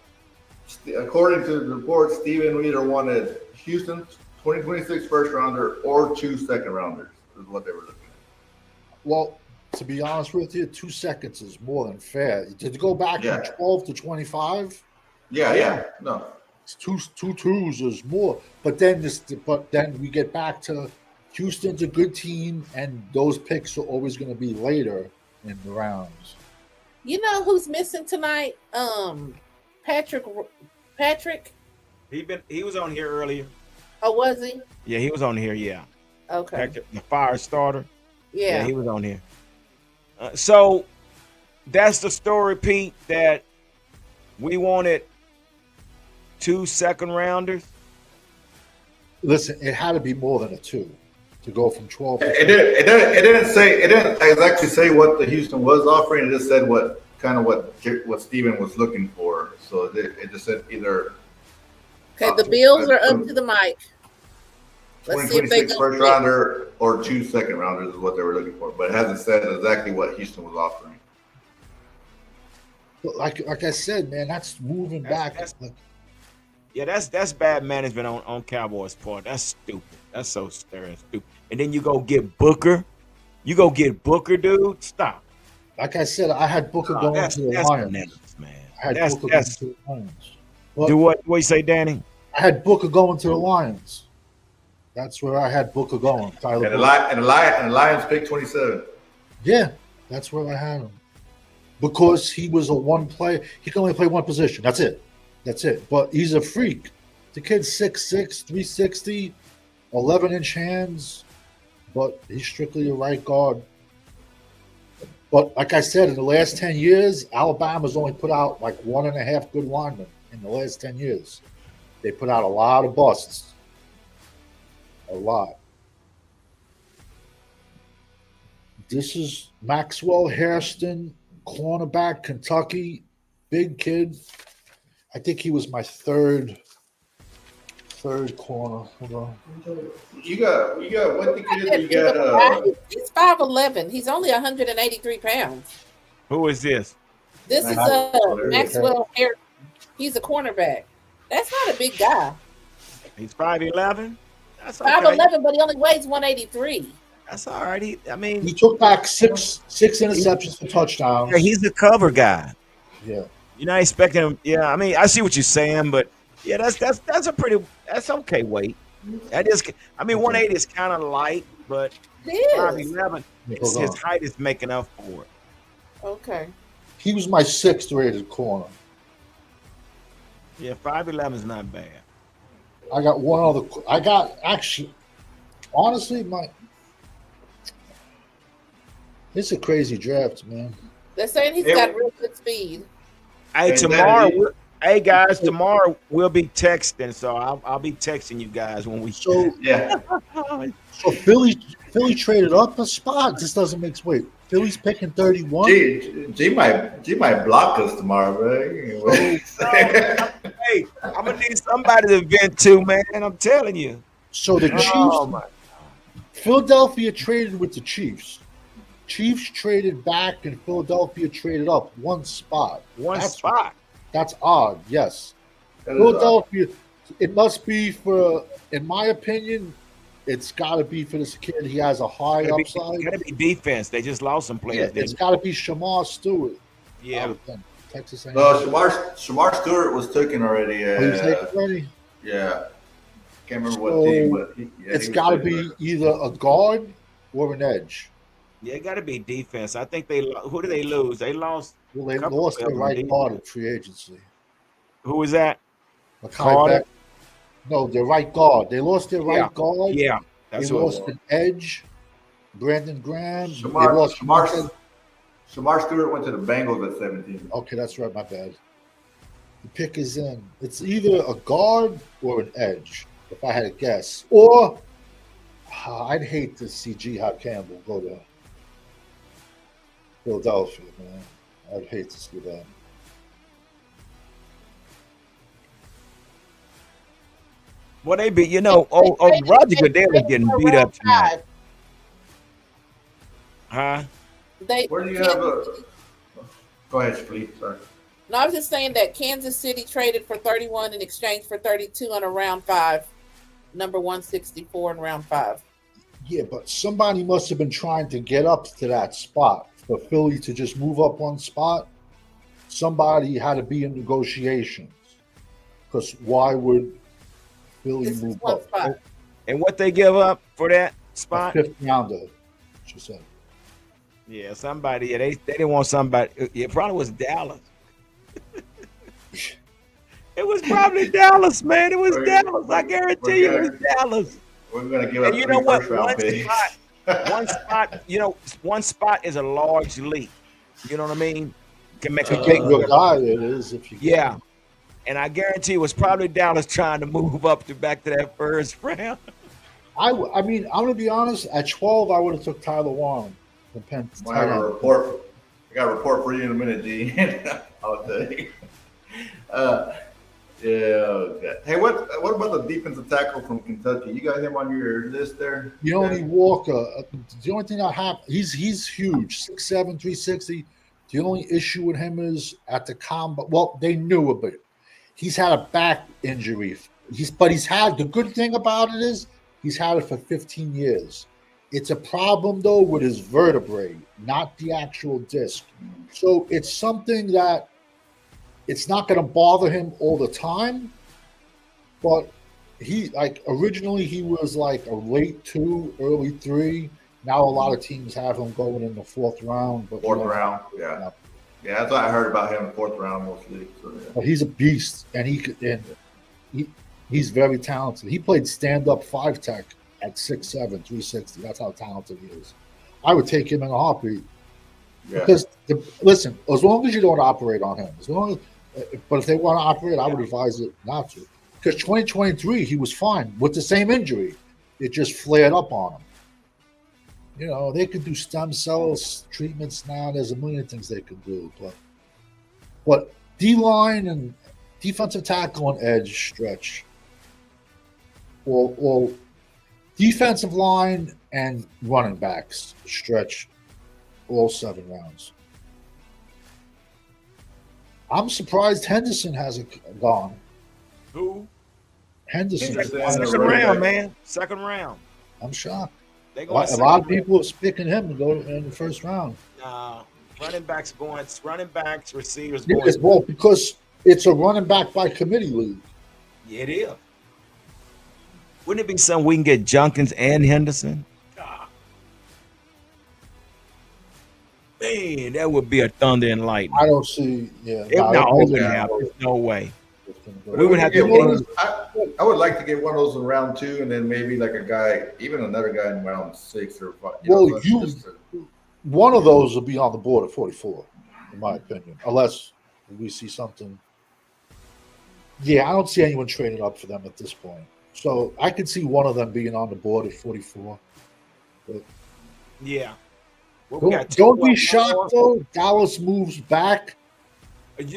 B: according to the report, Steven either wanted Houston's 2026 first rounder or 2 second rounders is what they were looking at.
E: Well, to be honest with you, 2 seconds is more than fair. To go back
B: Yeah.
E: from 12 to 25,
B: Yeah. No.
E: it's two twos is more. But then we get back to Houston's a good team, and those picks are always going to be later in the rounds.
F: You know who's missing tonight? Patrick.
A: He was on here earlier.
F: Oh, was he?
A: Yeah, he was on here. Yeah.
F: Okay.
A: The fire starter.
F: Yeah.
A: He was on here. So that's the story, Pete, that we wanted 2 second rounders.
E: Listen, it had to be more than a 2 to go from 12 to
B: It didn't exactly say what the Houston was offering. It just said what Steven was looking for. So it just said either
F: Okay, the Bills are up to the mic. Let's see if they
B: 2026
F: go
B: first rounder or 2 second rounders is what they were looking for, but it hasn't said exactly what Houston was offering.
E: But like I said, man, that's moving back.
A: Yeah, that's bad management on Cowboys' part. That's stupid. That's so stupid. And then you go get Booker. You go get Booker, dude. Stop.
E: Like I said, I had Booker going to the Lions.
A: Bananas, man.
E: I had Booker going to the Lions.
A: Do what you say, Danny?
E: I had Booker going to the Lions. That's where I had Booker going. Tyler
B: And the
E: Booker.
B: Lions picked 27.
E: Yeah, that's where I had him. Because he was a one player. He can only play one position. That's it. But he's a freak. The kid's 6'6", 360, 11-inch hands, but he's strictly a right guard. But like I said, in the last 10 years, Alabama's only put out like 1.5 good linemen in the last 10 years. They put out a lot of busts. A lot. This is Maxwell Hairston, cornerback, Kentucky, big kid. I think he was my third corner. Hold on.
B: You got what the kid is? You got
F: He's 5'11". He's only 183 pounds.
A: Who is this?
F: This is Maxwell Hairston. He's a cornerback. That's not a big guy.
A: He's 5'11". That's okay.
F: 5'11", but he only weighs 183.
A: That's all right.
E: He took back six interceptions for touchdowns.
A: Yeah, he's the cover guy.
E: Yeah.
A: You're not expecting him. Yeah, I mean, I see what you're saying, but yeah, that's okay weight. That is, I mean, 180 is kind of light, but 5'11", his height is making up for it.
F: Okay.
E: He was my 6th rated corner.
A: Yeah, 5'11" is not bad.
E: I got one other. I got actually, honestly, it's a crazy draft, man.
F: They're saying he's got real good speed.
A: Hey, tomorrow we'll be texting, so I'll be texting you guys when we.
E: So So Philly traded up a spot. This doesn't make sense. Philly's picking 31.
B: G might block us tomorrow, bro.
A: Hey, I'm gonna need somebody to vent to, man. I'm telling you.
E: So the Chiefs, Philadelphia traded with the Chiefs. Chiefs traded back, and Philadelphia traded up one spot. That's odd. Yes, Philadelphia. It must be for, in my opinion, it's got to be for this kid. He has a high upside.
A: It's got to be defense. They just lost some players.
E: It's got to be Shamar Stewart.
A: Yeah.
E: Texas A&M.
B: Shamar Stewart was taken already.
E: He's taken already?
B: Yeah. Can't remember what team, but
E: it's got to be either a guard or an edge.
A: Yeah, it got to be defense. I think who did they lose? They lost.
E: Well, they lost their right guard in free agency.
A: Who was that?
E: Carter? No, their right guard. They lost their right guard.
A: Yeah,
E: they lost an edge. Brandon Graham.
B: Shamar Stewart went to the Bengals at 17.
E: Okay, that's right. My bad. The pick is in. It's either a guard or an edge, if I had to guess. Or I'd hate to see G-Hop Campbell go to Philadelphia, man. I'd hate to see that.
A: Well, they be, Roger Goodell is getting beat up tonight. Huh?
B: Where do you have a? Go ahead, please. Sorry.
F: No, I was just saying that Kansas City traded for 31 in exchange for 32 on a round 5, number 164 in round 5.
E: Yeah, but somebody must have been trying to get up to that spot for Philly to just move up one spot. Somebody had to be in negotiations, because why would Philly move up?
F: Spot.
A: And what they give up for that spot?
E: A 5th rounder, she said.
A: Yeah, somebody. Yeah, they didn't want somebody. It probably was Dallas. It was probably Dallas, man. It was Dallas. I guarantee you, it was Dallas.
B: We're gonna give up.
A: You know what? One spot is a large leap. You know what I mean? Can make a
E: big guy. It is if you.
A: Yeah, and I guarantee it was probably Dallas trying to move up back to that first round.
E: I mean, I'm gonna be honest. At 12, I would have took Tyler Warren.
B: I got a report for you in a minute, G. I'll tell you. Hey, what about the defensive tackle from Kentucky? You got him on your list there?
E: Deone Walker. The only thing that happened, he's huge, 6'7", 360. The only issue with him is at the combine. Well, they knew of it. He's had a back injury. He's had, the good thing about it is he's had it for 15 years. It's a problem, though, with his vertebrae, not the actual disc. So it's something that it's not going to bother him all the time. But originally he was like a late 2, early 3. Now a lot of teams have him going in the 4th round. But
B: 4th round, yeah. Yeah, that's what I heard about him in 4th round mostly. So, yeah.
E: But he's a beast, and he's very talented. He played stand-up 5-tech at 6'7", 360. That's how talented he is. I would take him in a heartbeat. Yeah. Because listen, as long as you don't operate on him, but if they want to operate, I would advise it not to. Because 2023, he was fine with the same injury. It just flared up on him. You know, they could do stem cells treatments now. There's a million things they could do, but D line and defensive tackle and edge stretch, or defensive line and running backs stretch all 7 rounds. I'm surprised Henderson hasn't gone.
A: Who?
E: Henderson.
A: Second round, man. Second round.
E: I'm shocked.
A: They
E: A
A: going
E: lot of people are picking him to go in the first round.
A: Nah, running backs, receivers
E: Yeah,
A: going.
E: it's both because it's a running back by committee league.
A: Yeah, it is. Wouldn't it be something we can get Junkins and Henderson? Man, that would be a thunder and lightning.
E: I don't see. Yeah,
A: There's no way. We would have to.
B: I would like to get one of those in round 2, and then maybe like a guy, even another guy in round 6 or 5.
E: One of those will be on the board at 44, in my opinion, unless we see something. Yeah, I don't see anyone trading up for them at this point. So I could see one of them being on the board at 44. But
A: yeah.
E: Well, don't be shocked though. Dallas moves back.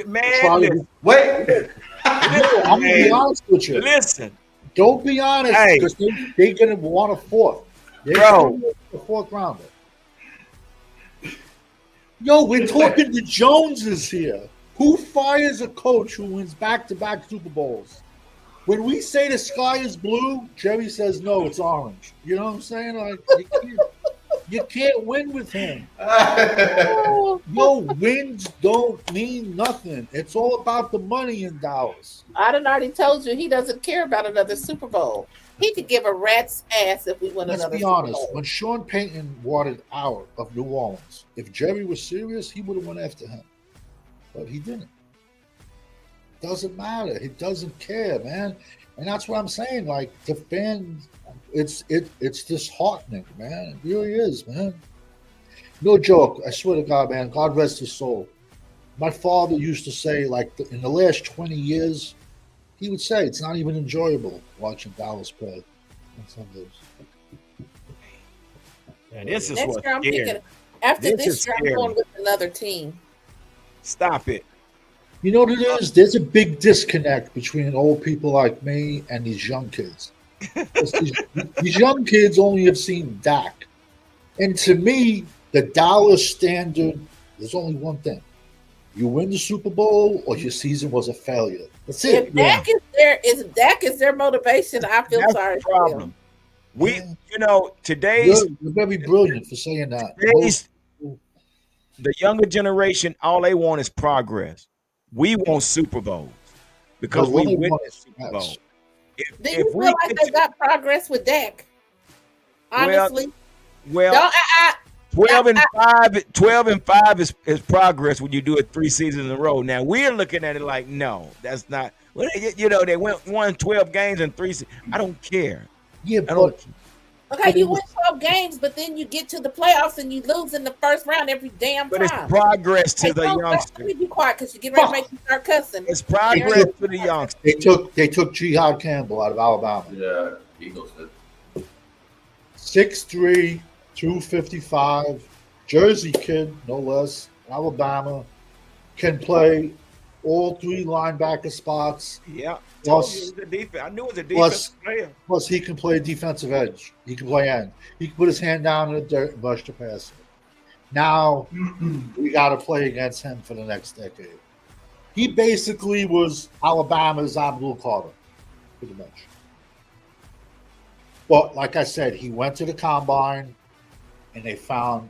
A: Man,
B: wait.
E: I'm gonna be honest with you.
A: Listen.
E: Don't be honest, because they're gonna want a 4th.
A: Bro,
E: a 4th rounder. Yo, we're talking to Joneses here. Who fires a coach who wins back-to-back Super Bowls? When we say the sky is blue, Jerry says no, it's orange. You know what I'm saying? Like you can't win with him. No, wins don't mean nothing. It's all about the money in Dallas.
F: I done already told you he doesn't care about another Super Bowl. He could give a rat's ass if we win another Super Bowl.
E: Let's be honest. When Sean Payton wanted out of New Orleans, if Jerry was serious, he would have went after him. But he didn't. Doesn't matter. He doesn't care, man. And that's what I'm saying. Like the fans, it's disheartening, man. It really is, man. No joke. I swear to God, man. God rest his soul. My father used to say, like, in the last 20 years, he would say it's not even enjoyable watching Dallas play on Sundays.
A: Yeah, this is
F: Next
A: what's
F: year, I'm
A: scary.
F: thinking, after this year, I'm
A: scary.
F: going with another team.
A: Stop it.
E: You know what it is? There's a big disconnect between old people like me and these young kids. These young kids only have seen Dak. And to me, the Dallas standard, there's only one thing. You win the Super Bowl or your season was a failure. That's it.
F: If Dak is their motivation, I feel
A: That's
F: sorry
A: the
F: for
A: problem.
F: them.
A: Today's
E: You're very brilliant for saying that.
A: The younger generation, all they want is progress. We want Super Bowls because we win the Super Bowl.
F: Do you feel like they got progress with Dak? Honestly,
A: well, 12 and 5 is progress when you do it 3 seasons in a row. Now we're looking at it like, no, that's not. You know, they won 12 games in 3 seasons. I don't care.
E: Yeah,
F: okay, you win 12 games, but then you get to the playoffs and you lose in the first round every damn time.
A: But it's progress to the youngster.
F: Let me be quiet because you get ready to make me start cussing.
A: It's progress to the youngster.
E: They took Jihad Campbell out of Alabama.
B: Yeah, Eagles did.
E: 6'3", 255, Jersey kid, no less, Alabama, can play all 3 linebacker spots.
A: Yeah.
E: Plus,
A: I knew it was a defensive player.
E: Plus, he can play defensive edge. He can play end. He can put his hand down in the dirt and rush the passer. Now, we got to play against him for the next decade. He basically was Alabama's Abdul Carter, pretty much. But like I said, he went to the combine, and they found,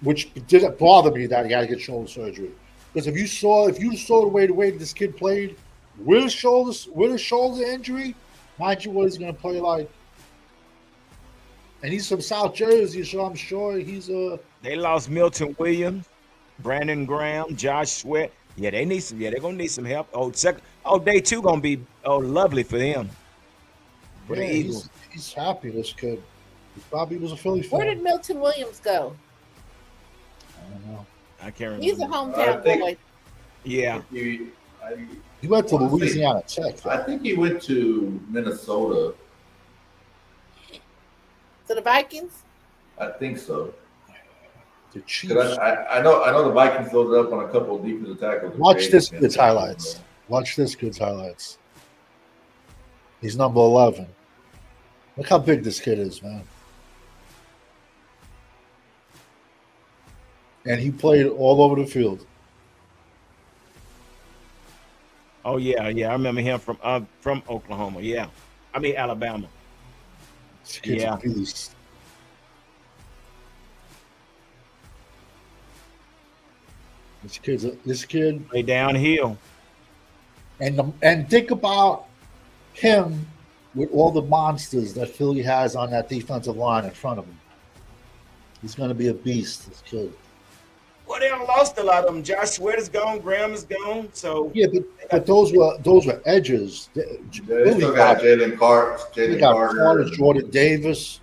E: which didn't bother me that he had to get shoulder surgery. Because if you saw the way this kid played, with a shoulder injury, mind you, what he's going to play like. And he's from South Jersey, so I'm sure he's a.
A: They lost Milton Williams, Brandon Graham, Josh Sweat. Yeah, they need some. Yeah, they're gonna need some help. Day 2 gonna be lovely for them. For the Eagles.
E: He's happy. This kid. He probably was a Philly fan.
F: Where did Milton Williams go?
E: I don't know.
A: I can't remember.
F: He's a hometown boy.
A: Yeah.
E: He went to Louisiana Tech.
B: I think he went to Minnesota.
F: To the Vikings?
B: I think so.
E: The Chiefs.
B: Because I know the Vikings loaded up on a couple of defensive tackles.
E: Watch this kid's highlights. Watch this kid's highlights. He's number 11. Look how big this kid is, man. And he played all over the field.
A: Oh yeah. I remember him from Oklahoma. Yeah, I mean Alabama.
E: This kid's
A: Yeah.
E: a beast. This kid
A: Play downhill.
E: and think about him with all the monsters that Philly has on that defensive line in front of him. He's going to be a beast, this kid.
A: Well, they lost a lot of them. Josh Sweat is gone. Graham is gone. So
E: Yeah, but those were edges.
B: They still got Jalen Carter.
E: They got Carter, Jordan Davis.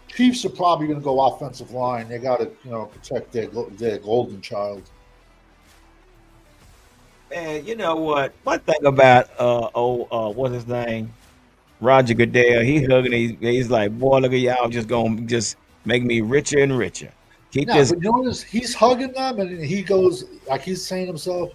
E: Chiefs are probably going to go offensive line. They got to, protect their golden child.
A: man, you know what? One thing about what's his name? Roger Goodell. He hugging. He's like, boy, look at y'all just gonna just make me richer and richer. Keep
E: No,
A: this.
E: but notice he's hugging them, and he goes like he's saying to himself,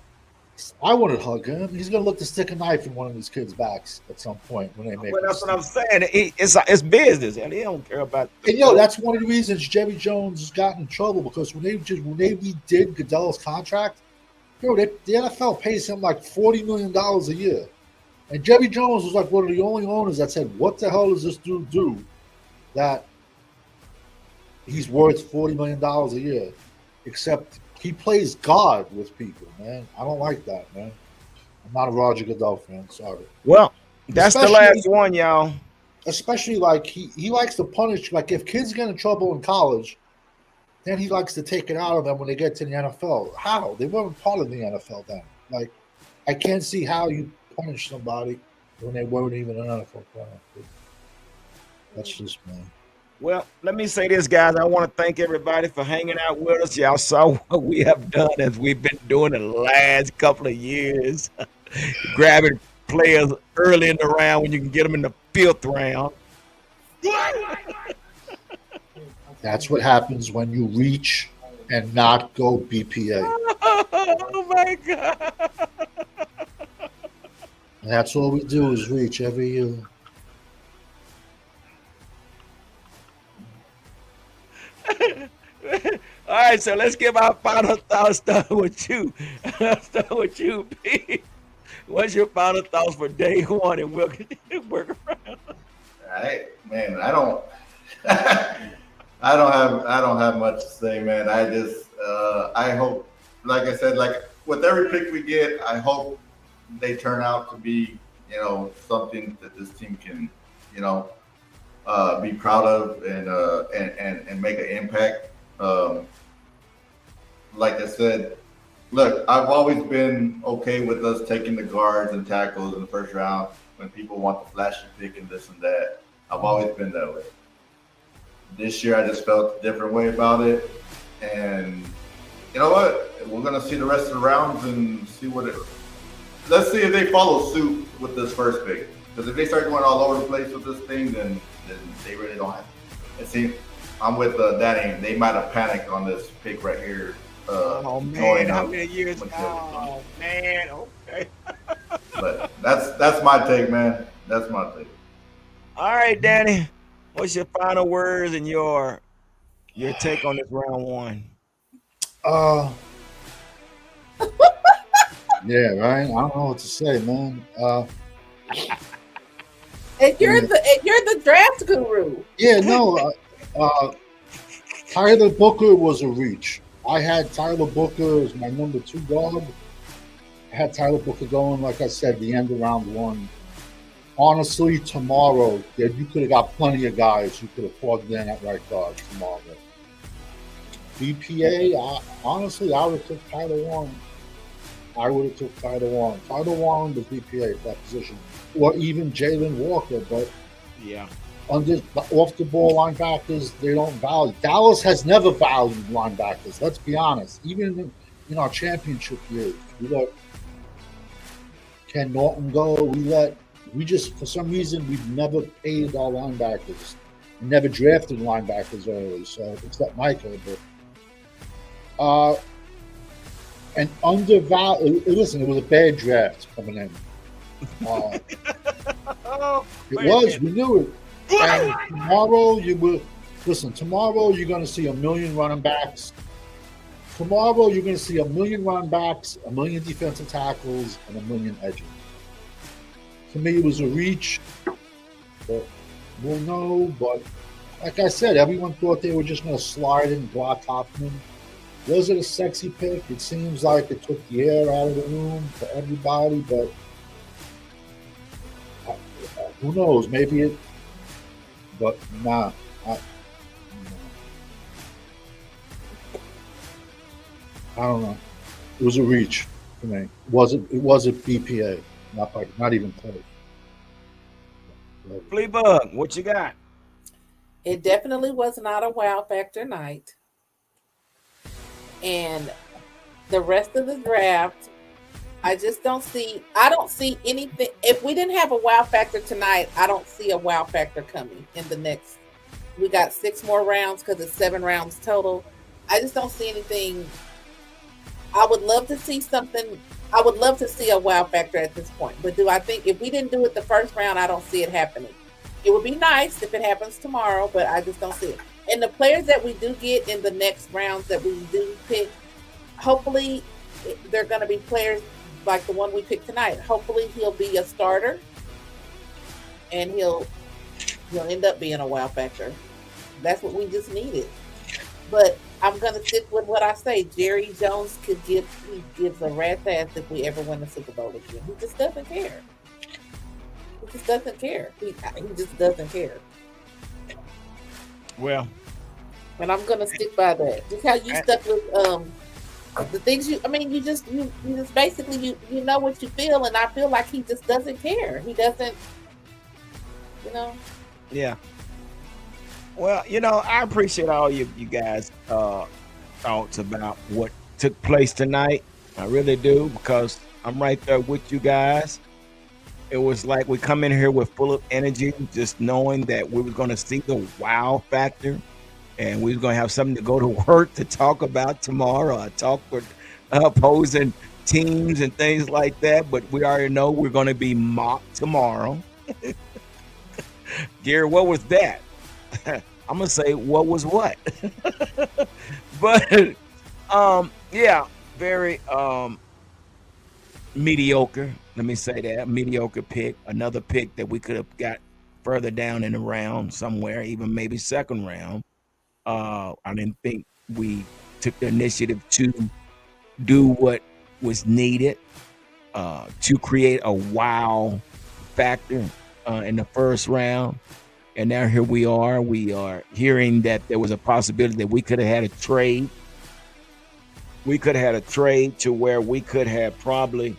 E: "I want to hug him." He's going to look to stick a knife in one of these kids' backs at some point when they make.
A: Well, that's what I'm saying. It's business, and he don't care about.
E: And that's one of the reasons Jerry Jones got in trouble, because when they redid Goodell's contract, the NFL pays him like $40 million a year, and Jerry Jones was like one of the only owners that said, "What the hell does this dude do that he's worth $40 million a year?" Except he plays God with people, man. I don't like that, man. I'm not a Roger Goodell fan. Sorry.
A: Well, that's the last one, y'all.
E: Especially like he likes to punish. Like if kids get in trouble in college, then he likes to take it out of them when they get to the NFL. How? They weren't part of the NFL then. Like I can't see how you punish somebody when they weren't even an NFL player. That's just me.
A: Well, let me say this, guys. I want to thank everybody for hanging out with us. Y'all saw what we have done as we've been doing the last couple of years, grabbing players early in the round when you can get them in the 5th round.
E: That's what happens when you reach and not go BPA.
A: Oh my God!
E: And that's all we do is reach every year.
A: All right, so let's give our final thoughts. Start with you. Start with you, Pete. What's your final thoughts for day one, and we'll work around.
B: Man, I don't have much to say, man. I just I hope, like I said, like with every pick we get, I hope they turn out to be, something that this team can, be proud of and make an impact. Like I said, look, I've always been okay with us taking the guards and tackles in the first round when people want the flashy pick and this and that. I've always been that way. This year, I just felt a different way about it. And you know what? We're going to see the rest of the rounds and see let's see if they follow suit with this first pick. Because if they start going all over the place with this thing, then they really don't have to. And see, I'm with Danny. They might have panicked on this pick right here.
A: Oh man, how many years? Oh man, okay.
B: But that's my take, man. That's my take.
A: All right, Danny. What's your final words and your take on this round one?
E: Yeah, right. I don't know what to say, man.
F: And you're the draft guru.
E: Yeah, no. Tyler Booker was a reach. I had Tyler Booker as my number 2 guard. I had Tyler Booker going, like I said, the end of round 1. Honestly, tomorrow, you could have got plenty of guys who could have plugged in at right guard tomorrow. BPA, honestly, I would have took Tyler Warren. Tyler Warren was BPA at that position. Or even Jalen Walker, but
A: yeah.
E: Off the ball linebackers, they don't value. Dallas has never valued linebackers. Let's be honest. Even in our championship years, we let Ken Norton go. We just, for some reason, we've never paid our linebackers never drafted linebackers early, so except Michael. But an undervalued. Listen, it was a bad draft coming in. It was. We knew it. And tomorrow you will listen. Tomorrow you're going to see a million running backs. Tomorrow you're going to see a million running backs, a million defensive tackles, and a million edges. To me, it was a reach. But we'll know. But like I said, everyone thought they were just going to slide and block Hoffman. Was it a sexy pick? It seems like it took the air out of the room for everybody, but who knows? Maybe it. But nah. I don't know. It was a reach for me. It wasn't BPA. Not even close.
A: Fleabug, what you got?
F: It definitely was not a wow factor night. And the rest of the draft, I don't see anything. If we didn't have a wow factor tonight, I don't see a wow factor coming in the next. We got 6 more rounds because it's 7 rounds total. I just don't see anything. I would love to see something. I would love to see a wow factor at this point. But do I think if we didn't do it the first round, I don't see it happening. It would be nice if it happens tomorrow, but I just don't see it. And the players that we do get in the next rounds that we do pick, hopefully they're going to be players like the one we picked tonight. Hopefully he'll be a starter, and he'll end up being a wow factor. That's what we just needed. But I'm going to stick with what I say. Jerry Jones he gives a rat's ass if we ever win the Super Bowl again. He just doesn't care. He just doesn't care. He just doesn't care.
A: Well,
F: and I'm gonna stick by that. Just how you stuck with the things you just basically you know what you feel, and I feel like he just doesn't care. He doesn't,
A: Yeah. Well, I appreciate all you guys thoughts about what took place tonight. I really do, because I'm right there with you guys. It was like we come in here with full of energy, just knowing that we were going to see the wow factor, and we were going to have something to go to work to talk about tomorrow. I talk with opposing teams and things like that, but we already know we're going to be mocked tomorrow. Gary, what was that? I'm going to say, what was what? But, yeah, very mediocre. Let me say that. Mediocre pick. Another pick that we could have got further down in the round somewhere, even maybe second round. I didn't think we took the initiative to do what was needed to create a wow factor in the first round. And now here we are. We are hearing that there was a possibility that we could have had a trade. We could have had a trade to where we could have probably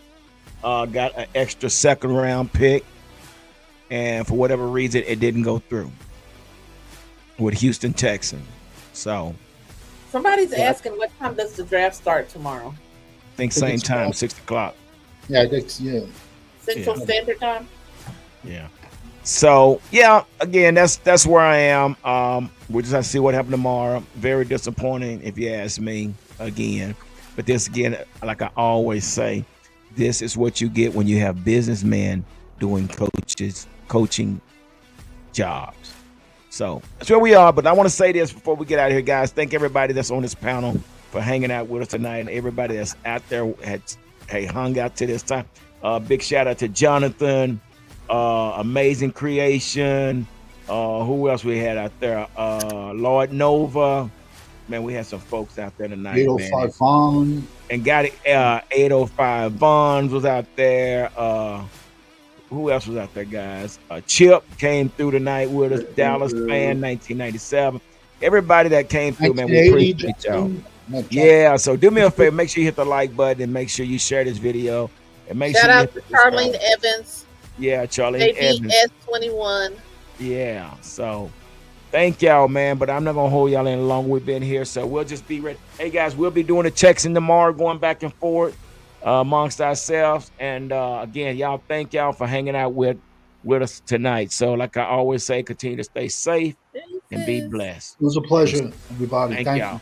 A: got an extra second round pick, and for whatever reason it didn't go through with Houston Texans. So
F: somebody's asking, what time does the draft start tomorrow?
A: I think same time, 6 o'clock.
E: Yeah, I think
F: Central Standard Time.
A: Yeah. So yeah, again, that's where I am. We're just gonna see what happens tomorrow. Very disappointing, if you ask me. Again, but this again, like I always say, this is what you get when you have businessmen doing coaching jobs. So that's where we are. But I want to say this before we get out of here, guys. Thank everybody that's on this panel for hanging out with us tonight, and everybody that's out there hung out to this time. Big shout out to Jonathan, Amazing Creation. Who else we had out there? Lord Nova. Man, we had some folks out there tonight.
E: 805 Vaughn.
A: And got it. 805 Vaughn was out there. Who else was out there, guys? Chip came through tonight with us. Dallas fan, 1997. Everybody that came through, man, we appreciate y'all. Yeah, so do me a favor. Make sure you hit the like button and make sure you share this video. And make
F: Shout
A: sure
F: out to Charlene Evans.
A: Yeah, Charlene Evans.
F: S21.
A: Yeah, so thank y'all, man. But I'm not gonna hold y'all any longer. We've been here, so we'll just be ready. Hey guys, we'll be doing the checks in tomorrow, going back and forth amongst ourselves. And again, y'all, thank y'all for hanging out with with us tonight. So, like I always say, continue to stay safe and be
F: Deuces.
A: blessed.
E: It was a pleasure, everybody.
A: Thank
E: Thank
A: y'all.
E: you.